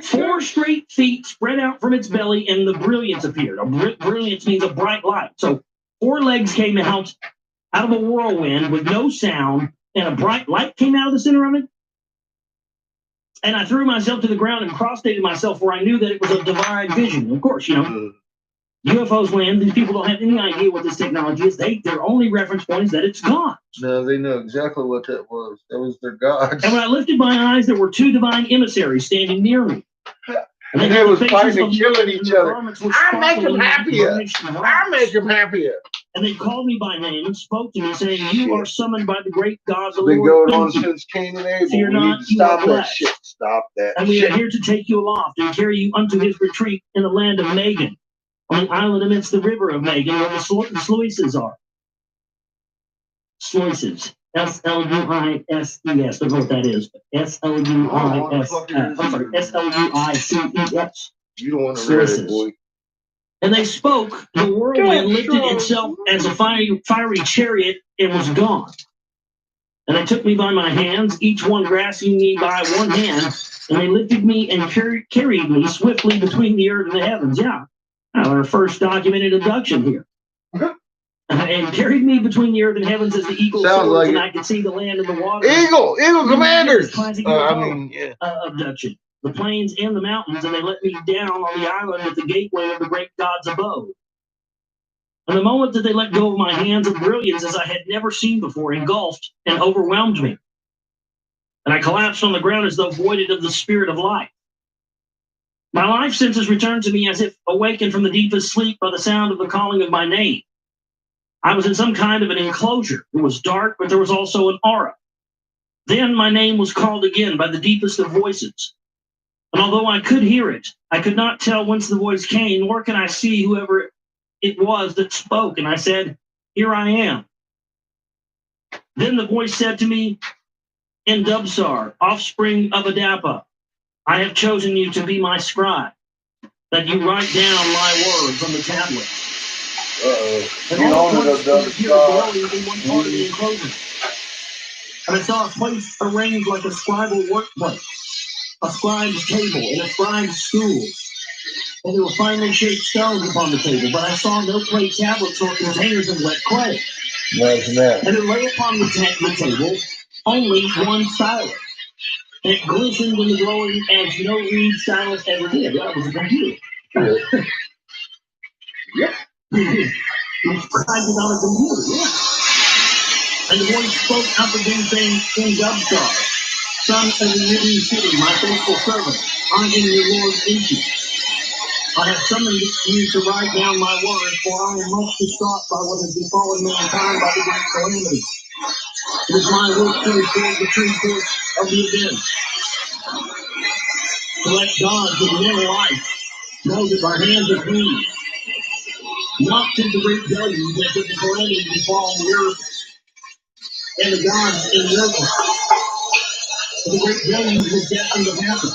[SPEAKER 4] 4 straight feet spread out from its belly, and the brilliance appeared. Brilliance means a bright light. So 4 legs came out of a whirlwind with no sound, and a bright light came out of the center of it. And I threw myself to the ground and prostrated myself, where I knew that it was a divine vision. Of course, you know, UFOs land. These people don't have any idea what this technology is. Their only reference point is that it's God.
[SPEAKER 2] No, they know exactly what that was. That was their gods.
[SPEAKER 4] And when I lifted my eyes, there were 2 divine emissaries standing near me.
[SPEAKER 2] And they was fighting and killing each other. I make them happier. I make them happier.
[SPEAKER 4] And they called me by name and spoke to me, saying, "You are summoned by the great God, the
[SPEAKER 2] Been
[SPEAKER 4] Lord."
[SPEAKER 2] going on since Cain and Abel.
[SPEAKER 4] Fear
[SPEAKER 2] We
[SPEAKER 4] not,
[SPEAKER 2] need to
[SPEAKER 4] you are
[SPEAKER 2] stop that
[SPEAKER 4] blessed.
[SPEAKER 2] shit. Stop that
[SPEAKER 4] And we
[SPEAKER 2] shit.
[SPEAKER 4] are here to take you aloft and carry you unto his retreat in the land of Megan, on the island amidst the river of Megan, where the sluices are. Sluices. Sluices. Don't know what that is. Sluices.
[SPEAKER 2] You don't want to read it, boy.
[SPEAKER 4] And they spoke, the whirlwind lifted itself as a fiery chariot and was gone. And they took me by my hands, each one grasping me by one hand, and they lifted me and carried me swiftly between the earth and the heavens. Yeah, our first documented abduction here. And carried me between the earth and heavens as the eagle soars, like and I could see the land and the water.
[SPEAKER 2] Eagle commanders.
[SPEAKER 4] Abduction. The plains and the mountains, and they let me down on the island at the gateway of the great God's abode. And the moment that they let go of my hands, of brilliance as I had never seen before engulfed and overwhelmed me. And I collapsed on the ground as though voided of the spirit of life. My life senses returned to me as if awakened from the deepest sleep by the sound of the calling of my name. I was in some kind of an enclosure. It was dark, but there was also an aura. Then my name was called again by the deepest of voices. And although I could hear it, I could not tell whence the voice came, nor can I see whoever it was that spoke. And I said, "Here I am." Then the voice said to me, "In Dubsar, offspring of Adapa, I have chosen you to be my scribe, that you write down my words on the tablet." And all at once there appeared a dwelling in one part of the enclosure. And I saw a place arranged like a scribal workplace, a scribe's table, and a scribe's stool. And there were finely shaped stones upon the table, but I saw no clay tablets or containers of wet clay.
[SPEAKER 2] Imagine that.
[SPEAKER 4] And there lay upon the table only one stylus. And it glistened in the glowing as no reed stylus ever did. That was a computer.
[SPEAKER 2] Yep.
[SPEAKER 4] It's scribed on a computer, yeah. And the voice spoke up again, saying, "In Dubsar, son of the living city, my faithful servant, I am your Lord Inky. I have summoned you to write down my words, for I am much distraught by what has befallen mankind by the great calamity. It is my wish to record the true course of the event. To let God give men life, know that my hands are clean. Not to the great judgment that the calamity befall the earth and the gods in the earth. The great judgment was destined to happen.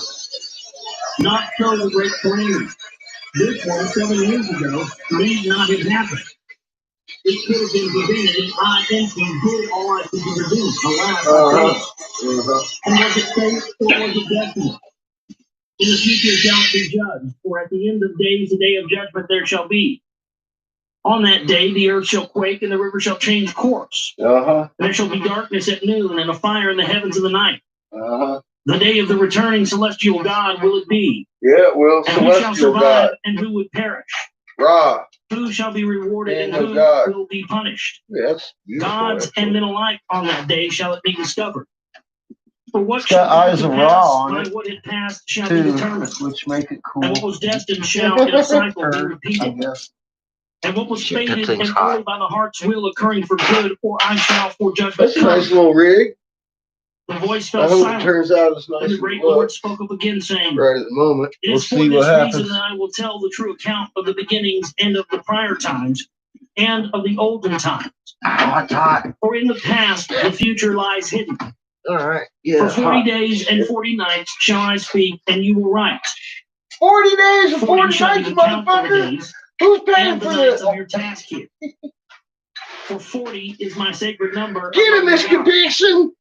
[SPEAKER 4] Not so the great calamity. This one, 7 years ago, need not have happened. It could have been prevented if I emptied did all I could do. Alas, And was it fate or was it destiny? In the future shall it be judged, for at the end of days, the day of judgment there shall be. On that day, the earth shall quake and the river shall change course. And there shall be darkness at noon and a fire in the heavens in the night. The day of the returning celestial God will it be.
[SPEAKER 2] Yeah, it will.
[SPEAKER 4] And who shall survive and who would perish?
[SPEAKER 2] Ra.
[SPEAKER 4] Who shall be rewarded and who will be punished?
[SPEAKER 2] Yes.
[SPEAKER 4] Gods and men alike on that day shall it be discovered. For what
[SPEAKER 2] It's got eyes of Ra on
[SPEAKER 4] by
[SPEAKER 2] it.
[SPEAKER 4] what had passed shall be determined.
[SPEAKER 2] Which make it cool.
[SPEAKER 4] And what was destined shall in a cycle be repeated. And what was fated and only by the heart's will occurring for good, or I shall for judgment.
[SPEAKER 2] That's a nice little rig.
[SPEAKER 4] The voice fell
[SPEAKER 2] I hope
[SPEAKER 4] silent.
[SPEAKER 2] it turns out as nice
[SPEAKER 4] And the
[SPEAKER 2] as
[SPEAKER 4] great
[SPEAKER 2] well.
[SPEAKER 4] Lord spoke up again, saying,
[SPEAKER 2] Right at the moment.
[SPEAKER 4] "It
[SPEAKER 2] We'll
[SPEAKER 4] is for
[SPEAKER 2] see
[SPEAKER 4] this
[SPEAKER 2] what happens.
[SPEAKER 4] reason that I will tell the true account of the beginnings and of the prior times and of the olden times. For in the past, the future lies hidden.
[SPEAKER 2] All right. Yeah.
[SPEAKER 4] For 40 days and 40 nights shall I speak, and you will write.
[SPEAKER 2] 40 days and 40
[SPEAKER 4] shall be
[SPEAKER 2] nights,
[SPEAKER 4] the count of the
[SPEAKER 2] motherfucker.
[SPEAKER 4] days
[SPEAKER 2] Who's paying
[SPEAKER 4] and the
[SPEAKER 2] for
[SPEAKER 4] nights
[SPEAKER 2] this?
[SPEAKER 4] of your task here. For 40 is my sacred number.
[SPEAKER 2] Get him, Miss
[SPEAKER 4] among the gods.
[SPEAKER 2] Conviction.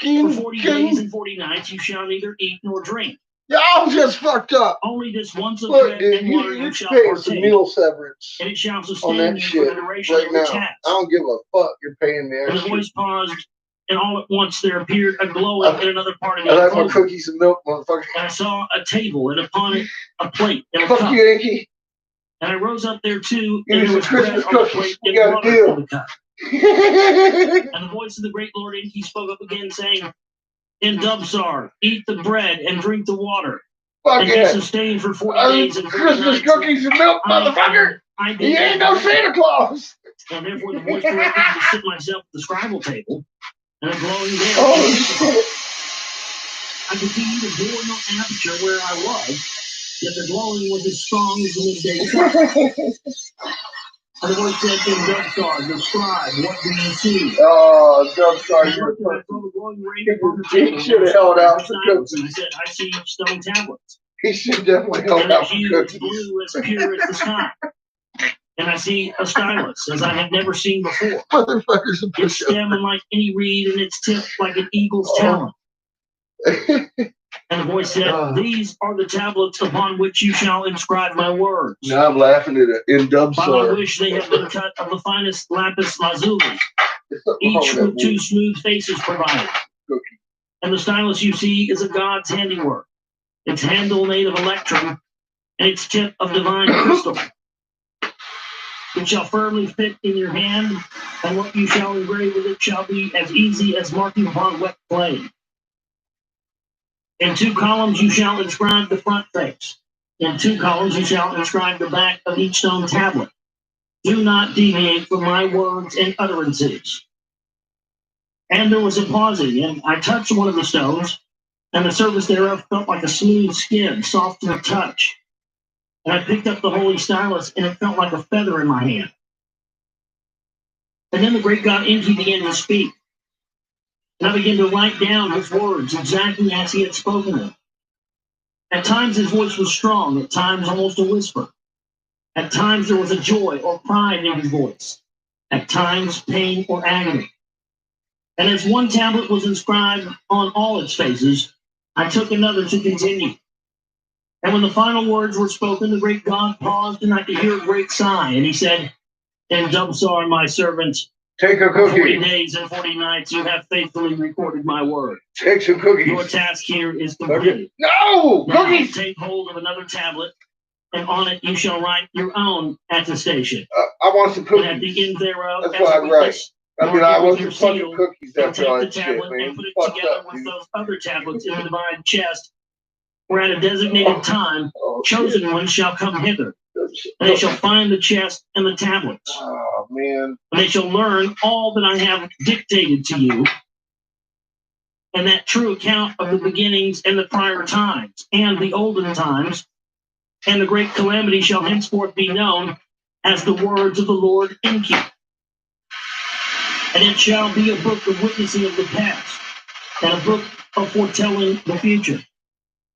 [SPEAKER 4] For 40 days and 40 nights you shall neither eat nor drink.
[SPEAKER 2] Y'all just fucked up.
[SPEAKER 4] Only this once of
[SPEAKER 2] Look,
[SPEAKER 4] bread
[SPEAKER 2] dude,
[SPEAKER 4] and water
[SPEAKER 2] you
[SPEAKER 4] you shall
[SPEAKER 2] paying some
[SPEAKER 4] partake,
[SPEAKER 2] meal severance
[SPEAKER 4] and it shall
[SPEAKER 2] on
[SPEAKER 4] sustain
[SPEAKER 2] that
[SPEAKER 4] you for
[SPEAKER 2] shit
[SPEAKER 4] the duration
[SPEAKER 2] right
[SPEAKER 4] of your
[SPEAKER 2] now.
[SPEAKER 4] task.
[SPEAKER 2] I don't give a fuck. You're paying me
[SPEAKER 4] And the
[SPEAKER 2] that shit.
[SPEAKER 4] voice paused, and all at once there appeared a glowing in another part of the
[SPEAKER 2] I like my
[SPEAKER 4] enclosure.
[SPEAKER 2] cookies and milk, motherfucker.
[SPEAKER 4] And I saw a table, and upon it a plate and a
[SPEAKER 2] Fuck
[SPEAKER 4] cup.
[SPEAKER 2] you, Yankee.
[SPEAKER 4] And I rose up there too,
[SPEAKER 2] Give
[SPEAKER 4] and
[SPEAKER 2] me
[SPEAKER 4] there
[SPEAKER 2] some
[SPEAKER 4] was bread
[SPEAKER 2] Christmas
[SPEAKER 4] on the
[SPEAKER 2] cookies.
[SPEAKER 4] plate
[SPEAKER 2] We
[SPEAKER 4] and
[SPEAKER 2] got a
[SPEAKER 4] water
[SPEAKER 2] deal.
[SPEAKER 4] in the cup. And the voice of the great Lord Enki spoke up again, saying, "In Dubsar, eat the bread and drink the water. and be
[SPEAKER 2] Fucking
[SPEAKER 4] sustained for 40 days and 40
[SPEAKER 2] Christmas
[SPEAKER 4] nights.
[SPEAKER 2] cookies and milk, motherfucker.
[SPEAKER 4] I
[SPEAKER 2] He
[SPEAKER 4] did
[SPEAKER 2] ain't no Santa Claus.
[SPEAKER 4] and therefore the voice directed me to sit myself at the scribal table and a glowing there.
[SPEAKER 2] Oh shit.
[SPEAKER 4] I could see neither door nor aperture where I was, yet the glowing was as strong as the midday sun. And the voice said in Dubstar, the scribe, what do you see?
[SPEAKER 2] Oh, Dubstar,
[SPEAKER 4] And
[SPEAKER 2] you're
[SPEAKER 4] I saw the glowing ring upon the table.
[SPEAKER 2] he should have held out for cookies.
[SPEAKER 4] And I said, I see stone tablets.
[SPEAKER 2] He should definitely held
[SPEAKER 4] And
[SPEAKER 2] out
[SPEAKER 4] a
[SPEAKER 2] for
[SPEAKER 4] huge
[SPEAKER 2] cookies.
[SPEAKER 4] blue as pure as the sky. And I see a stylus as I have never seen before.
[SPEAKER 2] Motherfuckers,
[SPEAKER 4] Its stem like any reed and its tip like an eagle's talon. And the voice said, these are the tablets upon which you shall inscribe my words.
[SPEAKER 2] Now I'm laughing at it in
[SPEAKER 4] While I
[SPEAKER 2] Dubstar.
[SPEAKER 4] wish they had been cut of the finest lapis lazuli, each with two smooth faces provided. And the stylus you see is a god's handiwork. Its handle made of electrum, and its tip of divine crystal. It shall firmly fit in your hand, and what you shall engrave with it shall be as easy as marking upon wet clay. In 2 columns you shall inscribe the front face. In 2 columns you shall inscribe the back of each stone tablet. Do not deviate from my words and utterances. And there was a pausing, and I touched one of the stones, and the surface thereof felt like a smooth skin, soft to the touch. And I picked up the holy stylus, and it felt like a feather in my hand. And then the great God Enki began to speak. And I began to write down his words exactly as he had spoken them. At times his voice was strong, at times almost a whisper. At times there was a joy or pride in his voice. At times pain or agony. And as one tablet was inscribed on all its faces, I took another to continue. And when the final words were spoken, the great God paused, and I could hear a great sigh. And he said, "And Dubsar, my servant,
[SPEAKER 2] Take a
[SPEAKER 4] for 40
[SPEAKER 2] cookie.
[SPEAKER 4] days and 40 nights you have faithfully recorded my word.
[SPEAKER 2] Take some
[SPEAKER 4] Your
[SPEAKER 2] cookies.
[SPEAKER 4] task here is completed.
[SPEAKER 2] No!
[SPEAKER 4] Now
[SPEAKER 2] Cookies!
[SPEAKER 4] take hold of another tablet, and on it you shall write your own attestation.
[SPEAKER 2] I want some
[SPEAKER 4] And at
[SPEAKER 2] cookies.
[SPEAKER 4] the end thereof,
[SPEAKER 2] That's
[SPEAKER 4] as
[SPEAKER 2] what
[SPEAKER 4] a
[SPEAKER 2] I write.
[SPEAKER 4] witness,
[SPEAKER 2] I mean, I want some fucking cookies
[SPEAKER 4] and
[SPEAKER 2] after
[SPEAKER 4] take
[SPEAKER 2] all
[SPEAKER 4] the
[SPEAKER 2] that shit,
[SPEAKER 4] tablet
[SPEAKER 2] man.
[SPEAKER 4] and put it
[SPEAKER 2] Fucked
[SPEAKER 4] together
[SPEAKER 2] up,
[SPEAKER 4] with
[SPEAKER 2] dude.
[SPEAKER 4] those other tablets in the divine chest, where at a designated time, chosen ones shall come hither. And they shall find the chest and the tablets.
[SPEAKER 2] Oh, man.
[SPEAKER 4] And they shall learn all that I have dictated to you, and that true account of the beginnings and the prior times, and the olden times, and the great calamity shall henceforth be known as the words of the Lord Enki. And it shall be a book of witnessing of the past, and a book of foretelling the future.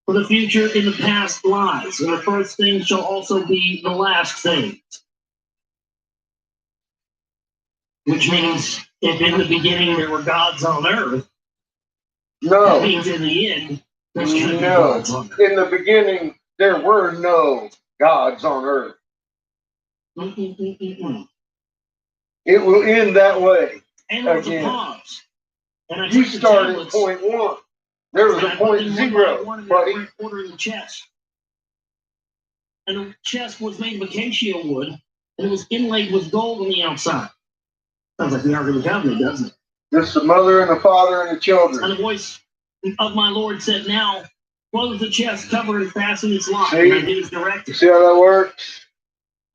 [SPEAKER 4] For the future in the past lies, and the first thing shall also be the last things. Which means, if in the beginning there were gods on earth, that
[SPEAKER 2] No.
[SPEAKER 4] means in the end, there's going to be
[SPEAKER 2] No.
[SPEAKER 4] gods on earth.
[SPEAKER 2] In the beginning, there were no gods on earth.
[SPEAKER 4] Mm-mm-mm-mm-mm.
[SPEAKER 2] It will end that way.
[SPEAKER 4] And there was
[SPEAKER 2] Again.
[SPEAKER 4] a pause. And I
[SPEAKER 2] You
[SPEAKER 4] took the
[SPEAKER 2] started
[SPEAKER 4] tablets,
[SPEAKER 2] at point 1. There was
[SPEAKER 4] and
[SPEAKER 2] a
[SPEAKER 4] I put
[SPEAKER 2] point
[SPEAKER 4] them
[SPEAKER 2] 0,
[SPEAKER 4] one in
[SPEAKER 2] buddy.
[SPEAKER 4] the order in the chest. And the chest was made of acacia wood, and it was inlaid with gold on the outside. Sounds like the Ark of the Covenant, doesn't it?
[SPEAKER 2] Just the mother and the father and the
[SPEAKER 4] And
[SPEAKER 2] children.
[SPEAKER 4] the voice of my Lord said, "Now close the chest, cover and fasten its lock."
[SPEAKER 2] See?
[SPEAKER 4] And I did as directed.
[SPEAKER 2] See how that works?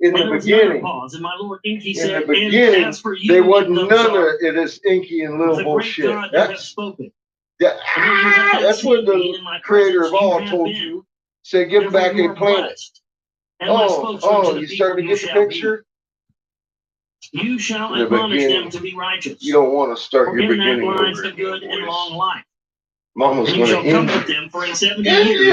[SPEAKER 2] In
[SPEAKER 4] And
[SPEAKER 2] the
[SPEAKER 4] there was another
[SPEAKER 2] beginning,
[SPEAKER 4] pause, and my Lord Enki
[SPEAKER 2] in
[SPEAKER 4] said,
[SPEAKER 2] the beginning,
[SPEAKER 4] "And as for you,
[SPEAKER 2] there wasn't none
[SPEAKER 4] Dubsar,
[SPEAKER 2] of this inky and little
[SPEAKER 4] the great
[SPEAKER 2] bullshit.
[SPEAKER 4] God you have
[SPEAKER 2] That's
[SPEAKER 4] spoken.
[SPEAKER 2] that,
[SPEAKER 4] And though you have not
[SPEAKER 2] that's what
[SPEAKER 4] seen me
[SPEAKER 2] the
[SPEAKER 4] in my
[SPEAKER 2] creator
[SPEAKER 4] presence,
[SPEAKER 2] of all
[SPEAKER 4] have
[SPEAKER 2] told
[SPEAKER 4] been.
[SPEAKER 2] you. Said, get
[SPEAKER 4] Therefore
[SPEAKER 2] back
[SPEAKER 4] you
[SPEAKER 2] and
[SPEAKER 4] are
[SPEAKER 2] plant it.
[SPEAKER 4] blessed. And my spokesman to the
[SPEAKER 2] You
[SPEAKER 4] people
[SPEAKER 2] starting to
[SPEAKER 4] you
[SPEAKER 2] get the
[SPEAKER 4] shall be.
[SPEAKER 2] picture?
[SPEAKER 4] You shall
[SPEAKER 2] In the
[SPEAKER 4] admonish
[SPEAKER 2] beginning,
[SPEAKER 4] them to be righteous.
[SPEAKER 2] You don't want to start
[SPEAKER 4] For
[SPEAKER 2] your
[SPEAKER 4] in that
[SPEAKER 2] beginning
[SPEAKER 4] lies
[SPEAKER 2] over
[SPEAKER 4] a good
[SPEAKER 2] again,
[SPEAKER 4] and
[SPEAKER 2] boys.
[SPEAKER 4] long life.
[SPEAKER 2] Mama's
[SPEAKER 4] And you
[SPEAKER 2] going
[SPEAKER 4] shall
[SPEAKER 2] to end
[SPEAKER 4] comfort
[SPEAKER 2] it.
[SPEAKER 4] them, for in 70
[SPEAKER 2] Yeah,
[SPEAKER 4] years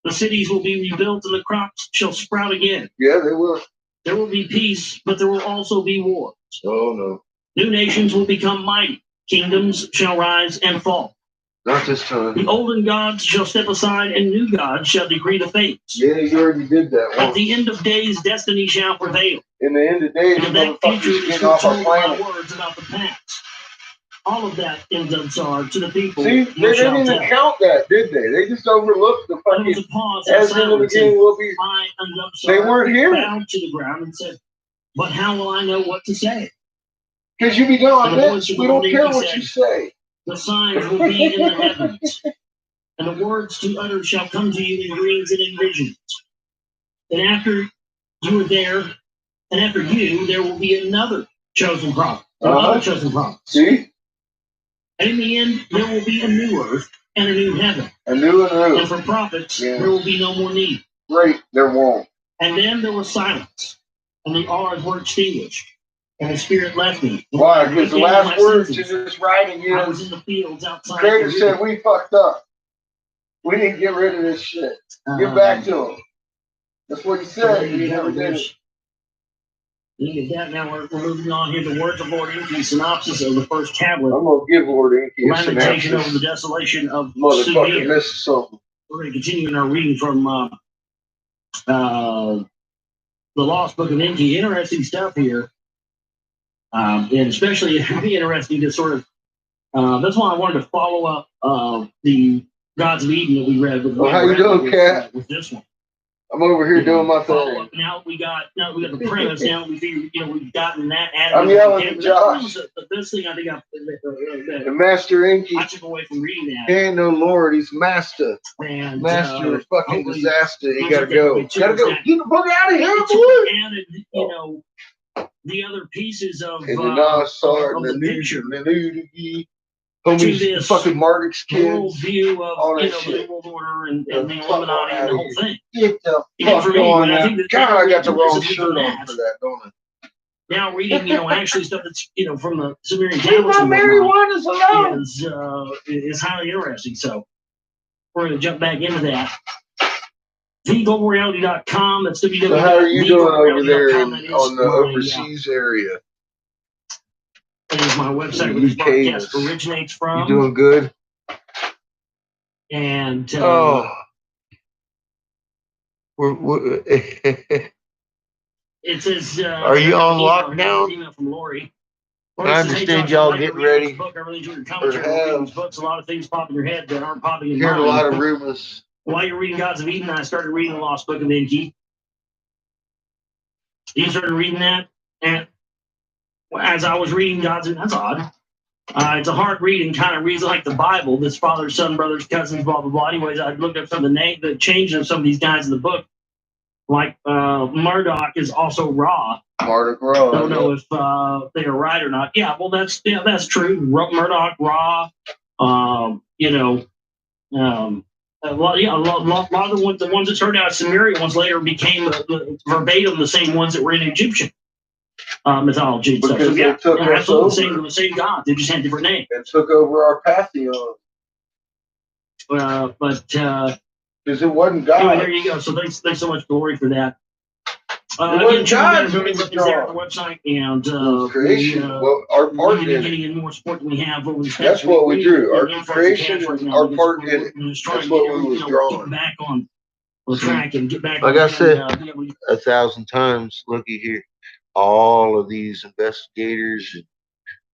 [SPEAKER 4] the cities will be rebuilt and the crops shall sprout again.
[SPEAKER 2] yeah, they will.
[SPEAKER 4] There will be peace, but there will also be war.
[SPEAKER 2] Oh, no.
[SPEAKER 4] New nations will become mighty. Kingdoms shall rise and fall.
[SPEAKER 2] Not this time.
[SPEAKER 4] The olden gods shall step aside, and new gods shall decree the fates.
[SPEAKER 2] Yeah, you already did that
[SPEAKER 4] At
[SPEAKER 2] once.
[SPEAKER 4] the end of days, destiny shall prevail.
[SPEAKER 2] In the end of days,
[SPEAKER 4] And that
[SPEAKER 2] motherfuckers
[SPEAKER 4] future is
[SPEAKER 2] getting off our
[SPEAKER 4] foretold by
[SPEAKER 2] planet.
[SPEAKER 4] words about the past. All of that in Dubsar to the people.
[SPEAKER 2] See,
[SPEAKER 4] you
[SPEAKER 2] they
[SPEAKER 4] shall
[SPEAKER 2] didn't even
[SPEAKER 4] tell.
[SPEAKER 2] count that, did they? They just overlooked the
[SPEAKER 4] And there was
[SPEAKER 2] fucking,
[SPEAKER 4] a pause
[SPEAKER 2] as
[SPEAKER 4] and
[SPEAKER 2] in the
[SPEAKER 4] silence,
[SPEAKER 2] beginning
[SPEAKER 4] and
[SPEAKER 2] will be,
[SPEAKER 4] I and Dubsar
[SPEAKER 2] they weren't here.
[SPEAKER 4] bowed to the ground and said, "But how will I know what to say?
[SPEAKER 2] Because you be going,
[SPEAKER 4] And the voice
[SPEAKER 2] bitch,
[SPEAKER 4] of
[SPEAKER 2] we
[SPEAKER 4] the
[SPEAKER 2] don't
[SPEAKER 4] Lord
[SPEAKER 2] care
[SPEAKER 4] Enki
[SPEAKER 2] what
[SPEAKER 4] said,
[SPEAKER 2] you say.
[SPEAKER 4] The signs will be in the heavens, and the words to utter shall come to you in dreams and in visions. And after you are there, and after you, there will be another chosen prophet, another chosen prophet.
[SPEAKER 2] See?
[SPEAKER 4] And in the end, there will be a new earth and a new heaven.
[SPEAKER 2] A new earth.
[SPEAKER 4] And for prophets, there will be no more need.
[SPEAKER 2] Right, there won't.
[SPEAKER 4] And then there was silence, and the R's were extinguished, and the Spirit left me.
[SPEAKER 2] Why? Because the last words to this writing is,
[SPEAKER 4] I was in the fields outside.
[SPEAKER 2] Creator said, we fucked up. We didn't get rid of this shit. Get back to him. That's what he said. He never did it.
[SPEAKER 4] Now we're moving on here. The words of Lord Enki, synopsis of the first tablet.
[SPEAKER 2] I'm going to give Lord Enki a
[SPEAKER 4] Lamentation
[SPEAKER 2] synopsis.
[SPEAKER 4] over the desolation of
[SPEAKER 2] Motherfucker missed something.
[SPEAKER 4] We're going to continue in our reading from the Lost Book of Enki. Interesting stuff here. And especially it'd be interesting to sort of, that's why I wanted to follow up the Gods of Eden that we read.
[SPEAKER 2] How you doing, Kat?
[SPEAKER 4] With this one.
[SPEAKER 2] I'm over here doing my thing.
[SPEAKER 4] Now we got the premise. Now we figure, we've gotten that added.
[SPEAKER 2] I'm yelling at Josh.
[SPEAKER 4] The best thing I think
[SPEAKER 2] the Master Enki.
[SPEAKER 4] I took away from reading that.
[SPEAKER 2] He ain't no Lord, he's Master.
[SPEAKER 4] And,
[SPEAKER 2] Master of fucking disaster. He gotta go. Gotta go. Get the fuck out of here, boy.
[SPEAKER 4] And the other pieces of
[SPEAKER 2] and the
[SPEAKER 4] picture.
[SPEAKER 2] Homies, fucking Martic's kids.
[SPEAKER 4] World view of
[SPEAKER 2] all that
[SPEAKER 4] the
[SPEAKER 2] shit.
[SPEAKER 4] World Order and the Illuminati and the whole thing.
[SPEAKER 2] Get the fuck on now. God, I got the wrong shirt on for that, don't I?
[SPEAKER 4] Now reading, actually stuff that's, from the Sumerian tablets
[SPEAKER 2] and whatnot
[SPEAKER 4] is highly interesting. So we're going to jump back into that. TheGlobalReality.com. That's www.
[SPEAKER 2] So how are you doing over there on the overseas area?
[SPEAKER 4] That is my website where this podcast originates from.
[SPEAKER 2] You doing good?
[SPEAKER 4] And it says,
[SPEAKER 2] are you on lockdown?
[SPEAKER 4] Email from Lori.
[SPEAKER 2] I understand y'all getting ready.
[SPEAKER 4] Book. I really enjoy your commentary. Books, a lot of things pop in your head that aren't popping in
[SPEAKER 2] mine.
[SPEAKER 4] Heard
[SPEAKER 2] a lot of rumors.
[SPEAKER 4] While you're reading Gods of Eden, I started reading the Lost Book of Enki. You started reading that, and as I was reading Gods of Eden, that's odd. It's a hard read and kind of reads like the Bible. This father, son, brothers, cousins, blah, blah, blah. Anyways, I looked up some of the changes of some of these guys in the book. Like Murdoch is also Ra.
[SPEAKER 2] Murdoch Ra.
[SPEAKER 4] Don't know if they are right or not. Yeah, well, that's true. Murdoch, Ra. A lot of the ones that started out as Sumerian ones later became verbatim the same ones that were in Egyptian mythology.
[SPEAKER 2] Because
[SPEAKER 4] so
[SPEAKER 2] they took us over.
[SPEAKER 4] The same God. They just had different names.
[SPEAKER 2] And took over our pantheon. Because it wasn't God.
[SPEAKER 4] Anyway, there you go. So thanks so much, Glory, for that.
[SPEAKER 2] Again,
[SPEAKER 4] God is there at the website, and
[SPEAKER 2] creation. Our part in
[SPEAKER 4] getting in more support than we have over the past.
[SPEAKER 2] That's what we do. Our creation, our part in it. That's what we was drawing.
[SPEAKER 4] Get back on the track and get back.
[SPEAKER 2] Like I said 1,000 times, looky here. All of these investigators and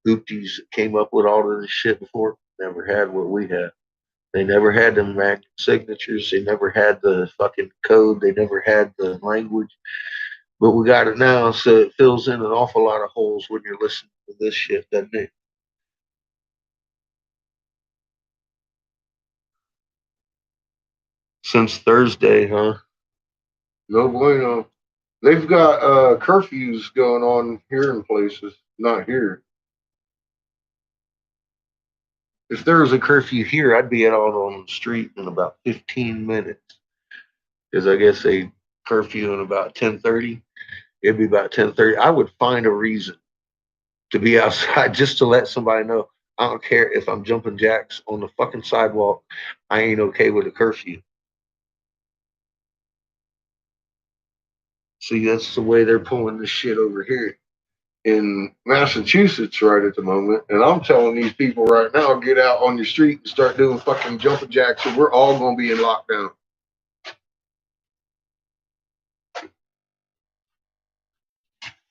[SPEAKER 2] hoopties that came up with all of this shit before never had what we had. They never had them magnet signatures. They never had the fucking code. They never had the language. But we got it now, so it fills in an awful lot of holes when you're listening to this shit, doesn't it? Since Thursday, huh? No bueno. They've got curfews going on here in places, not here. If there was a curfew here, I'd be out on the street in about 15 minutes. Because I guess they curfew in about 10:30. It'd be about 10:30. I would find a reason to be outside just to let somebody know. I don't care if I'm jumping jacks on the fucking sidewalk. I ain't okay with a curfew. See, that's the way they're pulling this shit over here in Massachusetts right at the moment. And I'm telling these people right now, get out on your street and start doing fucking jumping jacks, and we're all going to be in lockdown.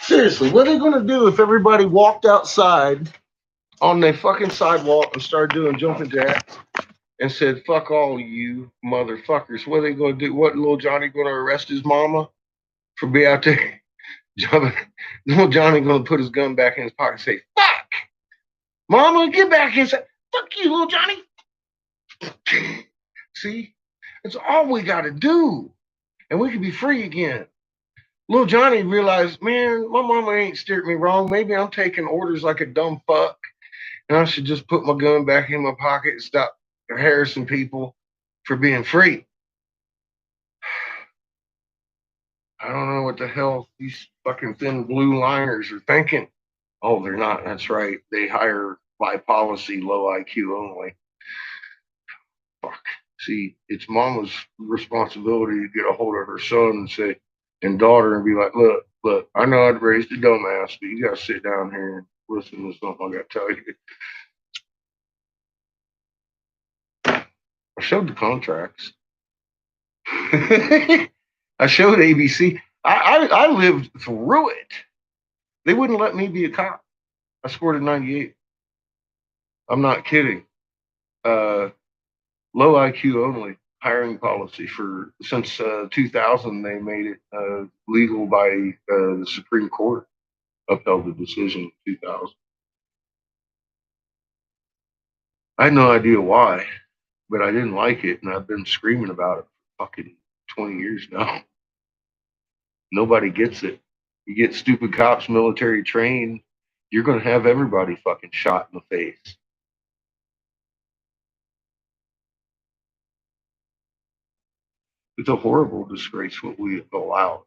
[SPEAKER 2] Seriously, what are they going to do if everybody walked outside on their fucking sidewalk and started doing jumping jacks and said, fuck all you motherfuckers? What are they going to do? What, little Johnny going to arrest his mama for being out there jumping? Little Johnny going to put his gun back in his pocket and say, fuck! Mama, get back inside. Fuck you, little Johnny. See, it's all we got to do, and we can be free again. Little Johnny realized, man, my mama ain't steered me wrong. Maybe I'm taking orders like a dumb fuck, and I should just put my gun back in my pocket and stop harassing people for being free. I don't know what the hell these fucking thin blue liners are thinking. Oh, they're not. That's right. They hire by policy low IQ only. Fuck. See, it's mama's responsibility to get a hold of her son and say, and daughter, and be like, look, I know I'd raised a dumbass, but you got to sit down here and listen to something I got to tell you. I showed the contracts. I showed ABC. I lived through it. They wouldn't let me be a cop. I scored a 98. I'm not kidding. Low IQ only hiring policy for since 2000. They made it legal by the Supreme Court. Upheld the decision in 2000. I had no idea why, but I didn't like it, and I've been screaming about it for fucking 20 years now. Nobody gets it. You get stupid cops military trained, you're going to have everybody fucking shot in the face. It's a horrible disgrace what we allowed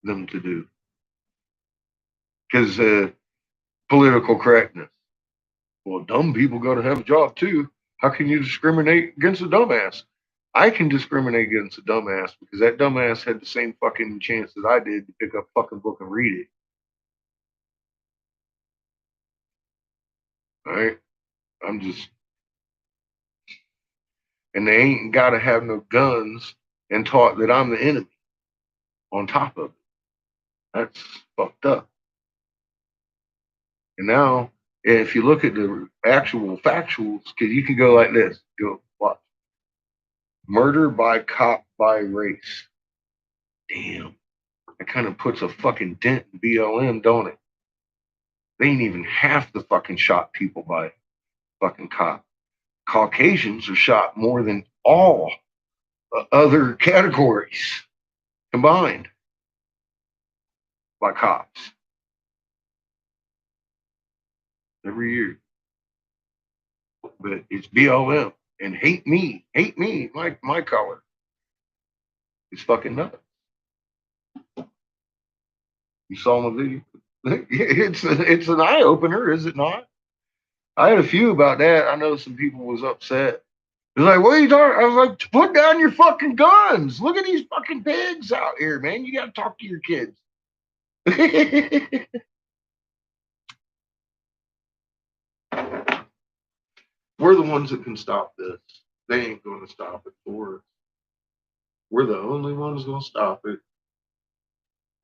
[SPEAKER 2] them to do. Because political correctness. Well, dumb people got to have a job too. How can you discriminate against a dumbass? I can discriminate against a dumbass because that dumbass had the same fucking chance that I did to pick up a fucking book and read it. All right? I'm just... And they ain't got to have no guns and taught that I'm the enemy on top of it. That's fucked up. And now, if you look at the actual factuals, because you can go like this, go watch. Murder by cop by race. Damn. That kind of puts a fucking dent in BLM, don't it? They ain't even half the fucking shot people by fucking cop. Caucasians are shot more than all other categories combined by cops every year. But it's BLM and hate me, my color. It's fucking nuts. You saw my video. It's an eye opener, is it not? I had a few about that. I know some people was upset. They're like, what are you talking? I was like, put down your fucking guns. Look at these fucking pigs out here, man. You got to talk to your kids. We're the ones that can stop this. They ain't going to stop it for us. We're the only ones going to stop it.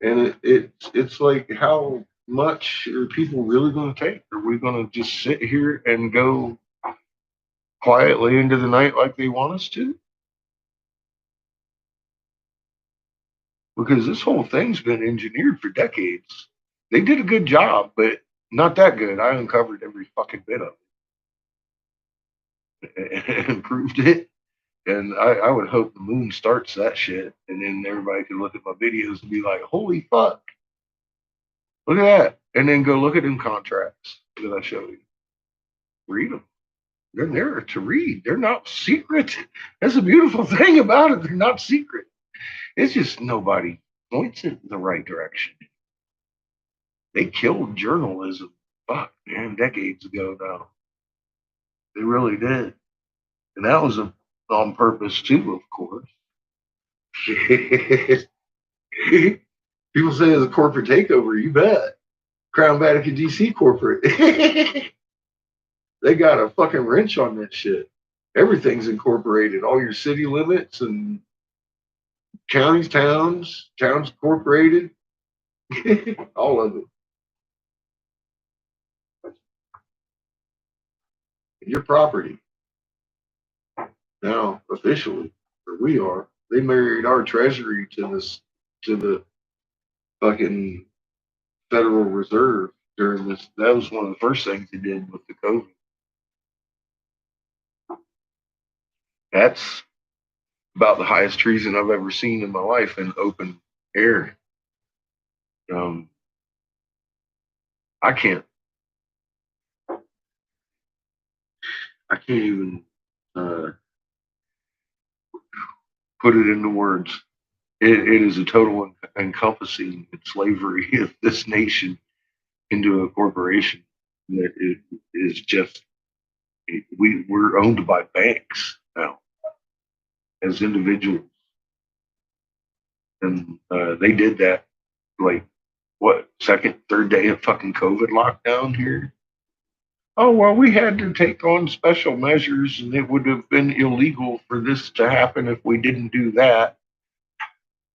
[SPEAKER 2] And it's like, how much are people really going to take? Are we going to just sit here and go quietly into the night like they want us to? Because this whole thing's been engineered for decades. They did a good job, but not that good. I uncovered every fucking bit of it and improved it. And I would hope the moon starts that shit, and then everybody can look at my videos and be like, holy fuck, look at that. And then go look at them contracts that I showed you. Read them. They're there to read. They're not secret. That's a beautiful thing about it. They're not secret. It's just nobody points it in the right direction. They killed journalism, fuck, man, decades ago now. They really did. And that was on purpose too, of course. People say it's a corporate takeover, you bet. Crown Vatican DC corporate. They got a fucking wrench on that shit. Everything's incorporated. All your city limits and counties, towns incorporated. All of it. Your property. Now, officially, where we are, they married our treasury to the fucking Federal Reserve during this. That was one of the first things they did with the COVID. That's about the highest treason I've ever seen in my life in open air. I can't even put it into words. It is a total encompassing slavery of this nation into a corporation that it is just we're owned by banks now as individuals, and they did that like what second, third day of fucking COVID lockdown here. Oh well, we had to take on special measures, and it would have been illegal for this to happen if we didn't do that,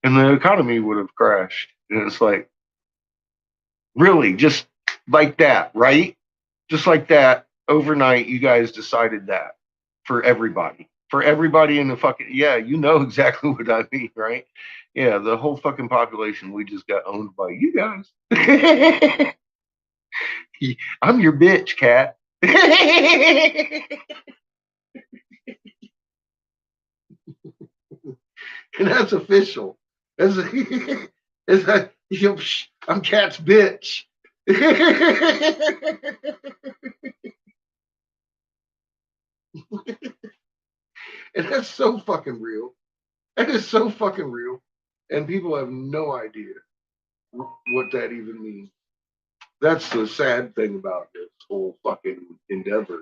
[SPEAKER 2] and the economy would have crashed. And it's like, really, just like that, right? Just like that, overnight, you guys decided that for everybody. For everybody in the fucking, yeah, you know exactly what I mean, right? Yeah, the whole fucking population, we just got owned by you guys. I'm your bitch, cat. And that's official. That's I'm cat's bitch. And that's so fucking real. That is so fucking real. And people have no idea what that even means. That's the sad thing about this whole fucking endeavor.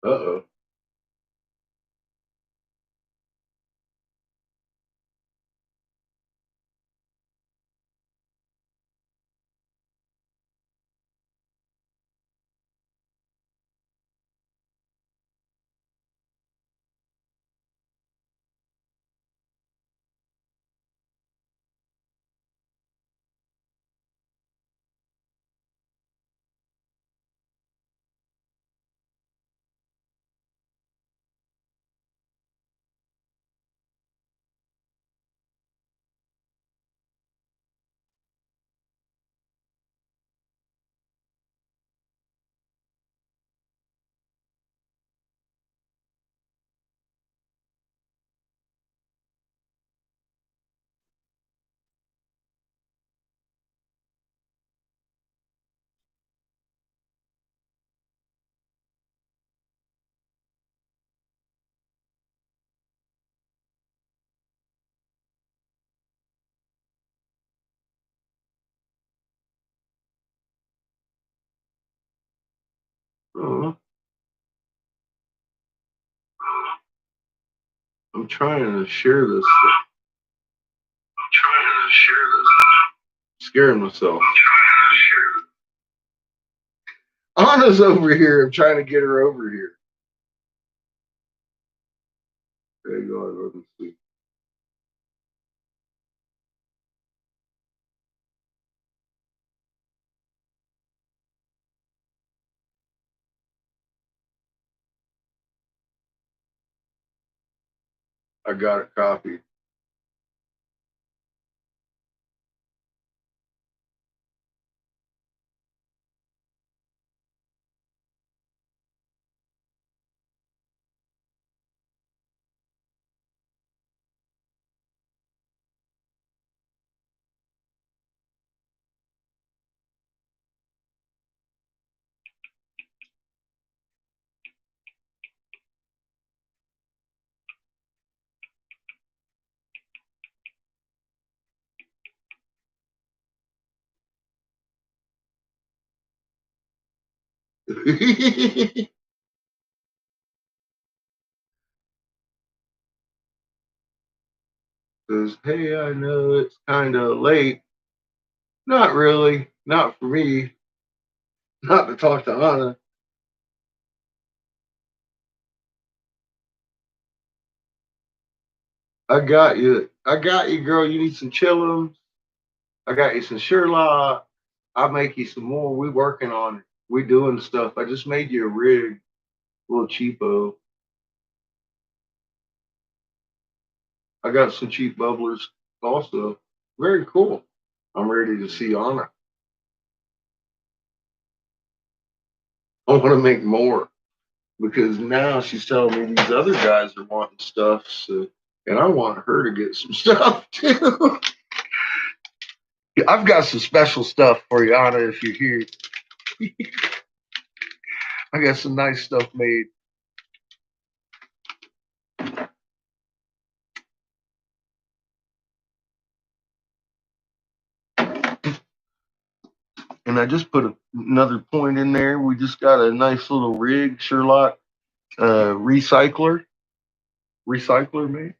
[SPEAKER 2] Uh-oh. I'm trying to share this. Scaring myself. Anna's over here. I'm trying to get her over here. There you go. Let me see. I got it copied. Says, hey, I know it's kind of late. Not really. Not for me. Not to talk to Anna. I got you. I got you, girl. You need some chillums. I got you some Sherlock. I'll make you some more. We working on it. We doing stuff. I just made you a rig, a little cheapo. I got some cheap bubblers also. Very cool. I'm ready to see Anna. I want to make more because now she's telling me these other guys are wanting stuff. So, and I want her to get some stuff too. I've got some special stuff for you, Anna, if you're here. I got some nice stuff made. And I just put another point in there. We just got a nice little rig, Sherlock recycler made.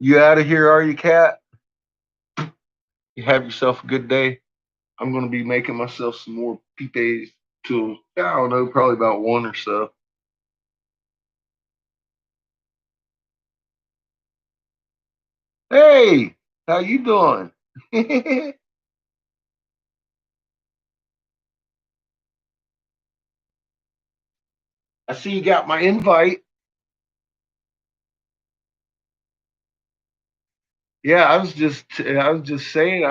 [SPEAKER 2] You out of here, are you, cat? You have yourself a good day. I'm going to be making myself some more pipes till, I don't know, probably about 1 or so. Hey, how you doing? I see you got my invite. Yeah, I was just saying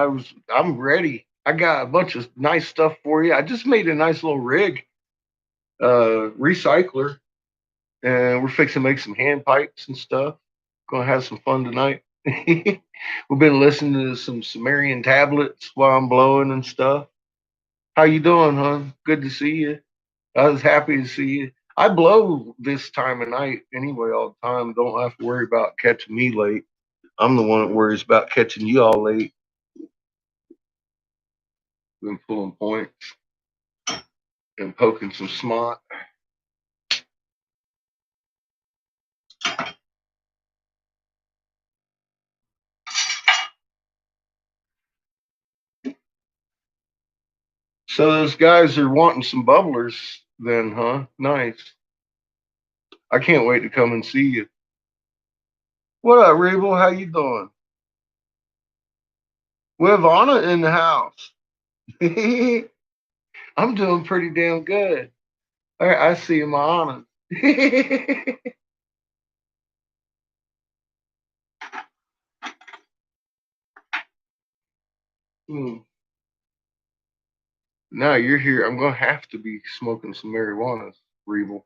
[SPEAKER 2] I'm ready. I got a bunch of nice stuff for you. I just made a nice little rig, recycler, and we're fixing to make some hand pipes and stuff. Gonna have some fun tonight. We've been listening to some Sumerian tablets while I'm blowing and stuff. How you doing, hon? Good to see you. I was happy to see you. I blow this time of night anyway all the time. Don't have to worry about catching me late. I'm the one that worries about catching you all late. Been pulling points and poking some smart. So those guys are wanting some bubblers then, huh? Nice. I can't wait to come and see you. What up, Rebel? How you doing? We have Anna in the house. I'm doing pretty damn good. I see my Anna. Hmm. Now you're here. I'm gonna have to be smoking some marijuana, Rebel.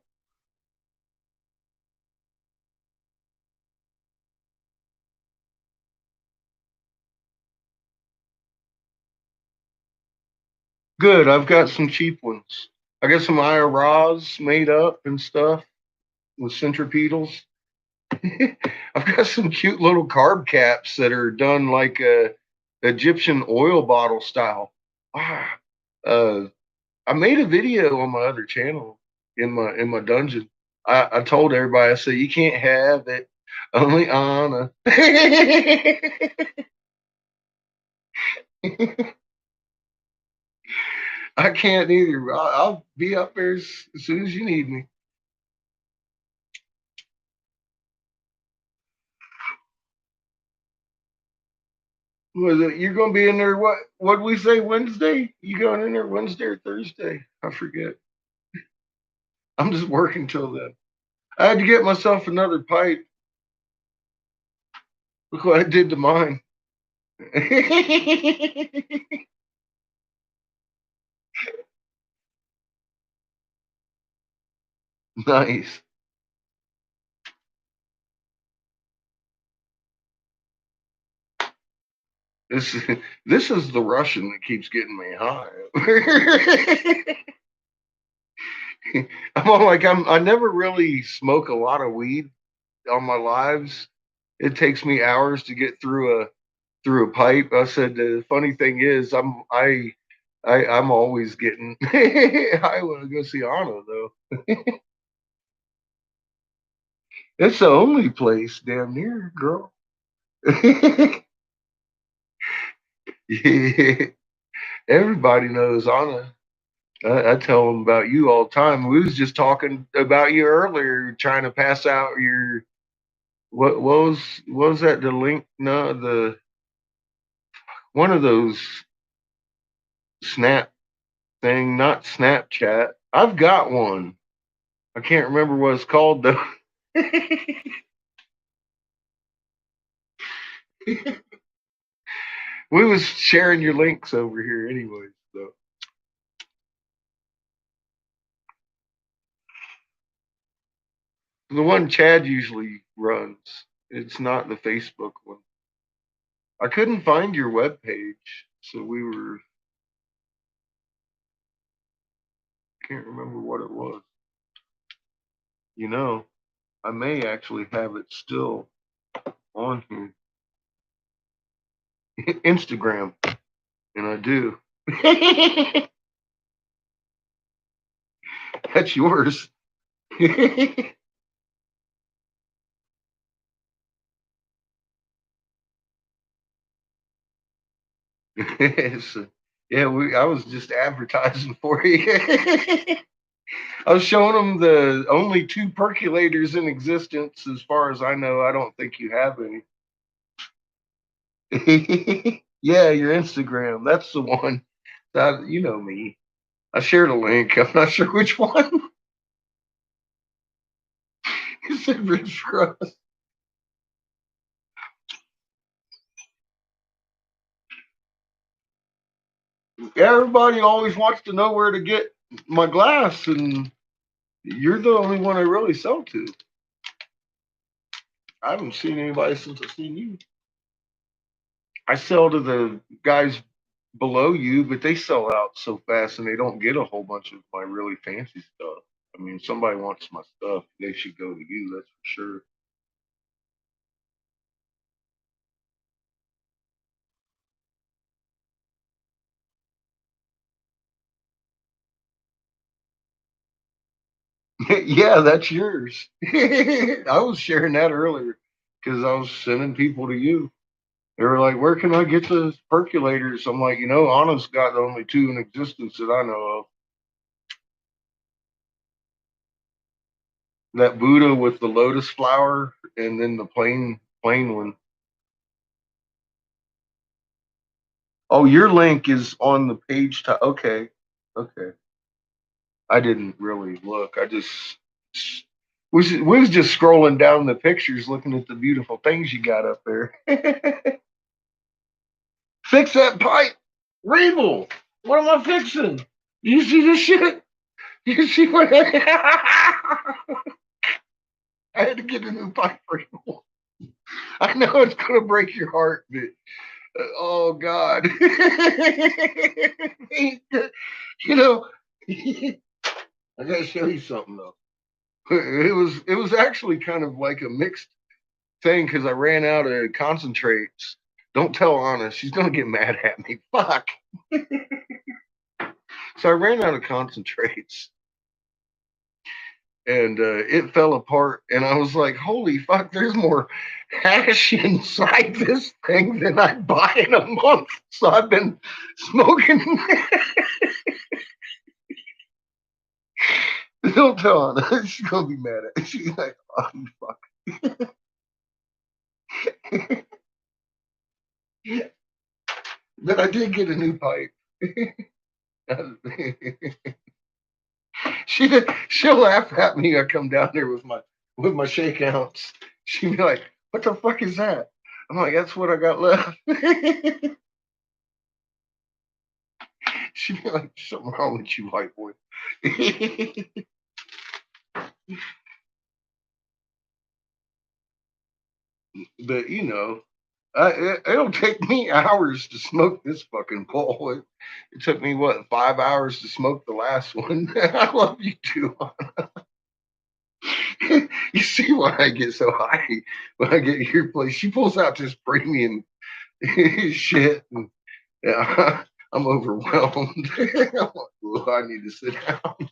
[SPEAKER 2] Good. I've got some cheap ones. I got some IRAs made up and stuff with centripetals. I've got some cute little carb caps that are done like a Egyptian oil bottle style. Ah, uh, I made a video on my other channel in my dungeon. I told everybody, I said, you can't have it, only Anna. I can't either. I'll be up there as soon as you need me. Was it you're gonna be in there? What did we say Wednesday? You going in there Wednesday or Thursday? I forget. I'm just working till then. I had to get myself another pipe. Look what I did to mine. Nice. This this is the Russian that keeps getting me high. I'm all like I never really smoke a lot of weed on my lives. It takes me hours to get through a pipe. I said the funny thing is I'm always getting I want to go see Anna though. It's the only place damn near, girl. Yeah, everybody knows Anna. I tell them about you all the time. We was just talking about you earlier, trying to pass out your what was that the link? No, the one of those Snap thing, not Snapchat. I've got one. I can't remember what it's called though. We was sharing your links over here anyway, so. The one Chad usually runs. It's not the Facebook one. I couldn't find your webpage, so we were. Can't remember what it was. You know, I may actually have it still on here. Instagram, and I do. That's yours. So, yeah, I was just advertising for you. I was showing them the only 2 percolators in existence, as far as I know. I don't think you have any. Yeah, your Instagram. That's the one. You know me. I shared a link. I'm not sure which one. You said Ridge Crust. Everybody always wants to know where to get my glass, and you're the only one I really sell to. I haven't seen anybody since I've seen you. I sell to the guys below you, but they sell out so fast and they don't get a whole bunch of my really fancy stuff. I mean, if somebody wants my stuff, they should go to you, that's for sure. Yeah, that's yours. I was sharing that earlier because I was sending people to you. They were like, "Where can I get the percolators?" I'm like, Anna's got only 2 in existence that I know of. That Buddha with the lotus flower, and then the plain one. Oh, your link is on the page. Okay, okay. I didn't really look. I just we was just scrolling down the pictures, looking at the beautiful things you got up there. Fix that pipe, Reeble. What am I fixing? You see this shit? You see what? I had to get a new pipe, Reeble. I know it's gonna break your heart, but oh God, you know. I gotta show you something though. It was actually kind of like a mixed thing because I ran out of concentrates. Don't tell Anna; she's gonna get mad at me. Fuck. So I ran out of concentrates, and it fell apart. And I was like, "Holy fuck! There's more hash inside this thing than I buy in a month." So I've been smoking. Don't tell Anna; she's gonna be mad at me. She's like, "Oh fuck." But I did get a new pipe. She'll laugh at me. I come down there with my shake ounce. She'll be like, "What the fuck is that?" I'm like, "That's what I got left." She'll be like, "Something wrong with you, white boy." But it'll take me hours to smoke this fucking bowl. It took me 5 hours to smoke the last one. I love you too. You see why I get so high when I get to your place? She pulls out this premium shit, and yeah, I'm overwhelmed. I'm like, "Oh, I need to sit down."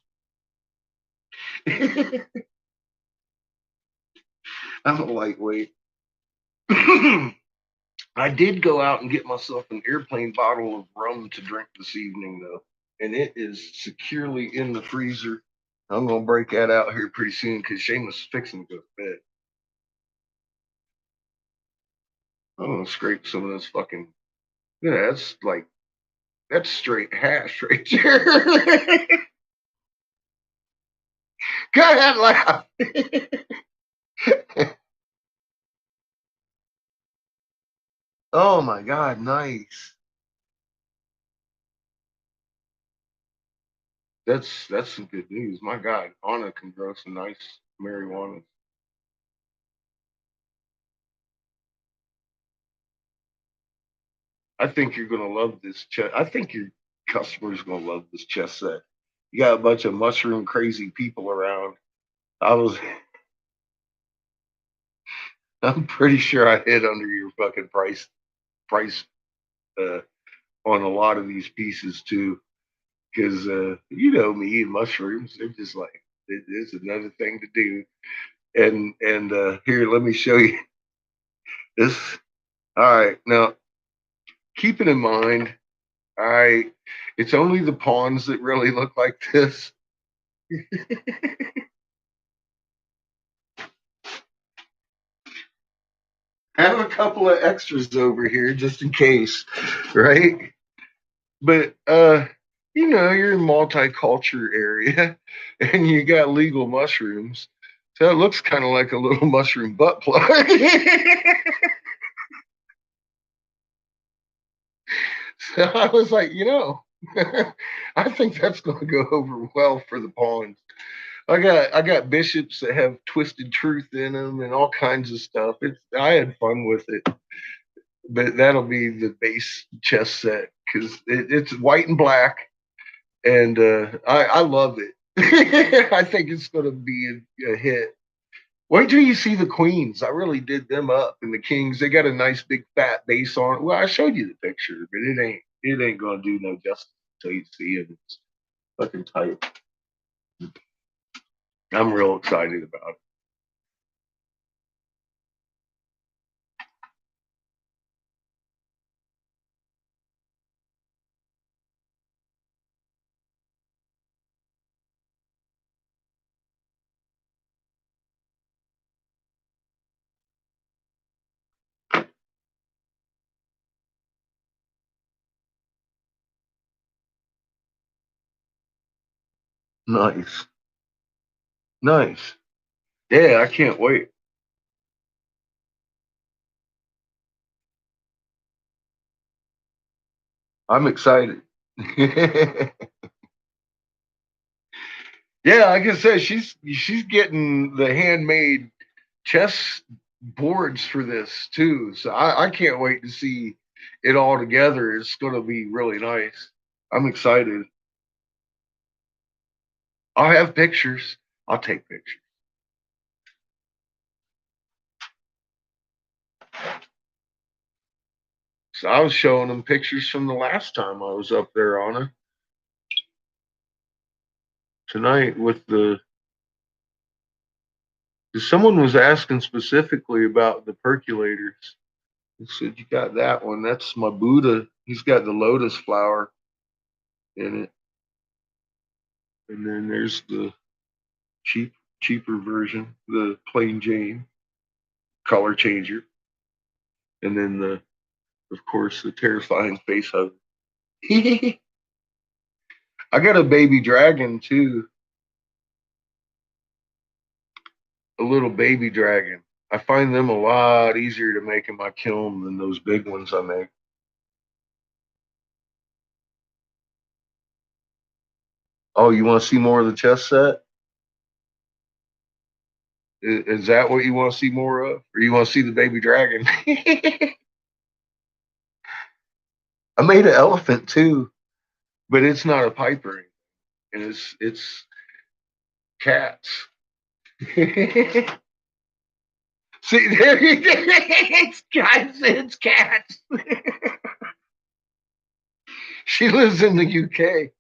[SPEAKER 2] I'm a lightweight. I did go out and get myself an airplane bottle of rum to drink this evening, though, and it is securely in the freezer. I'm gonna break that out here pretty soon because Seamus is fixing to go to bed. I'm gonna scrape some of this fucking Yeah, that's straight hash right there. Go ahead, laugh. Oh my God, nice. That's some good news. My God, Anna can grow some nice marijuana. I think you're gonna love this chess. I think your customers are gonna love this chess set. You got a bunch of mushroom crazy people around. I was, I'm pretty sure I hit under your fucking price uh, on a lot of these pieces too, because you know me and mushrooms. They're just like it's another thing to do. And here, let me show you this. All right, now keep it in mind. All right, it's only the pawns that really look like this. I have a couple of extras over here just in case, right? But you know, you're in multicultural area and you got legal mushrooms. So it looks kind of like a little mushroom butt plug. So I was like, you know, I think that's gonna go over well for the pawns. I got bishops that have twisted truth in them and all kinds of stuff. I had fun with it, but that'll be the base chess set because it's white and black, and I love it. I think it's going to be a hit. Wait till you see the queens. I really did them up, and the kings. They got a nice big fat base on it. Well, I showed you the picture, but it ain't going to do no justice until you see it. It's fucking tight. I'm real excited about it. Nice, nice. Yeah, I can't wait. I'm excited. Yeah, like I said, she's getting the handmade chess boards for this too. So I can't wait to see it all together. It's going to be really nice. I'm excited. I'll have pictures. I'll take pictures. So I was showing them pictures from the last time I was up there on it tonight with the. Someone was asking specifically about the percolators. He said, "You got that one? That's my Buddha. He's got the lotus flower in it, and then there's the cheaper version, the plain Jane color changer, and then of course the terrifying face hugger. I got a baby dragon too, a little baby dragon. I find them a lot easier to make in my kiln than those big ones I make. Oh, you want to see more of the chess set? Is that what you want to see more of, or you want to see the baby dragon? I made an elephant too, but it's not a piper, and it's cats. See, there you go. It's guys, it's cats. She lives in the UK.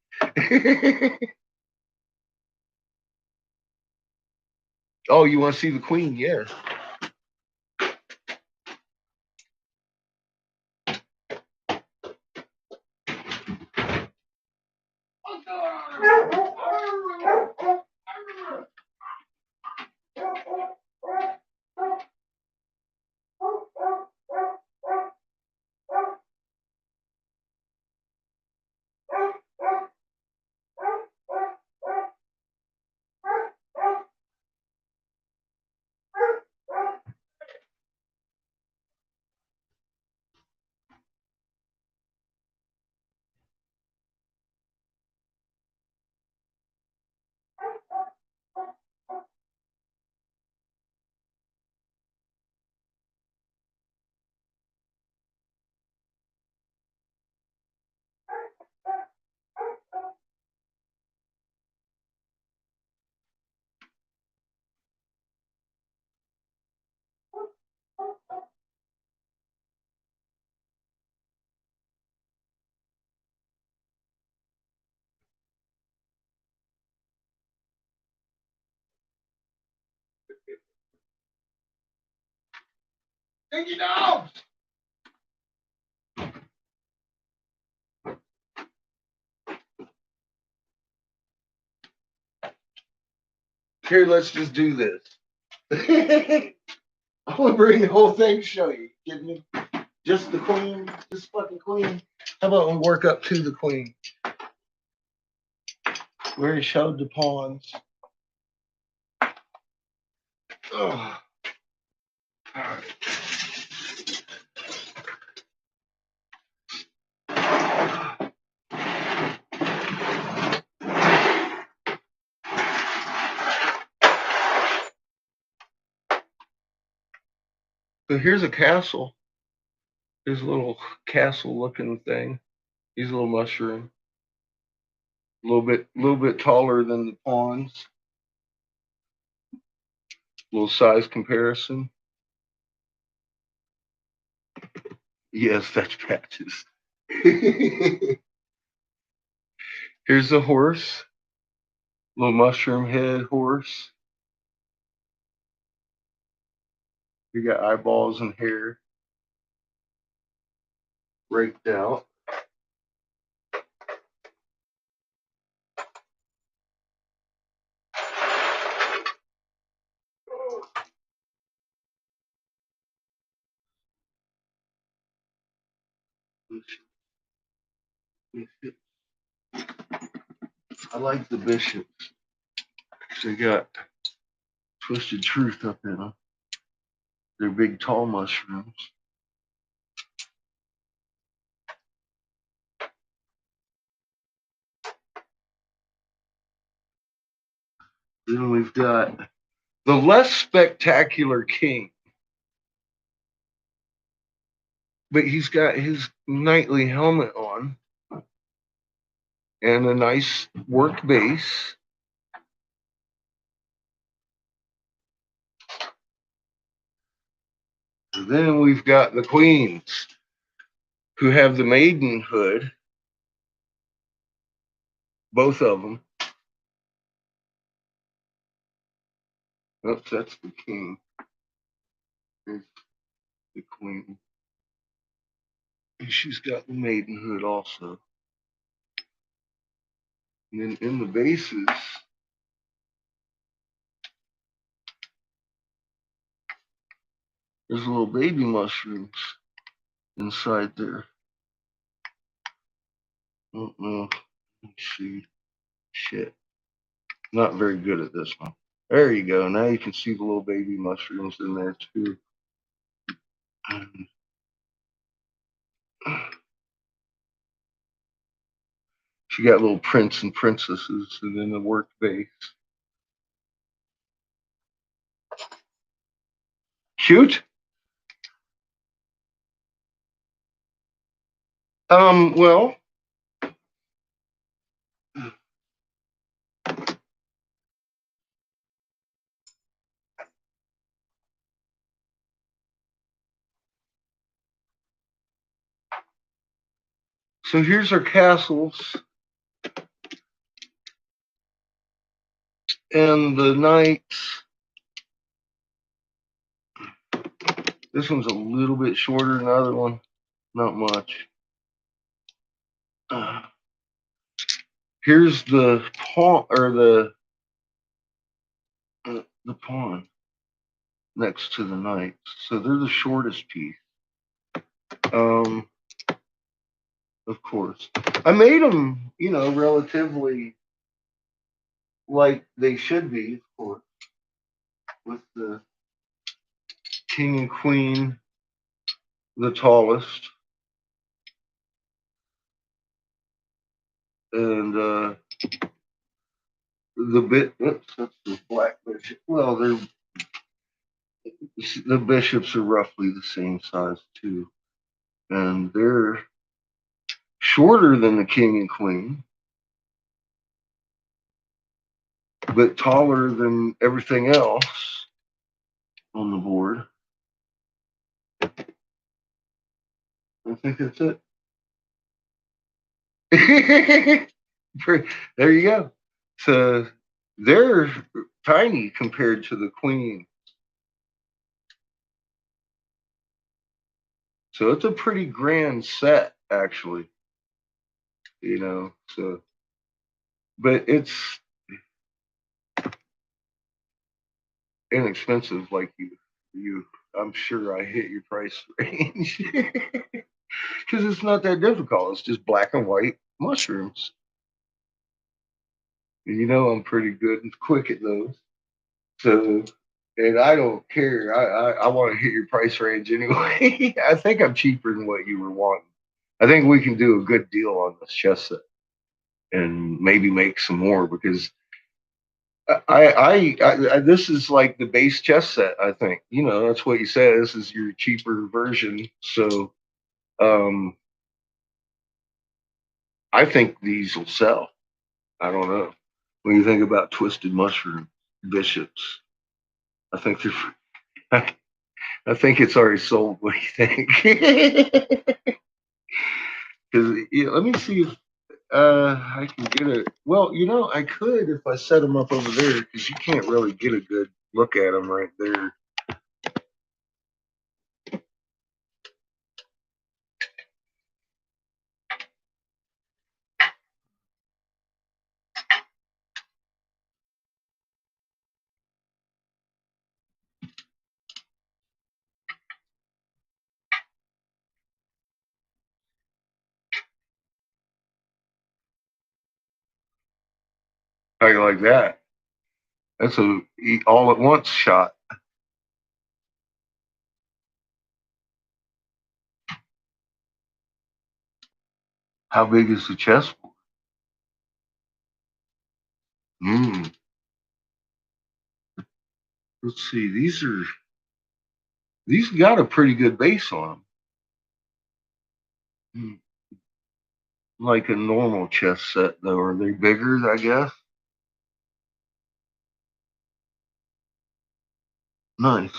[SPEAKER 2] Oh, you want to see the queen? Yeah. Stinky dogs! Here, let's just do this. I'm gonna bring the whole thing to show you. Kidding me? Just the queen, just fucking queen. How about we work up to the queen? We already showed the pawns. Oh. All right. So here's a castle. Here's a little castle-looking thing. He's a little mushroom. A little bit taller than the pawns. Little size comparison. Yes, that's Patches. Here's the horse. Little mushroom head horse. You got eyeballs and hair raked out. I like the bishops. They got twisted truth up in them. They're big, tall mushrooms. Then we've got the less spectacular king. But he's got his knightly helmet on and a nice work base. And then we've got the queens who have the maidenhood, both of them. Oops, that's the king. There's the queen. And she's got the maidenhood also. And then in the bases, there's little baby mushrooms inside there. Let's see. Shit. Not very good at this one. There you go. Now you can see the little baby mushrooms in there too. She got little prince and princesses and then the work base. Cute? Well, so here's our castles. And the knights. This one's a little bit shorter than the other one. Not much. Here's the pawn, or the pawn next to the knights. So they're the shortest piece. Of course. I made them, relatively like they should be, of course. With the king and queen, the tallest. And oops, that's the black bishop. Well, the bishops are roughly the same size too. And they're shorter than the king and queen, but taller than everything else on the board. I think that's it. There you go. So they're tiny compared to the queen. So it's a pretty grand set, actually. You know, so, but it's inexpensive, like you. I'm sure I hit your price range because it's not that difficult. It's just black and white mushrooms. And you know, I'm pretty good and quick at those. So, and I don't care. I want to hit your price range anyway. I think I'm cheaper than what you were wanting. I think we can do a good deal on this chess set and maybe make some more because this is like the base chess set. I think that's what you said. This is your cheaper version. So, I think these will sell. I don't know. When you think about twisted mushroom bishops, I think they're. I think it's already sold. What do you think? Because let me see if I can get it. Well, I could if I set them up over there because you can't really get a good look at them right there. How you like that? That's a all at once shot. How big is the chessboard? Let's see. These got a pretty good base on them. Like a normal chess set, though. Are they bigger, I guess? Nice.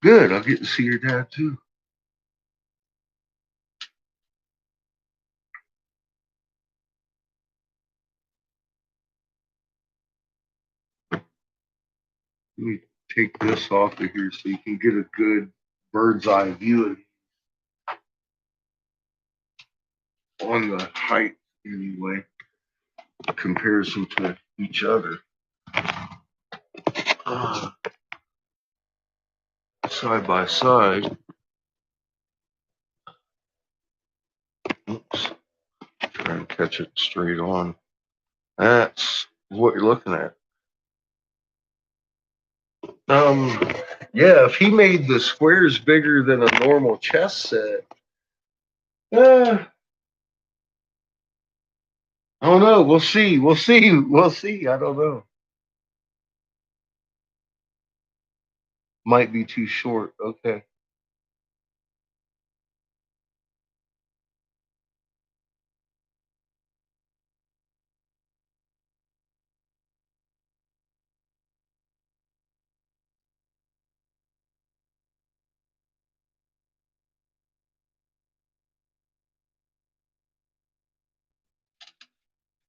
[SPEAKER 2] Good. I'll get to see your dad, too. Let me take this off of here so you can get a good bird's eye view of on the height anyway, comparison to each other. Side by side. Oops. Try and catch it straight on. That's what you're looking at. Yeah, if he made the squares bigger than a normal chess set, I don't know. We'll see. I don't know. Might be too short. Okay.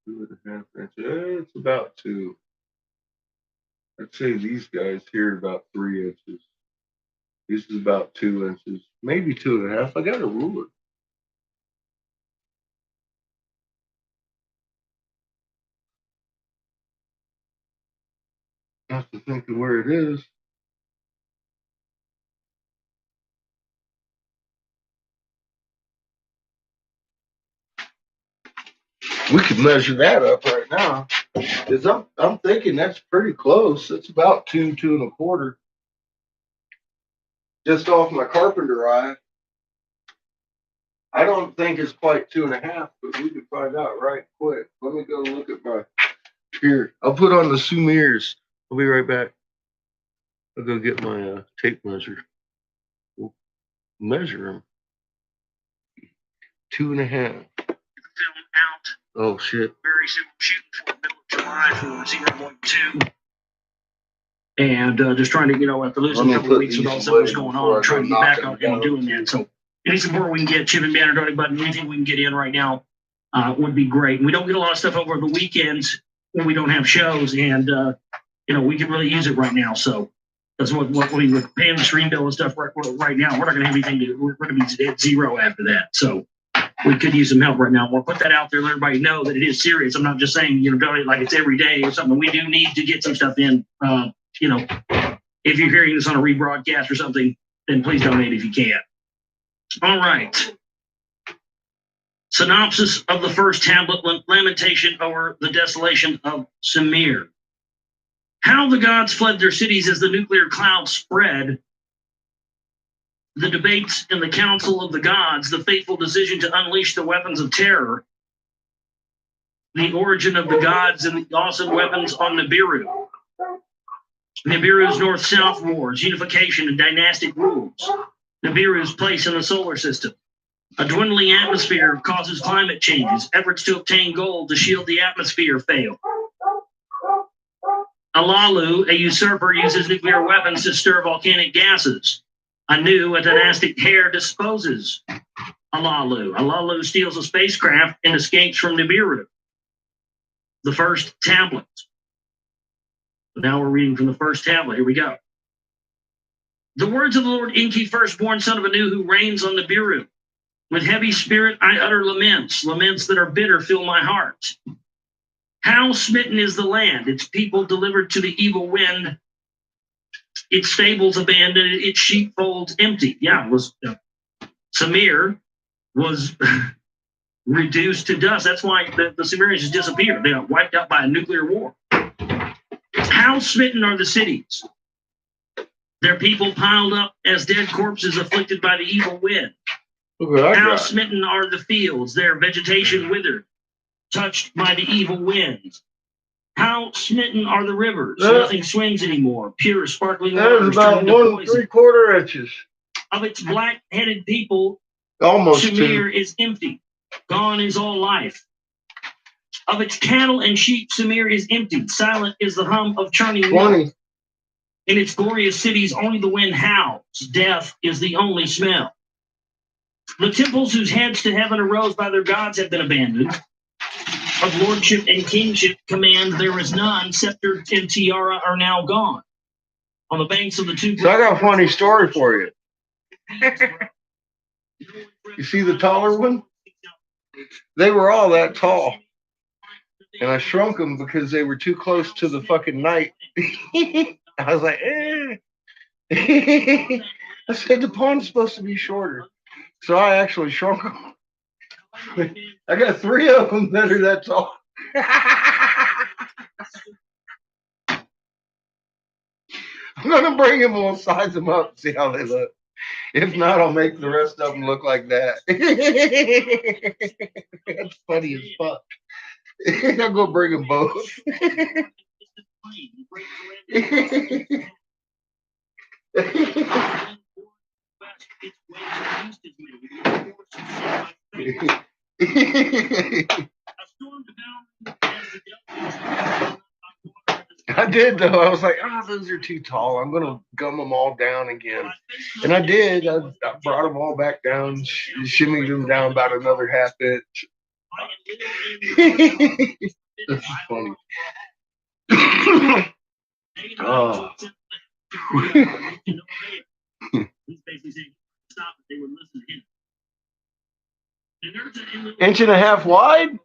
[SPEAKER 2] Two and a half inches. It's about two. I'd say these guys here are about 3 inches. This is about 2 inches, maybe 2.5. I got a ruler. I have to think of where it is. We could measure that up right now. Cause I'm thinking that's pretty close. It's about 2.25. Just off my carpenter eye. I don't think it's quite 2.5, but we can find out right quick. Let me go look at my here. I'll put on the Sumirs. I'll be right back. I'll go get my tape measure. We'll measure them. 2.5.
[SPEAKER 4] Out.
[SPEAKER 2] Oh shit.
[SPEAKER 4] Very simple shooting for the middle of July for 0.2. And just trying to, after losing a couple of weeks with all that was going on, trying to get back on and doing that. So any support we can get, chip and banner, donate button, anything we can get in right now would be great. We don't get a lot of stuff over the weekends when we don't have shows, and we can really use it right now. So that's what we were paying the stream bill and stuff right now. We're not going to have anything to. We're going to be at zero after that. So we could use some help right now. We'll put that out there, let everybody know that it is serious. I'm not just saying donate like it's every day or something. We do need to get some stuff in. If you're hearing this on a rebroadcast or something, then please donate if you can. All right. Synopsis of the first tablet, lamentation over the desolation of Sumer. How the gods fled their cities as the nuclear cloud spread. The debates in the council of the gods, the fateful decision to unleash the weapons of terror. The origin of the gods and the awesome weapons on Nibiru. Nibiru's north-south wars, unification and dynastic rules. Nibiru's place in the solar system. A dwindling atmosphere causes climate changes. Efforts to obtain gold to shield the atmosphere fail. Alalu, a usurper, uses nuclear weapons to stir volcanic gases. Anu, a dynastic heir, disposes Alalu. Alalu steals a spacecraft and escapes from Nibiru. The first tablet. Now we're reading from the first tablet. Here we go. The words of the Lord Enki, firstborn son of Anu, who reigns on Nibiru. With heavy spirit I utter laments. Laments that are bitter fill my heart. How smitten is the land, its people delivered to the evil wind, its stables abandoned, its sheepfolds empty. Yeah, it was Sumer was reduced to dust. That's why the Sumerians just disappeared. They got wiped out by a nuclear war. How smitten are the cities? Their people piled up as dead corpses afflicted by the evil wind. How smitten are the fields, their vegetation withered, touched by the evil winds. How smitten are the rivers? Nothing swims anymore. Pure, sparkling water.
[SPEAKER 2] That is about 1 3/4 inches.
[SPEAKER 4] Of its black-headed people,
[SPEAKER 2] Almost
[SPEAKER 4] Sumer
[SPEAKER 2] 2.
[SPEAKER 4] is empty. Gone is all life. Of its cattle and sheep, Sumer is empty. Silent is the hum of churning milk. In its glorious cities, only the wind howls. Death is the only smell. The temples whose heads to heaven arose by their gods have been abandoned. Of lordship and kingship command there is none. Scepter and tiara are now gone. On the banks of the two.
[SPEAKER 2] So I got a funny story for you. You see the taller one? They were all that tall. And I shrunk them because they were too close to the fucking night. I was like, I said the pond's supposed to be shorter. So I actually shrunk them. I got 3 of them that are that tall. I'm going to bring them, we'll size them up and see how they look. If not, I'll make the rest of them look like that. That's funny as fuck. I'm going to bring them both. I did though. I was like, those are too tall. I'm gonna gum them all down again, and I did. I brought them all back down, shimmied them down about another ½ inch. This is funny. Oh. Inch and a half wide?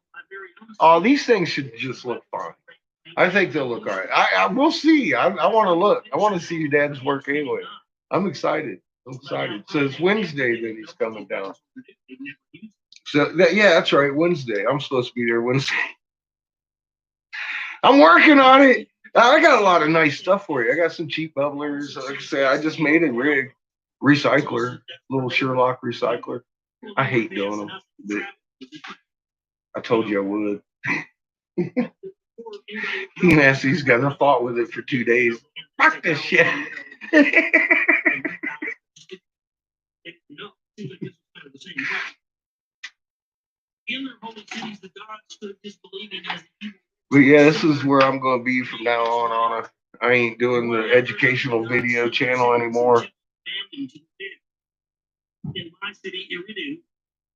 [SPEAKER 2] Oh, these things should just look fine. I think they'll look all right. We'll see. I want to look. I want to see your dad's work anyway. I'm excited. So it's Wednesday that he's coming down. So that's right. Wednesday. I'm supposed to be there Wednesday. I'm working on it. I got a lot of nice stuff for you. I got some cheap bubblers. Like I say, I just made a rig recycler, little Sherlock recycler. I hate doing them, but I told you I would. He asked these guys. I fought with it for 2 days. Fuck this shit. But yeah, this is where I'm going to be from now on. I ain't doing the educational video channel anymore. In my city, Iridu,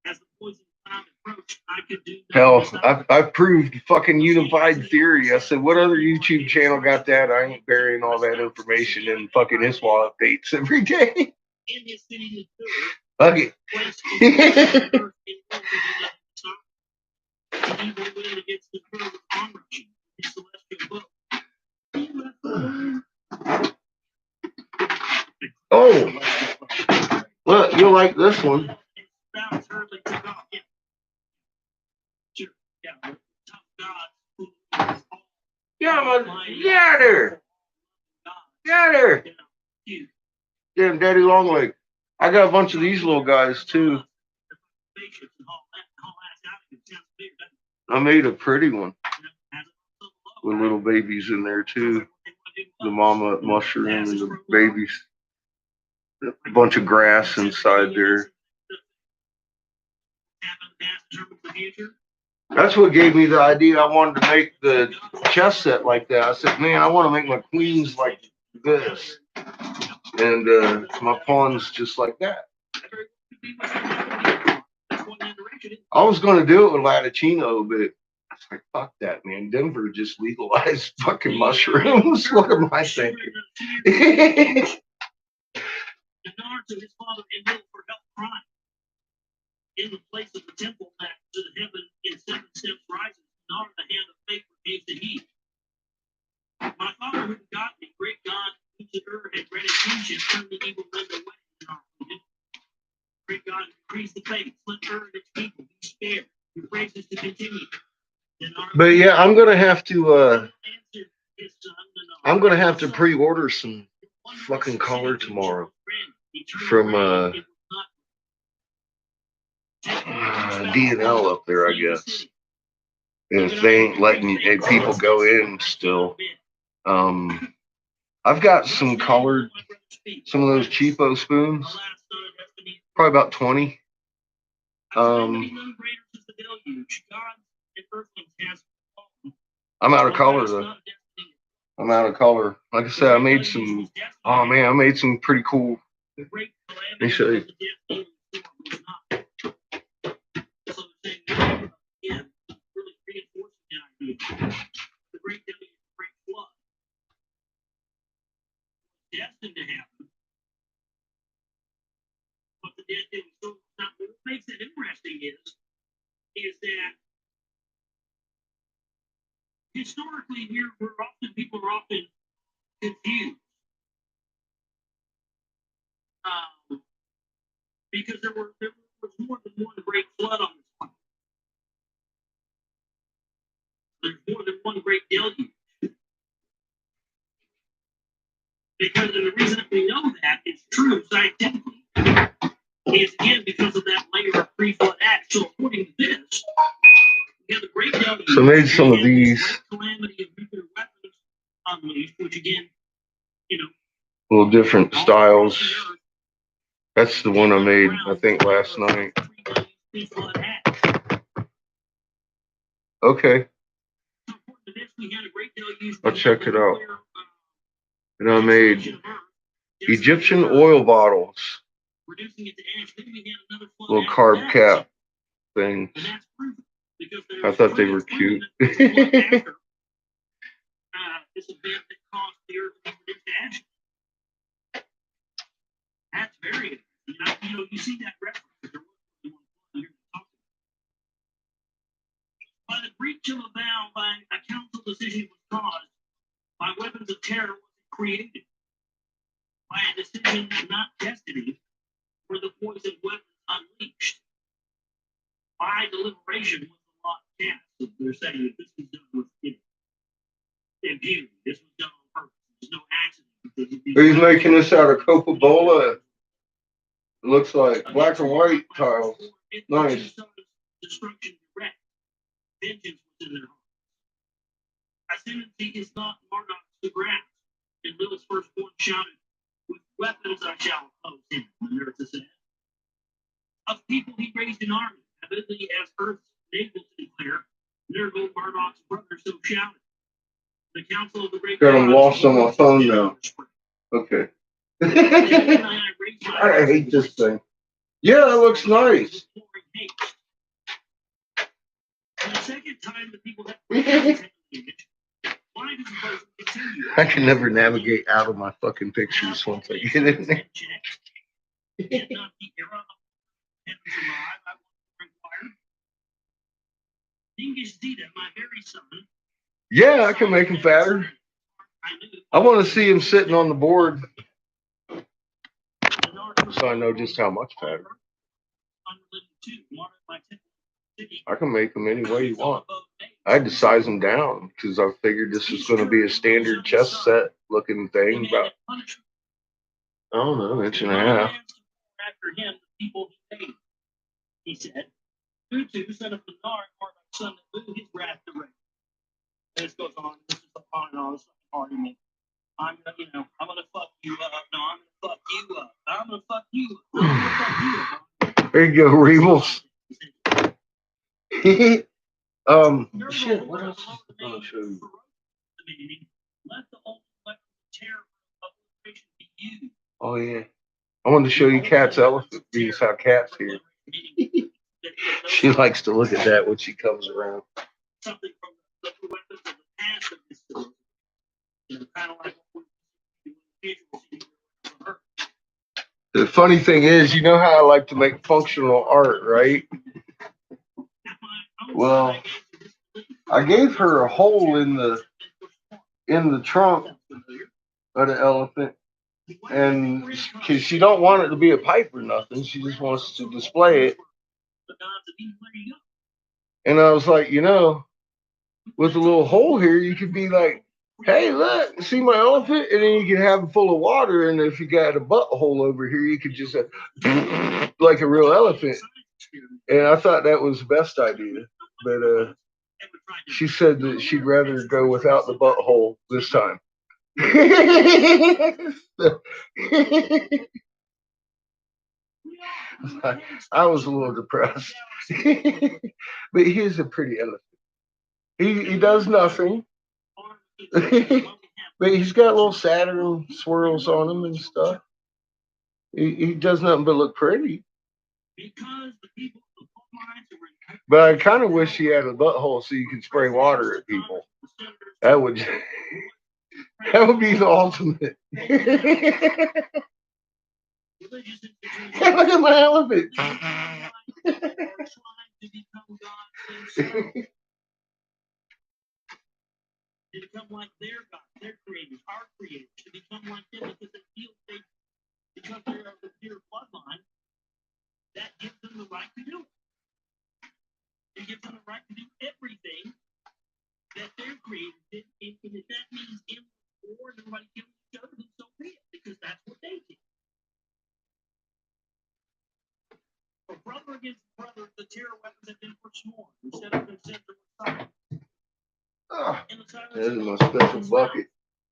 [SPEAKER 2] as the poison climate approached, Hell, I've proved fucking unified theory. I said, what other YouTube channel got that? I ain't burying all that information in fucking ISWA updates every day. Fuck it. Oh, look, you'll like this one. Yeah, get her. Get her. Damn, Daddy Longleg. I got a bunch of these little guys too. I made a pretty one with little babies in there too. The mama mushroom and the babies. A bunch of grass inside there. That's what gave me the idea. I wanted to make the chess set like that. I said, man, I want to make my queens like this. And my pawns just like that. I was going to do it with Latticino, but I was like, fuck that, man. Denver just legalized fucking mushrooms. What am I thinking?
[SPEAKER 4] In the place of the temple that to the heaven in 7 steps rises, nor the hand of faith forgave the heat. My father who begot me, great God, who to her had granted kingship, turned the evil men away in our land. Great God, increase the faith, let her and its people be spared. Your praises to continue.
[SPEAKER 2] But yeah, I'm gonna have to pre-order some fucking color tomorrow from D&L up there, I guess. And if they ain't letting people go in still, I've got some colored, some of those cheapo spoons, probably about 20. I'm out of color though. I'm out of color. Like I said, I made some. Oh man, I made some pretty cool. Let me show you. Destined to happen, but the dead didn't. So now, what makes it interesting is that historically, people are often confused because there was more than one great flood on this planet. There's more than one great deluge. Because the reason that we know that it's true scientifically is again because of that layer of pre-flood ash. So according to this, we have the great deluge. So I made some of these.
[SPEAKER 4] Calamity of nuclear weapons unleashed, which again,
[SPEAKER 2] little different styles. That's the one I made, I think, last night. Okay. I'll check it out. And I made Egyptian oil bottles, little carb cap things. I thought they were cute.
[SPEAKER 4] That's very, you see that reference. By the breach of a vow by a council decision was caused by weapons of terror was created. By a decision, not destiny, were the poison weapons unleashed. By deliberation was the law cast. So they're saying that this was done with impunity. This was done on purpose. There's no accident.
[SPEAKER 2] He's making this out of Coca-Cola. It looks like black and white tiles. Nice.
[SPEAKER 4] Destruction direct. Vengeance was in their hearts. Ascendancy is not Marduk's to grasp. And Lilith's firstborn shouted, with weapons I shall oppose him. And there it says, of people he raised an army, evidently as Earth's naval to declare, there go Marduk's brother so shouted. The council of the great
[SPEAKER 2] got him lost on my phone now. Okay. I hate this thing. Yeah, that looks nice.
[SPEAKER 4] The second time the people that why does the person continue?
[SPEAKER 2] I can never navigate out of my fucking pictures once I get in there.
[SPEAKER 4] Yet not the era of heavens alive, I will inquire. Dingus Zeta, my very son.
[SPEAKER 2] Yeah, I can make him fatter. I want to see him sitting on the board so I know just how much fatter. I can make him any way you want. I had to size him down because I figured this was going to be a standard chess set looking thing, about, I don't know, an inch and a half.
[SPEAKER 4] After him, the people he paid. He said, Utu, son of Benar, son of Boo, his wrath to reign. And this goes on, this is on and on, this argument. I'm gonna fuck you up. No, I'm gonna fuck you up. I'm gonna fuck you up. I'm gonna fuck you up.
[SPEAKER 2] There you go, Rebels. Shit, what else is I going to show you? Oh, yeah. I wanted to show you Cat's elephant. These how Cat's here. She likes to look at that when she comes around.
[SPEAKER 4] Something from the weapons of the past of this story. Kind of like what
[SPEAKER 2] the funny thing is, you know how I like to make functional art, right? Well, I gave her a hole in the trunk of the elephant, and because she don't want it to be a pipe or nothing, she just wants to display it. And I was like, with a little hole here, you could be like, hey, look, see my elephant? And then you can have it full of water, and if you got a butthole over here, you could just have like a real elephant. And I thought that was the best idea. But she said that she'd rather go without the butthole this time. I was a little depressed. But he's a pretty elephant. He does nothing. But he's got little Saturn swirls on him and stuff. He does nothing but look pretty. But I kind of wish he had a butthole so you could spray water at people. That would be the ultimate. Look at my elephant.
[SPEAKER 4] To become like their God, their creators, our creators, to become like them because they feel they, because they are the pure bloodline, that gives them the right to do it. It gives them the right to do everything that their creators did. And if that means in war, everybody killing each other, then so be it, because that's what they did. For brother against brother, the terror weapons have been forsworn instead of consensual silence.
[SPEAKER 2] Oh, this is my special bucket.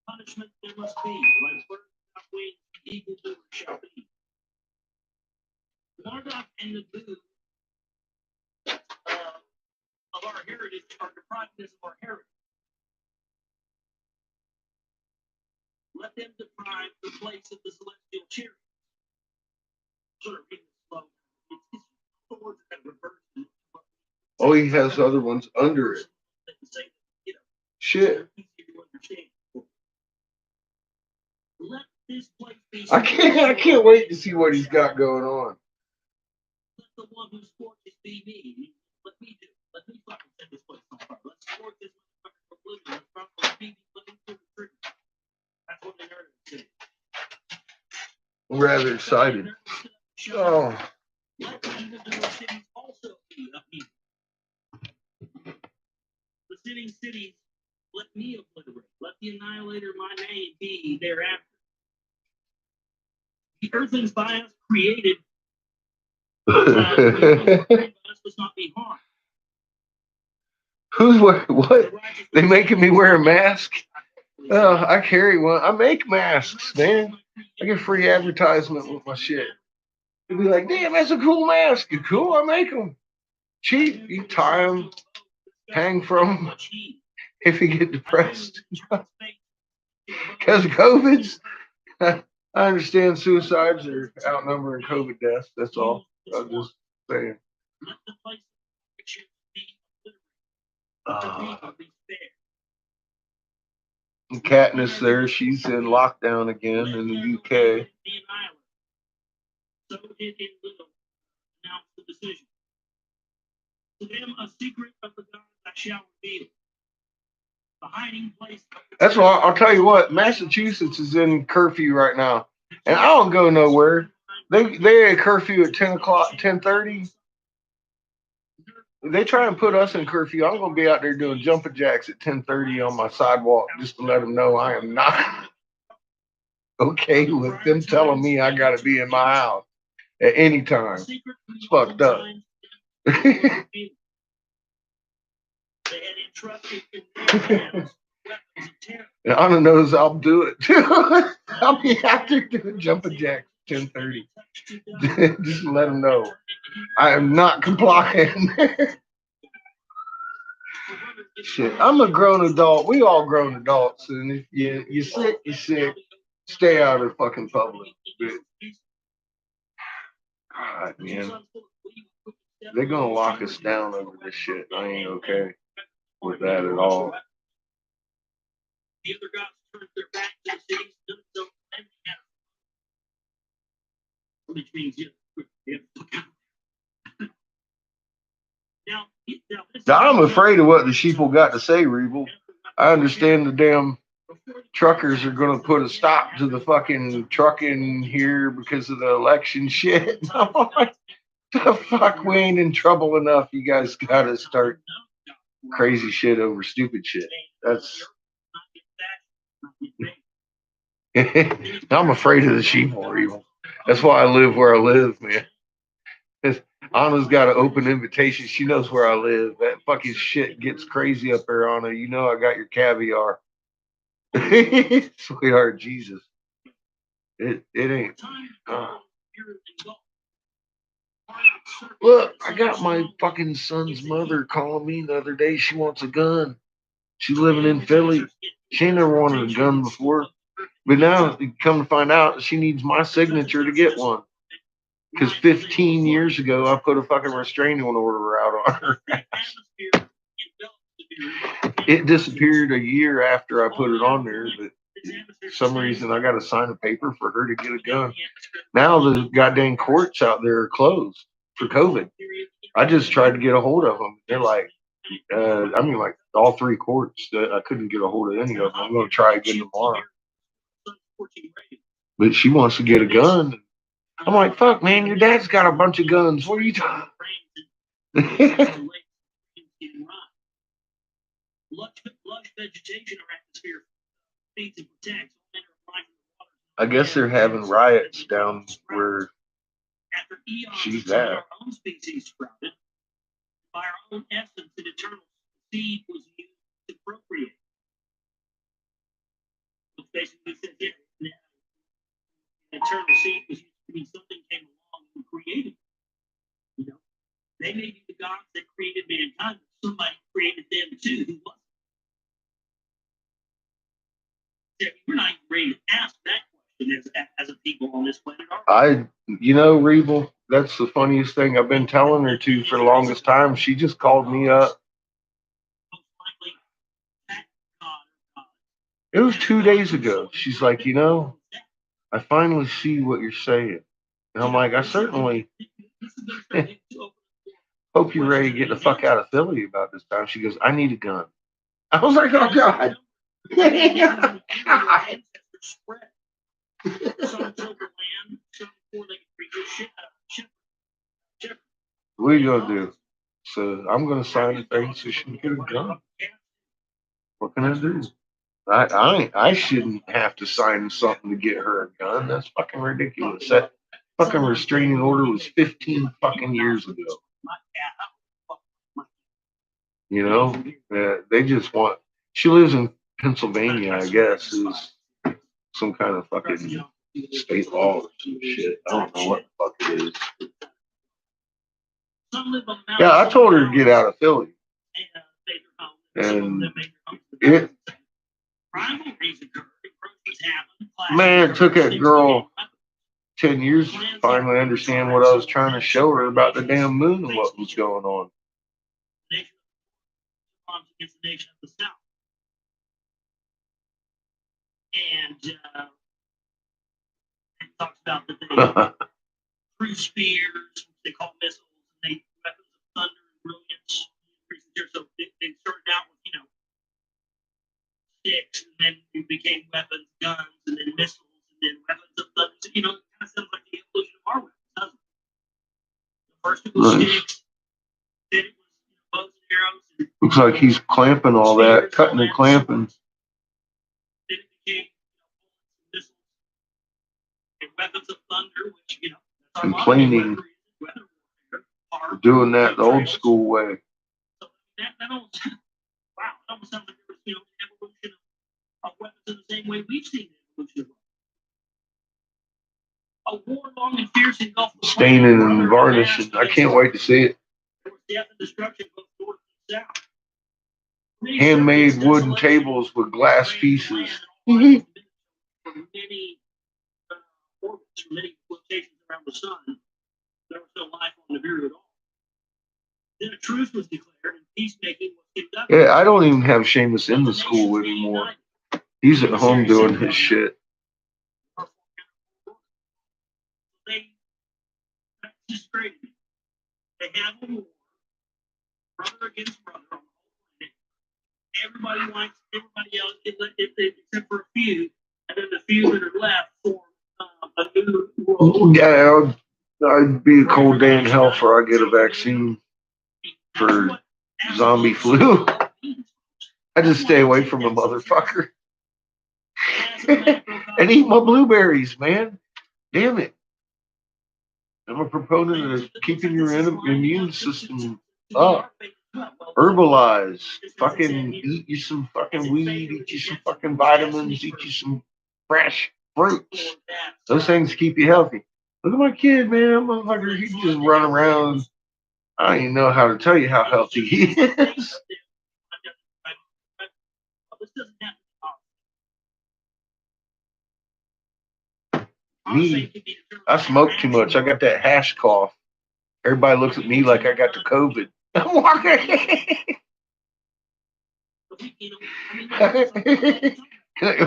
[SPEAKER 4] Punishment there must be, like birds without wings, eagle doers shall be. Marduk and the Boo of our heritage are deprived us of our heritage. Let them deprive the place of the celestial chariots. Sort of reading slow. It's words that reverse.
[SPEAKER 2] Oh, he has other ones under it. Shit. I can't wait to see what he's got going on.
[SPEAKER 4] Let the one who scorches be me. Let me do. Let me fucking set this place on fire. Let's scorch this motherfucker from living. Let's probably be living through the trigger. That's what they heard it say.
[SPEAKER 2] I'm rather excited. Oh.
[SPEAKER 4] Let the evildoer cities also be upheaved. The sitting cities, let me obliterate. Let the annihilator, my name, be thereafter. The earthlings by us created us not be harmed.
[SPEAKER 2] Who's what? They making me wear a mask? Oh, I carry one. I make masks, man. I get free advertisement with my shit. They'd be like, damn, that's a cool mask. You cool? I make them. Cheap. You tie them, hang from them if you get depressed. Because of COVID. I understand suicides are outnumbering COVID deaths. That's all. I'm just saying. Katniss there, she's in lockdown again in the UK.
[SPEAKER 4] So did in little announce the decision. To them, a secret of the gods I shall reveal. The hiding place.
[SPEAKER 2] That's why I'll tell you what, Massachusetts is in curfew right now, and I don't go nowhere. They had curfew at 10 o'clock, 10:30. They try and put us in curfew. I'm gonna be out there doing jumping jacks at 10:30 on my sidewalk just to let them know I am not okay with them telling me I gotta be in my house at any time. It's fucked up. And on the nose, I'll do it too. I'll be out there doing jumping jacks at 10:30. Just let them know I am not complying. Shit, I'm a grown adult. We all grown adults, and if you're sick, you're sick. Stay out of fucking public. But, God, man, they're gonna lock us down over this shit. I ain't okay with that at all.
[SPEAKER 4] The other guys turned their back to the cities, which means
[SPEAKER 2] Now, I'm afraid of what the sheeple got to say, Reeble. I understand the damn truckers are going to put a stop to the fucking trucking here because of the election shit. I'm like, the fuck, we ain't in trouble enough. You guys got to start crazy shit over stupid shit. That's. I'm afraid of the sheeple, Reeble. That's why I live where I live, man. Anna's got an open invitation. She knows where I live. That fucking shit gets crazy up there, Anna. You know I got your caviar. Sweetheart, Jesus. It ain't. Look, I got my fucking son's mother calling me the other day. She wants a gun. She's living in Philly. She ain't never wanted a gun before. But now, come to find out, she needs my signature to get one. Because 15 years ago, I put a fucking restraining order out on her ass. It disappeared a year after I put it on there, but for some reason I got to sign a paper for her to get a gun. Now the goddamn courts out there are closed for COVID. I just tried to get a hold of them. They're like, like all three courts. I couldn't get a hold of any of them. I'm going to try again tomorrow. But she wants to get a gun. I'm like, fuck, man, your dad's got a bunch of guns. What are you talking? I guess they're having riots down where she's at. Our own species sprouted. By our own essence, an eternal seed was used to procreate. Which basically says, yeah, an eternal seed was used to mean something came along and created. You know, they may be the gods that created mankind, but somebody created them too. Who was it? We're not even ready to ask that question as a people on this planet. Reeble, that's the funniest thing. I've been telling her to for the longest time. She just called me up. It was 2 days ago. She's like, I finally see what you're saying. And I'm like, I certainly hope you're ready to get the fuck out of Philly about this time. She goes, I need a gun. I was like, oh, God. God. What are you going to do? So I'm going to sign the thing so she can get a gun. What can I do? I shouldn't have to sign something to get her a gun. That's fucking ridiculous. That fucking restraining order was 15 fucking years ago. They just want. She lives in Pennsylvania, I guess, is some kind of fucking state law or some shit. I don't know what the fuck it is. Yeah, I told her to get out of Philly. And man, it took that girl 10 years to finally understand what I was trying to show her about the damn moon and what was going on.
[SPEAKER 4] arms against the nation of the South. And it talks about that they cruise spears, which they call missiles, and they weapons of thunder and brilliance. So they started out with, sticks, and then it became weapons, guns, and then missiles, and then weapons of thunder. So, it kind of sounds like the evolution of our weapons, doesn't it? First it was sticks, then it was bows and arrows. And
[SPEAKER 2] looks like he's clamping all that, cutting and clamping.
[SPEAKER 4] Then it became missiles and weapons of thunder, which that's
[SPEAKER 2] and
[SPEAKER 4] our
[SPEAKER 2] planing.
[SPEAKER 4] weather warfare,
[SPEAKER 2] Doing that the old school way.
[SPEAKER 4] So that almost, wow, it almost sounds like there was an evolution of weapons in the same way we've seen the evolution of weapons. A war long and fierce engulfed the planet.
[SPEAKER 2] Staining and varnishing. I can't wait to see it.
[SPEAKER 4] There was death and destruction both north and south.
[SPEAKER 2] Handmade wooden tables with glass pieces.
[SPEAKER 4] Many orbits, from many locations around the sun, there was no life on Nibiru at all. Then a truce was declared and peacemaking was conducted.
[SPEAKER 2] Yeah, I don't even have Seamus in the school anymore. He's at home doing his shit.
[SPEAKER 4] That's just crazy. They have a war, brother against brother on the whole planet. Everybody likes everybody else, except for a few, and then the few that are left form a new world.
[SPEAKER 2] Yeah, I'd be a cold day in hell before I get a vaccine for zombie flu. I just stay away from a motherfucker and eat my blueberries, man. Damn it. I'm a proponent of keeping your immune system up. Herbalize. Fucking eat you some fucking weed, eat you some fucking vitamins, eat you some fresh fruits. Those things keep you healthy. Look at my kid, man. Motherfucker, he just run around. I don't even know how to tell you how healthy he is. Me, I smoke too much. I got that hash cough. Everybody looks at me like I got the COVID. I'm walking.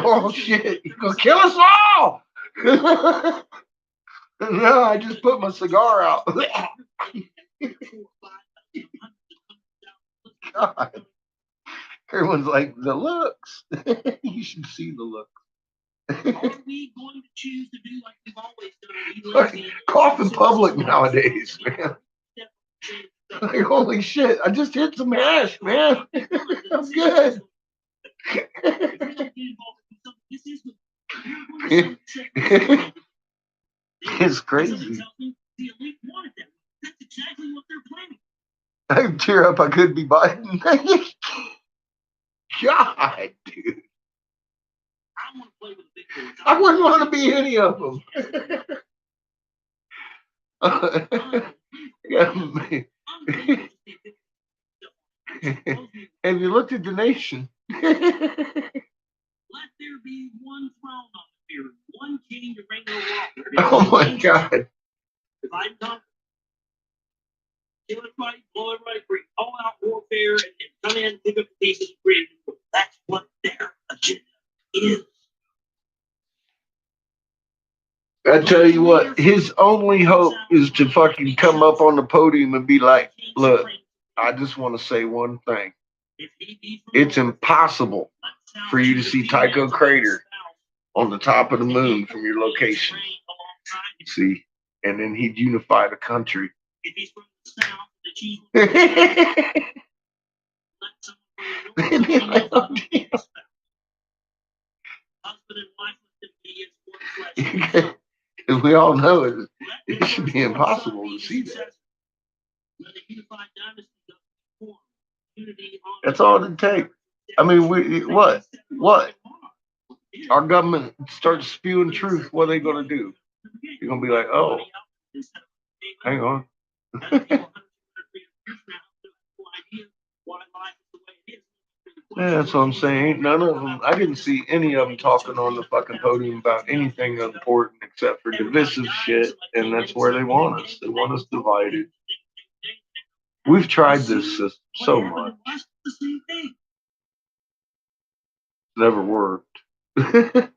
[SPEAKER 2] Oh shit! You're gonna kill us all. No, I just put my cigar out. God. Everyone's like, the looks. You should see the looks.
[SPEAKER 4] Are we going to choose to do like we've always done?
[SPEAKER 2] Cough in public nowadays, man. Like, holy shit, I just hit some hash, man. I'm good. It's crazy.
[SPEAKER 4] That's exactly what they're planning.
[SPEAKER 2] I tear up, I could be Biden. God, dude.
[SPEAKER 4] I want to play with big boys.
[SPEAKER 2] I wouldn't want to be any of them. Have you looked at the nation?
[SPEAKER 4] Let there be one throne on the earth, one king to reign over all.
[SPEAKER 2] Oh my God.
[SPEAKER 4] Divide and conquer. Kill everybody, blow everybody free. All out warfare and come in, pick up the pieces, and create a new. That's what their agenda is.
[SPEAKER 2] I tell you what, his only hope is to fucking come up on the podium and be like, look, I just want to say one thing. It's impossible for you to see Tycho Crater on the top of the moon from your location. See? And then he'd unify the country.
[SPEAKER 4] If he's from the south, the chief let someone from the north husband and wife let them be as one flesh.
[SPEAKER 2] Because we all know it should be impossible to see that. That's all it takes. I mean, what? Our government starts spewing truth. What are they going to do? You're going to be like, oh, hang on. Yeah, that's what I'm saying. None of them, I didn't see any of them talking on the fucking podium about anything important except for divisive shit, and that's where they want us. They want us divided. We've tried this system so much.
[SPEAKER 4] the same thing.
[SPEAKER 2] Never worked.
[SPEAKER 4] They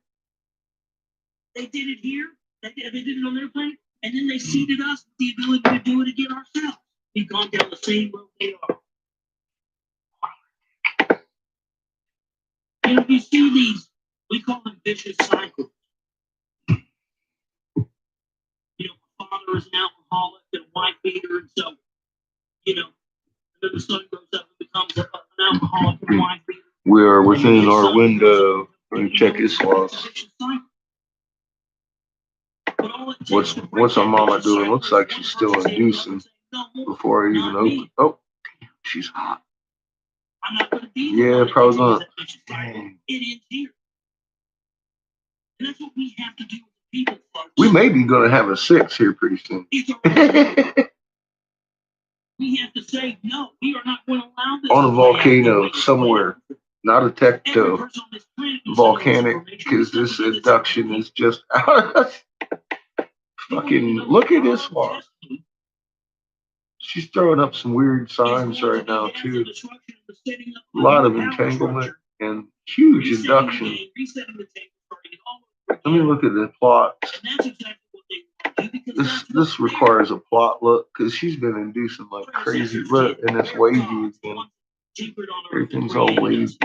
[SPEAKER 4] did it here. They did it on their plane, and then they seeded us with the ability to do it again ourselves. We've gone down the same road they are. You know, you see these, we call them vicious cycles. You know, my father is an alcoholic and a wife beater, and so, you know, then the son grows up and becomes an alcoholic and a wife beater.
[SPEAKER 2] We are within our window. Let me check his loss. What's our mama doing? Looks like she's still inducing before I even open. Oh, she's hot. Yeah, probably not. Dang. We may be going to have a 6 here pretty soon.
[SPEAKER 4] We have to say, no, we are not going to allow this.
[SPEAKER 2] On a volcano somewhere. Not a tecto. Volcanic, because this induction is just out of fucking, look at this one. She's throwing up some weird signs right now, too. A lot of entanglement and huge induction. Let me look at the plots. This requires a plot look, because she's been inducing like crazy. Look, and it's wavy again. Everything's all wavy.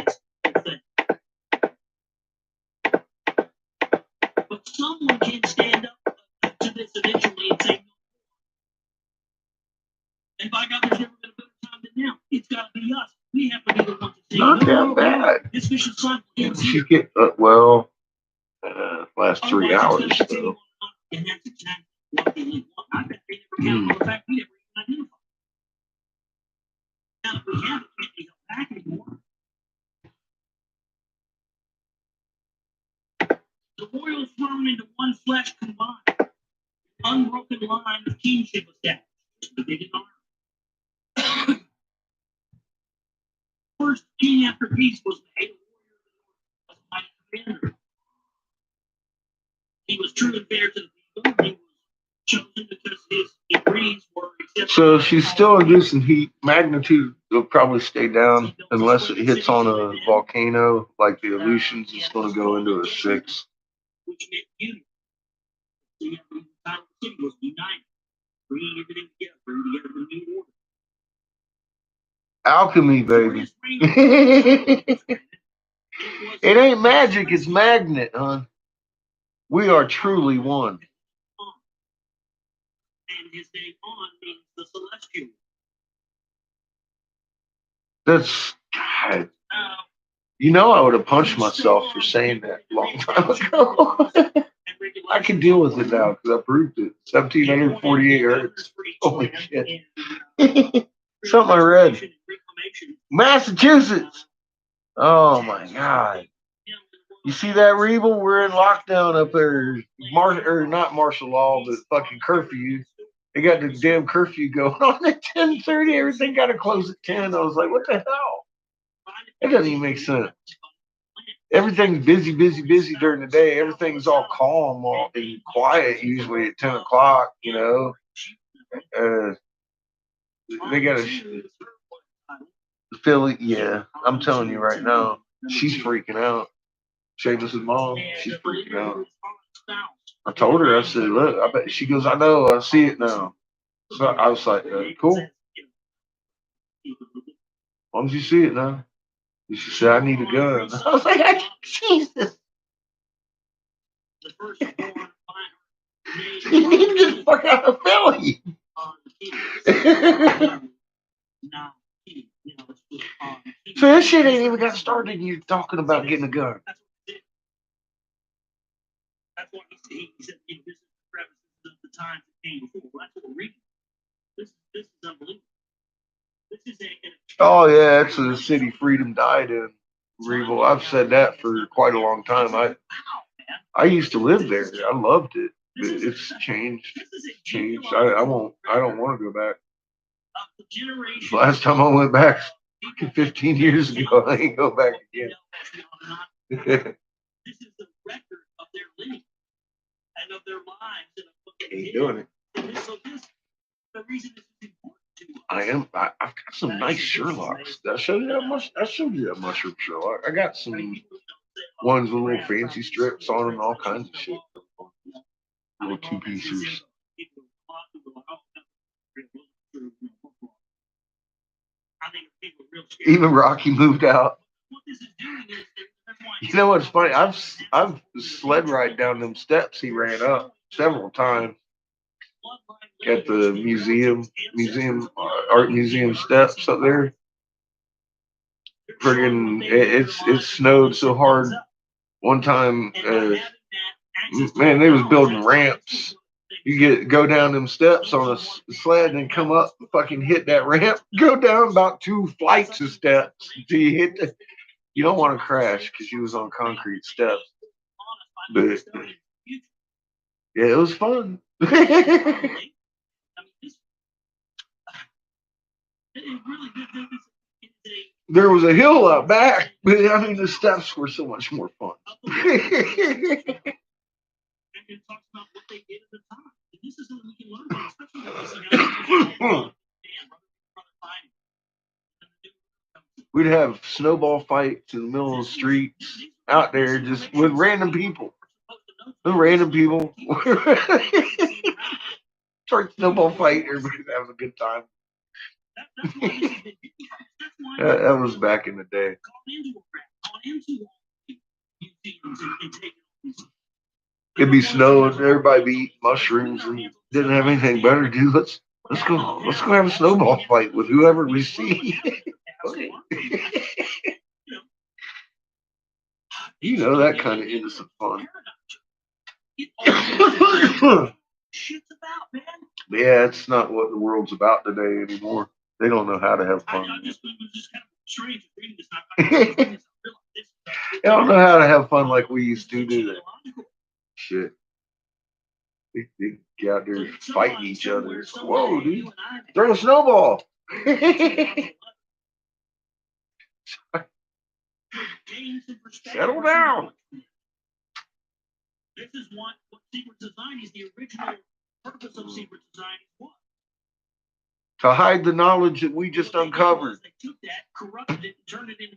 [SPEAKER 4] But someone can stand up to this eventually and say, no. And by God, there's never been a better time than now. It's got to be us. We have to be the ones to say,
[SPEAKER 2] not that bad.
[SPEAKER 4] This vicious cycle ends
[SPEAKER 2] She
[SPEAKER 4] here.
[SPEAKER 2] get last 3 hours though.
[SPEAKER 4] And that's exactly what they want. I bet they never count on the fact we never even identified. Now, if we have it, we can't go back anymore. The royals thrown into one flesh combined. Unbroken line of kingship established. The big honor. First king after peace was made, a warrior was mighty commander. He was true and fair to the people. He was chosen because his degrees were accepted.
[SPEAKER 2] So she's still inducing heat. Magnitude will probably stay down unless it hits on a volcano like the Aleutians. It's going to go into a 6.
[SPEAKER 4] Which meant unity. So the title of the city was united, bringing everything together, bringing together the new order.
[SPEAKER 2] Alchemy, baby. It ain't magic, it's magnet, hon. We are truly one.
[SPEAKER 4] And his name on means the celestial.
[SPEAKER 2] That's God. You know, I would have punched myself for saying that a long time ago. I can deal with it now because I proved it. 1748 hertz. Holy shit. Something I read. Massachusetts. Oh my God. You see that, Rebel? We're in lockdown up there. Not martial law, but fucking curfew. They got the damn curfew going on at 10:30. Everything got to close at 10. I was like, what the hell? That doesn't even make sense. Everything's busy during the day. Everything's all calm and quiet usually at 10 o'clock, you know. They got a Philly. Yeah, I'm telling you right now, she's freaking out. Seamus's mom, she's freaking out. I told her, I said, look, I bet. She goes, I know, I see it now. So I was like, cool. As long as you see it now. She said, I need a gun. I was like, Jesus. You need to get the fuck out of Philly. So this shit ain't even got started and you're talking about getting a gun.
[SPEAKER 4] That's what he said, this is the premises of the times that came before. That's what we're reading. This is unbelievable. This is
[SPEAKER 2] oh yeah, it's a city freedom died in. Regal. I've said that for quite a long time. I used to live there. I loved it. It's changed. I don't want to go back. Last time I went back 15 years ago, I ain't go back again.
[SPEAKER 4] This is the record of their living and of their lives and of what they
[SPEAKER 2] Ain't
[SPEAKER 4] did.
[SPEAKER 2] doing it.
[SPEAKER 4] So this, the reason this is important to us.
[SPEAKER 2] I I've got some nice Sherlocks. Did I show you that much? I showed you that mushroom Sherlock. I got some ones with little fancy strips on them, all kinds of shit. Little two piecers. Even Rocky moved out. You know what's funny? I've sled ride down them steps he ran up several times at the art museum steps up there. Friggin' it snowed so hard one time. Man, they was building ramps. You go down them steps on a sled and then come up, fucking hit that ramp, go down about 2 flights of steps until you hit the. You don't want to crash because you was on concrete steps. But yeah, it was fun. There was a hill out back, but I mean the steps were so much more fun. We'd have snowball fights in the middle of the streets out there just with random people. The random people. Start snowball fight, everybody's having a good time. That was back in the day. It'd be snowing, everybody be eating mushrooms and didn't have anything better to do. Let's go have a snowball fight with whoever we see. You know, that kind of innocent fun. Yeah, it's not what the world's about today anymore. They don't know how to have fun. They don't know how to have fun like we used to, do they? Shit. They get out there fighting each other. Whoa, dude. Throw a snowball. Settle down. This is what secret society is. The original purpose of secret society was to hide the knowledge that we just uncovered.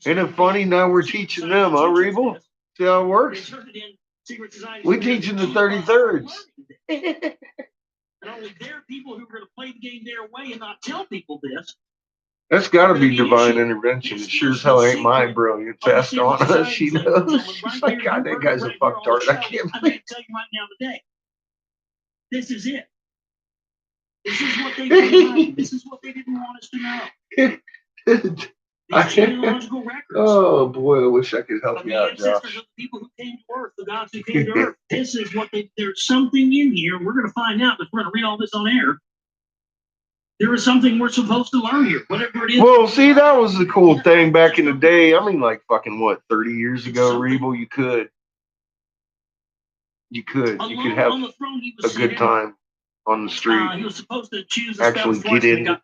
[SPEAKER 2] Isn't it funny? Now we're teaching them, huh, Rebel? See how it works? We're teaching the 33rds. And only there are people who are going to play the game their way and not tell people this. That's got to be divine intervention. It sure as hell ain't my brilliant test on us. She knows. She's like, God, that guy's a fucktard. I can't believe it. Tell you right now today. This is it. This is what they didn't. This is what they didn't want us to know. These genealogical records. Oh boy, I wish I could help you out, Josh. Of the people who came to Earth, the gods who came to Earth. This is what there's something in here. We're going to find out, but we're going to read all this on air. There is something we're supposed to learn here, whatever it is. Well, see, that was the cool thing back in the day. I mean, like fucking what, 30 years ago, Rebel, you could have a good time on the street. He was supposed to choose actually get in.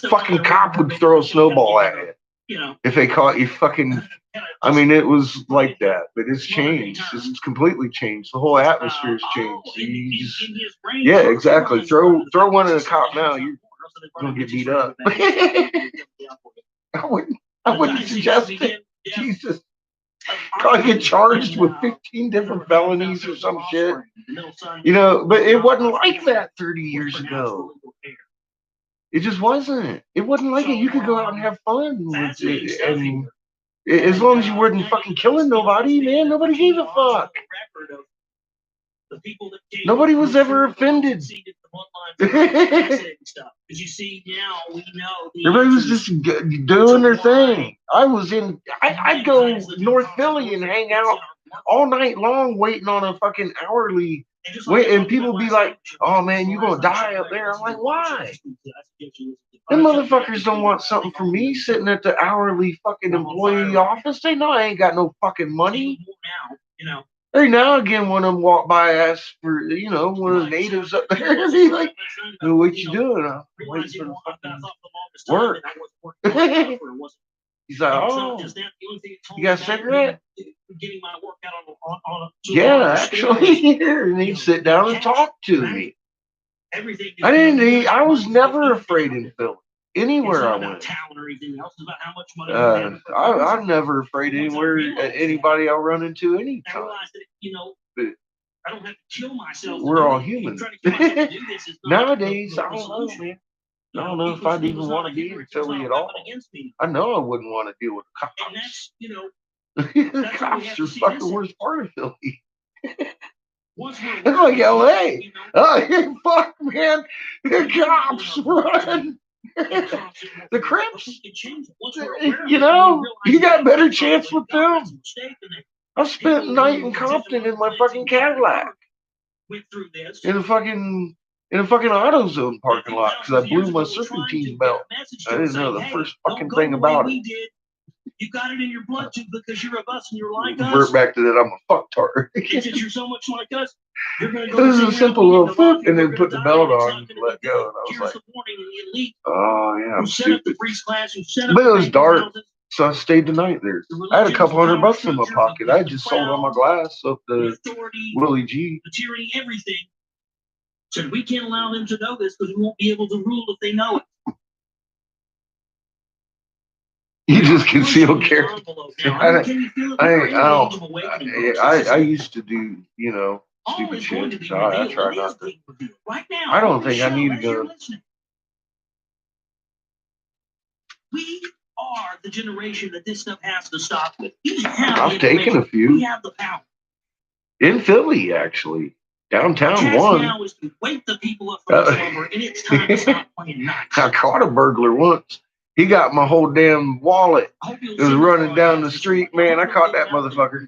[SPEAKER 2] Fucking cop would throw a snowball at you. You know, if they caught you fucking. I mean, it was like that, but it's changed. It's completely changed. The whole atmosphere has changed. Yeah, exactly. Throw one at a cop now, you're gonna get beat up. I wouldn't suggest it. Jesus. Probably get charged with 15 different felonies or some shit. You know, but it wasn't like that 30 years ago. It just wasn't. It wasn't like it. You could go out and have fun with it, and as long as you weren't fucking killing nobody, man, nobody gave a fuck. Nobody was ever offended. Everybody was just doing their thing. I'd go North Philly and hang out all night long waiting on a fucking hourly. And people be like, oh man, you gonna die up there. I'm like, why? Them motherfuckers don't want something from me sitting at the hourly fucking employee office. They know I ain't got no fucking money. Every now and again, one of them walk by, ask for, one of the natives up there, and be like, oh, what you doing? I'm waiting for the fucking work. He's like, oh, you got a cigarette? Yeah, actually, here. And he'd sit down and talk to me.
[SPEAKER 4] everything.
[SPEAKER 2] I was never afraid in Philly. Anywhere I went.
[SPEAKER 4] Talent or anything else. It's about how much money
[SPEAKER 2] I'm never afraid anywhere at anybody I'll run into
[SPEAKER 4] I
[SPEAKER 2] anytime.
[SPEAKER 4] realized that, I don't have to kill myself.
[SPEAKER 2] We're all human. Nowadays, I don't know, man. I don't know if I'd even want to be in Philly at all. I know I wouldn't want to deal with the cops.
[SPEAKER 4] And that's,
[SPEAKER 2] The cops are fucking worst part of Philly. It's like LA. Oh, fuck, man. The cops run. The Crips. You got a better chance with them. I spent the night in Compton in my fucking Cadillac. In a fucking AutoZone parking lot because I blew my serpentine belt. I didn't know the first fucking thing about it.
[SPEAKER 4] You got it in your blood too because you're of us and you're like us.
[SPEAKER 2] Revert back to that. I'm a fucktard.
[SPEAKER 4] It's that you're so much like us. You're gonna go.
[SPEAKER 2] It was a simple little flip and then put the belt on and let go. And I was like, oh yeah, I'm stupid. But it was dark, so I stayed the night there. I had a couple $100 in my pocket. I just sold all my glass up to Willie G.
[SPEAKER 4] The tyranny, everything. Said we can't allow them to know this because we won't be able to rule if they know it.
[SPEAKER 2] You just conceal carry. I used to do, stupid shit. So I try not to. I don't think I need a gun.
[SPEAKER 4] We are the generation that this stuff has to stop with.
[SPEAKER 2] I've taken a few.
[SPEAKER 4] We have the power.
[SPEAKER 2] In Philly, actually. Downtown one.
[SPEAKER 4] Now is to wake the people up from slumber, and it's time to stop playing nice.
[SPEAKER 2] I caught a burglar once. He got my whole damn wallet. It was running down the street, man. I caught that motherfucker.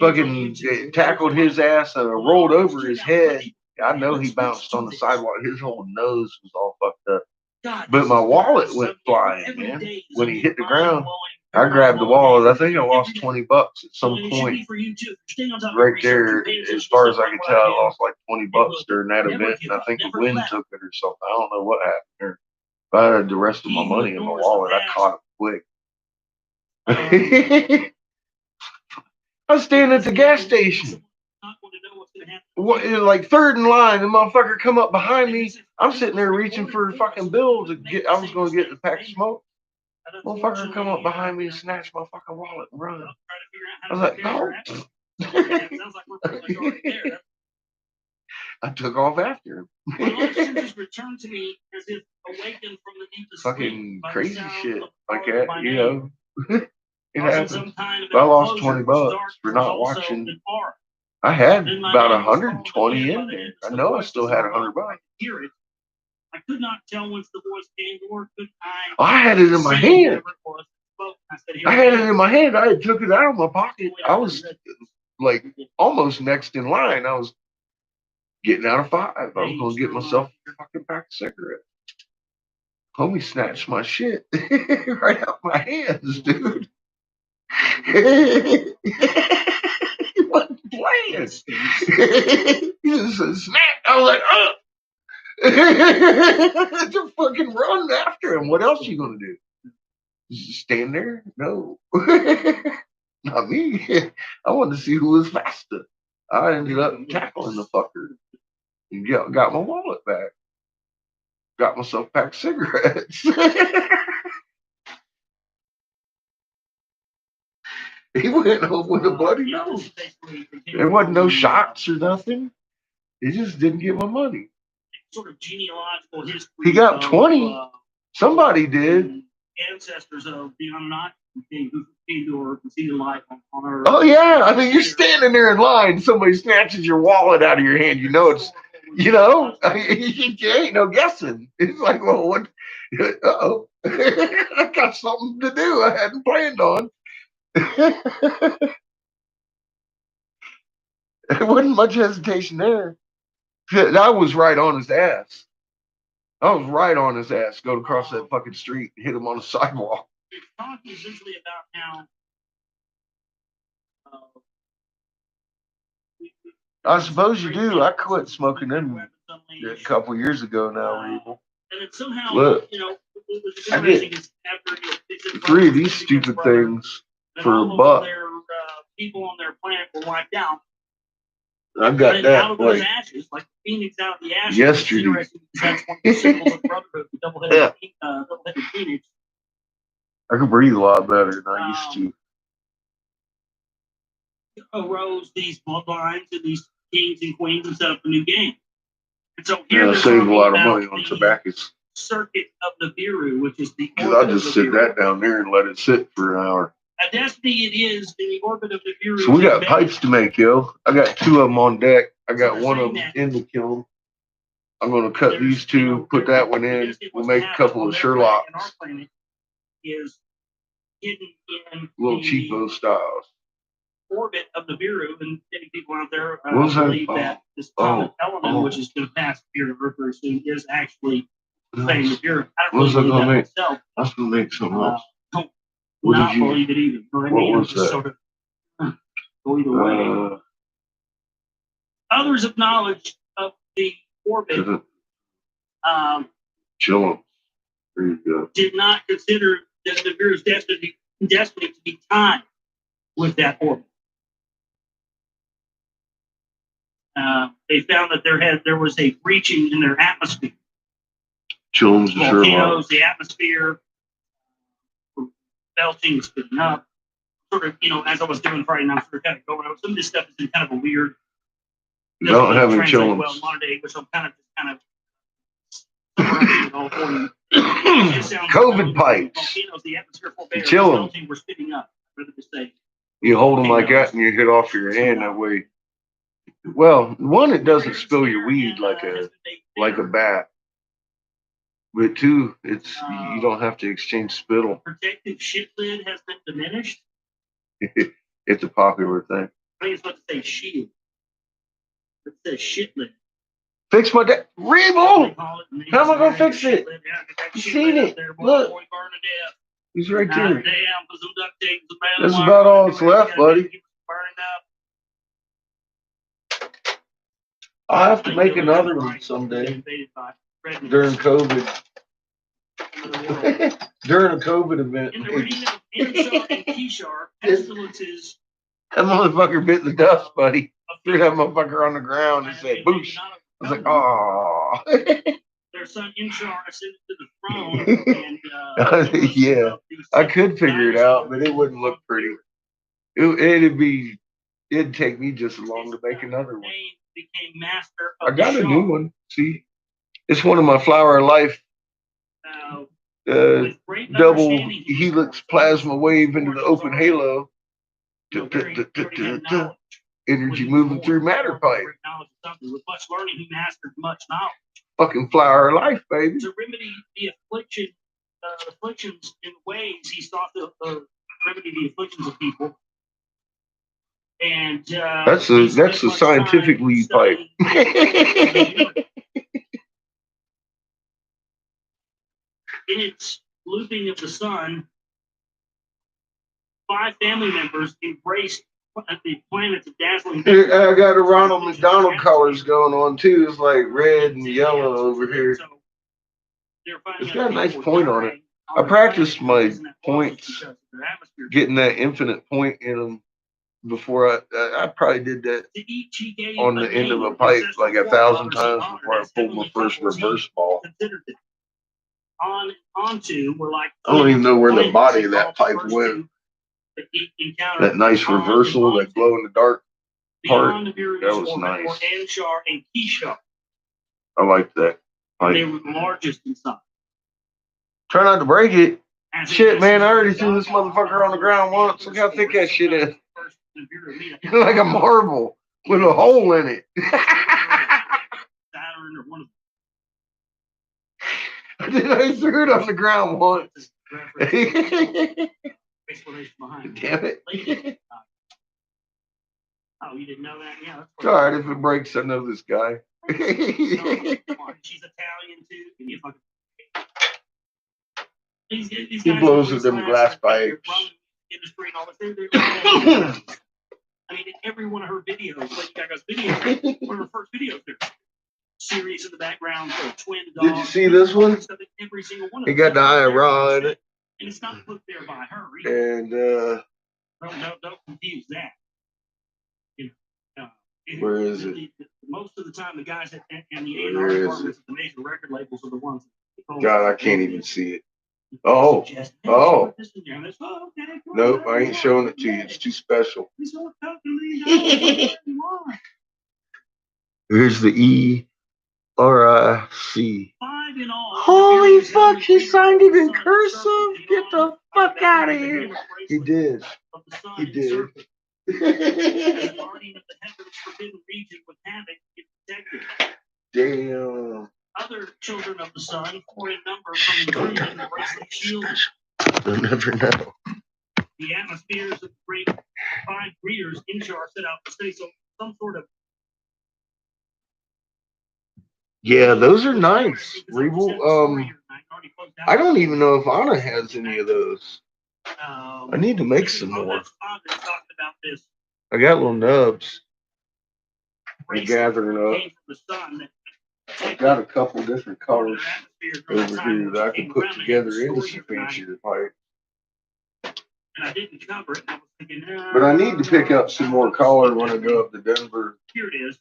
[SPEAKER 2] Fucking tackled his ass and I rolled over his head. I know he bounced on the sidewalk. His whole nose was all fucked up. But my wallet went flying, man. When he hit the ground, I grabbed the wallet. I think I lost $20 at some point. Right there, as far as I can tell, I lost like $20 during that event. And I think the wind took it or something. I don't know what happened there. If I had the rest of my money in my wallet, I caught it quick. I was standing at the gas station. Like third in line, the motherfucker come up behind me. I'm sitting there reaching for a fucking bill to get. I was going to get the pack of smoke. Motherfucker come up behind me and snatch my fucking wallet and run. I was like, no. I took off after him. Fucking crazy shit like that, It happens. But I lost $20 for not watching. I had about 120 in there. I know I still had $100.
[SPEAKER 4] I could not tell once the voice came, or could
[SPEAKER 2] I had it in my hand. I had it in my hand. I had took it out of my pocket. I was like almost next in line. I was getting out of 5. I was going to get myself a fucking pack of cigarettes. Homie snatched my shit right out my hands, dude. He wasn't playing. He just said, snap. I was like, oh. Just fucking run after him. What else are you going to do? Just stand there? No. Not me. I wanted to see who was faster. I ended up tackling the fucker. And got my wallet back. Got myself a pack of cigarettes. He went home with a bloody nose. There wasn't no shots or nothing. He just didn't get my money.
[SPEAKER 4] Sort of genealogical history.
[SPEAKER 2] He got 20. Somebody did.
[SPEAKER 4] Ancestors of the Anunnaki who came to or conceded life on Earth.
[SPEAKER 2] Oh yeah, I mean you're standing there in line. Somebody snatches your wallet out of your hand. It's. You ain't no guessing. It's like, well, what? Uh-oh. I got something to do I hadn't planned on. There wasn't much hesitation there. I was right on his ass. Going across that fucking street, hit him on the sidewalk.
[SPEAKER 4] It's talking essentially about how
[SPEAKER 2] I suppose you do. I quit smoking them a couple years ago now, Regal. Look, I get 3 of these stupid things for $1.
[SPEAKER 4] People on their planet were wiped out.
[SPEAKER 2] I got
[SPEAKER 4] And
[SPEAKER 2] that
[SPEAKER 4] out of those
[SPEAKER 2] like
[SPEAKER 4] ashes, like the phoenix out of the ashes.
[SPEAKER 2] yesterday.
[SPEAKER 4] It's interesting because that's one of the symbols of brotherhood, the double-headed phoenix.
[SPEAKER 2] I can breathe a lot better than I used to.
[SPEAKER 4] Arose these bloodlines and these kings and queens and set up a new game. And so here
[SPEAKER 2] Yeah,
[SPEAKER 4] they're
[SPEAKER 2] save a
[SPEAKER 4] talking
[SPEAKER 2] lot of
[SPEAKER 4] about
[SPEAKER 2] money on
[SPEAKER 4] the
[SPEAKER 2] tobacco.
[SPEAKER 4] circuit of the Nibiru, which is the
[SPEAKER 2] Because
[SPEAKER 4] orbit
[SPEAKER 2] I'll just
[SPEAKER 4] of
[SPEAKER 2] sit
[SPEAKER 4] Nibiru.
[SPEAKER 2] that down there and let it sit for an hour.
[SPEAKER 4] A destiny it is in the orbit of the Nibiru.
[SPEAKER 2] So we got pipes to make, yo. I got 2 of them on deck. I got
[SPEAKER 4] So
[SPEAKER 2] 1 of them
[SPEAKER 4] that
[SPEAKER 2] in the kiln. I'm going to cut
[SPEAKER 4] there's,
[SPEAKER 2] these 2, put that one in. We'll make a couple of Sherlocks.
[SPEAKER 4] And our planet is hidden in
[SPEAKER 2] Little
[SPEAKER 4] the
[SPEAKER 2] cheapo styles.
[SPEAKER 4] orbit of the Nibiru, and many people out there
[SPEAKER 2] What was that?
[SPEAKER 4] believe that this comet element, which is going to pass here to Earth very soon, is actually the same Nibiru. I don't really believe that myself.
[SPEAKER 2] I was going to make something else.
[SPEAKER 4] Don't
[SPEAKER 2] What
[SPEAKER 4] not
[SPEAKER 2] did you-
[SPEAKER 4] believe it either. You know what I
[SPEAKER 2] what
[SPEAKER 4] mean?
[SPEAKER 2] was
[SPEAKER 4] Just
[SPEAKER 2] that?
[SPEAKER 4] sort of go either way. Others acknowledge of the orbit
[SPEAKER 2] Chill 'em. There you go.
[SPEAKER 4] did not consider that the Nibiru's destiny to be tied with that orbit. They found that there was a breaching in their atmosphere.
[SPEAKER 2] Chill 'em's the Sherlock.
[SPEAKER 4] Volcanoes, the atmosphere, belching, spitting up. Sort of, as I was doing Friday night, sort of kind of going over some of this stuff is in kind of a weird.
[SPEAKER 2] Don't have any
[SPEAKER 4] translate
[SPEAKER 2] chill 'em's.
[SPEAKER 4] well in modern day English, so I'm kind of summarizing it all for you. It just sounds
[SPEAKER 2] COVID
[SPEAKER 4] like
[SPEAKER 2] pipes.
[SPEAKER 4] Volcanoes, the atmosphere forbears,
[SPEAKER 2] Chill 'em.
[SPEAKER 4] belching, we're spitting up. I'd rather just say.
[SPEAKER 2] You hold them like that and you hit off your hand that way. Well, one, it doesn't spill your weed like a bat. But 2, it's you don't have to exchange spittle.
[SPEAKER 4] Protective shit lid has been diminished.
[SPEAKER 2] It's a popular thing.
[SPEAKER 4] I think it's supposed to say shield. It says shit lid.
[SPEAKER 2] Fix my Rebo! How am I gonna fix it? You seen it? Look. He's right there. That's about all that's left, buddy. I'll have to make another one someday. During COVID. During a COVID event.
[SPEAKER 4] In the reading of Inshar and Kishar, pestilences.
[SPEAKER 2] That motherfucker bit the dust, buddy. Threw that motherfucker on the ground and said, boosh. I was like, oh.
[SPEAKER 4] Their son Inshar ascended to the throne. And,
[SPEAKER 2] yeah, I could figure it out, but it wouldn't look pretty. It'd take me just as long to make another one.
[SPEAKER 4] Became master of
[SPEAKER 2] I got a new one. See, it's one of my Flower of Life double helix plasma wave into the open halo. Energy moving through matter pipe.
[SPEAKER 4] With much learning, he mastered much knowledge.
[SPEAKER 2] Fucking Flower of Life, baby.
[SPEAKER 4] To remedy the afflictions in ways he sought to remedy the afflictions of people. And
[SPEAKER 2] that's the scientific lead pipe.
[SPEAKER 4] In its looping of the sun, 5 family members embraced the planets of dazzling.
[SPEAKER 2] I got a Ronald McDonald colors going on too. It's like red and yellow over here. It's got a nice point on it. I practiced my points, getting that infinite point in them before I probably did that on the end of a pipe like 1,000 times before I pulled my first reverse ball.
[SPEAKER 4] On onto were like
[SPEAKER 2] I don't even know where the body of that pipe went. That nice reversal, that glow in the dark part, that was nice.
[SPEAKER 4] Anshar and Kishar.
[SPEAKER 2] I like that pipe.
[SPEAKER 4] They were the largest in size.
[SPEAKER 2] Try not to break it. Shit, man, I already threw this motherfucker on the ground once. Look how thick that shit is. Like a marble with a hole in it. I threw it on the ground once. Damn it.
[SPEAKER 4] Oh, you didn't know that? Yeah.
[SPEAKER 2] It's alright if it breaks. I know this guy.
[SPEAKER 4] She's Italian too. Give me a fucking.
[SPEAKER 2] He blows with them glass pipes.
[SPEAKER 4] I mean, in every one of her videos, Lady Gaga's videos, one of her first videos, there's series in the background, so twin dogs.
[SPEAKER 2] Did you see this one?
[SPEAKER 4] Every single one of
[SPEAKER 2] It got the IRA in it.
[SPEAKER 4] And it's not put there by her either.
[SPEAKER 2] And
[SPEAKER 4] don't confuse that.
[SPEAKER 2] Where is it?
[SPEAKER 4] Most of the time, the guys and the
[SPEAKER 2] Where
[SPEAKER 4] A&R
[SPEAKER 2] is
[SPEAKER 4] departments at the major record labels are the ones.
[SPEAKER 2] God, I can't even see it. Oh. Nope, I ain't showing it to you. It's too special. Here's the E-R-I-C. Holy fuck, he signed it in cursive. Get the fuck out of here. He did. He did. Damn.
[SPEAKER 4] Other children of the sun, 4 in number from the three in the bracelet shield.
[SPEAKER 2] You'll never know.
[SPEAKER 4] The atmospheres of the great 5 breeders Inshar set out to stay some sort of.
[SPEAKER 2] Yeah, those are nice. I don't even know if Anna has any of those. I need to make some more. I got little nubs. I'm gathering up. I've got a couple different colors over here that I can put together into some fancier pipe. But I need to pick up some more color when I go up to Denver.
[SPEAKER 4] Here it is.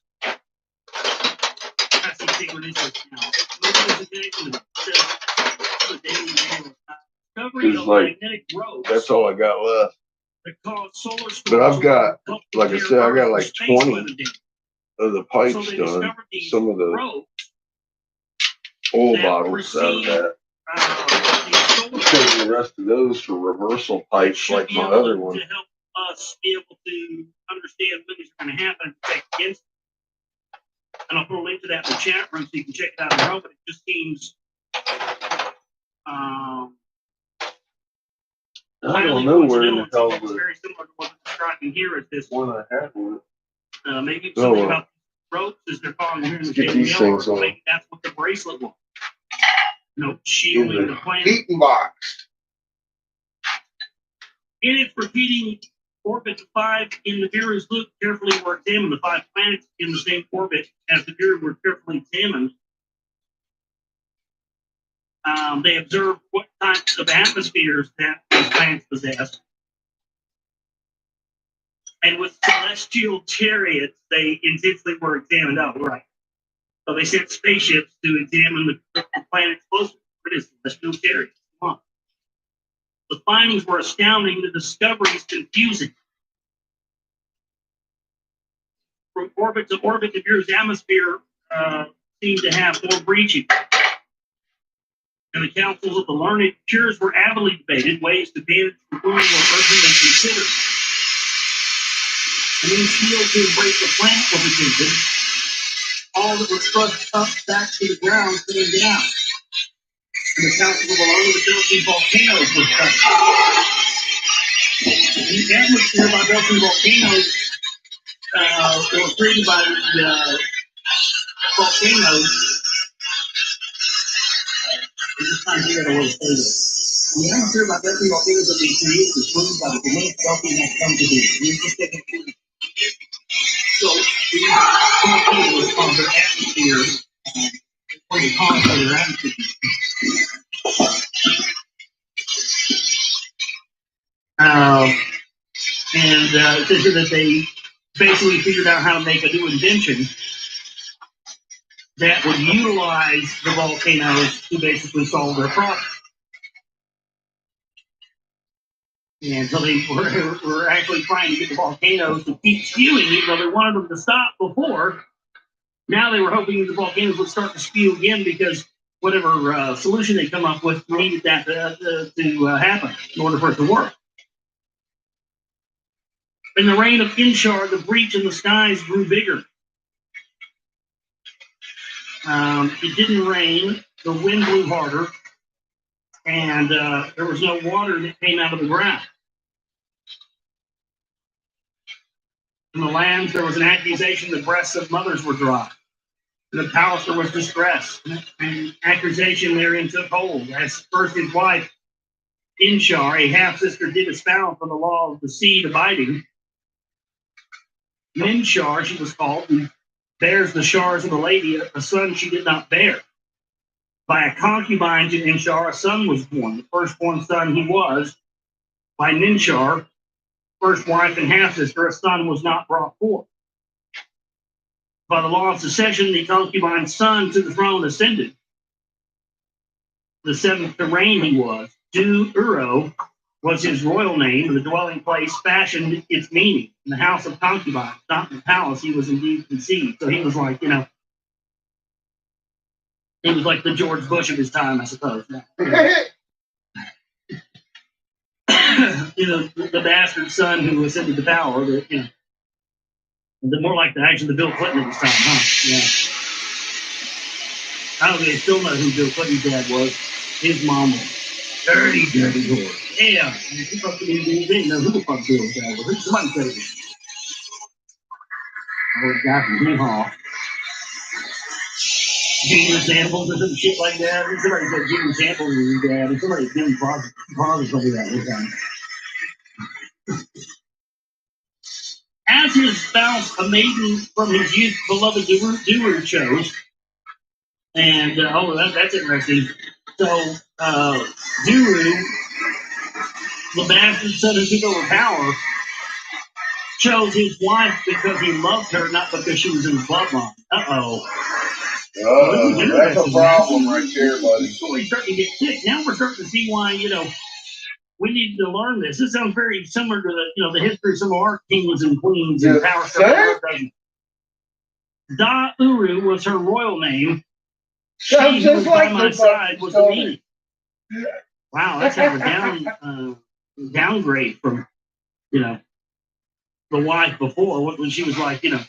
[SPEAKER 2] It's like, that's all I got left. But I've got, like I said, I got like 20 of the pipes done. Some of the oil bottles out of that. I'm saving the rest of those for reversal pipes like my other one.
[SPEAKER 4] To help us be able to understand when these are going to happen and protect against. And I'll put a link to that in the chat room so you can check it out at home. But it just seems
[SPEAKER 2] I don't know where in the hell
[SPEAKER 4] it's very similar to what I'm describing here as this
[SPEAKER 2] one I have one.
[SPEAKER 4] Maybe something about ropes as they're calling here in the
[SPEAKER 2] get these things on.
[SPEAKER 4] Maybe that's what the bracelet was. Shielding the planet.
[SPEAKER 2] Heating box.
[SPEAKER 4] In its repeating orbit, 5 in the Nibiru's loop carefully were examined. The 5 planets in the same orbit as the Nibiru were carefully examined. They observed what types of atmospheres that these planets possessed. And with celestial chariots, they intensely were examined. Oh, right. So they sent spaceships to examine the planets closer to the celestial chariots. Come on. The findings were astounding. The discoveries confusing. From orbit to orbit, the Nibiru's atmosphere seemed to have more breaching. In the councils of the learned, cures were avidly debated, ways to banish the wound were urgently considered. And then shield to embrace the planet was attempted. All that was thrust up back to the ground came down. In the councils of the learned, the melting volcanoes were touched. The atmosphere by melting volcanoes were created by the volcanoes. I'm just trying to figure out a way to say this. The atmosphere by melting volcanoes that they create is proved by the diminished melting that comes to be. So, these volcanoes on their atmosphere, or they call it their atmosphere. And it says here that they basically figured out how to make a new invention that would utilize the volcanoes to basically solve their problem. And so they were actually trying to get the volcanoes to keep spewing, even though they wanted them to stop before. Now they were hoping the volcanoes would start to spew again because whatever solution they come up with needed that to happen in order for it to work. In the reign of Inshar, the breach in the skies grew bigger. It didn't rain, the wind blew harder, and there was no water that came out of the ground. In the lands, there was an accusation the breasts of mothers were dry. In the palace, there was distress, and accusation therein took hold. As first his wife, Inshar, a half-sister, did expound from the law of the seed abiding. Minshar, she was called, and bears the shars of the lady, a son she did not bear. By a concubine to Inshar, a son was born. The firstborn son he was. By Ninshar, first wife and half-sister, a son was not brought forth. By the law of succession, the concubine's son to the throne ascended. The seventh to reign he was. Du Uro was his royal name, and the dwelling place fashioned its meaning. In the house of concubines, not in the palace, he was indeed conceived. So he was like, he was like the George Bush of his time, I suppose. The bastard son who ascended to power, the more like the Bill Clinton of his time, huh? Yeah. I don't think they still know who Bill Clinton's dad was. His mom was dirty whore. Yeah, they didn't know who the fuck Bill's dad was. Somebody said it. Old guy from Hee-Haw. Junior samples or some shit like that. Somebody said junior samples was his dad. And somebody gave him closet something that one time. As his spouse, a maiden from his youth, beloved Duru chose. And, that's interesting. So, Duru, the bastard son who took over power, chose his wife because he loved her, not because she was in the bloodline. Uh-oh.
[SPEAKER 2] That's a problem right there, buddy.
[SPEAKER 4] The story's starting to get thick. Now we're starting to see why, we need to learn this. This sounds very similar to the history of some of our kings and queens and power structure. Da Uru was her royal name. She who was by my side was the meaning. Wow, that's kind of a downgrade from, the wife before when she was like, the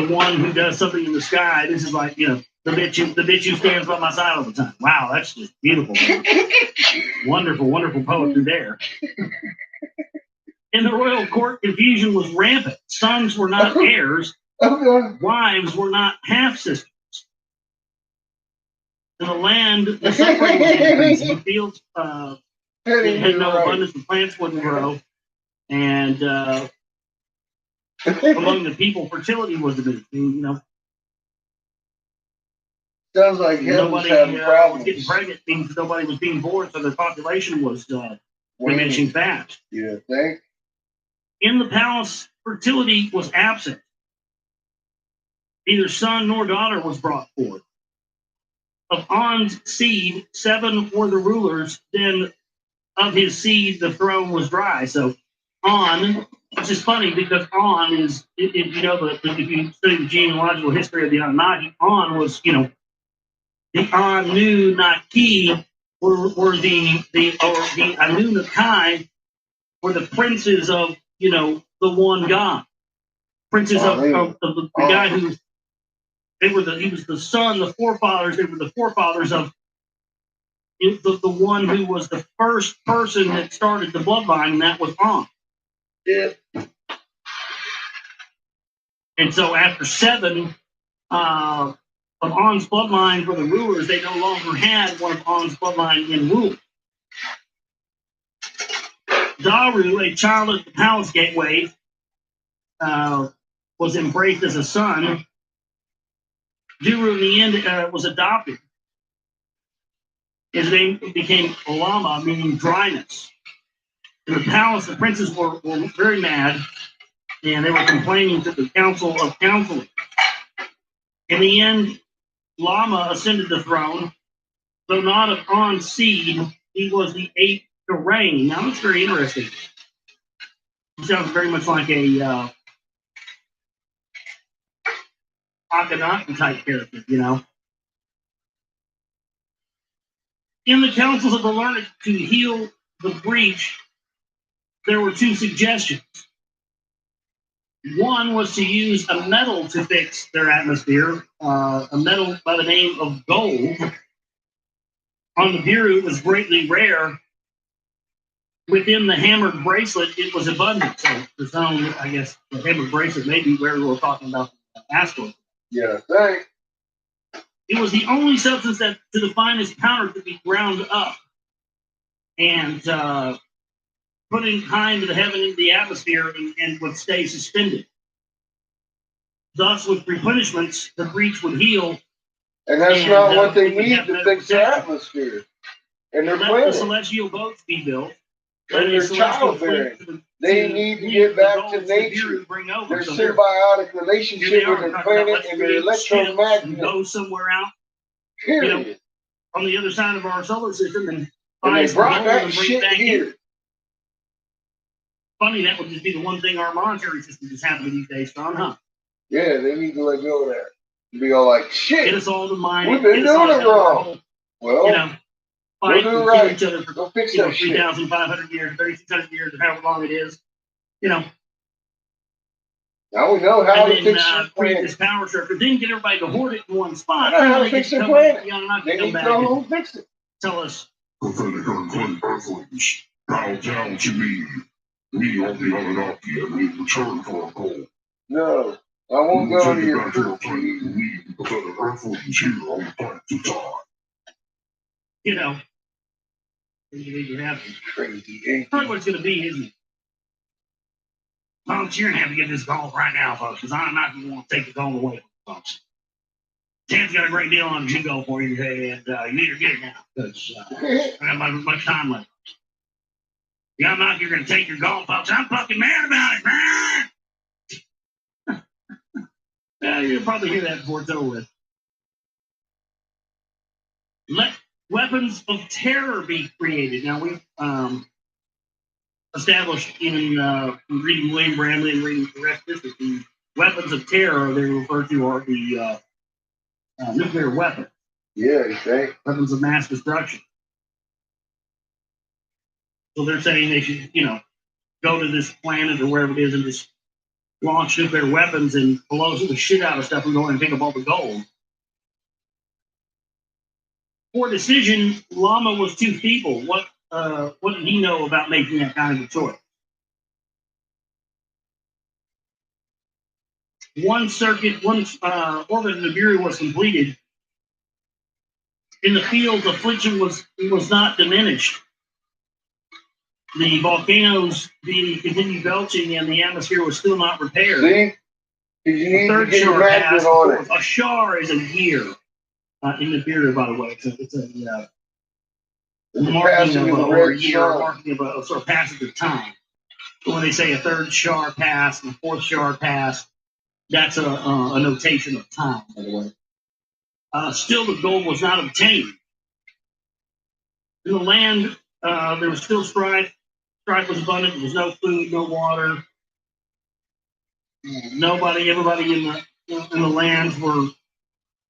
[SPEAKER 4] one who does something in the sky. This is like, the bitch who stands by my side all the time. Wow, that's just beautiful. Wonderful, wonderful poetry there. In the royal court, confusion was rampant. Sons were not heirs. Wives were not half-sisters. In the land, the suffering was increasing. The fields had no abundance. The plants wouldn't grow. And among the people, fertility was the big thing,
[SPEAKER 2] Sounds like
[SPEAKER 4] nobody was getting pregnant means nobody was being born, so their population was diminishing fast.
[SPEAKER 2] Yeah, thanks.
[SPEAKER 4] In the palace, fertility was absent. Neither son nor daughter was brought forth. Of On's seed, 7 were the rulers. Then of his seed, the throne was dry. So On, which is funny because On is, if you study the genealogical history of the Anunnaki, On was, the Anunnaki were the Anunnaki were the princes of, the one God. Princes of the guy who, he was the son, the forefathers, they were the forefathers of the one who was the first person that started the bloodline, and that was On.
[SPEAKER 2] Yeah.
[SPEAKER 4] And so after 7 of On's bloodline were the rulers, they no longer had one of On's bloodline in rule. Daru, a child at the palace gateway, was embraced as a son. Duru, in the end, was adopted. His name became Lama, meaning dryness. In the palace, the princes were very mad, and they were complaining to the council of counseling. In the end, Lama ascended the throne. Though not of On's seed, he was the 8th to reign. Now, that's very interesting. He sounds very much like a Akhenaten type character, In the councils of the learned to heal the breach, there were 2 suggestions. One was to use a metal to fix their atmosphere, a metal by the name of gold. On the Bureau, it was greatly rare. Within the hammered bracelet, it was abundant. So, for some, I guess, the hammered bracelet may be where we're talking about the asteroid.
[SPEAKER 2] Yeah, thanks.
[SPEAKER 4] It was the only substance that, to the finest powder, could be ground up and put in high into the heaven, into the atmosphere, and would stay suspended. Thus, with replenishments, the breach would heal.
[SPEAKER 2] And that's not what they need to fix the atmosphere. And their
[SPEAKER 4] let
[SPEAKER 2] planet.
[SPEAKER 4] the celestial boats be built.
[SPEAKER 2] And their childbearing. They need to get back to nature. Their symbiotic relationship with their planet and their electromagnet.
[SPEAKER 4] Go somewhere out,
[SPEAKER 2] Period.
[SPEAKER 4] On the other side of our solar system and
[SPEAKER 2] they brought that shit here.
[SPEAKER 4] In. Funny, that would just be the one thing our monetary system is happening these days, Tom, huh?
[SPEAKER 2] Yeah, they need to let go of that. Be all like, shit.
[SPEAKER 4] Get us all to mine.
[SPEAKER 2] We've been doing it wrong. Well,
[SPEAKER 4] fight
[SPEAKER 2] we'll do it right.
[SPEAKER 4] Each other for 3,500 years, 3,600 years, or however long it is.
[SPEAKER 2] Now we know how to fix
[SPEAKER 4] create this power structure. Then get everybody to hoard it in one spot.
[SPEAKER 2] I know how to fix their planet.
[SPEAKER 4] They need to know who fix it. Tell us.
[SPEAKER 5] Pathetic unclean earthlings, bow down to me. Me on the Anunnaki and we return for a goal.
[SPEAKER 2] No, I won't go to your
[SPEAKER 5] planet. We pathetic earthlings here on the planet to die.
[SPEAKER 4] You have
[SPEAKER 2] crazy.
[SPEAKER 4] Probably what it's going to be, isn't it? Folks, you're going to have to get this golf right now, folks, because I'm not going to want to take the golf away from folks. Dan's got a great deal on Jingo for you today, and you need to get it now, because I don't have much time left. Yeah, I'm not, you're going to take your golf, folks. I'm fucking mad about it, man! You'll probably hear that before it's over with. Let weapons of terror be created. Now, we've established in reading William Bramley and reading the rest of this, the weapons of terror they refer to are the nuclear weapons.
[SPEAKER 2] Yeah, you think?
[SPEAKER 4] Weapons of mass destruction. So they're saying they should, go to this planet or wherever it is and just launch nuclear weapons and blow the shit out of stuff and go in and pick up all the gold. For decision, Lama was too feeble. What did he know about making that kind of a choice? One orbit of Nibiru was completed. In the field, affliction was not diminished. The volcanoes continued belching, and the atmosphere was still not repaired.
[SPEAKER 2] See? You need to get your magnet on it.
[SPEAKER 4] A shar is a year in Nibiru, by the way. It's a marking of a year, marking of a sort of passage of time. So when they say a third shar passed and a fourth shar passed, that's a notation of time, by the way. Still, the goal was not obtained. In the land, there was still strife. Strife was abundant. There was no food, no water. Everybody in the lands were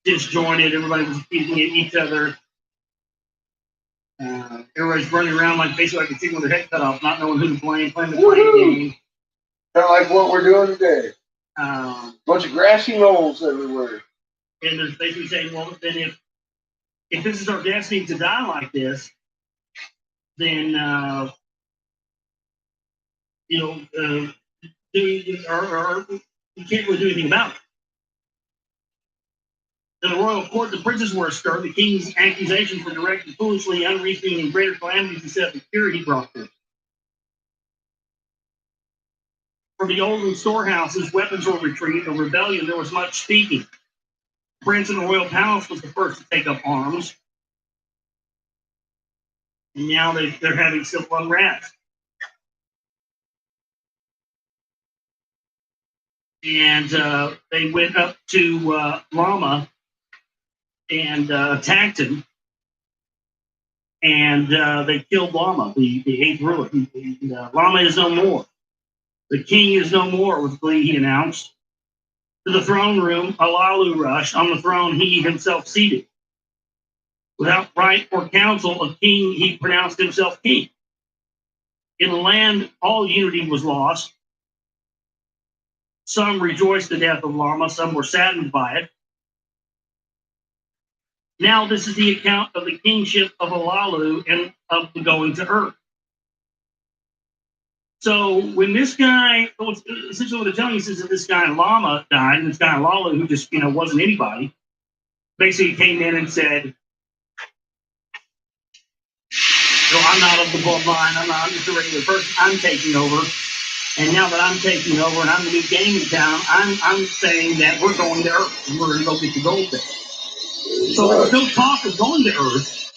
[SPEAKER 4] disjointed. Everybody was beating at each other. Everybody's running around like basically like a chicken with their head cut off, not knowing who to blame, playing the blame game.
[SPEAKER 2] Kind of like what we're doing today. Bunch of grassy knolls everywhere.
[SPEAKER 4] And they're basically saying, well, then if this is our destiny to die like this, then you can't really do anything about it. In the royal court, the princes were astir. The king's accusations were directed foolishly, unreasoning, and greater calamities instead of the cure he brought them. From the olden storehouses, weapons were retrieved. In rebellion, there was much speaking. The prince in the royal palace was the first to take up arms. And now they're having civil unrest. And they went up to Lama and attacked him. And they killed Lama, the eighth ruler. Lama is no more. The king is no more, with glee, he announced. To the throne room, Alalu rushed. On the throne, he himself seated. Without right or counsel, a king, he pronounced himself king. In the land, all unity was lost. Some rejoiced the death of Lama, some were saddened by it. Now this is the account of the kingship of Alalu and of the going to earth. So when this guy, essentially what they're telling us is that this guy Lama died, and this guy Alalu, who just wasn't anybody, basically came in and said, I'm not of the bloodline, I'm just a regular person, I'm taking over. And now that I'm taking over and I'm the new game in town, I'm saying that we're going to Earth and we're going to go get the gold there. So there's no talk of going to Earth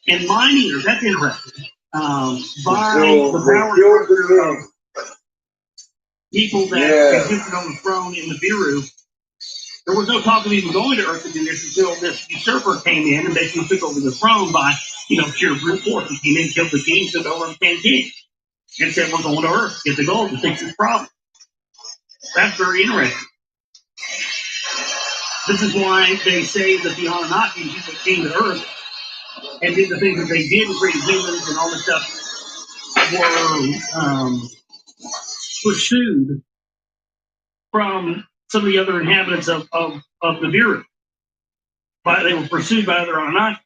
[SPEAKER 4] and mining Earth. That's interesting. By the power people that existed on the throne in the Biru. There was no talk of even going to Earth to do this until this usurper came in and basically took over the throne by, pure brute force. He came in, killed the king, took over and became king, and said, "We're going to Earth, get the gold to fix this problem." That's very interesting. This is why they say that the Anunnaki people came to Earth and did the things that they did, created humans and all this stuff, were pursued from some of the other inhabitants of the Bureau. They were pursued by other Anunnaki.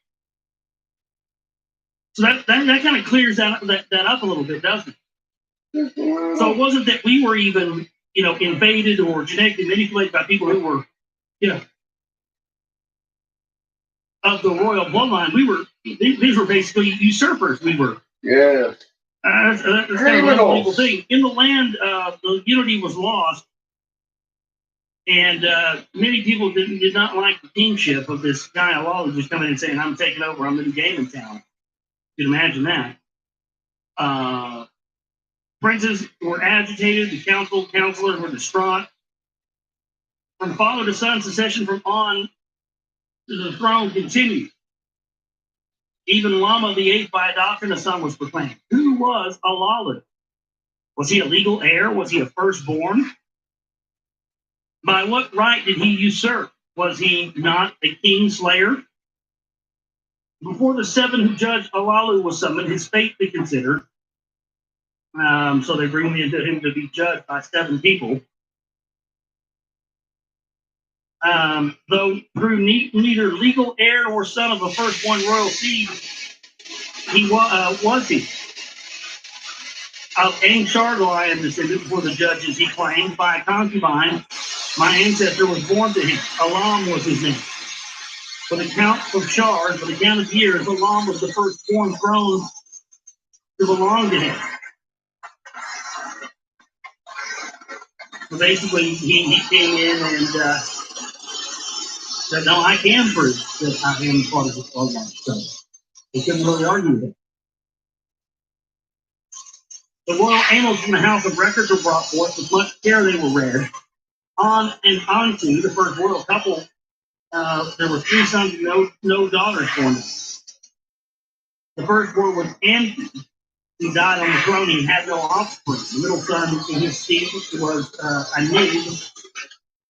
[SPEAKER 4] So that kind of clears that up a little bit, doesn't it? So it wasn't that we were even, invaded or genetically manipulated by people who were, of the royal bloodline. These were basically usurpers. We were.
[SPEAKER 2] Yeah.
[SPEAKER 4] That's kind of an unbelievable thing. In the land, the unity was lost, and many people did not like the kingship of this guy Alala just coming in and saying, "I'm taking over. I'm the new game in town." You can imagine that. Princes were agitated. The counselors were distraught. From father to son, succession from on to the throne continued. Even Lama VIII, by adoption, a son was proclaimed. Who was Alala? Was he a legal heir? Was he a firstborn? By what right did he usurp? Was he not a king slayer? Before the seven who judged Alalu was summoned, his fate be considered. So they bring him to be judged by 7 people. Though through neither legal heir nor son of the firstborn royal seed, he was he. Of Anshargal I am descended before the judges, he claimed, by a concubine. My ancestor was born to him. Alam was his name. For the count of Shars, for the count of years, Alam was the firstborn throne to belong to him. So basically, he came in and said, "No, I can prove that I am part of this bloodline." So they couldn't really argue with it. The royal annals from the House of Records were brought forth. With much care they were read. On and onto the first royal couple, there were 3 sons and no daughters born. The firstborn was Enki, who died on the throne. He had no offspring. The middle son in his seat was Anid,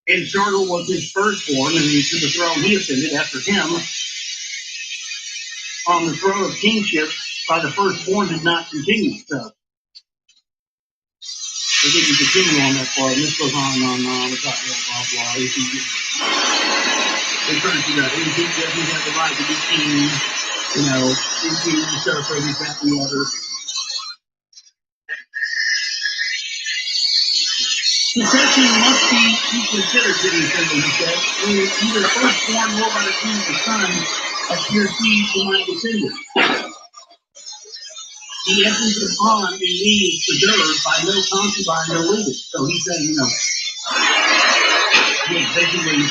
[SPEAKER 4] and Shargal was his firstborn, and to the throne he ascended after him. On the throne of kingship, by the firstborn did not continue. So they didn't continue on that part. And this goes on and on and on. Blah, blah, blah. They're trying to figure out who doesn't have the right to be king, who's king, usurper, this, that, and the other. Succession must be considered to these people, he said. Either the firstborn nor by the king of the son of pure seed to my descendants. The essence of On and me is preserved by no concubine, no leader. So he's saying, basically,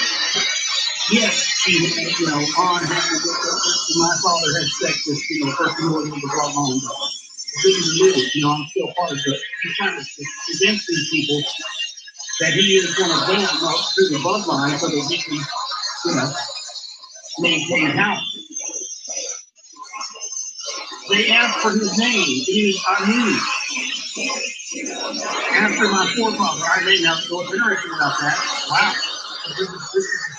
[SPEAKER 4] yes, On had my father had sex with, the person who was in the bloodline. Things are new, I'm still part of it. He's trying to convince these people that he is one of them through the bloodline so that he can, maintain house. They asked for his name. It is Anu. After my forefather, I didn't know what's interesting about that. Wow. This is the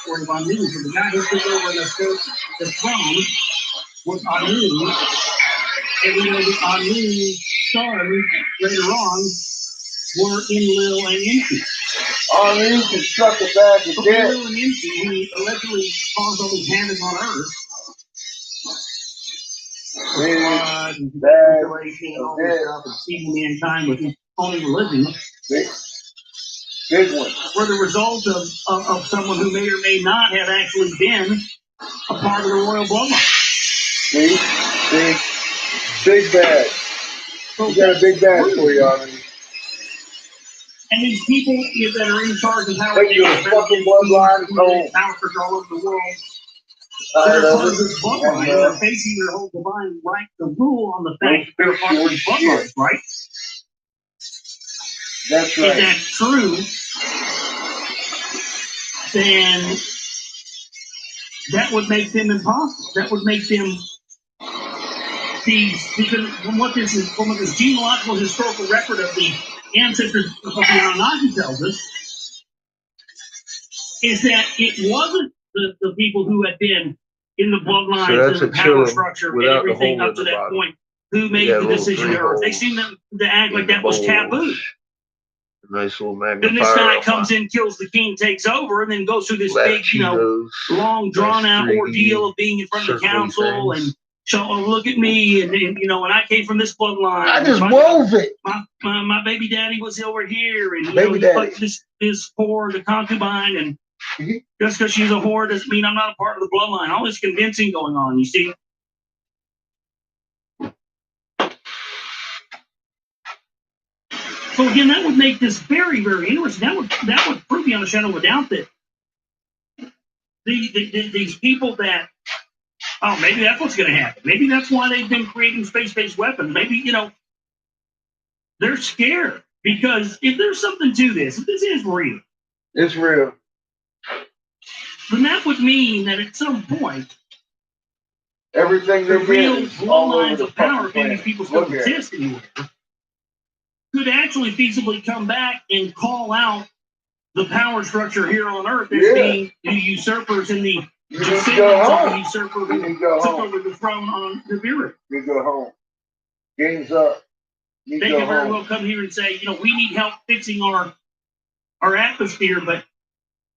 [SPEAKER 4] story of Anu. So the guy who took over the throne was Anu. And we know that Anu's sons later on were Enlil and Enki.
[SPEAKER 2] Anu can suck a bag of dick.
[SPEAKER 4] Enlil and Enki, who allegedly caused all these havoc on Earth. Blood and manipulation and all this stuff, and feeding mankind with his phony religion.
[SPEAKER 2] Big one.
[SPEAKER 4] Were the result of someone who may or may not have actually been a part of the royal bloodline.
[SPEAKER 2] Big bag. We got a big bag for you, Anu.
[SPEAKER 4] And these people that are in charge of how
[SPEAKER 2] Take your fucking bloodline home.
[SPEAKER 4] Power over all over the world. They're part of this bloodline. They're facing their whole divine right to rule on the fact that they're part of these bloodlines, right?
[SPEAKER 2] That's
[SPEAKER 4] if that's true, then that would make them impossible. That would make them because from what this genealogical historical record of the ancestors of the Anunnaki tells us, is that it wasn't the people who had been in the bloodlines and the power structure and everything up to that point who made the decision to Earth. They seemed to act like that was taboo.
[SPEAKER 2] Nice little magnifier.
[SPEAKER 4] Then this guy comes in, kills the king, takes over, and then goes through this big, long, drawn-out ordeal of being in front of the council and so look at me, and when I came from this bloodline,
[SPEAKER 2] I just wove it.
[SPEAKER 4] My baby daddy was over here, and
[SPEAKER 2] baby daddy.
[SPEAKER 4] This whore, the concubine, and just because she's a whore doesn't mean I'm not a part of the bloodline. All this convincing going on, you see. So again, that would make this very, very interesting. That would prove beyond a shadow of a doubt that these people that maybe that's what's going to happen. Maybe that's why they've been creating space-based weapons. Maybe they're scared because if there's something to this, if this is real,
[SPEAKER 2] it's real.
[SPEAKER 4] Then that would mean that at some point,
[SPEAKER 2] everything
[SPEAKER 4] the real bloodlines of power, if these people still exist anywhere, could actually feasibly come back and call out the power structure here on Earth as being the usurpers and the descendants of the usurper who took over the throne on Nibiru.
[SPEAKER 2] You go home. Game's up.
[SPEAKER 4] They could very well come here and say, we need help fixing our atmosphere, but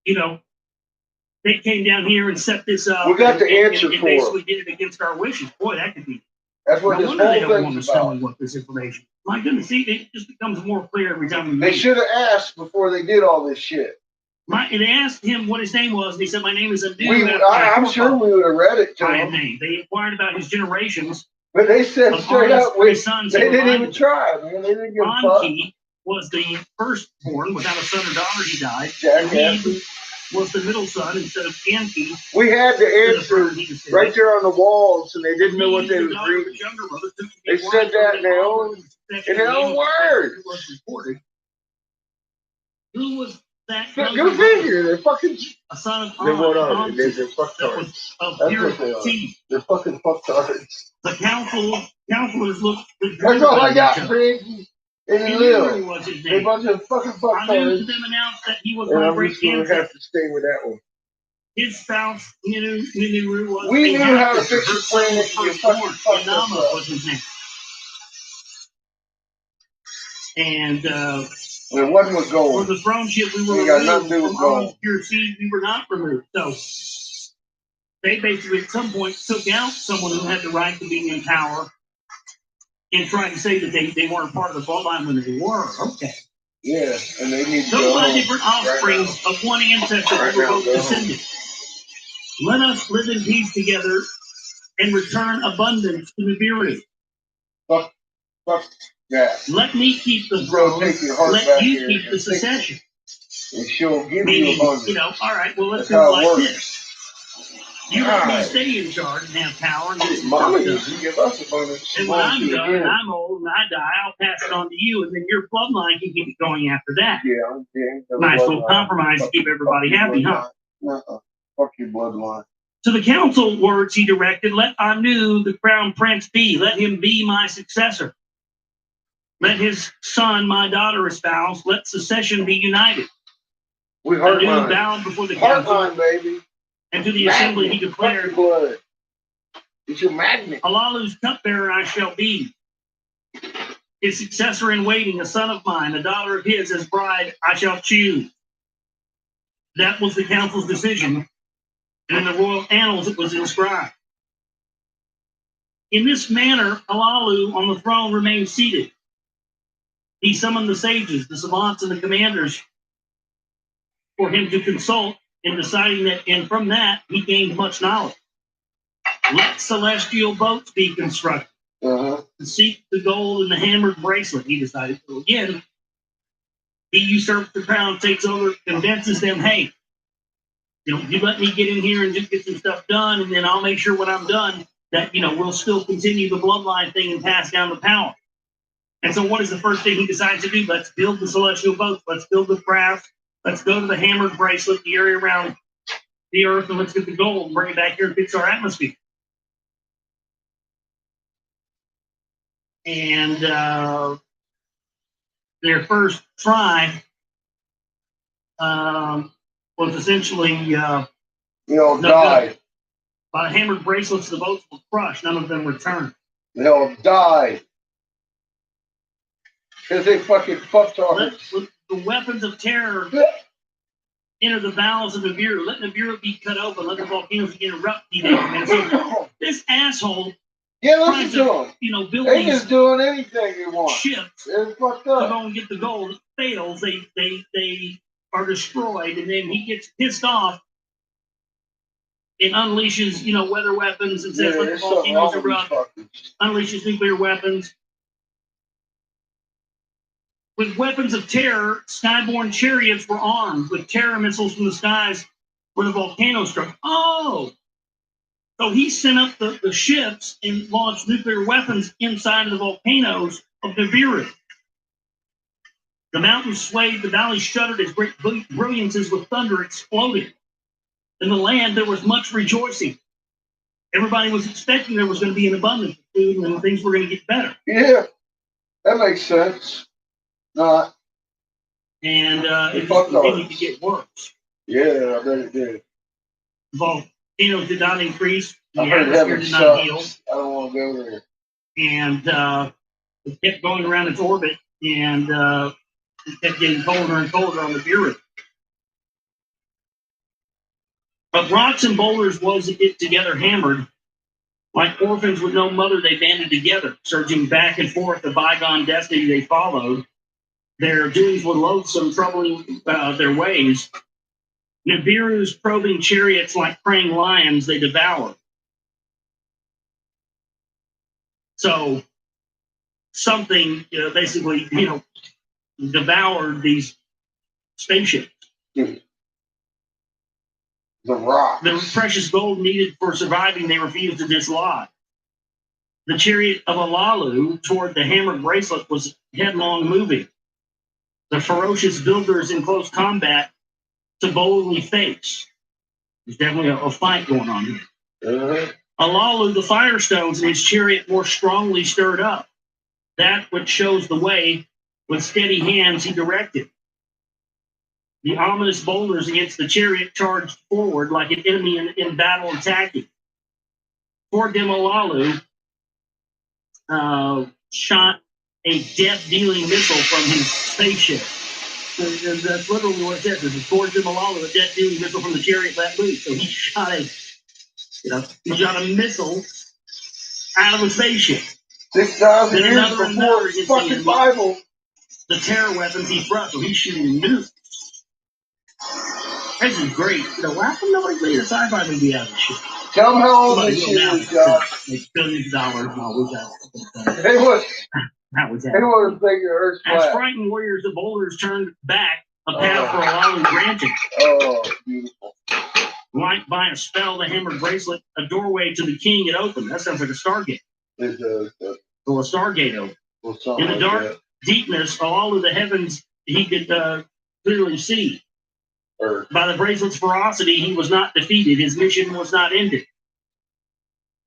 [SPEAKER 4] they came down here and set this up.
[SPEAKER 2] We got the answer
[SPEAKER 4] and
[SPEAKER 2] for
[SPEAKER 4] basically did it against our wishes. Boy, that could be.
[SPEAKER 2] That's what this whole thing's about.
[SPEAKER 4] What this information. My goodness, see, it just becomes more clear every time we
[SPEAKER 2] They should have asked before they did all this shit.
[SPEAKER 4] And they asked him what his name was, and he said, "My name is Abdul."
[SPEAKER 2] I'm sure we would have read it to him.
[SPEAKER 4] They inquired about his generations.
[SPEAKER 2] But they said straight up, they didn't even try, man. They didn't give a fuck.
[SPEAKER 4] Anki was the firstborn without a son or daughter. He died.
[SPEAKER 2] He
[SPEAKER 4] was the middle son instead of Anki.
[SPEAKER 2] We had the answers right there on the walls, and they didn't know what they was reading. They said that in their own words.
[SPEAKER 4] Who was that?
[SPEAKER 2] Go figure. They're fucking.
[SPEAKER 4] A son of
[SPEAKER 2] Anki. They're fucktards.
[SPEAKER 4] That's
[SPEAKER 2] what they are. They're fucking fucktards.
[SPEAKER 4] The counselors looked.
[SPEAKER 2] That's all I got, Fred. And he lived. They bunch of fucking fucktards.
[SPEAKER 4] Them announced that he was
[SPEAKER 2] and
[SPEAKER 4] my
[SPEAKER 2] I'm
[SPEAKER 4] great
[SPEAKER 2] just going to have to stay with that one.
[SPEAKER 4] His spouse, Niniru, was.
[SPEAKER 2] We knew how to fix your planet. You fucking fucked
[SPEAKER 4] Nama was his name. And
[SPEAKER 2] it wasn't with gold.
[SPEAKER 4] For the throne ship, we were
[SPEAKER 2] got nothing to do with
[SPEAKER 4] from
[SPEAKER 2] gold.
[SPEAKER 4] Pure seed, we were not removed. So they basically at some point took out someone who had the right to be in power and tried to say that they weren't part of the bloodline when they were. Okay.
[SPEAKER 3] Yeah, and they need to
[SPEAKER 4] Those
[SPEAKER 3] go
[SPEAKER 4] are
[SPEAKER 3] home.
[SPEAKER 4] different offsprings of one ancestor who were both descended. Let us live in peace together and return abundance to Nibiru.
[SPEAKER 2] Fuck that.
[SPEAKER 4] Let me keep the throne. Let you keep the succession.
[SPEAKER 2] And she'll give
[SPEAKER 4] Meaning,
[SPEAKER 2] you abundance.
[SPEAKER 4] All right, well, let's
[SPEAKER 2] That's
[SPEAKER 4] do it
[SPEAKER 2] how it
[SPEAKER 4] like
[SPEAKER 2] works.
[SPEAKER 4] this. You let me stay in charge and have power and get some
[SPEAKER 2] Mama
[SPEAKER 4] stuff
[SPEAKER 2] used
[SPEAKER 4] done.
[SPEAKER 2] to give us abundance.
[SPEAKER 4] And when I'm done and I'm old and I die, I'll pass it on to you, and then your bloodline can keep it going after that.
[SPEAKER 2] Yeah.
[SPEAKER 4] Nice little compromise to keep everybody happy, huh?
[SPEAKER 2] Fuck your bloodline.
[SPEAKER 4] To the council words he directed, let Anu the crown prince be. Let him be my successor. Let his son my daughter espouse. Let succession be united.
[SPEAKER 2] We
[SPEAKER 4] Anu
[SPEAKER 2] heartline.
[SPEAKER 4] bowed before the council.
[SPEAKER 2] Heartline, baby.
[SPEAKER 4] And to the assembly he declared,
[SPEAKER 2] blood. It's your magnet.
[SPEAKER 4] Alalu's cupbearer I shall be. His successor in waiting, a son of mine, a daughter of his as bride, I shall choose. That was the council's decision, and in the royal annals it was inscribed. In this manner, Alalu on the throne remained seated. He summoned the sages, the savants, and the commanders for him to consult in deciding that, and from that he gained much knowledge. Let celestial boats be constructed to seek the gold in the hammered bracelet, he decided. So again, he usurps the crown, takes over, convinces them, hey, you let me get in here and just get some stuff done, and then I'll make sure when I'm done that, we'll still continue the bloodline thing and pass down the power. And so what is the first thing he decides to do? Let's build the celestial boats. Let's build the craft. Let's go to the hammered bracelet, the area around the Earth, and let's get the gold and bring it back here and fix our atmosphere. And their first try was essentially
[SPEAKER 2] They all
[SPEAKER 4] no
[SPEAKER 2] died.
[SPEAKER 4] good. By the hammered bracelets, the boats were crushed. None of them returned.
[SPEAKER 2] They all died. Because they fucking fucked off.
[SPEAKER 4] The weapons of terror enter the bowels of Nibiru. Let Nibiru be cut open. Let the volcanoes begin to erupt. And so this asshole,
[SPEAKER 2] Yeah, listen to them.
[SPEAKER 4] Build
[SPEAKER 2] They
[SPEAKER 4] these
[SPEAKER 2] just doing anything they want.
[SPEAKER 4] ships
[SPEAKER 2] They're fucked
[SPEAKER 4] to
[SPEAKER 2] up.
[SPEAKER 4] go and get the gold. It fails. They are destroyed, and then he gets pissed off and unleashes, weather weapons and says, let the volcanoes erupt. Unleashes nuclear weapons. With weapons of terror, skyborne chariots were armed with terror missiles from the skies where the volcano struck. Oh! So he sent up the ships and launched nuclear weapons inside of the volcanoes of Nibiru. The mountains swayed, the valley shuddered as great brilliances with thunder exploded. In the land, there was much rejoicing. Everybody was expecting there was going to be an abundance of food and things were going to get better.
[SPEAKER 2] Yeah, that makes sense. Not.
[SPEAKER 4] And it just continued to get worse.
[SPEAKER 2] Yeah, I bet it did.
[SPEAKER 4] Volcanoes did not increase. The
[SPEAKER 2] I heard
[SPEAKER 4] atmosphere
[SPEAKER 2] heaven
[SPEAKER 4] did not heal.
[SPEAKER 2] sucks. I don't want to go there.
[SPEAKER 4] And it kept going around its orbit, and it kept getting colder and colder on the Bureau. But rocks and boulders was it together hammered. Like orphans with no mother, they banded together, surging back and forth the bygone destiny they followed. Their doings were loathsome, troubling their ways. Nibiru's probing chariots like preying lions they devoured. So something, basically, devoured these spaceships.
[SPEAKER 2] The rock.
[SPEAKER 4] The precious gold needed for surviving, they refused to dislodge. The chariot of Alalu toward the hammered bracelet was headlong moving. The ferocious builders in close combat to boldly face. There's definitely a fight going on here. Alalu, the firestones in his chariot more strongly stirred up. That which shows the way, with steady hands he directed. The ominous boulders against the chariot charged forward like an enemy in battle attacking. Toward them, Alalu shot a death-dealing missile from his spaceship. That's literally what it says. This is towards them, Alalu, a death-dealing missile from the chariot let loose. So he shot a missile out of a spaceship.
[SPEAKER 2] 6,000
[SPEAKER 4] Then
[SPEAKER 2] years
[SPEAKER 4] another
[SPEAKER 2] before the
[SPEAKER 4] against
[SPEAKER 2] fucking Bible.
[SPEAKER 4] The terror weapons he thrust, so he's shooting nukes. This is great. How come nobody made a sci-fi movie out of this shit?
[SPEAKER 2] Tell them how old this shit is, Josh.
[SPEAKER 4] Makes billions of dollars. No,
[SPEAKER 2] They would
[SPEAKER 4] that was
[SPEAKER 2] have taken Earth's
[SPEAKER 4] As
[SPEAKER 2] flat.
[SPEAKER 4] frightened warriors, the boulders turned back, a path for Alalu granted.
[SPEAKER 2] Oh, beautiful.
[SPEAKER 4] Like by a spell, the hammered bracelet, a doorway to the king had opened. That sounds like a Stargate.
[SPEAKER 2] It does.
[SPEAKER 4] Or a Stargate open. In the dark deepness of all of the heavens, he could clearly see.
[SPEAKER 2] Earth.
[SPEAKER 4] By the bracelet's ferocity, he was not defeated. His mission was not ended.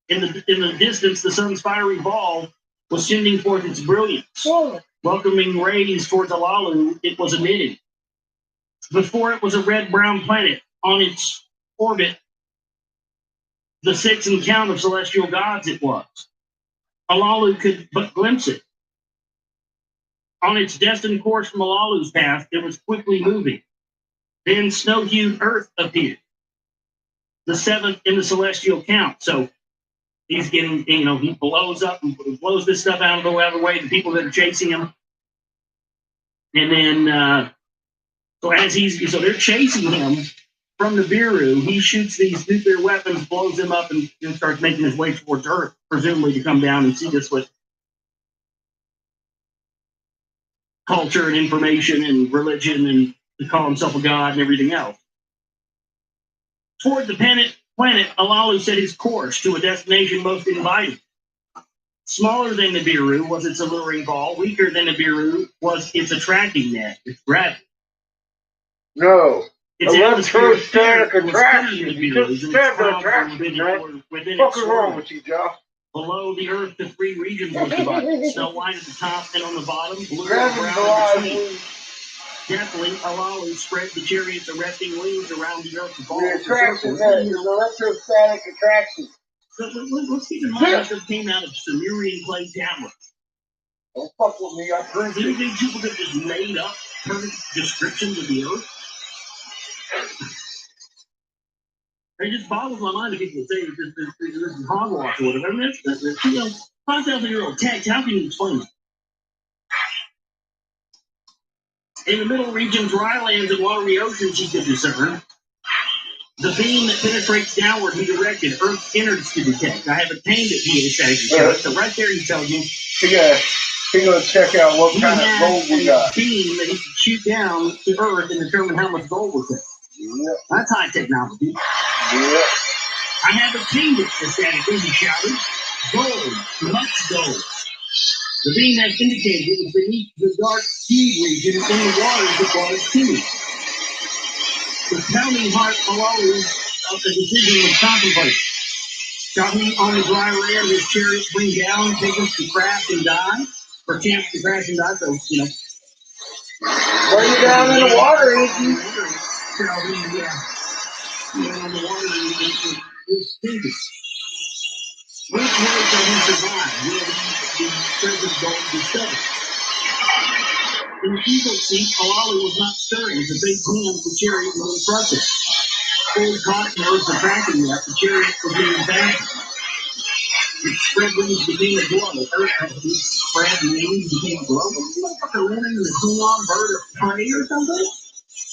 [SPEAKER 4] In the distance, the sun's fiery ball was sending forth its brilliance. Welcoming rays towards Alalu, it was emitting. Before it was a red-brown planet. On its orbit, the 6 in count of celestial gods it was. Alalu could but glimpse it. On its destined course from Alalu's path, it was quickly moving. Then snow-hued Earth appeared, the 7th in the celestial count. So he's getting, he blows up and blows this stuff out of the way, the people that are chasing him. And then, so they're chasing him from Nibiru. He shoots these nuclear weapons, blows them up, and starts making his way towards Earth, presumably to come down and see this with culture and information and religion and to call himself a god and everything else. Toward the planet, Alalu set his course to a destination most inviting. Smaller than the Biru was its alluring ball. Weaker than the Biru was its attracting net, its gravity.
[SPEAKER 2] No.
[SPEAKER 4] Its
[SPEAKER 2] Electrostatic
[SPEAKER 4] atmosphere was
[SPEAKER 2] attraction.
[SPEAKER 4] thinner than
[SPEAKER 2] You
[SPEAKER 4] Biru's,
[SPEAKER 2] just
[SPEAKER 4] and
[SPEAKER 2] said
[SPEAKER 4] its
[SPEAKER 2] the
[SPEAKER 4] clouds were
[SPEAKER 2] attraction, man.
[SPEAKER 4] within
[SPEAKER 2] What's
[SPEAKER 4] its
[SPEAKER 2] wrong
[SPEAKER 4] swirl.
[SPEAKER 2] with you, Josh?
[SPEAKER 4] Below the earth, the three regions was divided. Snow white at the top and on the bottom, blue and
[SPEAKER 2] Gravity's
[SPEAKER 4] brown in between.
[SPEAKER 2] alive.
[SPEAKER 4] Deftly, Alalu spread the chariot's arresting wings around the earth's ball.
[SPEAKER 2] The attraction there is electrostatic attraction.
[SPEAKER 4] Let's keep in mind that this came out of Sumerian clay tablets.
[SPEAKER 2] Don't fuck with me, I prove
[SPEAKER 4] Do you
[SPEAKER 2] it.
[SPEAKER 4] think people could just made up perfect descriptions of the earth? It just boggles my mind that people say this is hogwash or whatever. I mean, that's 5,000-year-old text. How can you explain it? In the middle region, dry lands and watery oceans, he could discern. The beam that penetrates downward, he directed Earth's innards to detect. I have attained it, he says. So right there, he tells you.
[SPEAKER 2] He's gonna check out what kind of gold we got.
[SPEAKER 4] Beam that he could shoot down to Earth and determine how much gold was there.
[SPEAKER 2] Yep.
[SPEAKER 4] That's high technology.
[SPEAKER 2] Yep.
[SPEAKER 4] I have attained it, ecstatically, he shouted. Gold, much gold. The beam that indicated it was beneath the dark sea region in the waters that brought it to me. The pounding heart alone of the decision was contemplated. Shall he on the dry land his chariot bring down, take us to crash and die? Or chance to crash and die, so, you know.
[SPEAKER 2] Bring you down in the water, Iggy.
[SPEAKER 4] Shall he, on the water and his fingers. Which way shall he survive? Will the present gold discovered? In the eagle seat, Alalu was not stirring. The big hand of the chariot was impressive. Fully caught in Earth's attracting net, the chariot was moving fast. Its spread wings became a glow. Earth's spread wings became a glow. Was this motherfucker landing in a Klingon bird of prey or something?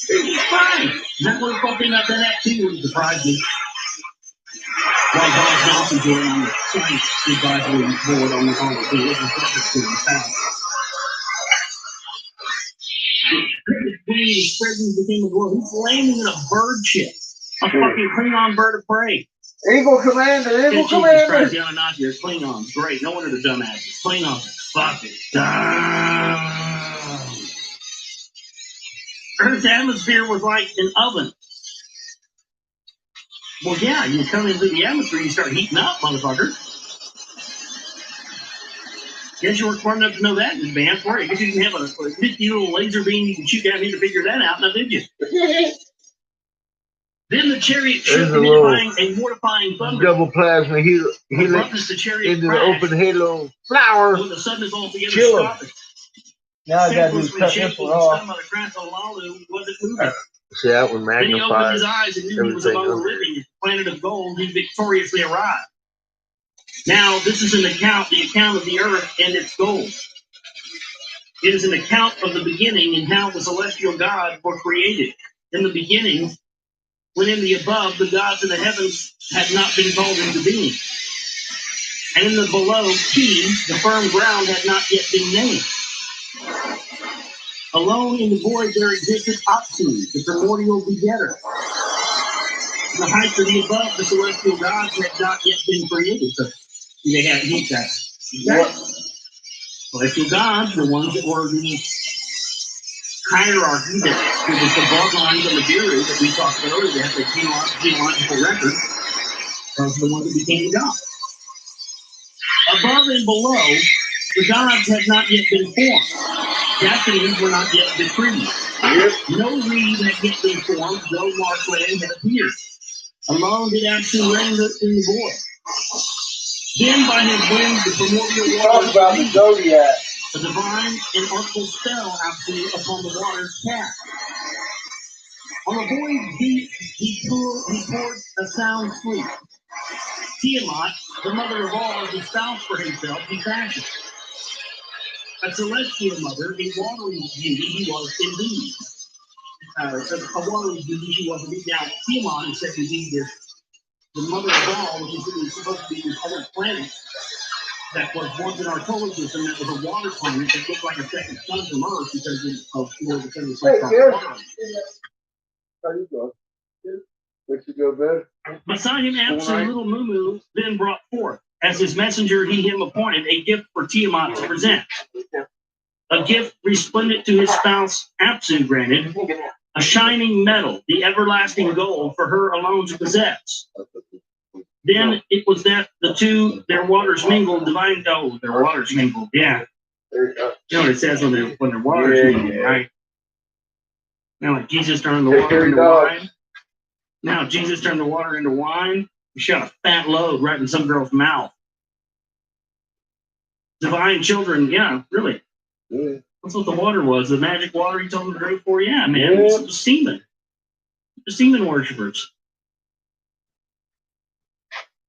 [SPEAKER 4] It's fine. That was fucking up that activity surprised me. While Bob Johnson joined on the science advisory board on the team, it was perfect to the south. Its spreading became a glow. He's landing in a bird ship. A fucking Klingon bird of prey.
[SPEAKER 2] Eagle Commander, Eagle
[SPEAKER 4] Jesus
[SPEAKER 2] Commander.
[SPEAKER 4] Christ, the Anunnaki, Klingons. Great. No wonder the dumbasses. Klingons are fucking dumb. Earth's atmosphere was like an oven. Well, yeah, you come into the atmosphere, you start heating up, motherfucker. Guess you weren't smart enough to know that in advance, were you? Guess you didn't have a 50-year-old laser beam you can shoot down here to figure that out, now did you? Then the chariot shook, emitting a mortifying thunder.
[SPEAKER 2] Double plasma helix
[SPEAKER 4] The chariot
[SPEAKER 2] into the
[SPEAKER 4] crashed
[SPEAKER 2] open halo flower.
[SPEAKER 4] when the sun is altogether
[SPEAKER 2] Chill 'em.
[SPEAKER 4] stopped.
[SPEAKER 2] Now I gotta do is cut this one off.
[SPEAKER 4] Wasn't moving.
[SPEAKER 2] See, that one
[SPEAKER 4] Then he opened
[SPEAKER 2] magnifies
[SPEAKER 4] his eyes and knew he was among the living. The planet of gold, he victoriously arrived. Now, this is the account of the earth and its gold. It is an account of the beginning and how the celestial gods were created. In the beginning, when in the above, the gods of the heavens had not been called into being. And in the below, the firm ground had not yet been named. Alone in the void there existed Apsu, the primordial begetter. In the heights of the above, the celestial gods had not yet been created. So they had heat that. Celestial gods, the ones that were the hierarchy that was the bloodlines of the Biru that we talked about earlier, they have the genealogical record. Those are the ones that became gods. Above and below, the gods had not yet been formed. Destinies were not yet decreed. No reed had yet been formed, no marshland had appeared. Alone did Apsu reign in the void. Then by his wings the primordial waters
[SPEAKER 2] about the zodiac.
[SPEAKER 4] a divine and artful spell Apsu upon the waters cast. On the void deep he poured a sound sleep. Tiamat, the mother of all, as a spouse for himself, he fashioned. A celestial mother, a watery beauty he was indeed. A watery beauty she was indeed. Now, Tiamat is said to be the mother of all, which is supposed to be this other planet that was once in our solar system that was a water planet that looked like a second sun from Earth because of the sun was like water.
[SPEAKER 2] How you go? Makes you go better.
[SPEAKER 4] Beside him, Apsu, little Mumu, then brought forth. As his messenger, he him appointed a gift for Tiamat to present. A gift resplendent to his spouse Apsu granted, a shining metal, the everlasting gold for her alone to possess. Then it was that the two, their waters mingled, their waters mingled, yeah. You know what it says when their waters mingled, right? Now, like Jesus turned the water into wine. Now, Jesus turned the water into wine. He shot a fat load right in some girl's mouth. Divine children, yeah, really.
[SPEAKER 2] Yeah.
[SPEAKER 4] That's what the water was. The magic water he told them to drink for. Yeah, man. Yeah. It was semen. The semen worshippers.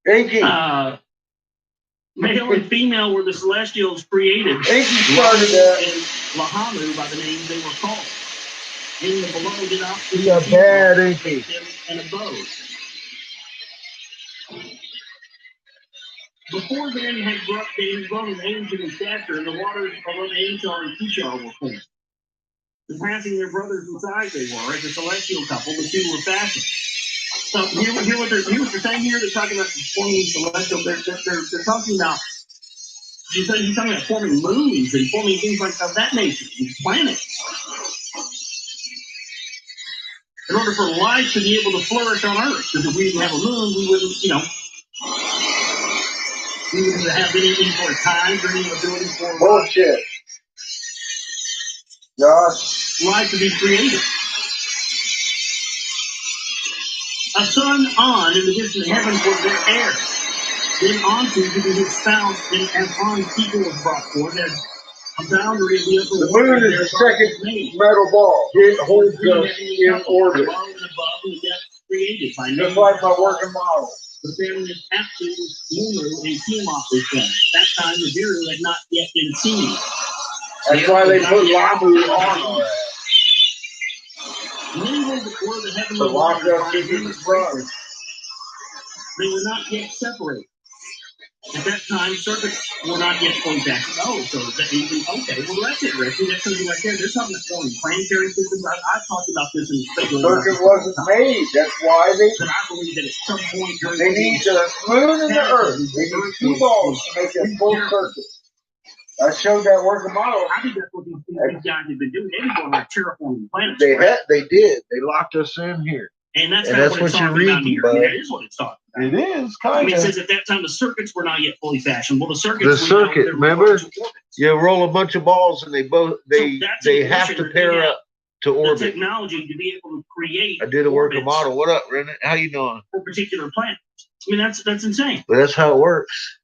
[SPEAKER 2] Inky.
[SPEAKER 4] Male and female were the celestials created.
[SPEAKER 2] Inky started that.
[SPEAKER 4] And Lahamu by the names they were called. In the below did not
[SPEAKER 2] He's a bad Inky.
[SPEAKER 4] And abode. Before then they had grown an angel in stature, and the waters above Angel and Kishar were formed. Surpassing their brothers in size they were, as a celestial couple, the two were fashioned. So here's what they're saying here. They're talking about forming celestial. They're talking about. He's talking about forming moons and forming things like of that nature, these planets. In order for life to be able to flourish on Earth, because if we didn't have a moon, we wouldn't, we wouldn't have any sort of time or any ability for
[SPEAKER 2] bullshit. Josh.
[SPEAKER 4] Life to be created. A son on in the distant heavens was their heir. Then onto to be his spouse, and as on people was brought forth as a boundary of the upper
[SPEAKER 2] The moon is the second metal ball. It holds us in orbit.
[SPEAKER 4] Below and above in the depths created by
[SPEAKER 2] just like my working model.
[SPEAKER 4] But then this absolute Mulu and Tiamat was done. That time the Viru had not yet been seen.
[SPEAKER 2] That's why they put Lamu on that.
[SPEAKER 4] Mingled were the heavenly
[SPEAKER 2] waters by
[SPEAKER 4] his brothers. They were not yet separated. At that time, serpents were not yet fully fashioned. Oh, so that even okay. Well, that's interesting. That's something right there. There's something that's forming planetary systems. I've talked about this in the
[SPEAKER 2] circuit wasn't made. That's why
[SPEAKER 4] But I believe that at some point during
[SPEAKER 2] they need the moon and the earth. They need two balls to make a full circuit. I showed that working model.
[SPEAKER 4] I think that's what these guys have been doing. They've been going like terraforming planets.
[SPEAKER 2] They did. They locked us in here.
[SPEAKER 4] And that's what it's talking about here. I mean, that is what it's talking about.
[SPEAKER 2] It is kind of.
[SPEAKER 4] I mean, it says at that time the circuits were not yet fully fashioned. Well, the circuit,
[SPEAKER 2] remember? You roll a bunch of balls and they have to pair up to orbit.
[SPEAKER 4] The technology to be able to create.
[SPEAKER 2] I did a working model. What up, Renee? How you doing?
[SPEAKER 4] For particular planets. I mean, that's insane.
[SPEAKER 2] But that's how it works.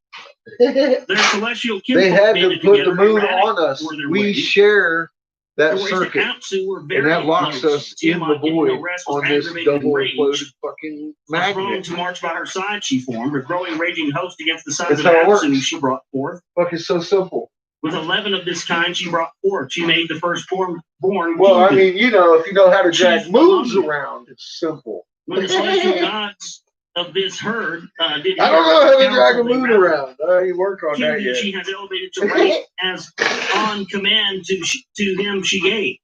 [SPEAKER 4] Their celestial
[SPEAKER 2] they had to put the moon on us. We share that circuit, and that locks us in the void on this double-imploded fucking magnet.
[SPEAKER 4] To march by her side, she formed a growing, raging host against the sons of Apsu she brought forth.
[SPEAKER 2] Fuck, it's so simple.
[SPEAKER 4] With 11 of this kind she brought forth. She made the firstborn born.
[SPEAKER 2] Well, I mean, if you know how to drag moons around, it's simple.
[SPEAKER 4] When the celestial gods of this herd
[SPEAKER 2] I don't know how to drag a moon around. I ain't worked on that yet.
[SPEAKER 4] She has elevated to rank as on command to him she gave.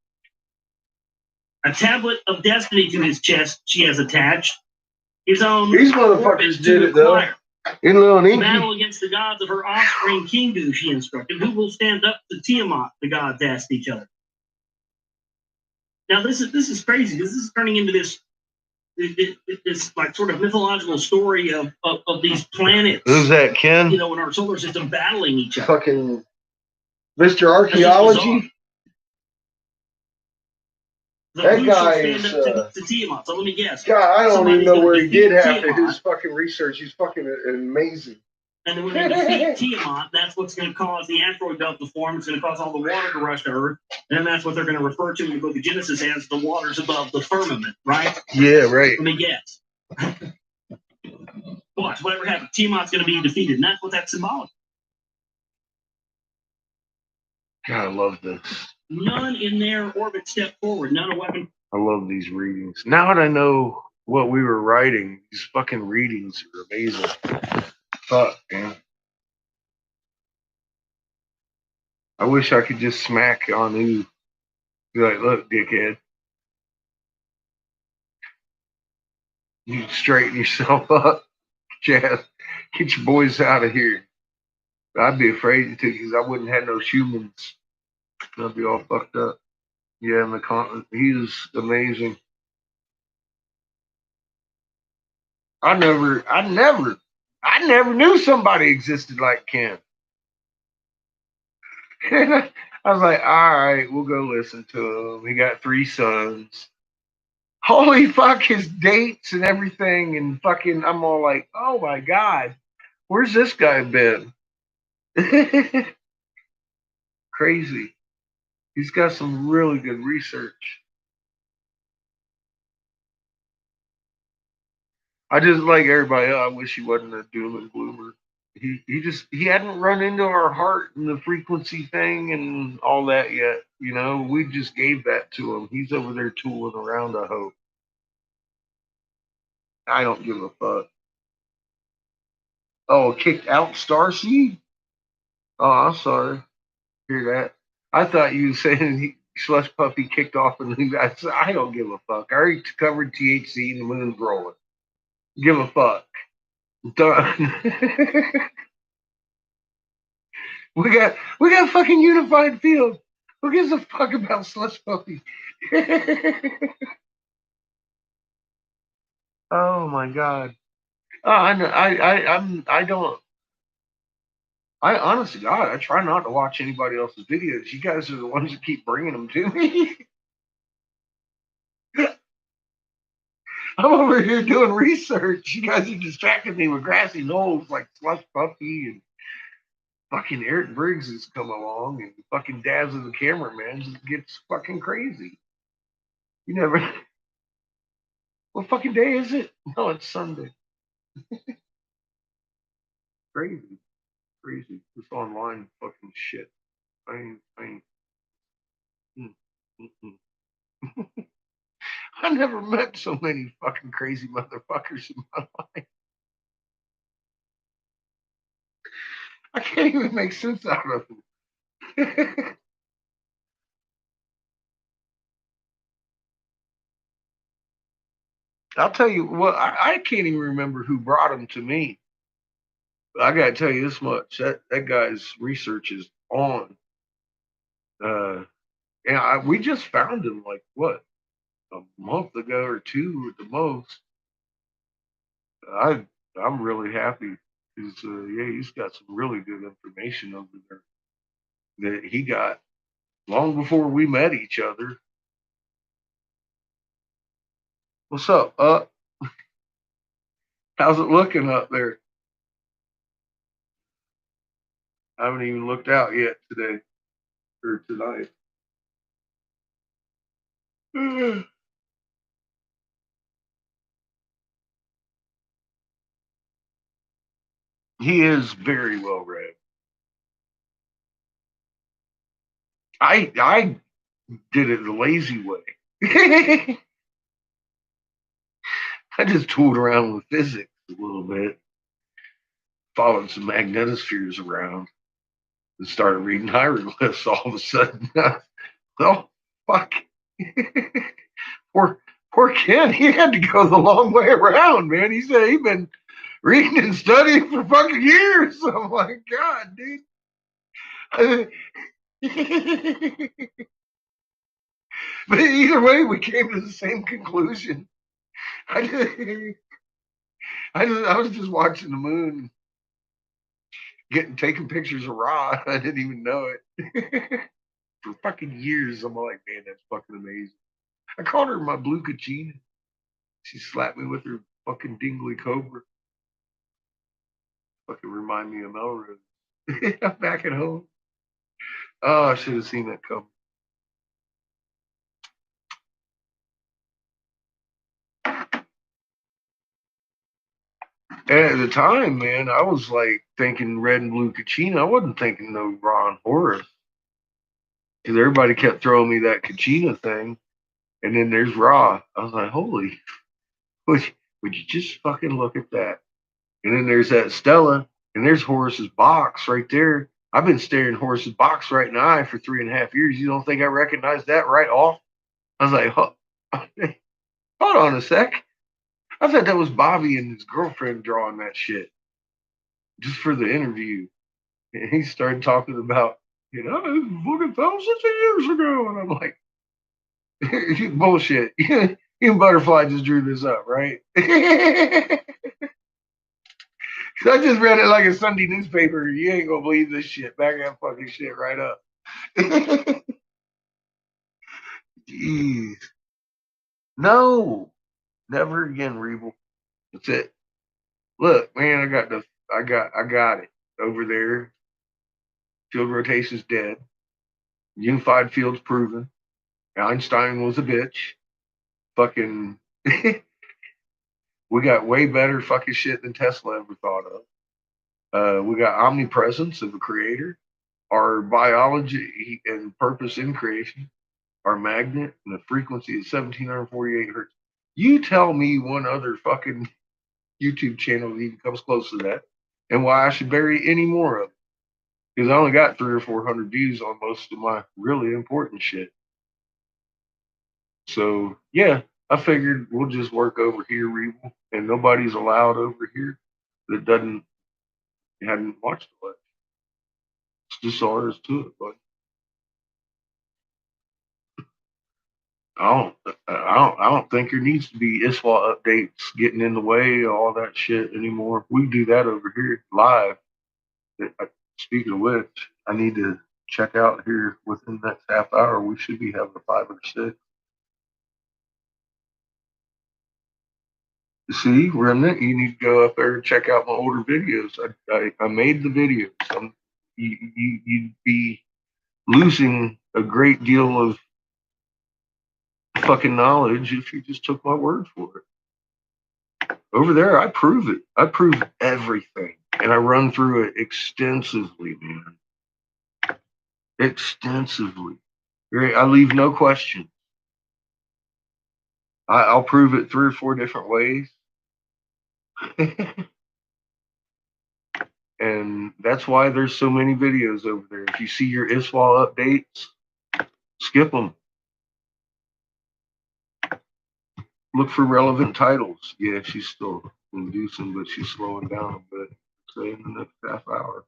[SPEAKER 4] A tablet of destiny to his chest she has attached. His own
[SPEAKER 2] these motherfuckers did it though. In little
[SPEAKER 4] battle against the gods of her offspring Kingu she instructed. Who will stand up to Tiamat? The gods asked each other. Now this is crazy. This is turning into this like sort of mythological story of these planets.
[SPEAKER 2] Who's that, Ken?
[SPEAKER 4] In our solar system battling each other.
[SPEAKER 2] Fucking Mr. Archaeology. That guy is.
[SPEAKER 4] To Tiamat. So let me guess.
[SPEAKER 2] God, I don't even know where he did after his fucking research. He's fucking amazing.
[SPEAKER 4] And then when they defeat Tiamat, that's what's going to cause the asteroid belt to form. It's going to cause all the water to rush to Earth. And that's what they're going to refer to in the book of Genesis as the waters above the firmament, right?
[SPEAKER 2] Yeah, right.
[SPEAKER 4] Let me guess. Watch, whatever happens, Tiamat's going to be defeated. And that's what that's symbolic.
[SPEAKER 2] God, I love this.
[SPEAKER 4] None in their orbit step forward. None a weapon.
[SPEAKER 2] I love these readings. Now that I know what we were writing, these fucking readings are amazing. Fuck, man. I wish I could just smack Anu. Be like, look, dickhead. You straighten yourself up. Jazz. Get your boys out of here. I'd be afraid to because I wouldn't have no humans. I'd be all fucked up. Yeah, and the he's amazing. I never knew somebody existed like Ken. I was like, all right, we'll go listen to him. He got 3 sons. Holy fuck, his dates and everything, and fucking, I'm all like, oh my god, where's this guy been? Crazy. He's got some really good research. I just like everybody else. I wish he wasn't a doom and gloomer. He hadn't run into our heart and the frequency thing and all that yet. You know, we just gave that to him. He's over there tooling around, I hope. I don't give a fuck. Oh, kicked out Starseed? Oh, I'm sorry. Hear that? I thought you were saying Slush Puppy kicked off and I don't give a fuck. I already covered THC and the moon's rolling. Give a fuck. Done. we got fucking unified field. Who gives a fuck about Slush Puppy? Oh my god. Oh, I know. I don't. I honestly, God, I try not to watch anybody else's videos. You guys are the ones that keep bringing them to me. I'm over here doing research. You guys are distracting me with grassy knolls like Slush Puppy and fucking Eric Briggs has come along and fucking Daz of the cameraman just gets fucking crazy. You never. What fucking day is it? No, it's Sunday. Crazy. This online fucking shit. I never met so many fucking crazy motherfuckers in my life. I can't even make sense out of them. I'll tell you what, I can't even remember who brought them to me. I gotta tell you this much: that guy's research is on. And we just found him like what, a month ago or 2 at the most. I'm really happy because yeah, he's got some really good information over there that he got long before we met each other. What's up? How's it looking up there? I haven't even looked out yet today or tonight. He is very well read. I did it the lazy way. I just tooled around with physics a little bit, followed some magnetospheres around, and started reading hieroglyphs all of a sudden. Oh, fuck. poor Ken, he had to go the long way around, man. He said he'd been reading and studying for fucking years. I'm like, God, dude. But either way, we came to the same conclusion. I was just watching the moon, taking pictures of Ra. I didn't even know it. For fucking years, I'm like, man, that's fucking amazing. I called her my blue Kachina. She slapped me with her fucking dingly cobra. Fucking remind me of Melrose. I'm back at home. Oh, I should have seen that come. And at the time, man, I was like thinking red and blue Kachina. I wasn't thinking no Ron Horace. Because everybody kept throwing me that Kachina thing. And then there's Ra. I was like, holy, would you just fucking look at that? And then there's that Stella. And there's Horace's box right there. I've been staring Horace's box right in the eye for 3.5 years. You don't think I recognized that right off? I was like, hold on a sec. I thought that was Bobby and his girlfriend drawing that shit. just for the interview. And he started talking about, this is fucking thousands of years ago. And I'm like, bullshit. You Butterfly just drew this up, right? I just read it like a Sunday newspaper. You ain't gonna believe this shit. Back that fucking shit right up. Jeez. No, never again, Reeble. That's it. Look, man, I got it over there. Field rotation's dead. Unified field's proven. Einstein was a bitch. Fucking, we got way better fucking shit than Tesla ever thought of. We got omnipresence of a creator, our biology and purpose in creation, our magnet, and the frequency is 1748 hertz. You tell me one other fucking YouTube channel that even comes close to that, and why I should bury any more of it. Because I only got 300 or 400 views on most of my really important shit. So, yeah, I figured we'll just work over here, Reeble, and nobody's allowed over here that hadn't watched the lecture. It's just all there is to it, buddy. I don't think there needs to be ISWA updates getting in the way of all that shit anymore. We do that over here live. Speaking of which, I need to check out here within the next half hour. We should be having a 5 or 6. See, Remnant, you need to go up there and check out my older videos. I made the videos. You'd be losing a great deal of fucking knowledge if you just took my word for it. Over there, I prove it. I prove everything. And I run through it extensively, man. Extensively. I leave no question. I'll prove it 3 or 4 different ways. And that's why there's so many videos over there. If you see your ISWA updates, skip them. Look for relevant titles. Yeah, she's still inducing, but she's slowing down a bit. Say in the next half hour.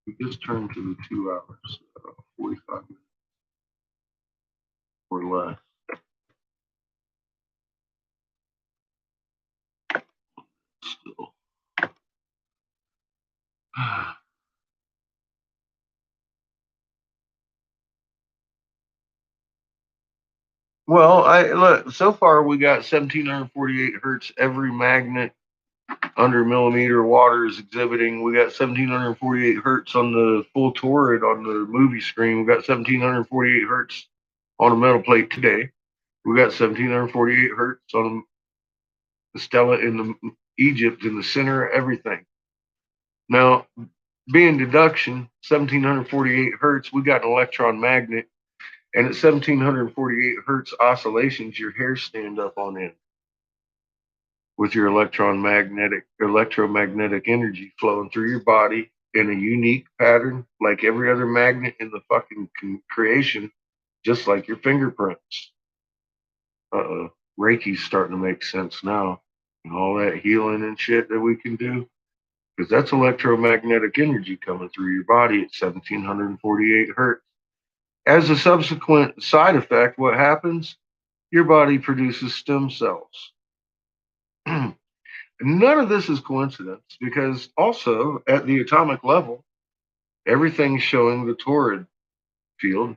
[SPEAKER 2] We just turned to the 2 hours, 45 minutes or less. Still. Well, look, so far we got 1748 hertz every magnet under millimeter water is exhibiting. We got 1748 hertz on the full torrid on the movie screen. We got 1748 hertz on a metal plate today. We got 1748 hertz on the stela in the Egypt in the center of everything. Now, being deduction, 1748 hertz, we got an electron magnet, and at 1748 hertz oscillations, your hairs stand up on end with your electromagnetic energy flowing through your body in a unique pattern, like every other magnet in the fucking creation, just like your fingerprints. Reiki's starting to make sense now, and all that healing and shit that we can do, because that's electromagnetic energy coming through your body at 1748 hertz. As a subsequent side effect, what happens? Your body produces stem cells. None of this is coincidence, because also at the atomic level, everything's showing the torrid field,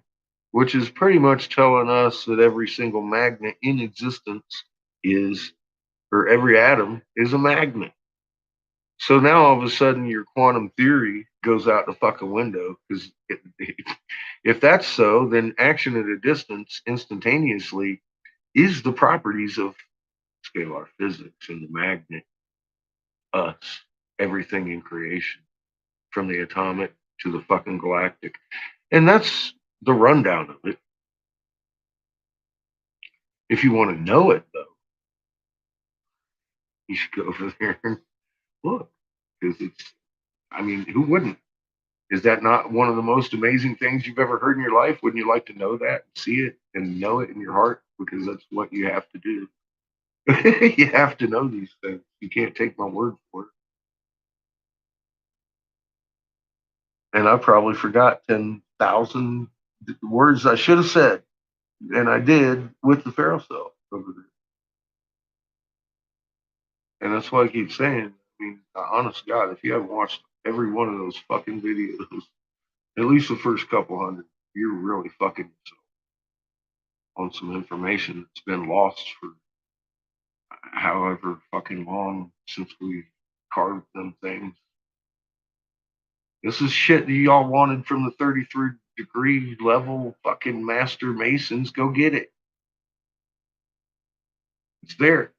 [SPEAKER 2] which is pretty much telling us that every single magnet in existence is, or every atom is a magnet. So now all of a sudden your quantum theory goes out the fucking window, because if that's so, then action at a distance instantaneously is the properties of scalar physics and the magnet, us, everything in creation, from the atomic to the fucking galactic. And that's the rundown of it. If you want to know it, though, you should go over there and look, because who wouldn't? Is that not one of the most amazing things you've ever heard in your life? Wouldn't you like to know that, see it, and know it in your heart? Because that's what you have to do. You have to know these things. You can't take my word for it. And I probably forgot 10,000 words I should have said, and I did with the Pharaoh cell over there. And that's why I keep saying, I mean, honest to God, if you haven't watched every one of those fucking videos, at least the first couple hundred, you're really fucking yourself on some information that's been lost for however fucking long since we carved them things. This is shit that y'all wanted from the 33 degree level fucking master masons. Go get it. It's there.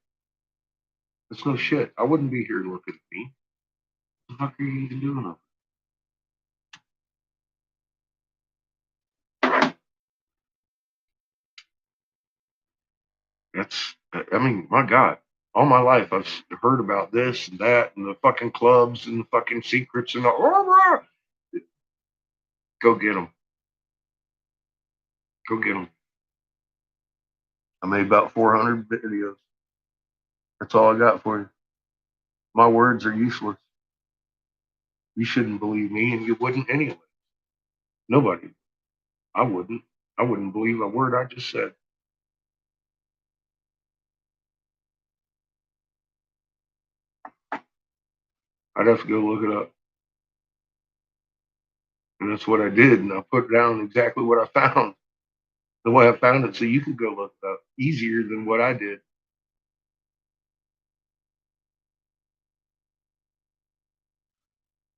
[SPEAKER 2] It's no shit. I wouldn't be here looking at me. What the fuck are you even doing up? I mean, my God, all my life I've heard about this and that and the fucking clubs and the fucking secrets and all. Go get them. Go get them. I made about 400 videos. That's all I got for you. My words are useless. You shouldn't believe me, and you wouldn't anyway. Nobody. I wouldn't. I wouldn't believe a word I just said. I'd have to go look it up. And that's what I did. And I put down exactly what I found. The way I found it so you could go look it up easier than what I did.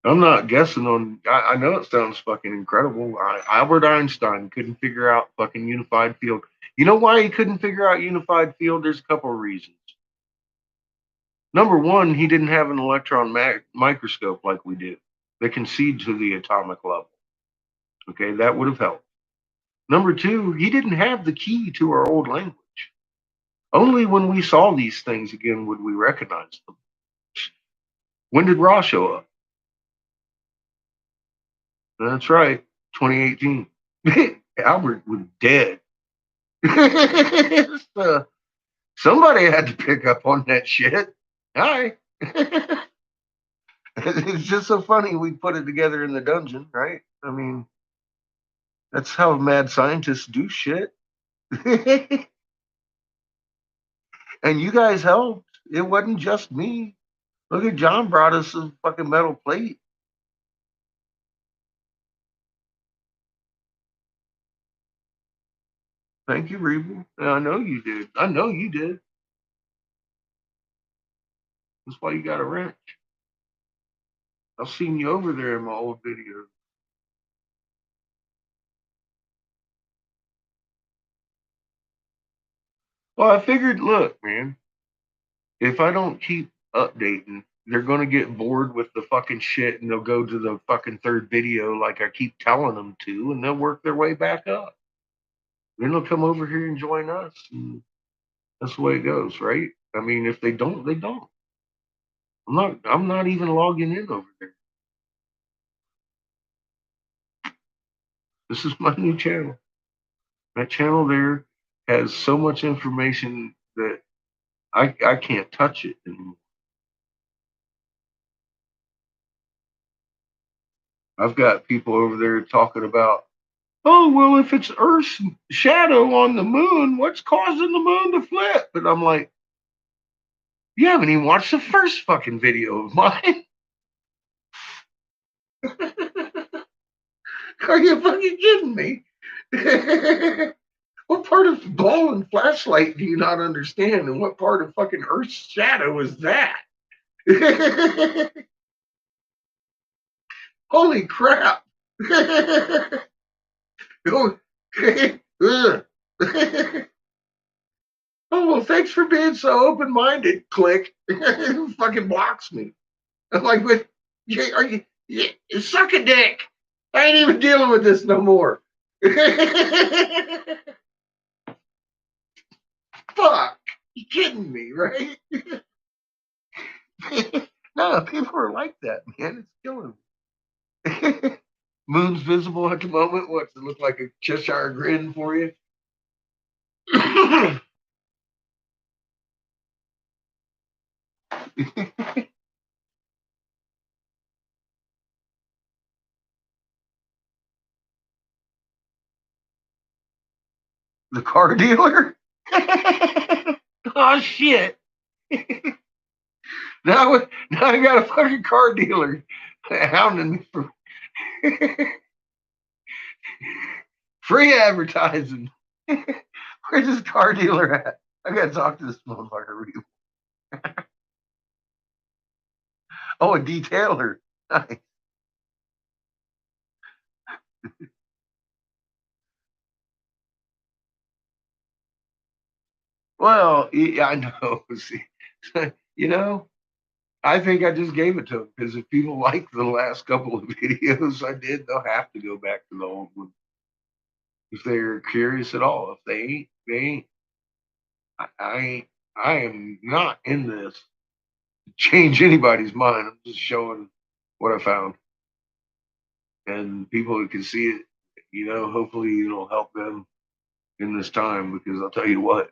[SPEAKER 2] I'm not guessing on, I know it sounds fucking incredible. Albert Einstein couldn't figure out fucking unified field. You know why he couldn't figure out unified field? There's a couple of reasons. Number one, he didn't have an electron microscope like we do that can see to the atomic level. Okay, that would have helped. Number two, he didn't have the key to our old language. Only when we saw these things again would we recognize them. When did Ra show up? That's right, 2018. Albert was dead. Somebody had to pick up on that shit. Hi. It's just so funny we put it together in the dungeon, right? I mean, that's how mad scientists do shit. And you guys helped. It wasn't just me. Look at John brought us a fucking metal plate. Thank you, Reeble. I know you did. I know you did. That's why you got a wrench. I've seen you over there in my old videos. Well, I figured, look, man, if I don't keep updating, they're going to get bored with the fucking shit and they'll go to the fucking third video like I keep telling them to, and they'll work their way back up. Then they'll come over here and join us. And that's the way it goes, right? I mean, if they don't, they don't. I'm not even logging in over there. This is my new channel. That channel there has so much information that I can't touch it anymore. I've got people over there talking about, oh, well, if it's Earth's shadow on the moon, what's causing the moon to flip? And I'm like, you haven't even watched the first fucking video of mine. Are you fucking kidding me? What part of ball and flashlight do you not understand? And what part of fucking Earth's shadow is that? Holy crap. Oh, well, thanks for being so open-minded. Click. Fucking blocks me. I'm like, are you suck a dick. I ain't even dealing with this no more. Fuck. You kidding me, right? No, people are like that, man. It's killing me. Moon's visible at the moment. What's it look like, a Cheshire grin for you? The car dealer? Oh shit. now I got a fucking car dealer hounding me for free advertising. Where's this car dealer at? I gotta talk to this motherfucker. Oh, a detailer. Nice. Well, yeah, I know. See, you know, I think I just gave it to them because if people like the last couple of videos I did, they'll have to go back to the old one if they're curious at all. If they ain't, they ain't. I am not in this to change anybody's mind. I'm just showing what I found, and people who can see it, hopefully it'll help them in this time. Because I'll tell you what,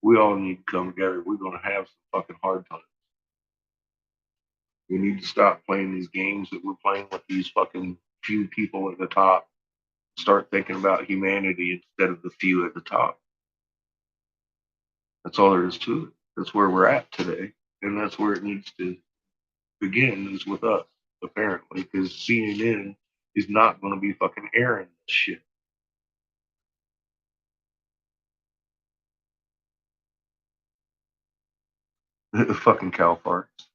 [SPEAKER 2] we all need to come together. We're gonna have some fucking hard times. We need to stop playing these games that we're playing with these fucking few people at the top. Start thinking about humanity instead of the few at the top. That's all there is to it. That's where we're at today. And that's where it needs to begin, is with us, apparently, because CNN is not going to be fucking airing this shit. Fucking cow farts.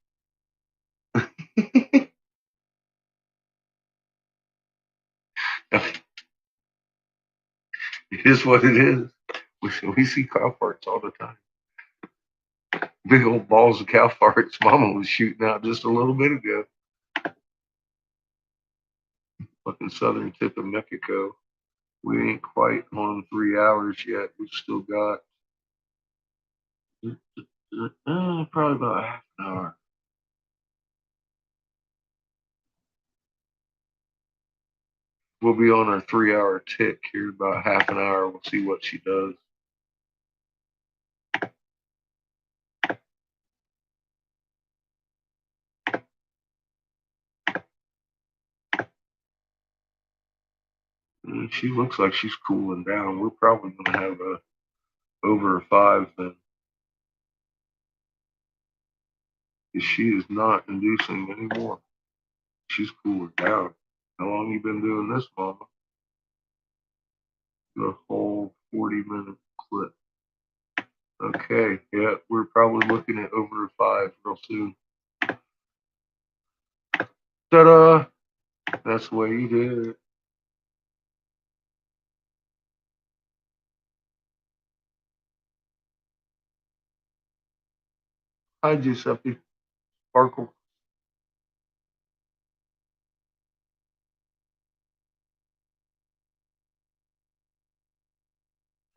[SPEAKER 2] It is what it is. We see cow farts all the time. Big old balls of cow farts Mama was shooting out just a little bit ago. Fucking southern tip of Mexico. We ain't quite on 3 hours yet. We've still got probably about half an hour. We'll be on our 3 hour tick here about half an hour. We'll see what she does. She looks like she's cooling down. We're probably going to have over a 5 then. Because she is not inducing anymore. She's cooling down. How long you been doing this, Mama? The whole 40-minute clip. Okay, yeah, we're probably looking at over a 5 real soon. Ta-da! That's the way you did it. Hi, Giuseppe. Sparkle.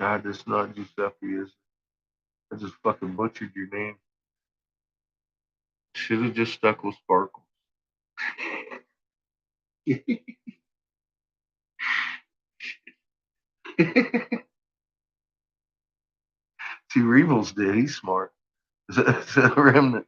[SPEAKER 2] God, that's not Giuseppe, is it? I just fucking butchered your name. Should have just stuck with Sparkle. See, Rebels did. He's smart. It's a remnant.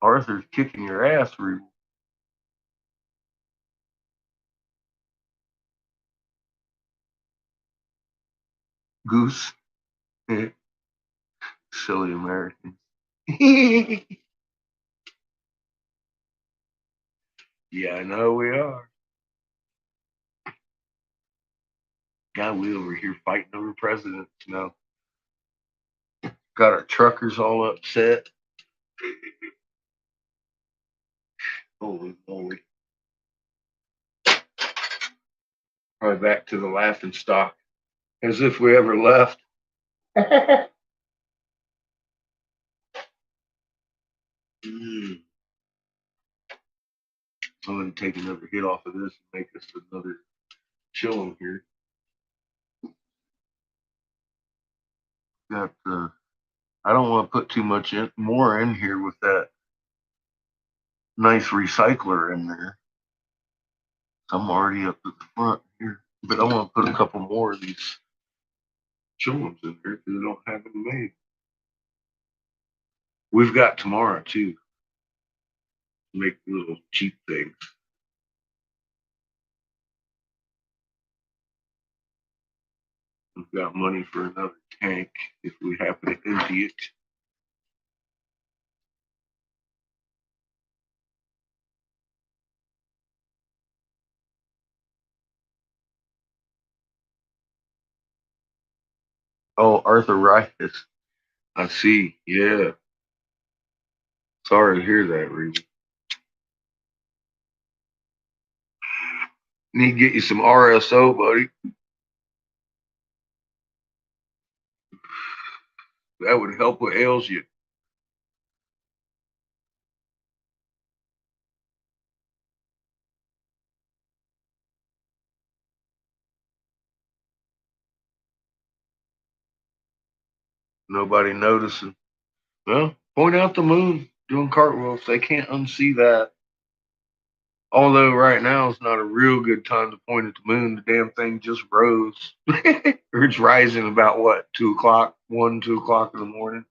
[SPEAKER 2] Arthur's kicking your ass, Rebels. Goose. Silly Americans. Yeah, I know we are. God, we over here fighting over presidents now. Got our truckers all upset. Holy moly. Probably back to the laughing stock. As if we ever left. I'm going to take another hit off of this and make us another chilling here. Got I don't want to put too much more in here with that nice recycler in there. I'm already up at the front here, but I want to put a couple more of these chillums in here because they don't have them made. We've got tomorrow too. Make little cheap things. We've got money for another tank if we happen to empty it. Oh, arthritis. I see. Yeah. Sorry to hear that, Reed. Need to get you some RSO, buddy. That would help what ails you. Nobody noticing. Well, point out the moon doing cartwheels. They can't unsee that. Although right now is not a real good time to point at the moon. The damn thing just rose. Or it's rising about what, 2 o'clock, 2 o'clock in the morning.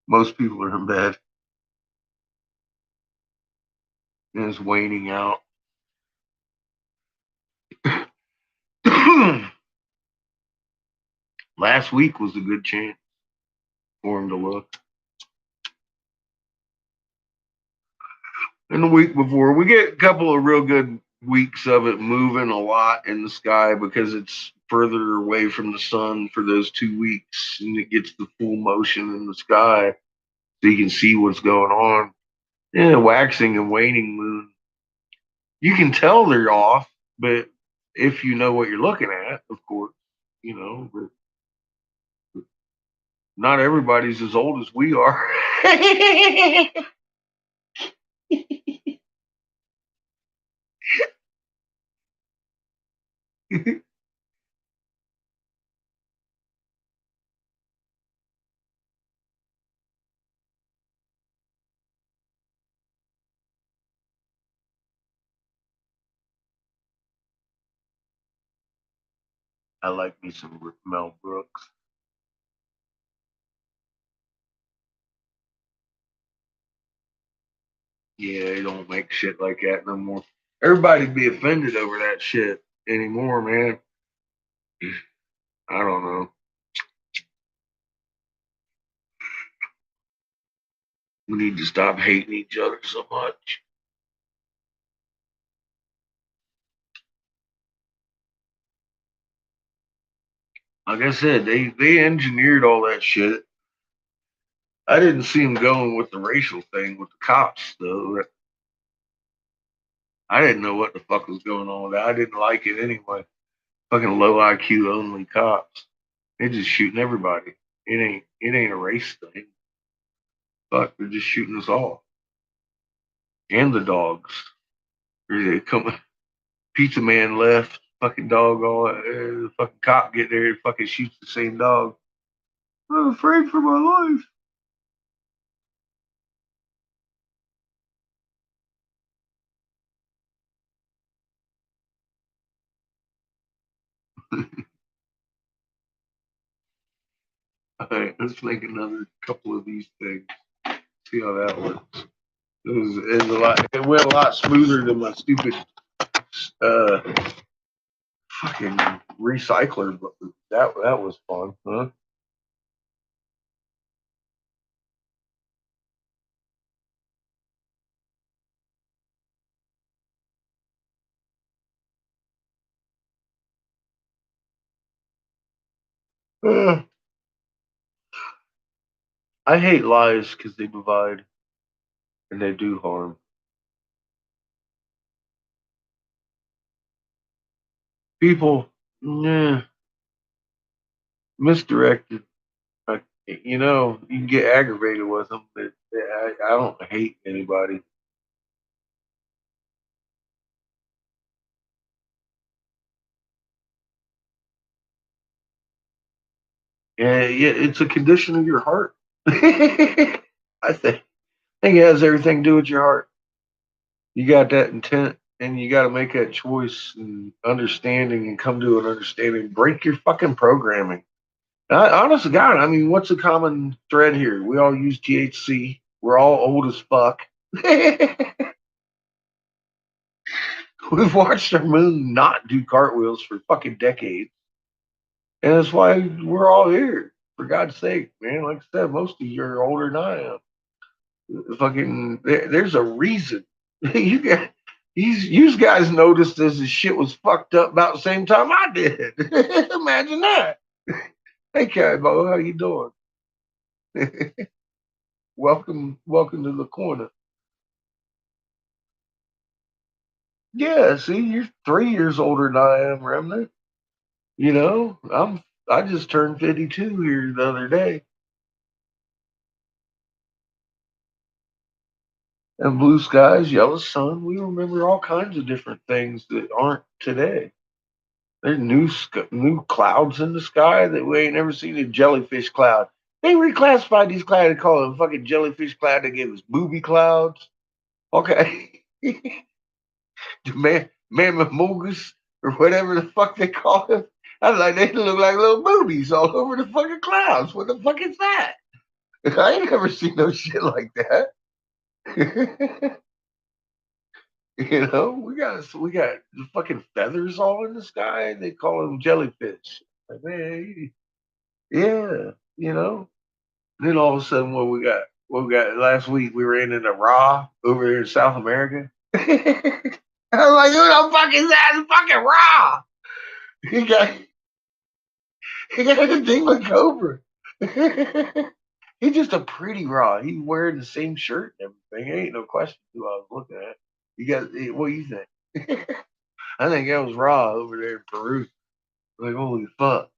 [SPEAKER 2] Most people are in bed. And it's waning out. Last week was a good chance for him to look. And the week before, we get a couple of real good weeks of it moving a lot in the sky because it's further away from the sun for those 2 weeks, and it gets the full motion in the sky so you can see what's going on. Yeah, waxing and waning moon. You can tell they're off, but if you know what you're looking at, of course, but not everybody's as old as we are. I like me some Mel Brooks. Yeah, they don't make shit like that no more. Everybody'd be offended over that shit anymore, man. I don't know. We need to stop hating each other so much. Like I said, they engineered all that shit. I didn't see them going with the racial thing with the cops, though. I didn't know what the fuck was going on with that. I didn't like it anyway. Fucking low IQ only cops. They're just shooting everybody. It ain't a race thing. Fuck, they're just shooting us all. And the dogs. They come pizza man left, fucking dog all the fucking cop get there and fucking shoots the same dog. I'm afraid for my life. All right, let's make another couple of these things. See how that works. It went a lot smoother than my stupid uh fucking recycler, but that was fun, huh? Uh, I hate lies because they divide and they do harm. People, yeah, misdirected. You can get aggravated with them, but I don't hate anybody. Yeah, it's a condition of your heart. I think it has everything to do with your heart. You got that intent, and you got to make that choice and understanding, and come to an understanding. Break your fucking programming. Honest to God, I mean, what's the common thread here? We all use THC. We're all old as fuck. We've watched our moon not do cartwheels for fucking decades. And that's why we're all here. For God's sake, man. Like I said, most of you are older than I am. Fucking, there's a reason. you got, you guys noticed as the shit was fucked up about the same time I did. Imagine that. Hey, Cabo, how you doing? welcome to the corner. Yeah, see, you're 3 years older than I am, Remnant. You know, I just turned 52 here the other day. And blue skies, yellow sun. We remember all kinds of different things that aren't today. There's new clouds in the sky that we ain't never seen. A jellyfish cloud. They reclassified these clouds. They call it a fucking jellyfish cloud. They gave us booby clouds. Okay. The mammogus or whatever the fuck they call them. I was like, they look like little boobies all over the fucking clouds. What the fuck is that? I ain't never seen no shit like that. We got the fucking feathers all in the sky. They call them jellyfish. Like, man, yeah, you know. Then all of a sudden, what we got last week? We ran into Ra over there in South America. I was like, who the fuck is that? It's fucking Ra. He got he got a thing with Cobra. He's just a pretty Ra. He's wearing the same shirt and everything. Ain't no question who I was looking at. You got what do you think? I think that was Ra over there in Peru. Like, holy fuck,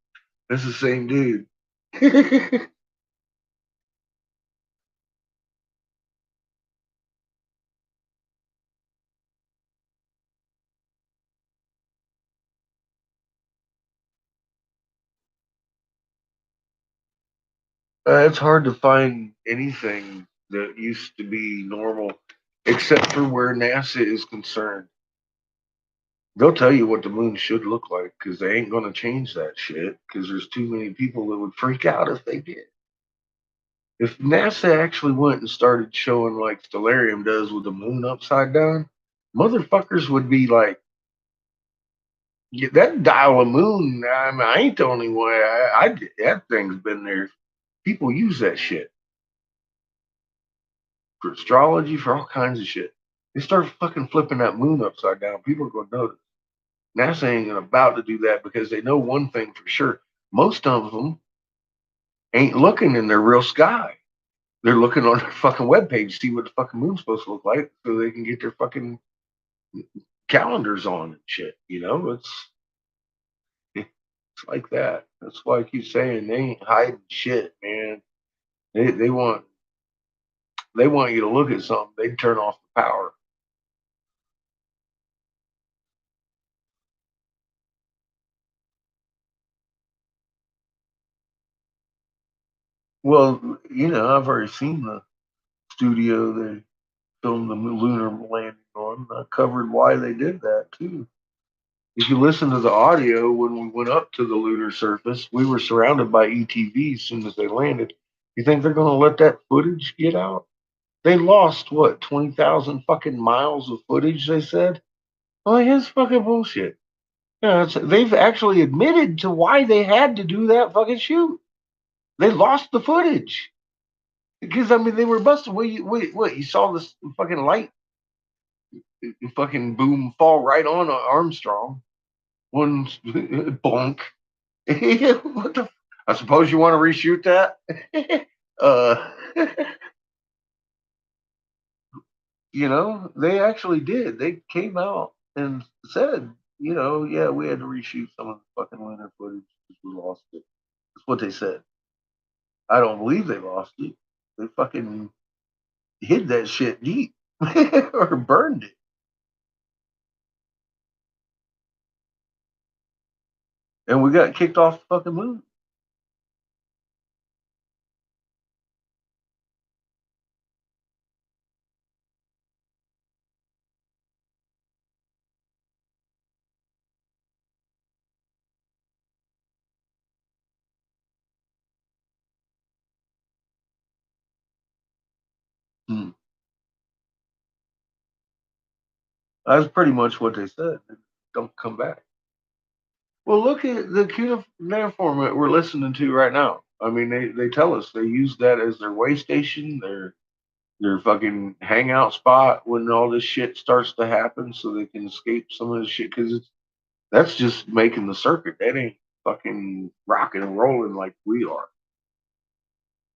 [SPEAKER 2] that's the same dude. It's hard to find anything that used to be normal, except for where NASA is concerned. They'll tell you what the moon should look like because they ain't going to change that shit because there's too many people that would freak out if they did. If NASA actually went and started showing like Stellarium does with the moon upside down, motherfuckers would be like, yeah, that dial a moon. I mean, I ain't the only one. That thing's been there. People use that shit for astrology, for all kinds of shit. They start fucking flipping that moon upside down. People are going to notice. NASA ain't about to do that because they know one thing for sure. Most of them ain't looking in their real sky. They're looking on their fucking webpage to see what the fucking moon's supposed to look like so they can get their fucking calendars on and shit. You know, it's like that. That's why I keep saying they ain't hiding shit, man. They want you to look at something. They turn off the power. Well, I've already seen the studio they filmed the lunar landing on. I covered why they did that too. If you listen to the audio when we went up to the lunar surface, we were surrounded by ETVs as soon as they landed. You think they're going to let that footage get out? They lost what 20,000 fucking miles of footage. They said, "Oh, it's fucking bullshit." They've actually admitted to why they had to do that fucking shoot. They lost the footage because I mean they were busted. What? You saw this fucking light, fucking boom, fall right on Armstrong. One bonk. What the? I suppose you want to reshoot that. uh, they actually did. They came out and said, yeah, we had to reshoot some of the fucking lunar footage because we lost it. That's what they said. I don't believe they lost it. They fucking hid that shit deep or burned it. And we got kicked off the fucking moon. That's pretty much what they said. Don't come back. Well, look at the cuneiform that we're listening to right now. I mean, they tell us they use that as their way station, their fucking hangout spot when all this shit starts to happen, so they can escape some of this shit. Because that's just making the circuit. That ain't fucking rocking and rolling like we are.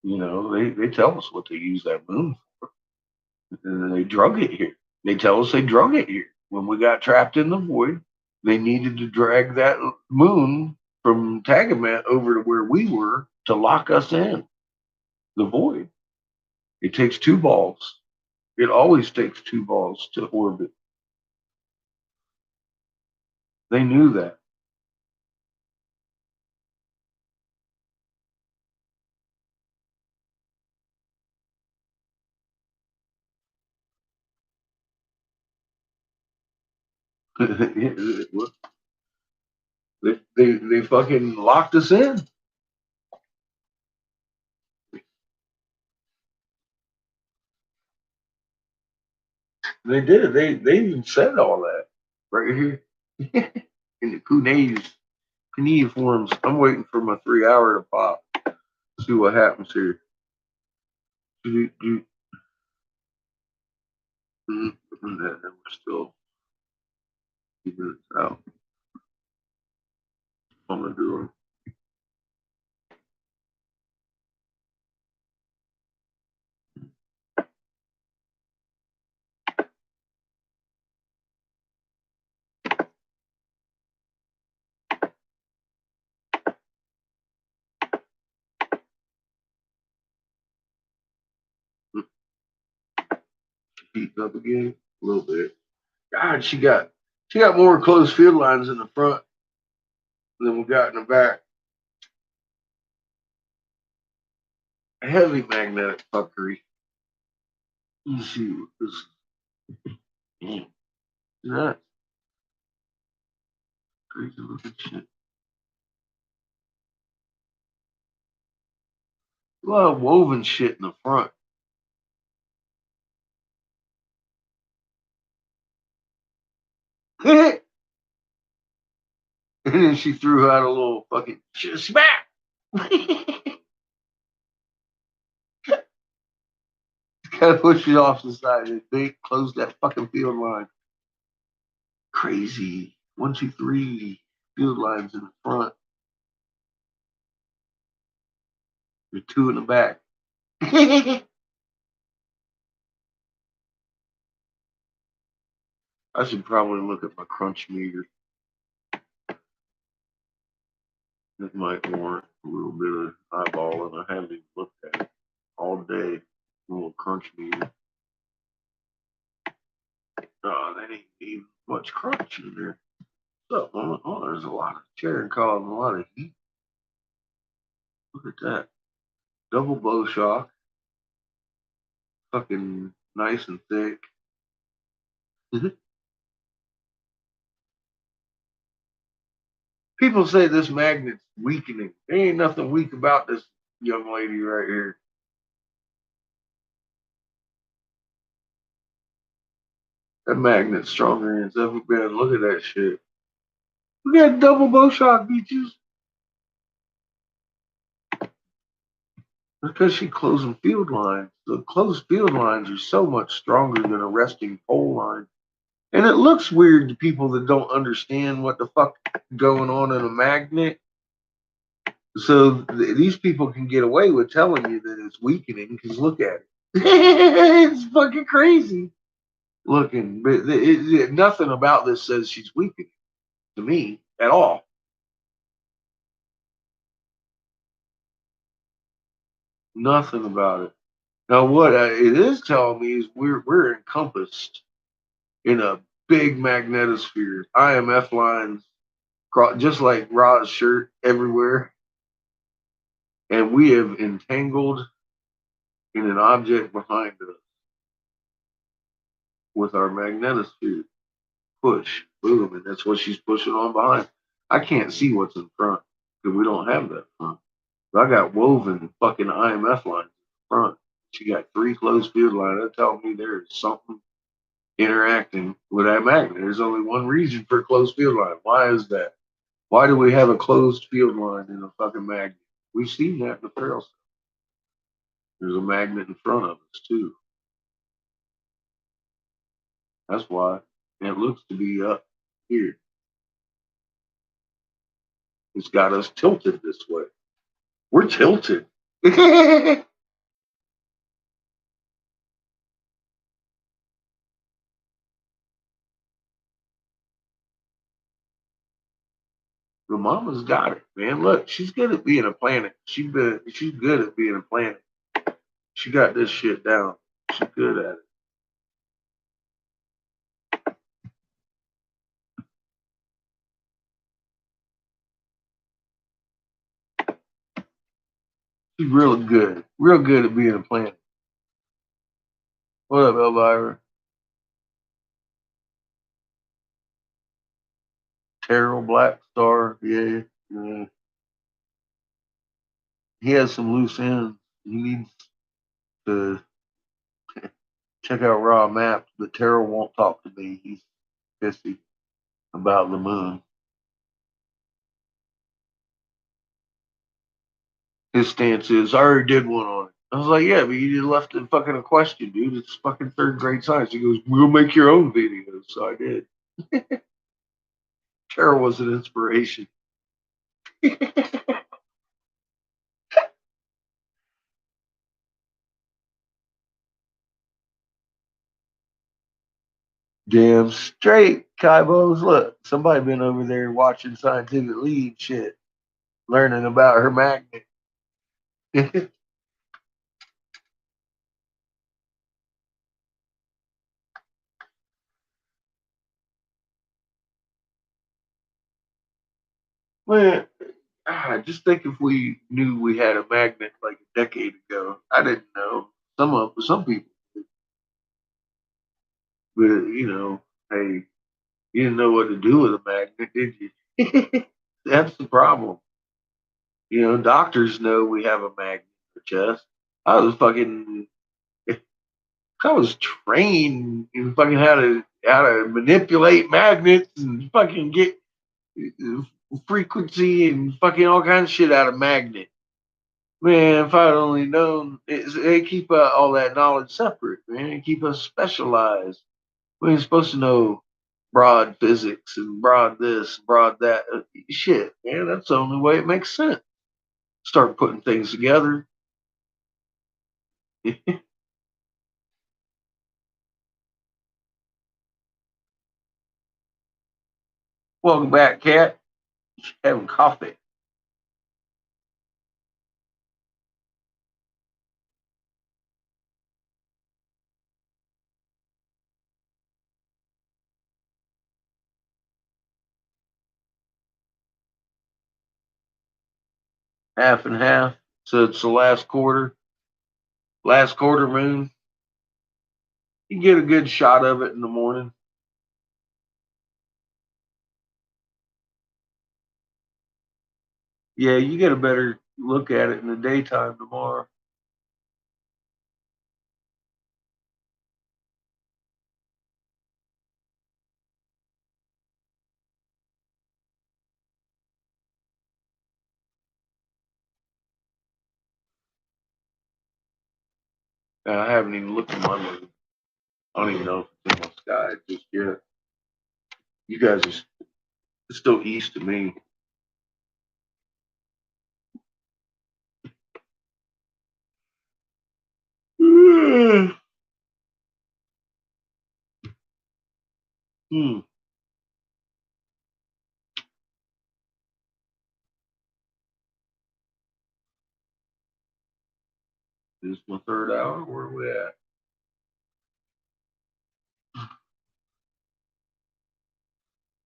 [SPEAKER 2] You know, they tell us what they use that moon for, and they drug it here. They tell us they drug it here when we got trapped in the void. They needed to drag that moon from Tagamet over to where we were to lock us in the void. It takes two balls. It always takes two balls to orbit. They knew that. they fucking locked us in. They did. They even said all that right here in the cuneiforms. I'm waiting for my 3 hour to pop. See what happens here. And we're still keeping it out. I'm gonna do it. Heat up again a little bit. God, she got more closed field lines in the front than we got in the back. Heavy magnetic fuckery. Let's see what this. Damn. That crazy looking shit. A lot of woven shit in the front. And then she threw out a little fucking smack. Kind of pushed it off the side. They closed that fucking field line. Crazy. 1, 2, 3 field lines in the front. There's 2 in the back. I should probably look at my crunch meter. It might warrant a little bit of eyeballing. I haven't even looked at it all day. A little crunch meter. Oh, that ain't even much crunch in there. So, oh, there's a lot of chair causing a lot of heat. Look at that. Double bow shock. Fucking nice and thick. People say this magnet's weakening. There ain't nothing weak about this young lady right here. That magnet's stronger than it's ever been. Look at that shit. We got double bow shock, bitches. Because she closing field lines. The closed field lines are so much stronger than a resting pole line. And it looks weird to people that don't understand what the fuck going on in a magnet. So these people can get away with telling you that it's weakening because look at it. It's fucking crazy looking. But nothing about this says she's weakening to me at all. Nothing about it. Now, what it is telling me is we're encompassed in a big magnetosphere. IMF lines, just like Ra's shirt, everywhere. And we have entangled in an object behind us with our magnetosphere. Push, boom, and that's what she's pushing on behind. I can't see what's in front because we don't have that front. But I got woven fucking IMF lines in front. She got 3 closed field lines. That tells me there is something interacting with that magnet. There's only one reason for a closed field line. Why is that? Why do we have a closed field line in a fucking magnet? We've seen that in the ferrule cell. There's a magnet in front of us too. That's why. And it looks to be up here. It's got us tilted this way. We're tilted. The mama's got it, man. Look, she's good at being a planet. She's good at being a planet. She got this shit down. She's good at it. She's real good at being a planet. What up, Elvira? Terrell Black Star, yeah. He has some loose ends. He needs to check out raw maps, but Terrell won't talk to me. He's pissy about the moon. His stance is, I already did one on it. I was like, yeah, but you just left it fucking a question, dude. It's fucking third grade science. He goes, we'll make your own videos. So I did. Terrell was an inspiration. Damn straight, Kaibos. Look, somebody been over there watching Scientific Lead shit, learning about her magnet. Man, just think if we knew we had a magnet like a decade ago. I didn't know. Some people, but hey, you didn't know what to do with a magnet, did you? That's the problem. Doctors know we have a magnet in the chest. I was fucking, I was trained in fucking how to manipulate magnets and fucking get frequency and fucking all kinds of shit out of magnet. Man, if I'd only known, they keep all that knowledge separate, man. They keep us specialized. We ain't supposed to know broad physics and broad this, broad that. Shit, man, that's the only way it makes sense. Start putting things together. Welcome back, Cat. Having coffee. Half and half. So it's the last quarter moon. You get a good shot of it in the morning. Yeah, you get a better look at it in the daytime tomorrow. I haven't even looked at my moon. I don't even know if it's in the sky just yet. You guys are still east of me. Hmm. This is my third hour. Where are we at?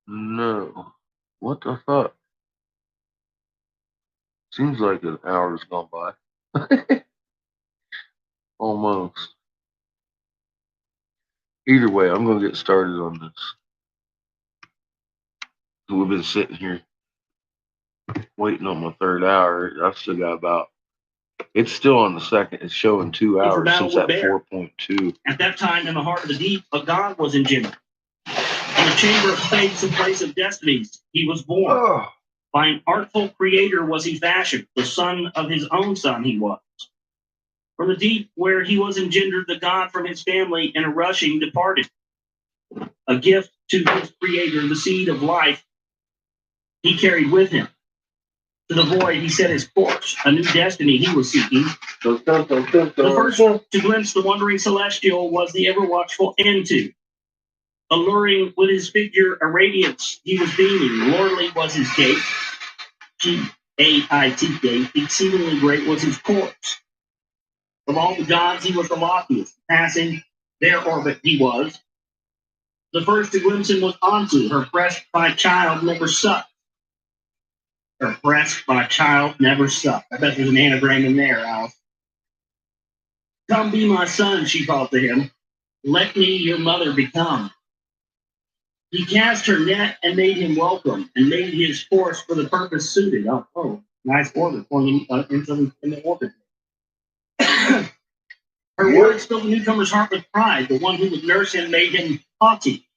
[SPEAKER 2] No. What the fuck? Seems like an hour's gone by. Almost. Either way, I'm gonna get started on this. We've been sitting here waiting on my third hour. I've still got about It's still on the second. It's showing 2
[SPEAKER 4] It's a
[SPEAKER 2] hours
[SPEAKER 4] battle
[SPEAKER 2] since
[SPEAKER 4] with
[SPEAKER 2] that
[SPEAKER 4] bear.
[SPEAKER 2] 4.2.
[SPEAKER 4] At that time, in the heart of the deep, a god was engendered. In the chamber of fates and place of destinies, he was born.
[SPEAKER 2] Oh,
[SPEAKER 4] By an artful creator was he fashioned. The son of his own son he was. From the deep where he was engendered, the god from his family in a rushing departed. A gift to his creator, the seed of life, he carried with him. To the void he set his course, a new destiny he was seeking. The first to glimpse the wondering celestial was the ever-watchful N2. Alluring with his figure a radiance he was beaming. Lordly was his gait. G-A-I-T gait. Exceedingly great was his course. Of all the gods he was the loftiest. Passing their orbit he was. The first to glimpse him was Antu. Her breast by child never sucked. Her breast by child never sucked. I bet there's an anagram in there, Alice. Come be my son, she called to him. Let me your mother become. He cast her net and made him welcome, and made his force for the purpose suited. Oh, nice orbit pointing in the orbit. Her words filled the newcomer's heart with pride. The one who would nurse him made him haughty.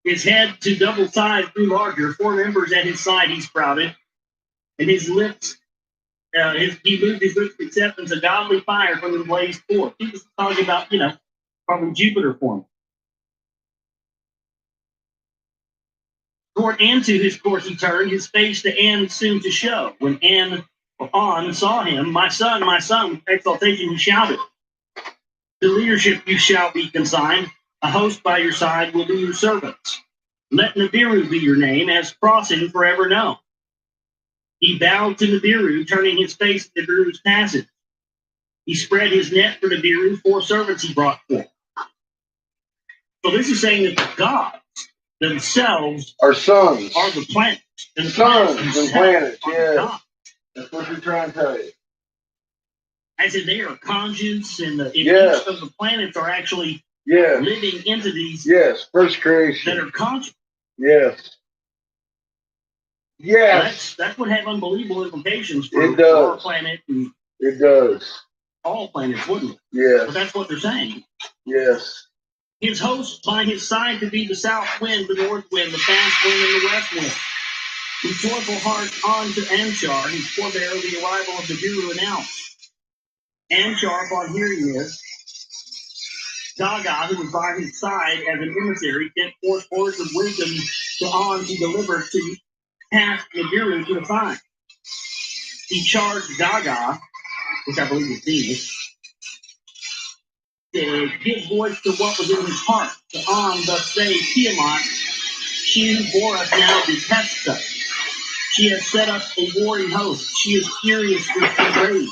[SPEAKER 4] His head to double size grew larger. 4 members at his side he sprouted, and his lips, he moved his lips with acceptance. A godly fire from him blazed forth. He was talking about, probably Jupiter for him. Toward Antu his course he turned, his face to An soon to show. When An saw him, my son, with exultation he shouted. To leadership you shall be consigned. A host by your side will be your servants. Let Nibiru be your name, as crossing forever known. He bowed to Nibiru, turning his face to Nibiru's passage. He spread his net for Nibiru, 4 servants he brought forth. So this is saying that the gods themselves
[SPEAKER 2] our sons.
[SPEAKER 4] are the planets. And the
[SPEAKER 2] Suns and planets,
[SPEAKER 4] are the
[SPEAKER 2] yeah.
[SPEAKER 4] gods.
[SPEAKER 2] That's what you're trying to tell you.
[SPEAKER 4] I said they are conjuncts, and
[SPEAKER 2] Yes.
[SPEAKER 4] each of the planets are actually
[SPEAKER 2] Yes.
[SPEAKER 4] living entities
[SPEAKER 2] Yes. First
[SPEAKER 4] that
[SPEAKER 2] creation.
[SPEAKER 4] are conscious.
[SPEAKER 2] Yes. Yes.
[SPEAKER 4] That would have unbelievable implications for
[SPEAKER 2] It does.
[SPEAKER 4] our planet and
[SPEAKER 2] It does.
[SPEAKER 4] all planets, wouldn't it? But
[SPEAKER 2] Yes.
[SPEAKER 4] that's what they're saying.
[SPEAKER 2] Yes.
[SPEAKER 4] His host by his side to be the south wind, the north wind, the fast wind, and the west wind. With joyful heart on to Anshar, his forebear, the arrival of the Guru announced. Anshar, upon hearing this, Gaga, who was by his side as an emissary, sent forth words of wisdom to On to deliver to pass the Guru to the fire. He charged Gaga, which I believe is Venus, to give voice to what was in his heart. To On thus say, Tiamat, she who bore us now detests us. She has set up a warring host. She is furious with her rage.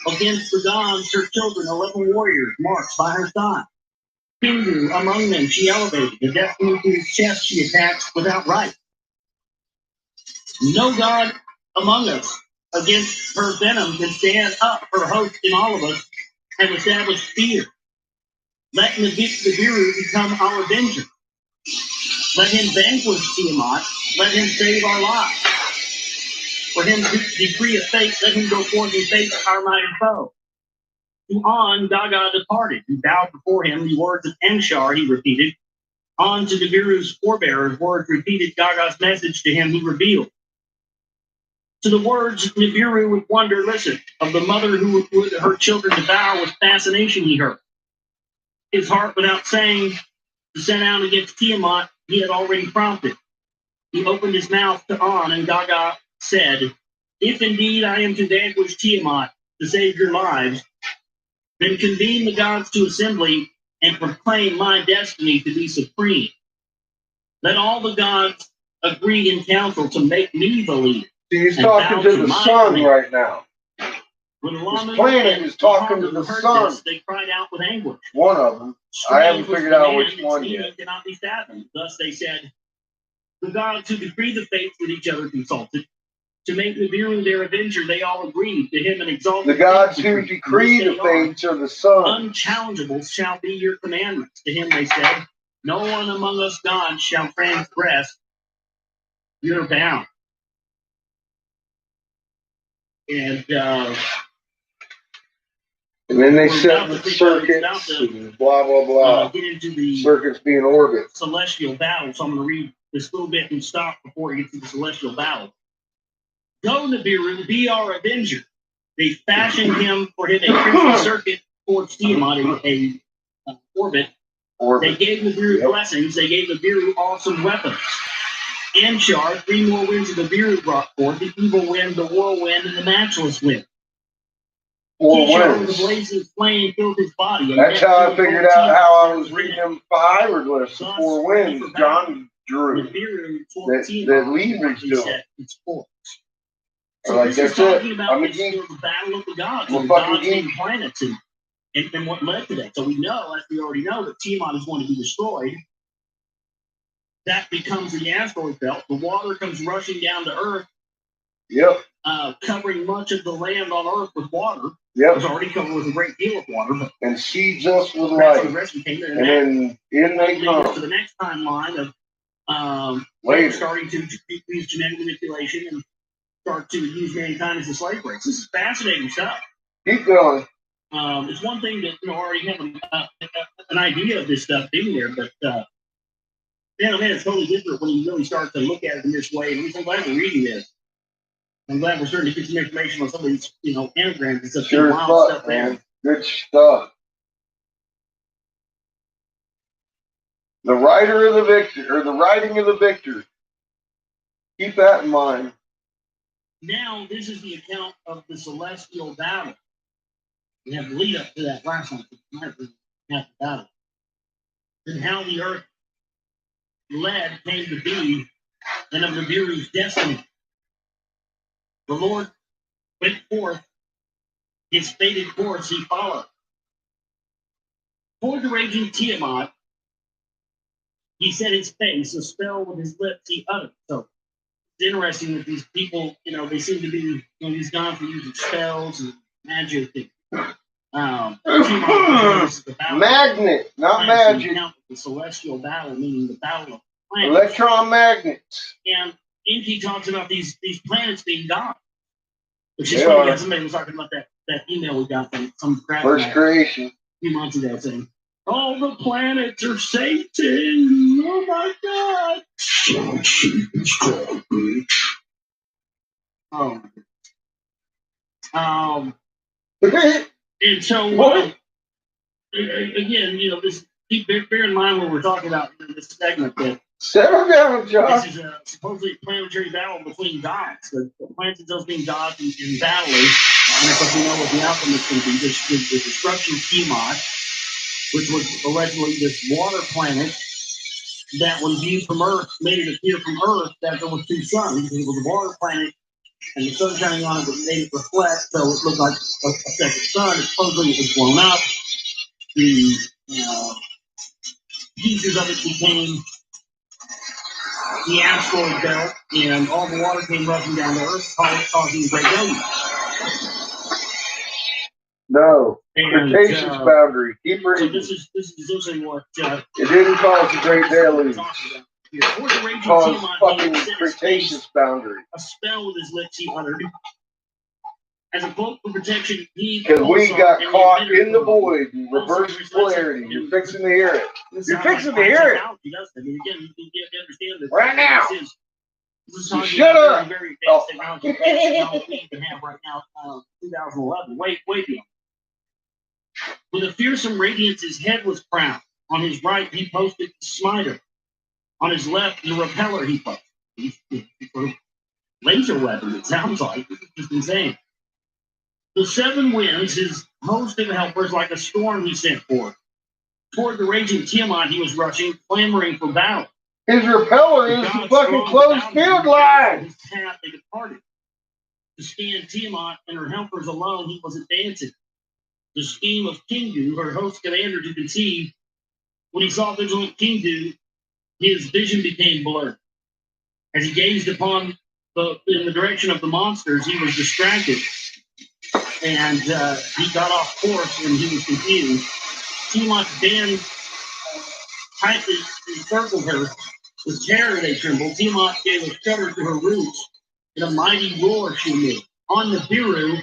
[SPEAKER 4] Against the gods, her children, 11 warriors, marched by her side. Hindu among them she elevated. The destiny to his chest she attached without right. No god among us against her venom can stand up. Her host in all of us have established fear. Let Nibiru become our avenger. Let him vanquish Tiamat. Let him save our lives. For him to decree a fate, let him go forth and face our mighty foe. To On, Gaga departed. He bowed before him. The words of Anshar, he repeated. On to Nibiru's forebearers, words repeated. Gaga's message to him he revealed. To the words Nibiru with wonder listened. Of the mother who would her children devour with fascination he heard. His heart, without saying, to send out against Tiamat, he had already prompted. He opened his mouth to On, and Gaga said, if indeed I am to vanquish Tiamat, to save your lives, then convene the gods to assembly and proclaim my destiny to be supreme. Let all the gods agree in council to make me the leader.
[SPEAKER 2] See, he's
[SPEAKER 4] and
[SPEAKER 2] talking
[SPEAKER 4] bow
[SPEAKER 2] to the
[SPEAKER 4] my
[SPEAKER 2] sun
[SPEAKER 4] command.
[SPEAKER 2] right now.
[SPEAKER 4] When
[SPEAKER 2] His
[SPEAKER 4] Lamu
[SPEAKER 2] planet
[SPEAKER 4] and
[SPEAKER 2] is talking to
[SPEAKER 4] Hamu
[SPEAKER 2] the
[SPEAKER 4] heard
[SPEAKER 2] sun.
[SPEAKER 4] this, they cried out with anguish.
[SPEAKER 2] One of them. I haven't figured out which one yet.
[SPEAKER 4] Cannot be fathomed. Thus they said, the gods who decree the fates with each other consulted. To make Nibiru their avenger, they all agreed. To him an exalted.
[SPEAKER 2] The gods who decree the fates are the sun.
[SPEAKER 4] Unchallengeable shall be your commandments. To him they said, no one among us gods shall transgress your bound. And
[SPEAKER 2] then they set the circuits and blah, blah, blah.
[SPEAKER 4] Get into the
[SPEAKER 2] circuits being orbit.
[SPEAKER 4] celestial battle. So I'm going to read this little bit and stop before we get to the celestial battle. Go, Nibiru, be our avenger. They fashioned him for him a crystal circuit towards Tiamat in a orbit. They gave Nibiru blessings. They gave Nibiru awesome weapons. Anshar, 3 more winds of Nibiru brought forth: the evil wind, the whirlwind, and the matchless wind.
[SPEAKER 2] 4
[SPEAKER 4] Kishar,
[SPEAKER 2] winds.
[SPEAKER 4] the blazing flame filled his body.
[SPEAKER 2] That's how I figured out how I was reading them hieroglyphs. The 4 winds John drew. That Leverage doing.
[SPEAKER 4] So
[SPEAKER 2] like,
[SPEAKER 4] this is
[SPEAKER 2] that's
[SPEAKER 4] talking
[SPEAKER 2] it.
[SPEAKER 4] about
[SPEAKER 2] I'm a
[SPEAKER 4] the
[SPEAKER 2] geek.
[SPEAKER 4] battle of the gods,
[SPEAKER 2] I'm a
[SPEAKER 4] and
[SPEAKER 2] fucking
[SPEAKER 4] gods and
[SPEAKER 2] geek.
[SPEAKER 4] planets, and what led to that. So we know, as we already know, that Tiamat is going to be destroyed. That becomes the asteroid belt. The water comes rushing down to Earth.
[SPEAKER 2] Yep.
[SPEAKER 4] Covering much of the land on Earth with water.
[SPEAKER 2] Yep.
[SPEAKER 4] It was already covered with a great deal of water. But
[SPEAKER 2] and seeds us with
[SPEAKER 4] that's
[SPEAKER 2] life.
[SPEAKER 4] when the rescue came in.
[SPEAKER 2] And then in they
[SPEAKER 4] leads us to
[SPEAKER 2] come.
[SPEAKER 4] the next timeline of
[SPEAKER 2] Later.
[SPEAKER 4] starting to use genetic manipulation and start to use mankind as a slave race. This is fascinating stuff.
[SPEAKER 2] Keep going.
[SPEAKER 4] It's one thing that already have an idea of this stuff being there, but man, it's totally different when you really start to look at it in this way. And I'm glad we're reading this. I'm glad we're starting to get some information on some of these, anagrams and stuff.
[SPEAKER 2] Sure
[SPEAKER 4] wild stuff
[SPEAKER 2] man.
[SPEAKER 4] there.
[SPEAKER 2] Good stuff. The writer of the victor, or the writing of the victor. Keep that in mind.
[SPEAKER 4] Now, this is the account of the celestial battle. We have the lead up to that last one. The battle. And how the earth came to be, and of Nibiru's destiny. The Lord went forth, his fated course he followed. Toward the raging Tiamat, he set his face, a spell with his lips he uttered. So it's interesting that these people, they seem to be, these gods were using spells and magic.
[SPEAKER 2] Magnet, not magic.
[SPEAKER 4] The celestial battle, meaning the battle of planets.
[SPEAKER 2] Electron magnets.
[SPEAKER 4] And Inky talks about these planets being gods. Which is funny, somebody was talking about that email we got from some crap.
[SPEAKER 2] First creation.
[SPEAKER 4] A few months ago saying, all the planets are Satan. Oh my God.
[SPEAKER 5] Satan's God, bitch.
[SPEAKER 4] And so, again, this, bear in mind when we're talking about this segment that
[SPEAKER 2] settle down, Josh.
[SPEAKER 4] This is supposedly a planetary battle between gods. The planets themselves being gods and battling. And of course, we know what the outcome is going to be. The destruction of Tiamat, which was allegedly this water planet that, when viewed from Earth, made it appear from Earth that there was 2 suns. It was a water planet, and the sun shining on it made it reflect, so it looked like a second sun. Supposedly, it was blown up. The pieces of it became the asteroid belt, and all the water came rushing down to Earth, causing great deluge.
[SPEAKER 2] No. Cretaceous boundary. Keep reading.
[SPEAKER 4] So this is essentially what
[SPEAKER 2] it didn't cause the Great Deluge. It caused fucking Cretaceous boundary.
[SPEAKER 4] A spell with his lips he uttered. As a cloak for protection,
[SPEAKER 2] because we got caught in the void and reverse polarity. You're fixing to hear it. You're fixing to hear it. Right now. Shut up.
[SPEAKER 4] Very advanced technology we can have right now, 2011. Wait beyond. With a fearsome radiance, his head was crowned. On his right, he posted the smiter. On his left, the repeller he posted. Laser weapon, it sounds like. This is just insane. The 7 winds, his host of helpers, like a storm he sent forth. Toward the raging Tiamat he was rushing, clamoring for battle.
[SPEAKER 2] His repeller is the fucking closed field line.
[SPEAKER 4] His path they departed. To stand Tiamat and her helpers alone, he was advancing. The scheme of Kingu, her host commander, to conceive. When he saw vigilant Kingu, his vision became blurred. As he gazed upon in the direction of the monsters, he was distracted. And he got off course and he was confused. Tiamat's band tightly encircled her. With terror they trembled. Tiamat gave a shudder to her roots. In a mighty roar she made. On Nibiru,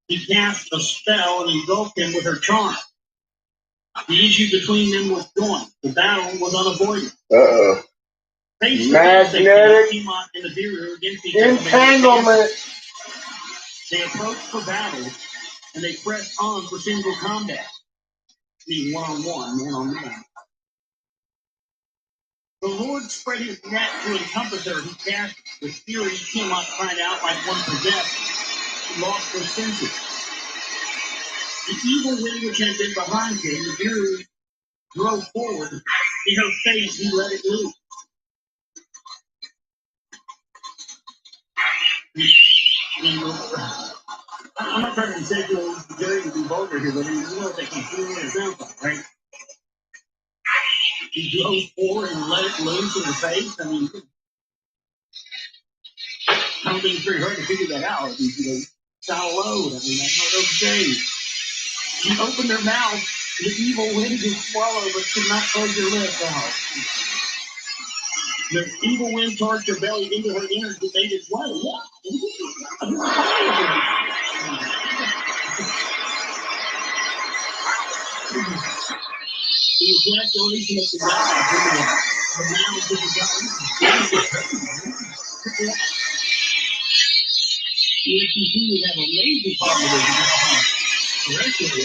[SPEAKER 4] he cast a spell and engulfed him with her charm. The issue between them was joined. The battle was unavoidable.
[SPEAKER 2] Uh-oh. Magnetic
[SPEAKER 4] Tiamat and Nibiru against each other.
[SPEAKER 2] entanglement.
[SPEAKER 4] They approached for battle, and they pressed on for single combat, meaning one-on-one, man-on-man. The Lord spread his net to encompass her. He cast with fury. Tiamat cried out like one possessed. She lost her senses. The evil wind which had been behind him, the Nibiru drove forward. In her face, he let it loose. I'm not trying to say to Jerry to be vulgar here, but you know what they can feel what it sounds like, right? He drove forward and let it loose in her face. I mean, I don't think it's very hard to figure that out. It's got a load. I mean, I know those days. She opened her mouth, the evil wind did swallow, but could not close her lips out. The evil wind charged her belly into her innards and made it swell. The ejaculation of the gods, the mouths of the gods. You continue to have a major problem with the rest of the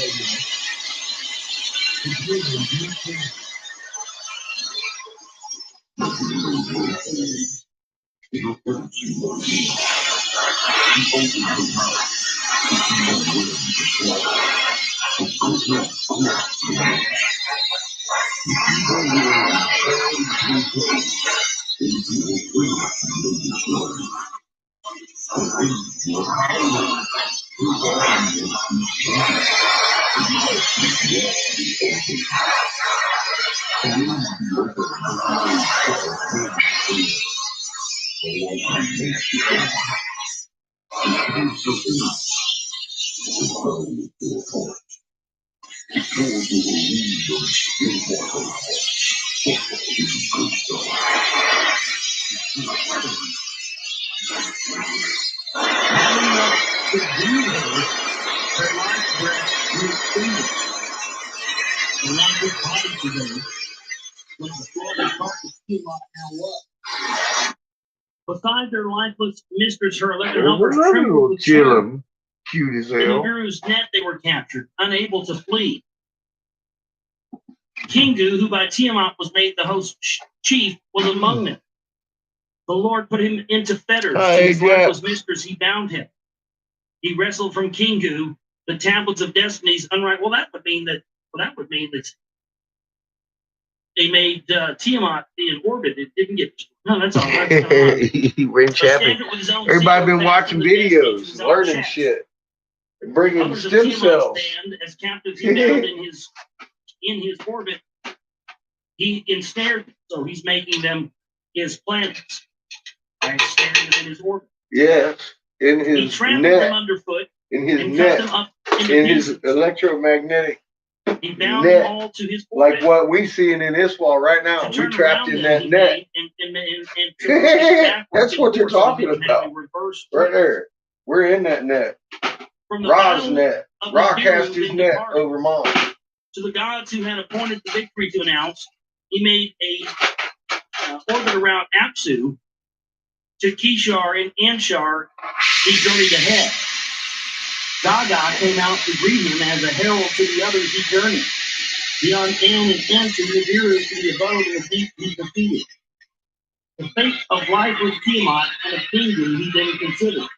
[SPEAKER 4] Besides their lifeless mistress, her 11 helpers trembled with terror.
[SPEAKER 2] Cute as
[SPEAKER 4] In
[SPEAKER 2] hell.
[SPEAKER 4] Nibiru's net they were captured, unable to flee. Kingu, who by Tiamat was made the host chief, was among them. The Lord put him into fetters. To his lifeless mistress he bound him. He wrestled from Kingu the tablets of destinies unright. Well, that would mean that they made Tiamat in orbit. It didn't get. No, that's all right.
[SPEAKER 2] He went chapping. Everybody been watching videos, learning shit, and bringing stem cells.
[SPEAKER 4] Stand as captives he bound in his orbit. He ensnared them, so he's making them his planets. Right, ensnaring them in his orbit.
[SPEAKER 2] Yes, in his
[SPEAKER 4] he trampled
[SPEAKER 2] net,
[SPEAKER 4] them underfoot,
[SPEAKER 2] in his
[SPEAKER 4] and
[SPEAKER 2] net,
[SPEAKER 4] cut them up
[SPEAKER 2] in his electromagnetic.
[SPEAKER 4] He bound them all to his orbit.
[SPEAKER 2] Like what we seeing in this wall right now. We trapped in that net. That's what they're talking about. Right there. We're in that net. Ra's net. Ra cast his net over mom.
[SPEAKER 4] To the gods who had appointed the victory to announce, he made a orbit around Apsu. To Kishar and Anshar, he journeyed ahead. Gaga came out to greet him as a herald to the others he journeyed. Beyond An and Ansu, Nibiru to the abode of the deep he defeated. The fate of life with Tiamat and of kingdom he then considered.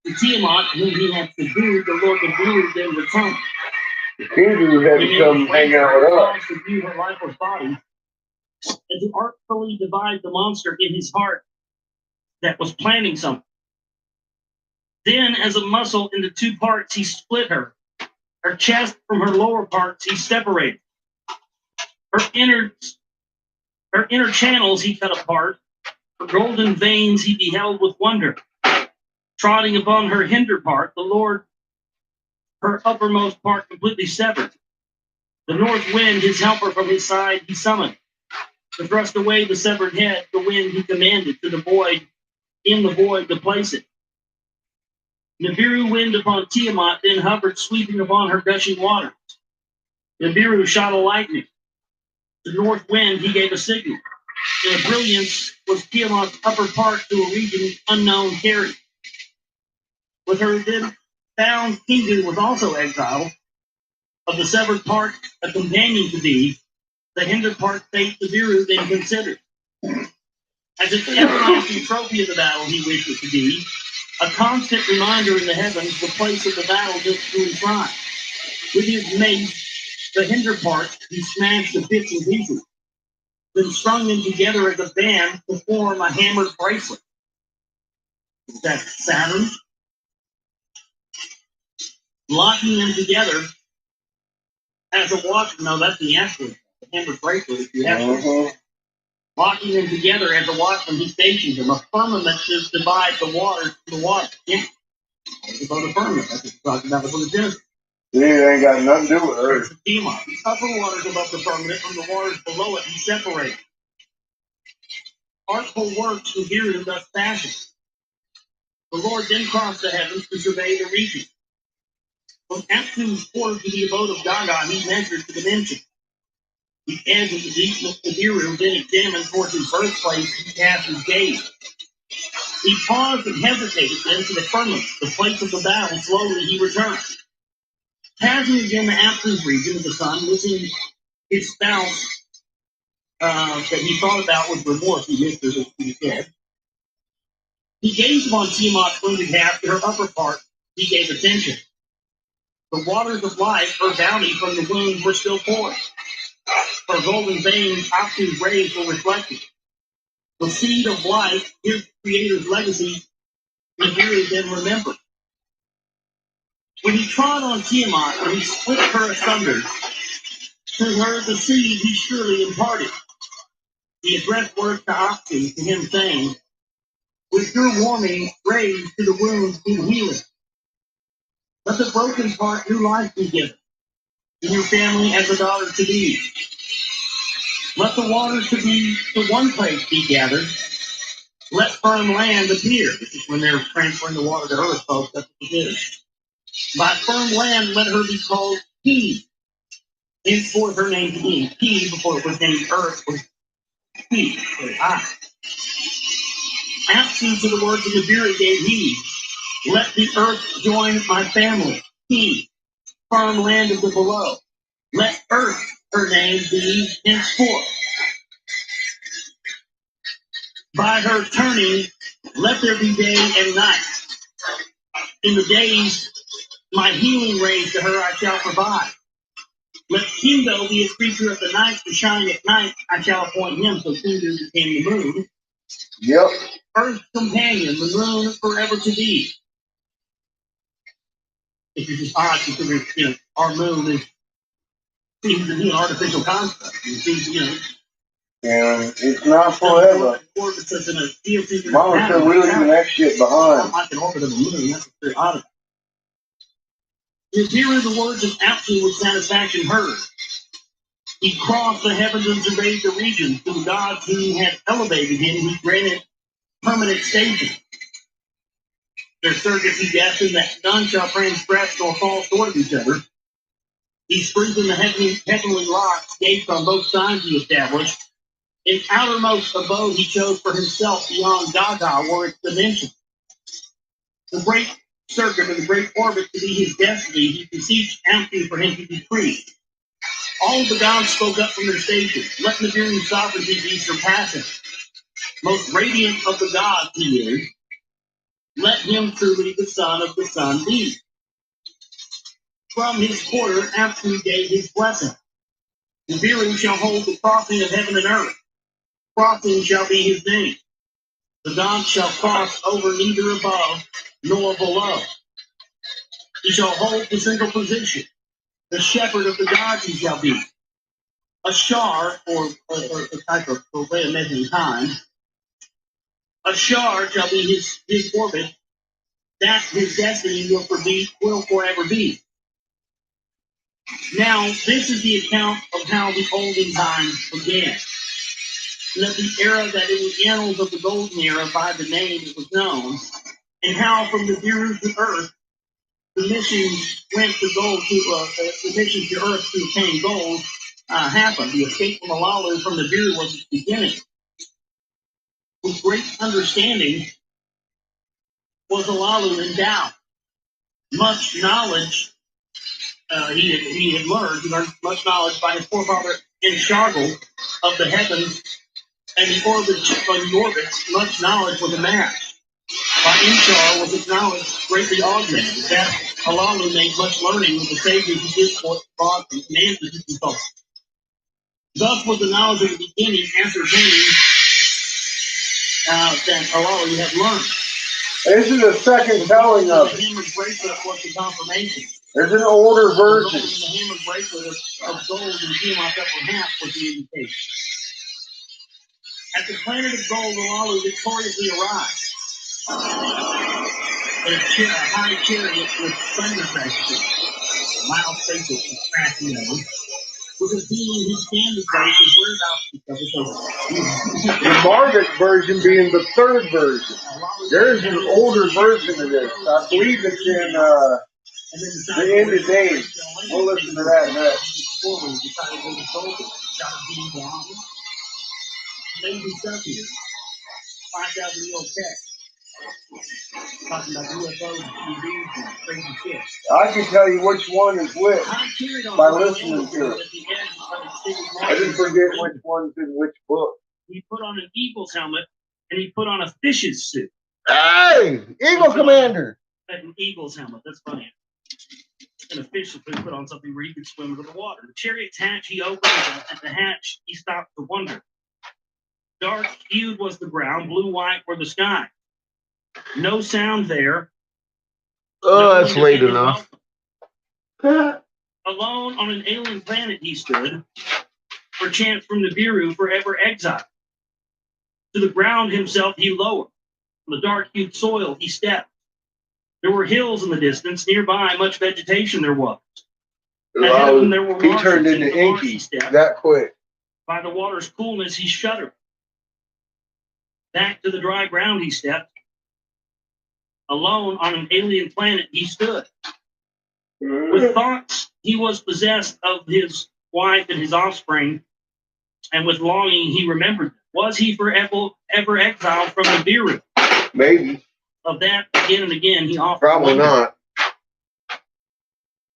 [SPEAKER 4] To Tiamat, whom he had subdued, the Lord Nibiru then returned.
[SPEAKER 2] The kingdom had to come hang out with us.
[SPEAKER 4] To view her lifeless body, and to artfully divide the monster in his heart that was planning something. Then, as a muscle into two parts, he split her. Her chest from her lower parts he separated. Her inner channels he cut apart. Her golden veins he beheld with wonder. Trotting upon her hinder part, the Lord, her uppermost part completely severed. The north wind, his helper from his side, he summoned. To thrust away the severed head, the wind he commanded to the void, in the void to place it. Nibiru wind upon Tiamat then hovered, sweeping upon her gushing waters. Nibiru shot a lightning. The north wind he gave a signal. Their brilliance was Tiamat's upper part to a region unknown carried. With her then found Kingu was also exiled. Of the severed part, a companion to be, the hindered part fate Nibiru then considered. As an everlasting trophy of the battle he wished it to be, a constant reminder in the heavens, the place of the battle just to enshrine. With his mace, the hinder part, he smashed to bits and pieces, then strung them together as a band to form a hammered bracelet. Is that Saturn? Locking them together as a watch. No, that's the asteroid. The hammered bracelet is the asteroid. Locking them together as a watchman, he stations them. A firmament just divides the waters from the water. Yeah. It's about the firmament. That's what we're talking about before the Genesis.
[SPEAKER 2] Yeah, it ain't got nothing to do with Earth.
[SPEAKER 4] It's the Tiamat. The upper waters above the firmament from the waters below it he separated. Artful works to hear him thus fashioned. The Lord then crossed the heavens to survey the region. From Neptune's port to the abode of Gaga, he measured the dimension. The edge of the deepness of Nibiru then examined towards his birthplace, he cast his gaze. He paused and hesitated, then to the firmament, the place of the battle, slowly he returned. Passing again the Neptune's region of the sun, missing his spouse that he thought about with remorse, he missed her as he was dead. He gazed upon Tiamat's wounded half, to her upper part he gave attention. The waters of life, her bounty from the wound, were still pouring. Her golden veins, Neptune's rays were reflected. The seed of life, his creator's legacy, Nibiru then remembered. When he trod on Tiamat, and he split her asunder, to her the seed he surely imparted. He addressed words to Neptune, to him saying, with your warming rays to the wounds do healing. Let the broken part new life be given, in your family as a daughter to be. Let the waters to be to one place be gathered. Let firm land appear. This is when they're transferring the water to earth, folks. That's what it is. By firm land, let her be called He. Henceforth, her name to be He, before it was named Earth, was He. Answer to the words of Nibiru gave he. Let the earth join my family. He, firm land of the below. Let earth, her name be henceforth. By her turning, let there be day and night. In the days, my healing rays to her I shall provide. Let Kingo be a creature of the night to shine at night. I shall appoint him. So Kingo became the moon.
[SPEAKER 2] Yep.
[SPEAKER 4] Earth's companion, the moon forever to be. If you're just odd, consider, our moon seems to be an artificial construct. It seems,
[SPEAKER 2] And it's not forever.
[SPEAKER 4] Mama
[SPEAKER 2] said we're leaving that shit behind.
[SPEAKER 4] Like an orbit of a moon. That's very odd. Nibiru the words of Neptune with satisfaction heard. He crossed the heavens and surveyed the region. To the gods who had elevated him, he granted permanent station. Their circuit he destined that none shall transgress nor fall short of each other. He strengthened the heavenly rocks, gates on both sides he established. In outermost abode he chose for himself beyond Gaga were its dimensions. The great circuit and the great orbit to be his destiny, he beseeched Neptune for him to decree. All the gods spoke up from their stations. Let Nibiru's sovereignty be surpassing. Most radiant of the gods he is. Let him truly the son of the sun be. From his quarter, Neptune gave his blessing. Nibiru shall hold the crossing of heaven and earth. Crossing shall be his name. The gods shall cross over neither above nor below. He shall hold the central position. The shepherd of the gods he shall be. A shar, or a type of way of measuring time. A shar shall be his orbit. That his destiny will forever be. Now, this is the account of how the olden times began. Let the era that in the annals of the golden era by the name it was known, and how from the Biru to Earth, the mission went to gold the mission to Earth to obtain gold happened. The escape from Alalu from the Biru was its beginning. With great understanding was Alalu endowed. Much knowledge he had learned. He learned much knowledge by his forefather Inshargle of the heavens and the orbits. Much knowledge was amassed. By Inshar was his knowledge greatly augmented. That Alalu made much learning with the saviors who did what God and commanded to consult. Thus was the knowledge of the beginning ascertained that Alalu had learned.
[SPEAKER 2] This is the second telling of
[SPEAKER 4] The
[SPEAKER 2] it.
[SPEAKER 4] hammer bracelet was the confirmation.
[SPEAKER 2] There's an older version.
[SPEAKER 4] The hammer bracelet of gold and Tiamat's upper half was the indication. At the planet of gold, Alalu victoriously arrived. In a high chariot with thunder crashes, mild faces and crashing nose, with a being whose standing place is whereabouts
[SPEAKER 2] The Margaret version being the third version. There's an older version of this. I believe it's in the end of days. We'll listen to that next.
[SPEAKER 4] Lazy stuff here. 5,000-year-old cat. Talking about UFOs and TVs and crazy shit.
[SPEAKER 2] I can tell you which one is which by listening to it. I just forget which one's in which book.
[SPEAKER 4] He put on an eagle's helmet and he put on a fish's suit.
[SPEAKER 2] Hey, Eagle Commander.
[SPEAKER 4] An eagle's helmet. That's funny. And a fish suit put on something where he could swim under the water. The chariot's hatch he opened, and at the hatch he stopped to wonder. Dark hued was the ground, blue-white were the sky. No sound there.
[SPEAKER 2] Oh, that's late enough.
[SPEAKER 4] Alone on an alien planet he stood, perchance from the Biru, forever exiled. To the ground himself he lowered. On the dark-hued soil he stepped. There were hills in the distance. Nearby, much vegetation there was. Ahead of him there were
[SPEAKER 2] He
[SPEAKER 4] marshes.
[SPEAKER 2] turned into
[SPEAKER 4] the marsh
[SPEAKER 2] Inky
[SPEAKER 4] he stepped.
[SPEAKER 2] that quick.
[SPEAKER 4] By the water's coolness he shuddered. Back to the dry ground he stepped. Alone on an alien planet he stood. With thoughts he was possessed of his wife and his offspring, and with longing he remembered. Was he forever exiled from the Biru?
[SPEAKER 2] Maybe.
[SPEAKER 4] Of that, again and again, he offered.
[SPEAKER 2] Probably not.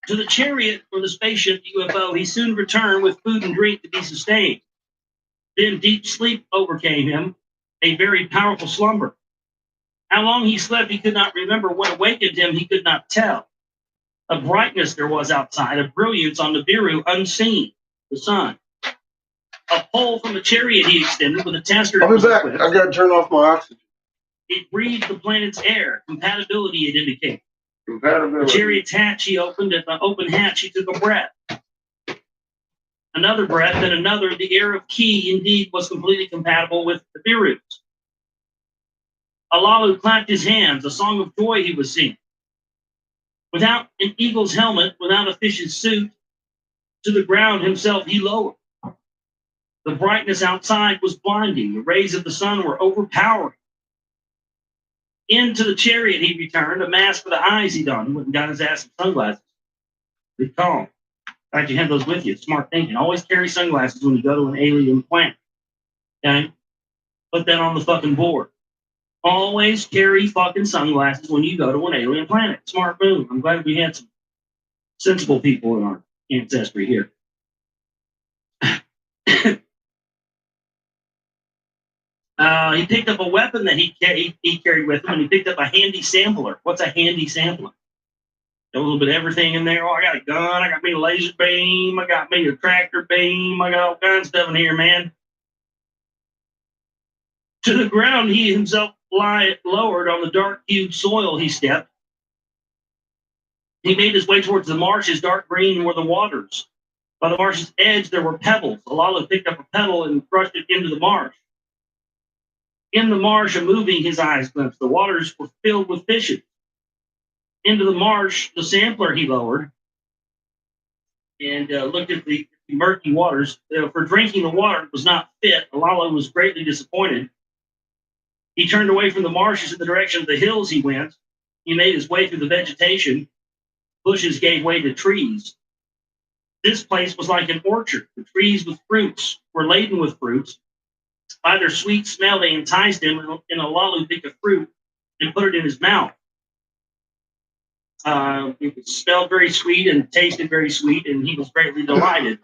[SPEAKER 4] To the chariot or the spaceship UFO, he soon returned with food and drink to be sustained. Then deep sleep overcame him, a very powerful slumber. How long he slept, he could not remember. What awakened him, he could not tell. A brightness there was outside, a brilliance on the Biru unseen, the sun. A pole from the chariot he extended with a tester.
[SPEAKER 2] I'll be back. I gotta turn off my oxygen.
[SPEAKER 4] It breathed the planet's air. Compatibility it indicated. The
[SPEAKER 2] Compatibility.
[SPEAKER 4] chariot's hatch he opened. At the open hatch he took a breath. Another breath, then another. The air of Ki indeed was completely compatible with the Birus. Alalu clapped his hands, a song of joy he was singing. Without an eagle's helmet, without a fish's suit, to the ground himself he lowered. The brightness outside was blinding. The rays of the sun were overpowering. Into the chariot he returned, a mask for the eyes he donned. He went and got his ass some sunglasses. Be calm. In fact, you have those with you. Smart thinking. Always carry sunglasses when you go to an alien planet. Okay? Put that on the fucking board. Always carry fucking sunglasses when you go to an alien planet. Smart move. I'm glad we had some sensible people in our ancestry here. He picked up a weapon that he carried with him, and he picked up a handy sampler. What's a handy sampler? A little bit of everything in there. Oh, I got a gun. I got me a laser beam. I got me a tractor beam. I got all kinds of stuff in here, man. To the ground he himself lowered. On the dark-hued soil he stepped. He made his way towards the marshes. Dark green were the waters. By the marsh's edge there were pebbles. Alalu picked up a pebble and crushed it into the marsh. In the marsh, a moving his eyes glimpsed. The waters were filled with fishes. Into the marsh, the sampler he lowered and looked at the murky waters. For drinking the water, it was not fit. Alalu was greatly disappointed. He turned away from the marshes in the direction of the hills he went. He made his way through the vegetation. Bushes gave way to trees. This place was like an orchard. The trees with fruits were laden with fruits. By their sweet smell, they enticed him, and Olalu picked a fruit and put it in his mouth. It smelled very sweet and tasted very sweet, and he was greatly delighted.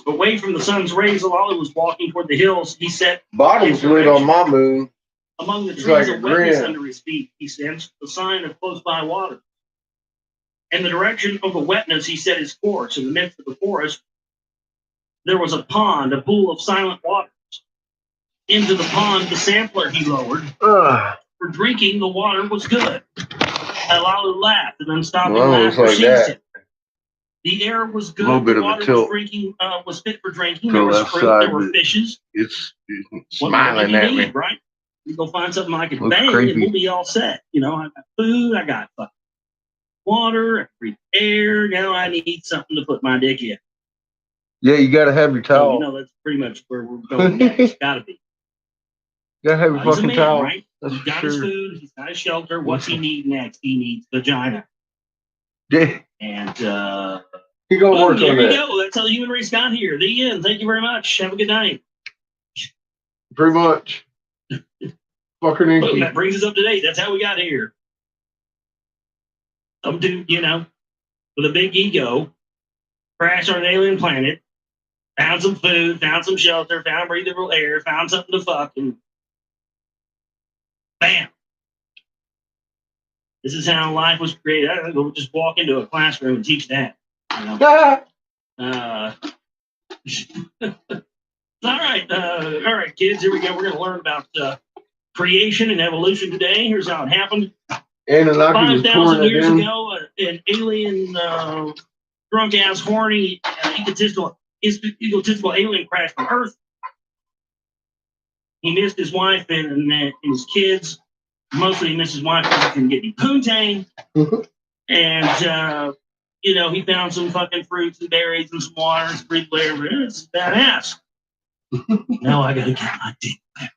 [SPEAKER 4] Away from the sun's rays, Olalu was walking toward the hills. He sat
[SPEAKER 2] Bottom's lit on my moon.
[SPEAKER 4] among the
[SPEAKER 2] It's
[SPEAKER 4] trees
[SPEAKER 2] like a
[SPEAKER 4] of wetness
[SPEAKER 2] grin.
[SPEAKER 4] under his feet. He sensed the sign of close by water. In the direction of the wetness, he set his course. In the midst of the forest, there was a pond, a pool of silent waters. Into the pond, the sampler he lowered. For drinking, the water was good. Olalu laughed, and unstopping
[SPEAKER 2] Well, it
[SPEAKER 4] laughter
[SPEAKER 2] was like
[SPEAKER 4] seized
[SPEAKER 2] that.
[SPEAKER 4] him. The air was good.
[SPEAKER 2] A little bit
[SPEAKER 4] The
[SPEAKER 2] of a
[SPEAKER 4] water
[SPEAKER 2] tilt.
[SPEAKER 4] was fit for drinking.
[SPEAKER 2] To
[SPEAKER 4] There
[SPEAKER 2] the
[SPEAKER 4] was
[SPEAKER 2] left
[SPEAKER 4] fruit.
[SPEAKER 2] side,
[SPEAKER 4] There were
[SPEAKER 2] but
[SPEAKER 4] fishes.
[SPEAKER 2] It's
[SPEAKER 4] What more
[SPEAKER 2] smiling
[SPEAKER 4] do you
[SPEAKER 2] at
[SPEAKER 4] need,
[SPEAKER 2] me.
[SPEAKER 4] right? You go find something I can
[SPEAKER 2] Looks
[SPEAKER 4] bang,
[SPEAKER 2] creepy.
[SPEAKER 4] and we'll be all set. You know, I got food. I got fucking water. I breathe air. Now I need something to put my dick in.
[SPEAKER 2] Yeah, you gotta have your
[SPEAKER 4] So,
[SPEAKER 2] towel.
[SPEAKER 4] you know, that's pretty much where we're going next. Gotta be.
[SPEAKER 2] You gotta have your
[SPEAKER 4] He's a
[SPEAKER 2] fucking
[SPEAKER 4] man,
[SPEAKER 2] towel.
[SPEAKER 4] right?
[SPEAKER 2] That's
[SPEAKER 4] He's
[SPEAKER 2] for
[SPEAKER 4] got his
[SPEAKER 2] sure.
[SPEAKER 4] food. He's got his shelter. What's he need next? He needs vagina.
[SPEAKER 2] Yeah,
[SPEAKER 4] And
[SPEAKER 2] he gonna work
[SPEAKER 4] there
[SPEAKER 2] on
[SPEAKER 4] you
[SPEAKER 2] that.
[SPEAKER 4] go. That's how the human race got here. The end. Thank you very much. Have a good night.
[SPEAKER 2] Pretty much. Fucker
[SPEAKER 4] Boom,
[SPEAKER 2] Ninky.
[SPEAKER 4] that brings us up to date. That's how we got here. Some dude, you know, with a big ego, crashed on an alien planet, found some food, found some shelter, found breathable air, found something to fuck, and bam. This is how life was created. I go just walk into a classroom and teach that. You know? All right, kids. Here we go. We're going to learn about creation and evolution today. Here's how it happened.
[SPEAKER 2] Anunnaki was
[SPEAKER 4] 5,000
[SPEAKER 2] pouring it
[SPEAKER 4] years
[SPEAKER 2] in.
[SPEAKER 4] ago, an alien, drunk ass, horny, egotistical alien crashed on Earth. He missed his wife and his kids. Mostly he missed his wife because he couldn't get any poontang. And, you know, he found some fucking fruits and berries and some water and some breathable air. It's badass. Now I got to get my dick wet.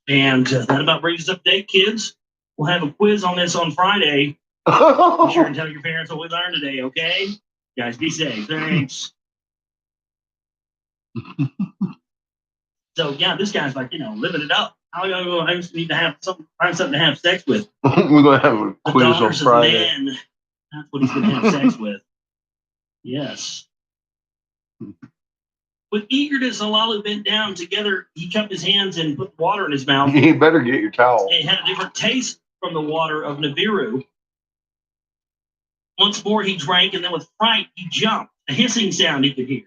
[SPEAKER 4] And that about brings us up to date, kids. We'll have a quiz on this on Friday. Be sure and tell your parents what we learned today, okay? Guys, be safe. Thanks. So, yeah, this guy's like, you know, living it up. I just need to have find something to have sex with.
[SPEAKER 2] We're gonna have a
[SPEAKER 4] The
[SPEAKER 2] quiz on
[SPEAKER 4] daughters of
[SPEAKER 2] Friday.
[SPEAKER 4] men. That's what he's going to have sex with. Yes. With eagerness, Olalu bent down. Together, he cupped his hands and put water in his mouth.
[SPEAKER 2] You better get your towel.
[SPEAKER 4] It had a different taste from the water of Nibiru. Once more he drank, and then with fright he jumped. A hissing sound he could hear.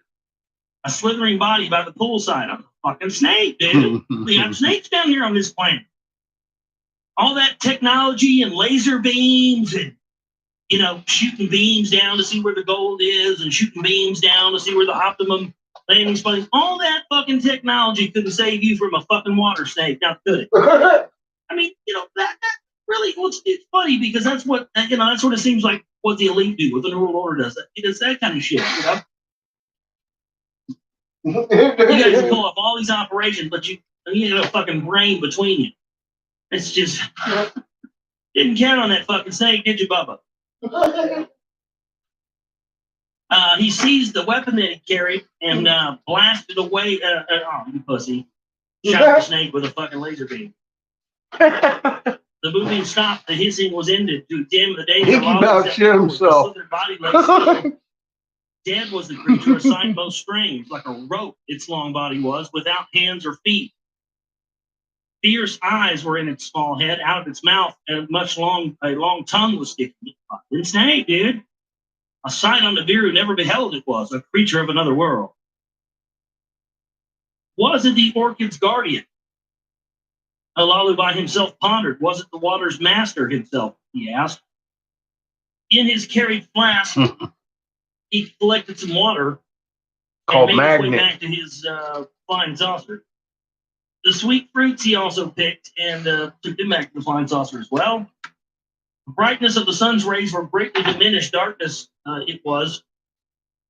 [SPEAKER 4] A slithering body by the poolside. A fucking snake, dude. We got snakes down here on this planet. All that technology and laser beams and, you know, shooting beams down to see where the gold is and shooting beams down to see where the optimum landing spot is. All that fucking technology couldn't save you from a fucking water snake, now could it? I mean, you know, that really, well, it's funny because that's what, you know, that's what it seems like what the elite do, what the New World Order does. It is that kind of shit, you know? You guys can pull off all these operations, but you got a fucking brain between you. It's just, didn't count on that fucking snake, did you, Bubba? He seized the weapon that he carried and blasted away. Oh, you pussy. Shot the snake with a fucking laser beam. The moving stopped. The hissing was ended. To examine the data,
[SPEAKER 2] He about shit himself.
[SPEAKER 4] the body lay still. Dead was the creature assigned most strange, like a rope its long body was, without hands or feet. Fierce eyes were in its small head. Out of its mouth, a long tongue was sticking. Fucking snake, dude. A sight on the Nibiru never beheld it was, a creature of another world. Was it the orchid's guardian? Olalu by himself pondered. Was it the water's master himself? He asked. In his carried flask, he collected some water
[SPEAKER 2] Called
[SPEAKER 4] and made his way
[SPEAKER 2] magnet.
[SPEAKER 4] back to his flying saucer. The sweet fruits he also picked and took them back to the flying saucer as well. The brightness of the sun's rays were greatly diminished. Darkness it was.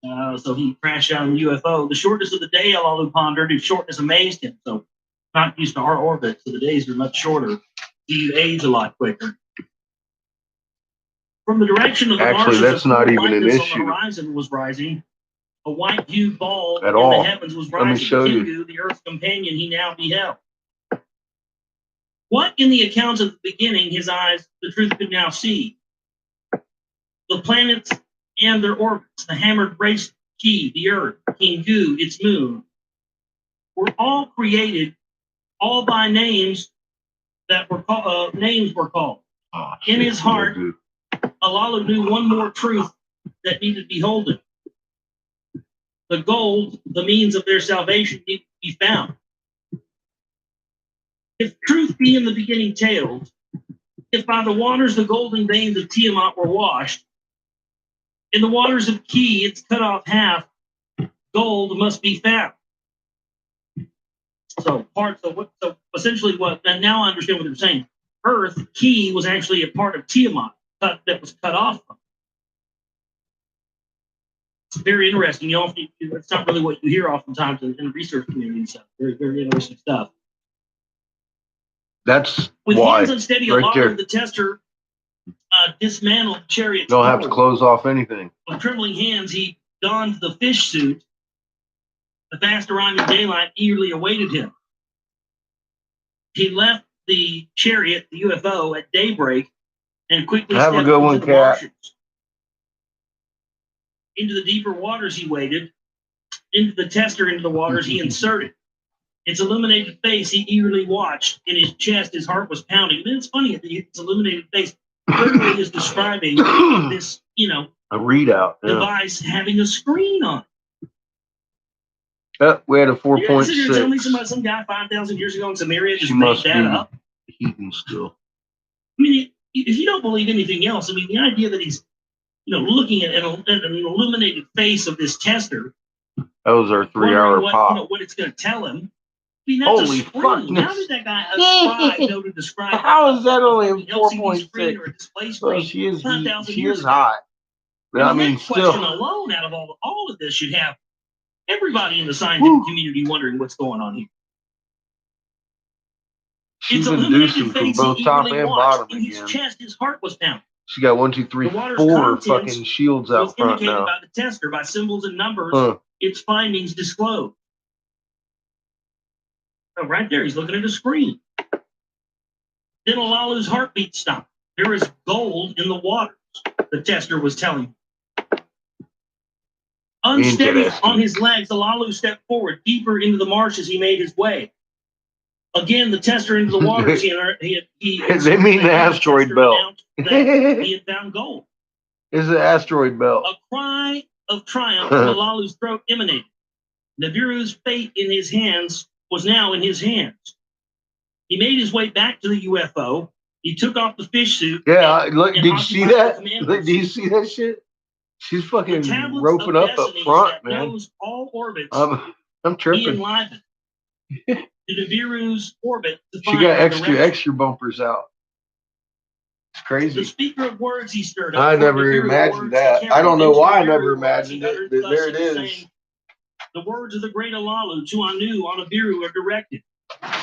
[SPEAKER 4] So he crashed out in the UFO. The shortness of the day, Olalu pondered, his shortness amazed him. So not used to our orbit, so the days are much shorter. You age a lot quicker. From the direction of the
[SPEAKER 2] Actually,
[SPEAKER 4] marshes,
[SPEAKER 2] that's
[SPEAKER 4] a
[SPEAKER 2] not
[SPEAKER 4] cool
[SPEAKER 2] even an
[SPEAKER 4] whiteness
[SPEAKER 2] issue.
[SPEAKER 4] on the horizon was rising. A white-hued ball
[SPEAKER 2] At
[SPEAKER 4] in
[SPEAKER 2] all.
[SPEAKER 4] the heavens was
[SPEAKER 2] Let me
[SPEAKER 4] rising.
[SPEAKER 2] show you.
[SPEAKER 4] Kingu, the Earth's companion, he now beheld. What in the accounts of the beginning his eyes, the truth could now see? The planets and their orbits, the hammered race key, the Earth, Kingu, its moon, were all created, all by names that were called. Names were called.
[SPEAKER 2] Oh,
[SPEAKER 4] In his heart,
[SPEAKER 2] dude.
[SPEAKER 4] Alalu knew one more truth that needed beholden. The gold, the means of their salvation, needed to be found. If truth be in the beginning tales, if by the waters the golden veins of Tiamat were washed, in the waters of Ki it's cut off half, gold must be found. So essentially and now I understand what they're saying. Earth, Ki, was actually a part of Tiamat that was cut off from. It's very interesting. It's not really what you hear oftentimes in the research community and stuff. Very, very interesting stuff.
[SPEAKER 2] That's
[SPEAKER 4] With
[SPEAKER 2] why.
[SPEAKER 4] hands unsteady,
[SPEAKER 2] Right
[SPEAKER 4] Alalu,
[SPEAKER 2] there.
[SPEAKER 4] the tester, dismantled the chariot.
[SPEAKER 2] Don't have to close off anything.
[SPEAKER 4] With trembling hands, he donned the fish suit. The fast arriving daylight eagerly awaited him. He left the chariot, the UFO, at daybreak and quickly
[SPEAKER 2] Have a
[SPEAKER 4] stepped
[SPEAKER 2] good
[SPEAKER 4] into
[SPEAKER 2] one,
[SPEAKER 4] the
[SPEAKER 2] Cat.
[SPEAKER 4] marshes. Into the deeper waters he waded. Into the tester, into the waters he inserted. Its illuminated face he eagerly watched. In his chest, his heart was pounding. And it's funny that its illuminated face literally is describing this,
[SPEAKER 2] A readout. Yeah.
[SPEAKER 4] device having a screen on it.
[SPEAKER 2] We had a
[SPEAKER 4] You're gonna sit here and tell me
[SPEAKER 2] 4.6.
[SPEAKER 4] some guy 5,000 years ago in Samaria just
[SPEAKER 2] She
[SPEAKER 4] made
[SPEAKER 2] must
[SPEAKER 4] that
[SPEAKER 2] be
[SPEAKER 4] up?
[SPEAKER 2] heating still.
[SPEAKER 4] I mean, if you don't believe anything else, I mean, the idea that he's, looking at an illuminated face of this tester,
[SPEAKER 2] That was our 3-hour
[SPEAKER 4] wondering
[SPEAKER 2] pop.
[SPEAKER 4] what it's going to tell him. I mean, that's
[SPEAKER 2] Holy
[SPEAKER 4] a screen.
[SPEAKER 2] fuck.
[SPEAKER 4] How did that guy ascribe, know to describe?
[SPEAKER 2] How is that only a
[SPEAKER 4] LCD screen
[SPEAKER 2] 4.6?
[SPEAKER 4] or a display
[SPEAKER 2] Well,
[SPEAKER 4] screen?
[SPEAKER 2] she is
[SPEAKER 4] 5,000
[SPEAKER 2] she
[SPEAKER 4] years
[SPEAKER 2] is
[SPEAKER 4] ago?
[SPEAKER 2] hot. But I mean,
[SPEAKER 4] that question
[SPEAKER 2] still.
[SPEAKER 4] alone, out of all of this, should have everybody in the scientific community wondering what's going on here.
[SPEAKER 2] She's
[SPEAKER 4] It's
[SPEAKER 2] inducing from
[SPEAKER 4] face
[SPEAKER 2] both
[SPEAKER 4] he
[SPEAKER 2] top
[SPEAKER 4] eagerly
[SPEAKER 2] and
[SPEAKER 4] watched.
[SPEAKER 2] bottom
[SPEAKER 4] In his
[SPEAKER 2] again.
[SPEAKER 4] chest, his heart was pounding.
[SPEAKER 2] She got 1, 2, 3,
[SPEAKER 4] The water's
[SPEAKER 2] 4
[SPEAKER 4] contents
[SPEAKER 2] fucking shields
[SPEAKER 4] was
[SPEAKER 2] out front
[SPEAKER 4] indicated
[SPEAKER 2] now.
[SPEAKER 4] by the tester, by symbols and numbers,
[SPEAKER 2] Huh.
[SPEAKER 4] its findings disclosed. Oh, right there, he's looking at a screen. Then Alalu's heartbeat stopped. There is gold in the waters, the tester was telling him. Unsteady
[SPEAKER 2] Interesting.
[SPEAKER 4] on his legs, Alalu stepped forward. Deeper into the marshes, he made his way. Again, the tester into the waters. They
[SPEAKER 2] mean the asteroid belt.
[SPEAKER 4] He had found gold.
[SPEAKER 2] It's an asteroid belt.
[SPEAKER 4] A cry of triumph from Alalu's throat emanated. Nibiru's fate in his hands was now in his hands. He made his way back to the UFO. He took off the fish suit.
[SPEAKER 2] Yeah, look,
[SPEAKER 4] and
[SPEAKER 2] did you see that?
[SPEAKER 4] occupied
[SPEAKER 2] Do you see that shit? She's fucking
[SPEAKER 4] the tablets
[SPEAKER 2] roping
[SPEAKER 4] of
[SPEAKER 2] up
[SPEAKER 4] destiny
[SPEAKER 2] front,
[SPEAKER 4] that
[SPEAKER 2] man.
[SPEAKER 4] knows all orbits.
[SPEAKER 2] I'm
[SPEAKER 4] He
[SPEAKER 2] tripping.
[SPEAKER 4] enlivened. The Nibiru's orbit.
[SPEAKER 2] She got extra bumpers out. It's
[SPEAKER 4] The
[SPEAKER 2] crazy.
[SPEAKER 4] speaker of words he stirred up.
[SPEAKER 2] I never
[SPEAKER 4] Nibiru
[SPEAKER 2] imagined
[SPEAKER 4] words
[SPEAKER 2] that.
[SPEAKER 4] he
[SPEAKER 2] I don't know why I
[SPEAKER 4] Nibiru
[SPEAKER 2] never
[SPEAKER 4] words
[SPEAKER 2] imagined
[SPEAKER 4] he
[SPEAKER 2] it,
[SPEAKER 4] uttered,
[SPEAKER 2] but
[SPEAKER 4] thus
[SPEAKER 2] there
[SPEAKER 4] he
[SPEAKER 2] it
[SPEAKER 4] was
[SPEAKER 2] is.
[SPEAKER 4] saying, the words of the great Alalu to Anu on Nibiru are directed.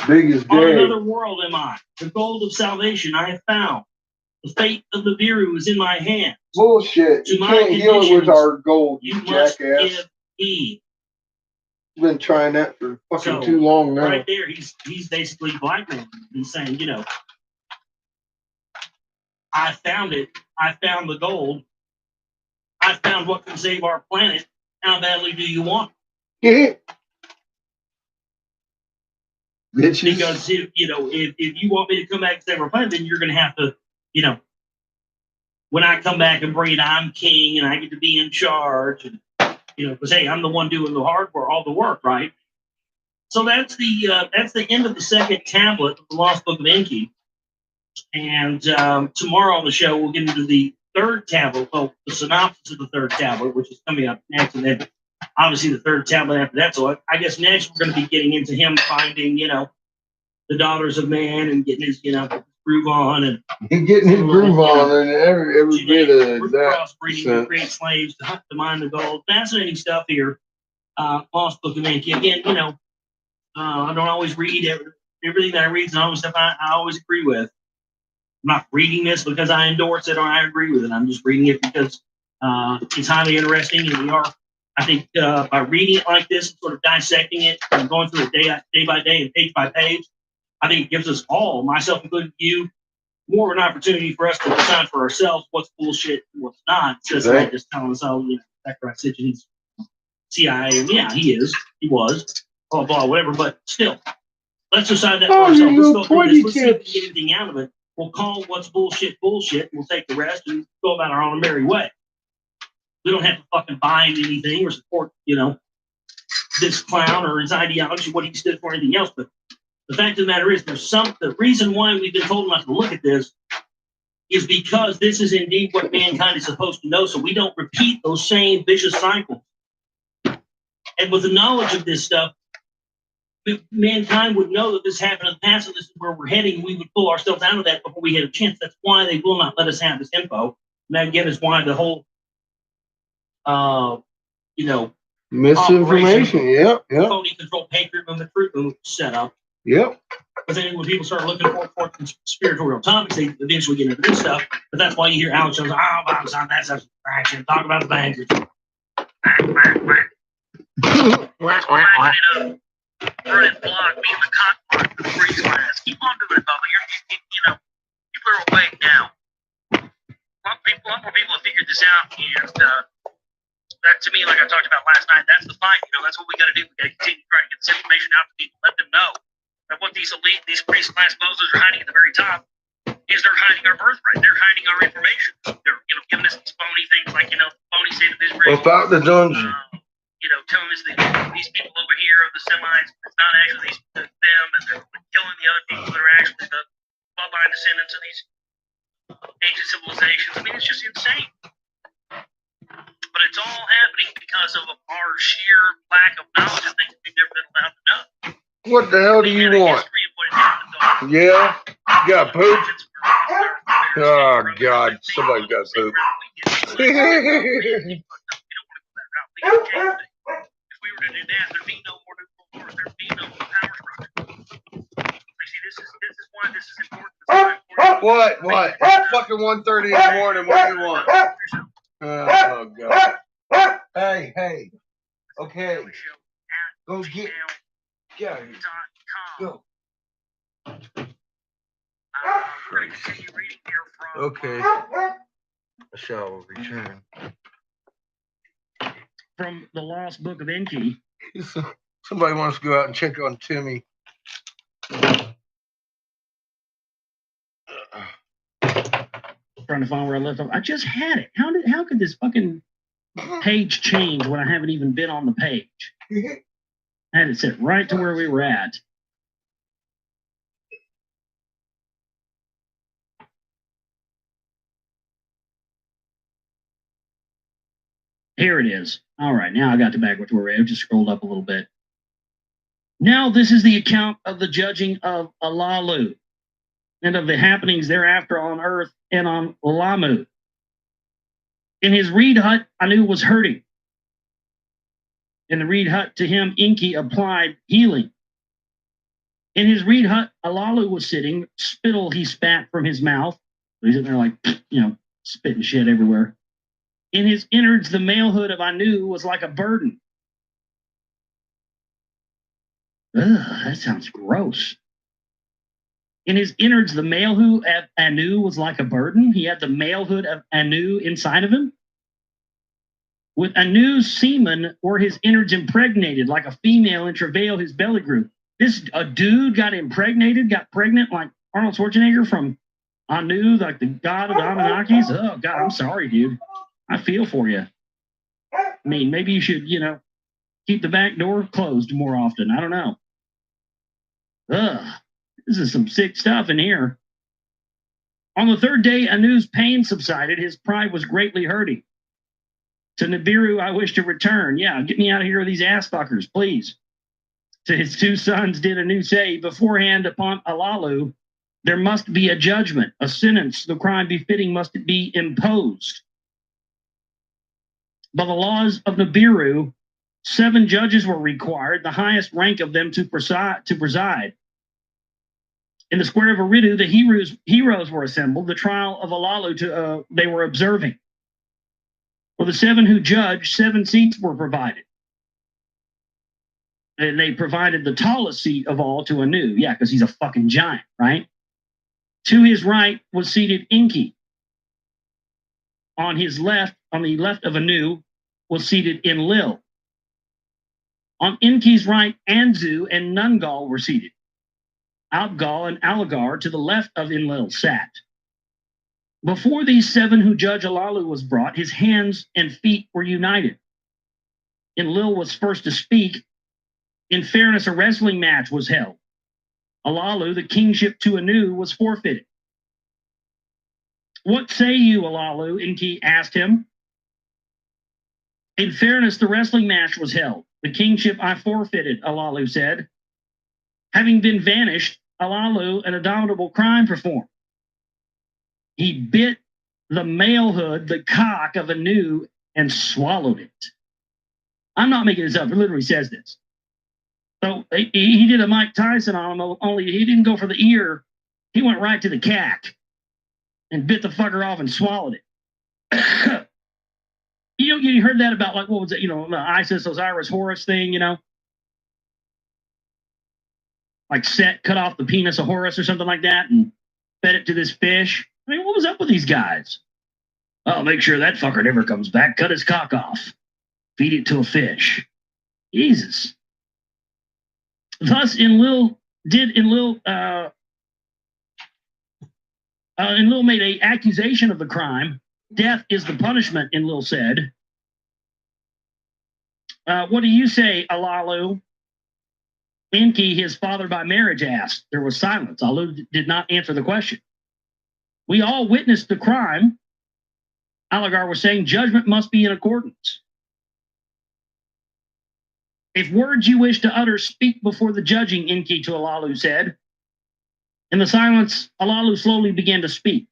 [SPEAKER 2] Big as
[SPEAKER 4] On
[SPEAKER 2] day.
[SPEAKER 4] another world am I. The gold of salvation I have found. The fate of Nibiru is in my hands.
[SPEAKER 2] Bullshit.
[SPEAKER 4] To
[SPEAKER 2] You
[SPEAKER 4] my
[SPEAKER 2] can't heal it with
[SPEAKER 4] conditions,
[SPEAKER 2] our gold,
[SPEAKER 4] You
[SPEAKER 2] you
[SPEAKER 4] must
[SPEAKER 2] jackass.
[SPEAKER 4] give heed.
[SPEAKER 2] You've been trying that for fucking
[SPEAKER 4] So,
[SPEAKER 2] too long now.
[SPEAKER 4] Right there, he's basically blackmailing. He's saying, I found it. I found the gold. I found what can save our planet. How badly do you want it?
[SPEAKER 2] Bitches.
[SPEAKER 4] Because if you want me to come back and save our planet, then you're going to have to, when I come back and bring it, I'm king and I get to be in charge, and because hey, I'm the one doing the hard work, all the work, right? So that's the end of the second tablet of the Lost Book of Enki. And tomorrow on the show, we'll get into the third tablet, the synopsis of the third tablet, which is coming up next, and then obviously the third tablet after that. So I guess next we're going to be getting into him finding, the daughters of man and getting his, groove on and
[SPEAKER 2] getting his groove on and every bit of that.
[SPEAKER 4] Crossbreeding to create slaves to hunt, to mine the gold. Fascinating stuff here. Lost Book of Enki. Again, I don't always read everything that I read is always stuff I always agree with. I'm not reading this because I endorse it or I agree with it. I'm just reading it because it's highly interesting, and we are. I think by reading it like this, sort of dissecting it, and going through it day by day and page by page, I think it gives us all, myself including you, more of an opportunity for us to decide for ourselves what's bullshit and what's not. Just like just telling us, oh, Zachariah Sitchin, he's CIA, and yeah, he was, blah blah, whatever. But still, let's decide that for ourselves. Let's go through this. Let's see if we can get anything out of it. We'll call what's bullshit. We'll take the rest and go about our own merry way. We don't have to fucking bind anything or support, this clown or his ideology, what he stood for, anything else. But the fact of the matter is, the reason why we've been told not to look at this is because this is indeed what mankind is supposed to know, so we don't repeat those same vicious cycles. And with the knowledge of this stuff, mankind would know that this happened in the past and this is where we're heading. We would pull ourselves out of that before we had a chance. That's why they will not let us have this info. And that, again, is why the whole,
[SPEAKER 2] misinformation. Yep.
[SPEAKER 4] Phony control patriot movement, fruit movement set up.
[SPEAKER 2] Yep.
[SPEAKER 4] But then when people start looking for conspiratorial topics, they eventually get into this stuff. But that's why you hear Alex Jones, that's distraction. Talk about the banks.
[SPEAKER 6] Burning block, being the cotton block for the freeze glass. Keep on doing it, Bubba. People are awake now. A lot more people have figured this out, and that, to me, like I talked about last night, that's the fight. That's what we got to do. We got to continue trying to get this information out to people, let them know that what these elite, these priest class bozos are hiding at the very top is they're hiding our birthright. They're hiding our information. They're giving us these phony things like phony state of Israel.
[SPEAKER 2] Without the dungeon.
[SPEAKER 6] Telling us that these people over here are the Semites, it's not actually them, and they're killing the other people that are actually the bloodline descendants of these ancient civilizations. I mean, it's just insane. But it's all happening because of our sheer lack of knowledge of things we've never been allowed to know.
[SPEAKER 2] What the hell do you want? Yeah? You got poop? Oh, God. Somebody got poop.
[SPEAKER 6] If we were to do that, there'd be no more nuclear wars. There'd be no more power structure. You see, this is why this is important.
[SPEAKER 2] What? Fucking 1:30 in the morning. What do you want? Oh, God. Hey. Okay. Go get. Yeah. Go.
[SPEAKER 6] We're going to continue reading here from.
[SPEAKER 2] Okay. I shall return.
[SPEAKER 4] From the Lost Book of Enki.
[SPEAKER 2] Somebody wants to go out and check on Timmy.
[SPEAKER 4] Trying to find where I left off. I just had it. How could this fucking page change when I haven't even been on the page? I had it set right to where we were at. Here it is. All right, now I got to back to where I just scrolled up a little bit. Now this is the account of the judging of Alalu and of the happenings thereafter on earth and on Lamu. In his reed hut, Anu was hurting. In the reed hut, to him, Enki applied healing. In his reed hut, Alalu was sitting. Spittle he spat from his mouth. He's in there like, spitting shit everywhere. In his innards, the malehood of Anu was like a burden. Ugh, that sounds gross. In his innards, the malehood of Anu was like a burden. He had the malehood of Anu inside of him. With Anu's semen were his innards impregnated, like a female in travail, his belly grew. A dude got pregnant like Arnold Schwarzenegger from Anu, like the god of the Anunnakis. Oh, God, I'm sorry, dude. I feel for you. I mean, maybe you should, keep the back door closed more often. I don't know. Ugh, this is some sick stuff in here. On the third day, Anu's pain subsided. His pride was greatly hurting. To Nibiru, I wish to return. Yeah, get me out of here with these ass fuckers, please. To his two sons did Anu say, beforehand upon Alalu, there must be a judgment, a sentence, the crime befitting must be imposed. By the laws of Nibiru, 7 judges were required, the highest rank of them to preside. In the square of Eridu, the heroes were assembled. The trial of Alalu they were observing. For the 7 who judged, 7 seats were provided. And they provided the tallest seat of all to Anu. Yeah, because he's a fucking giant, right? To his right was seated Enki. On his left, on the left of Anu, was seated Enlil. On Enki's right, Anzu and Nungal were seated. Outgal and Alagar to the left of Enlil sat. Before these 7 who judge Alalu was brought, his hands and feet were united. Enlil was first to speak. In fairness, a wrestling match was held. Alalu, the kingship to Anu, was forfeited. What say you, Alalu? Enki asked him. In fairness, the wrestling match was held. The kingship I forfeited, Alalu said. Having been vanished, Alalu an abominable crime performed. He bit the malehood, the cock of Anu, and swallowed it. I'm not making this up. It literally says this. So he did a Mike Tyson on him, only he didn't go for the ear. He went right to the cack and bit the fucker off and swallowed it. You heard that about, like, what was it? The Isis, Osiris, Horus thing, Like Set cut off the penis of Horus or something like that and fed it to this fish. I mean, what was up with these guys? Oh, make sure that fucker never comes back. Cut his cock off. Feed it to a fish. Jesus. Thus, Enlil made an accusation of the crime. Death is the punishment, Enlil said. What do you say, Alalu? Enki, his father by marriage, asked. There was silence. Alalu did not answer the question. We all witnessed the crime. Alagar was saying judgment must be in accordance. If words you wish to utter, speak before the judging, Enki to Alalu said. In the silence, Alalu slowly began to speak.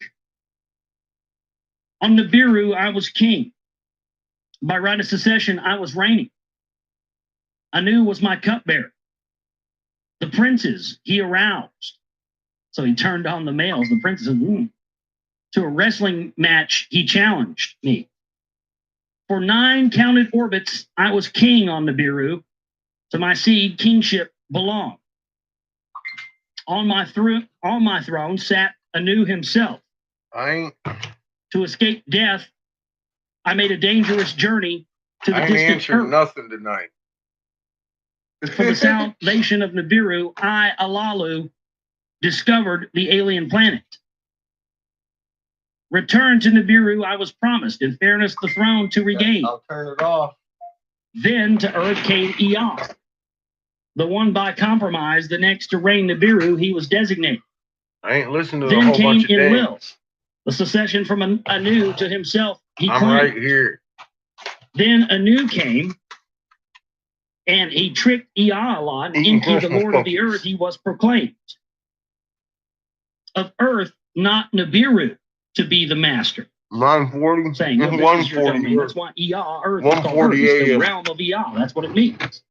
[SPEAKER 4] On Nibiru, I was king. By right of succession, I was reigning. Anu was my cupbearer. The princes he aroused. So he turned on the males, the princes. To a wrestling match, he challenged me. For 9 counted orbits, I was king on Nibiru. To my seed, kingship belonged. On my throne sat Anu himself. To escape death, I made a dangerous journey to the distant earth.
[SPEAKER 2] Nothing tonight.
[SPEAKER 4] For the salvation of Nibiru, I, Alalu, discovered the alien planet. Return to Nibiru, I was promised, in fairness, the throne to regain.
[SPEAKER 2] I'll turn it off.
[SPEAKER 4] Then to Earth came Ea, the one by compromise, the next to reign Nibiru, he was designated.
[SPEAKER 2] I ain't listening to
[SPEAKER 4] then
[SPEAKER 2] a whole
[SPEAKER 4] came
[SPEAKER 2] bunch of
[SPEAKER 4] Enlil,
[SPEAKER 2] days.
[SPEAKER 4] the secession from Anu to himself. He
[SPEAKER 2] I'm
[SPEAKER 4] claimed.
[SPEAKER 2] right here.
[SPEAKER 4] Then Anu came, and he tricked Ea a lot. And Enki, the Lord of the Earth, he was proclaimed. Of Earth, not Nibiru, to be the master.
[SPEAKER 2] 940.
[SPEAKER 4] Saying, no, this is your domain. That's why Ea, Earth, is called Earth. It's the realm of Ea. That's what it means.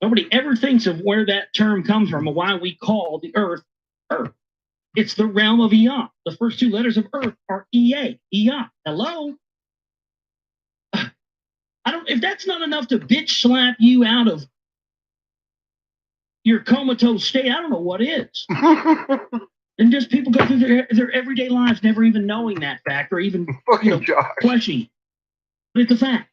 [SPEAKER 4] Nobody ever thinks of where that term comes from or why we call the Earth, Earth. It's the realm of Ea. The first 2 letters of Earth are Ea. Ea. Hello? If that's not enough to bitch slap you out of your comatose state, I don't know what is. And just people go through their everyday lives never even knowing that fact or even questioning. But it's a fact.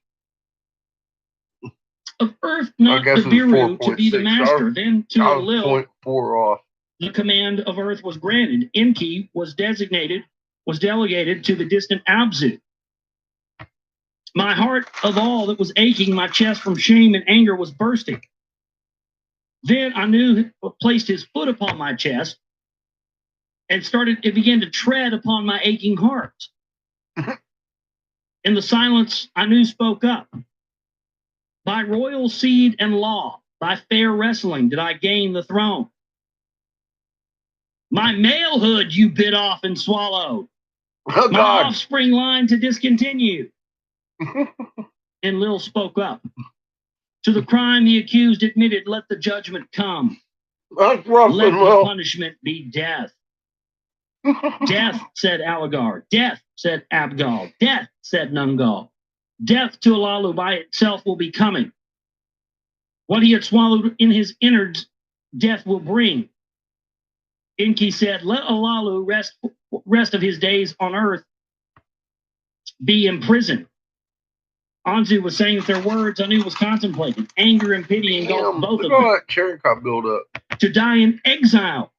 [SPEAKER 4] Of Earth, not the Nibiru, to be the master. Then to Enlil,
[SPEAKER 2] 0.4 off.
[SPEAKER 4] The command of Earth was granted. Enki was delegated to the distant Abzu. My heart of all that was aching, my chest from shame and anger was bursting. Then Anu placed his foot upon my chest and it began to tread upon my aching heart. In the silence, Anu spoke up. By royal seed and law, by fair wrestling, did I gain the throne. My malehood you bit off and swallowed.
[SPEAKER 2] Oh,
[SPEAKER 4] my
[SPEAKER 2] God.
[SPEAKER 4] Offspring line to discontinue. Enlil spoke up. To the crime the accused admitted, let the judgment come.
[SPEAKER 2] That's rough
[SPEAKER 6] Let
[SPEAKER 2] and
[SPEAKER 6] the
[SPEAKER 2] well.
[SPEAKER 6] punishment be death. Death, said Algar. Death, said Abgal. Death, said Nungal. Death to Alalu by itself will be coming. What he had swallowed in his innards, death will bring. Enki said, let Alalu rest of his days on earth be imprisoned. Anzu was saying that their words Anu was contemplating. Anger and pity engulfed both of
[SPEAKER 2] Look at
[SPEAKER 6] them.
[SPEAKER 2] all that cherry cop build up.
[SPEAKER 6] To die in exile.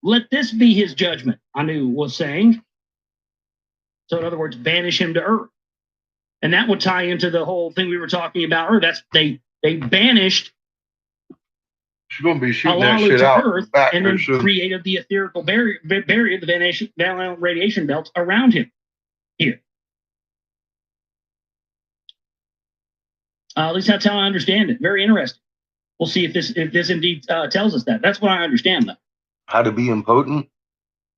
[SPEAKER 6] Let this be his judgment, Anu was saying. So in other words, banish him to earth. And that would tie into the whole thing we were talking about earlier. That's they banished
[SPEAKER 2] She's gonna be shooting that
[SPEAKER 6] Alalu
[SPEAKER 2] shit
[SPEAKER 6] to
[SPEAKER 2] out
[SPEAKER 6] earth
[SPEAKER 2] back
[SPEAKER 6] and
[SPEAKER 2] there
[SPEAKER 6] then
[SPEAKER 2] soon.
[SPEAKER 6] created the etherical barrier, the radiation belt around him here. At least that's how I understand it. Very interesting. We'll see if this indeed tells us that. That's what I understand, though.
[SPEAKER 2] How to be impotent?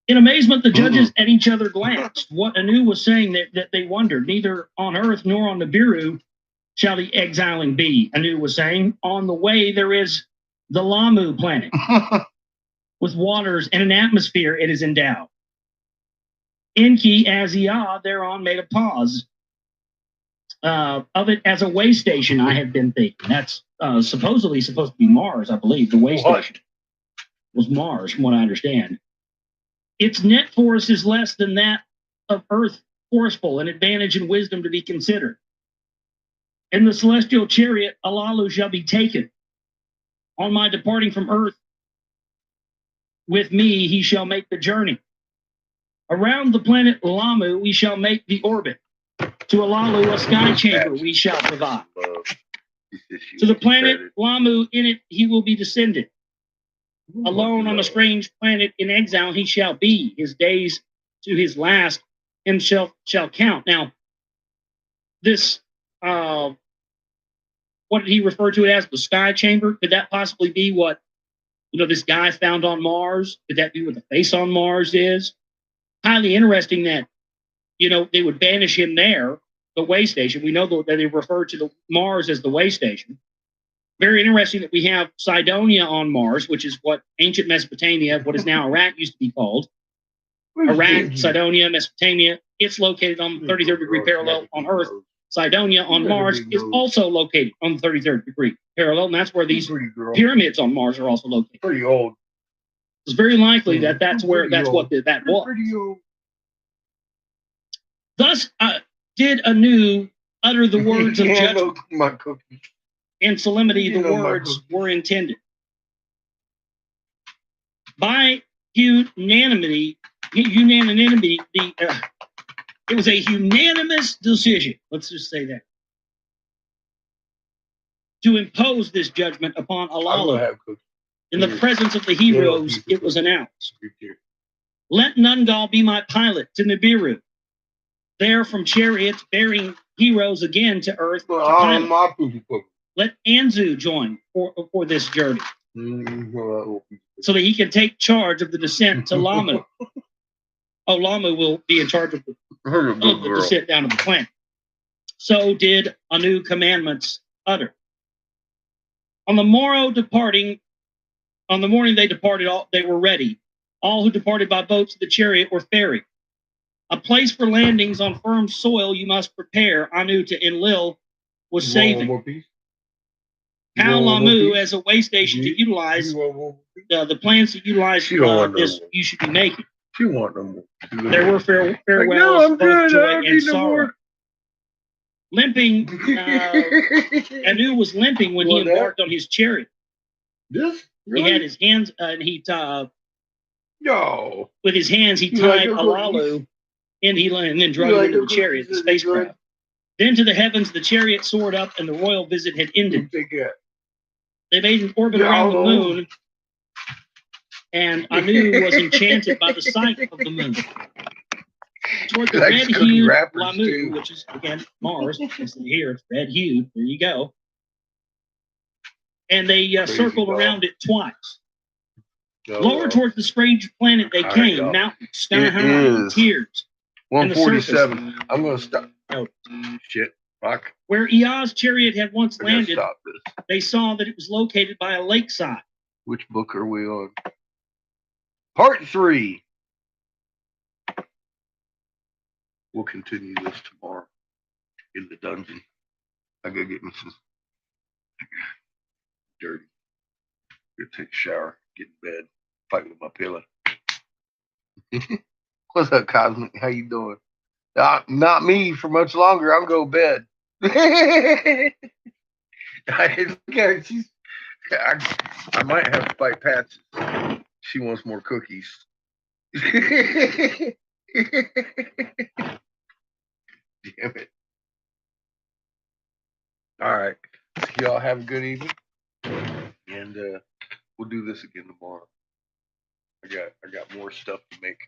[SPEAKER 6] In amazement, the judges at each other glanced. What Anu was saying that they wondered, neither on earth nor on Nibiru shall the exiling be, Anu was saying. On the way there is the Lamu planet. With waters and an atmosphere it is endowed. Enki, as Ea, thereon made a pause. Of it as a way station, I have been thinking. That's supposedly supposed to be Mars, I believe. The way station was Mars, from what I understand. Its net force is less than that of Earth, forceful, an advantage and wisdom to be considered. In the celestial chariot, Alalu shall be taken. On my departing from Earth, with me he shall make the journey. Around the planet Lamu we shall make the orbit. To Alalu a sky chamber we shall provide. To the planet Lamu in it he will be descended. Alone on a strange planet in exile he shall be. His days to his last and shall count. Now, this what did he refer to it as? The sky chamber? Could that possibly be what this guy found on Mars? Could that be what the face on Mars is? Highly interesting that they would banish him there, the way station. We know that they refer to the Mars as the way station. Very interesting that we have Cydonia on Mars, which is what ancient Mesopotamia, what is now Iraq, used to be called. Iraq, Cydonia, Mesopotamia. It's located on the 33rd degree parallel on Earth. Cydonia on Mars is also located on the 33rd degree parallel, and that's where these pyramids on Mars are also located.
[SPEAKER 2] Pretty old.
[SPEAKER 6] It's very likely that that's what that was. Thus did Anu utter the words of judgment and solemnity. The words were intended. By unanimity, it was a unanimous decision. Let's just say that. To impose this judgment upon Alalu. In the presence of the heroes, it was announced. Let Nungal be my pilot to Nibiru. There from chariots bearing heroes again to earth. Let Anzu join for this journey. So that he can take charge of the descent to Lamu. Lamu will be in charge of the descent down to the planet. So did Anu commandments utter. On the morning they departed, they were ready. All who departed by boats to the chariot or ferry. A place for landings on firm soil you must prepare. Anu to Enlil was saving. Lamu as a way station to utilize the plans to utilize this you should be making. There were farewells of both joy and sorrow. Limping, Anu was limping when he embarked on his chariot. He had his hands, and with his hands he tied Alalu, and then drug him into the chariot, the spacecraft. Then to the heavens the chariot soared up, and the royal visit had ended. They made an orbit around the moon, and Anu was enchanted by the sight of the moon. Toward the red-hued Lamu, which is, again, Mars. Here, it's red-hued. There you go. And they circled around it twice. Lower towards the strange planet they came, mountains, sky high, tears.
[SPEAKER 2] 147. I'm going to stop. Oh, shit. Fuck.
[SPEAKER 6] Where Ea's chariot had once landed, they saw that it was located by a lakeside.
[SPEAKER 2] Which book are we on? Part 3. We'll continue this tomorrow in the dungeon. I gotta get me some dirty. Go take a shower, get in bed, fight with my pillow. What's up, Cosmic? How you doing? Not me for much longer. I'm going to bed. I might have to fight Patsy. She wants more cookies. Damn it. All right. Y'all have a good evening. And we'll do this again tomorrow. I got more stuff to make.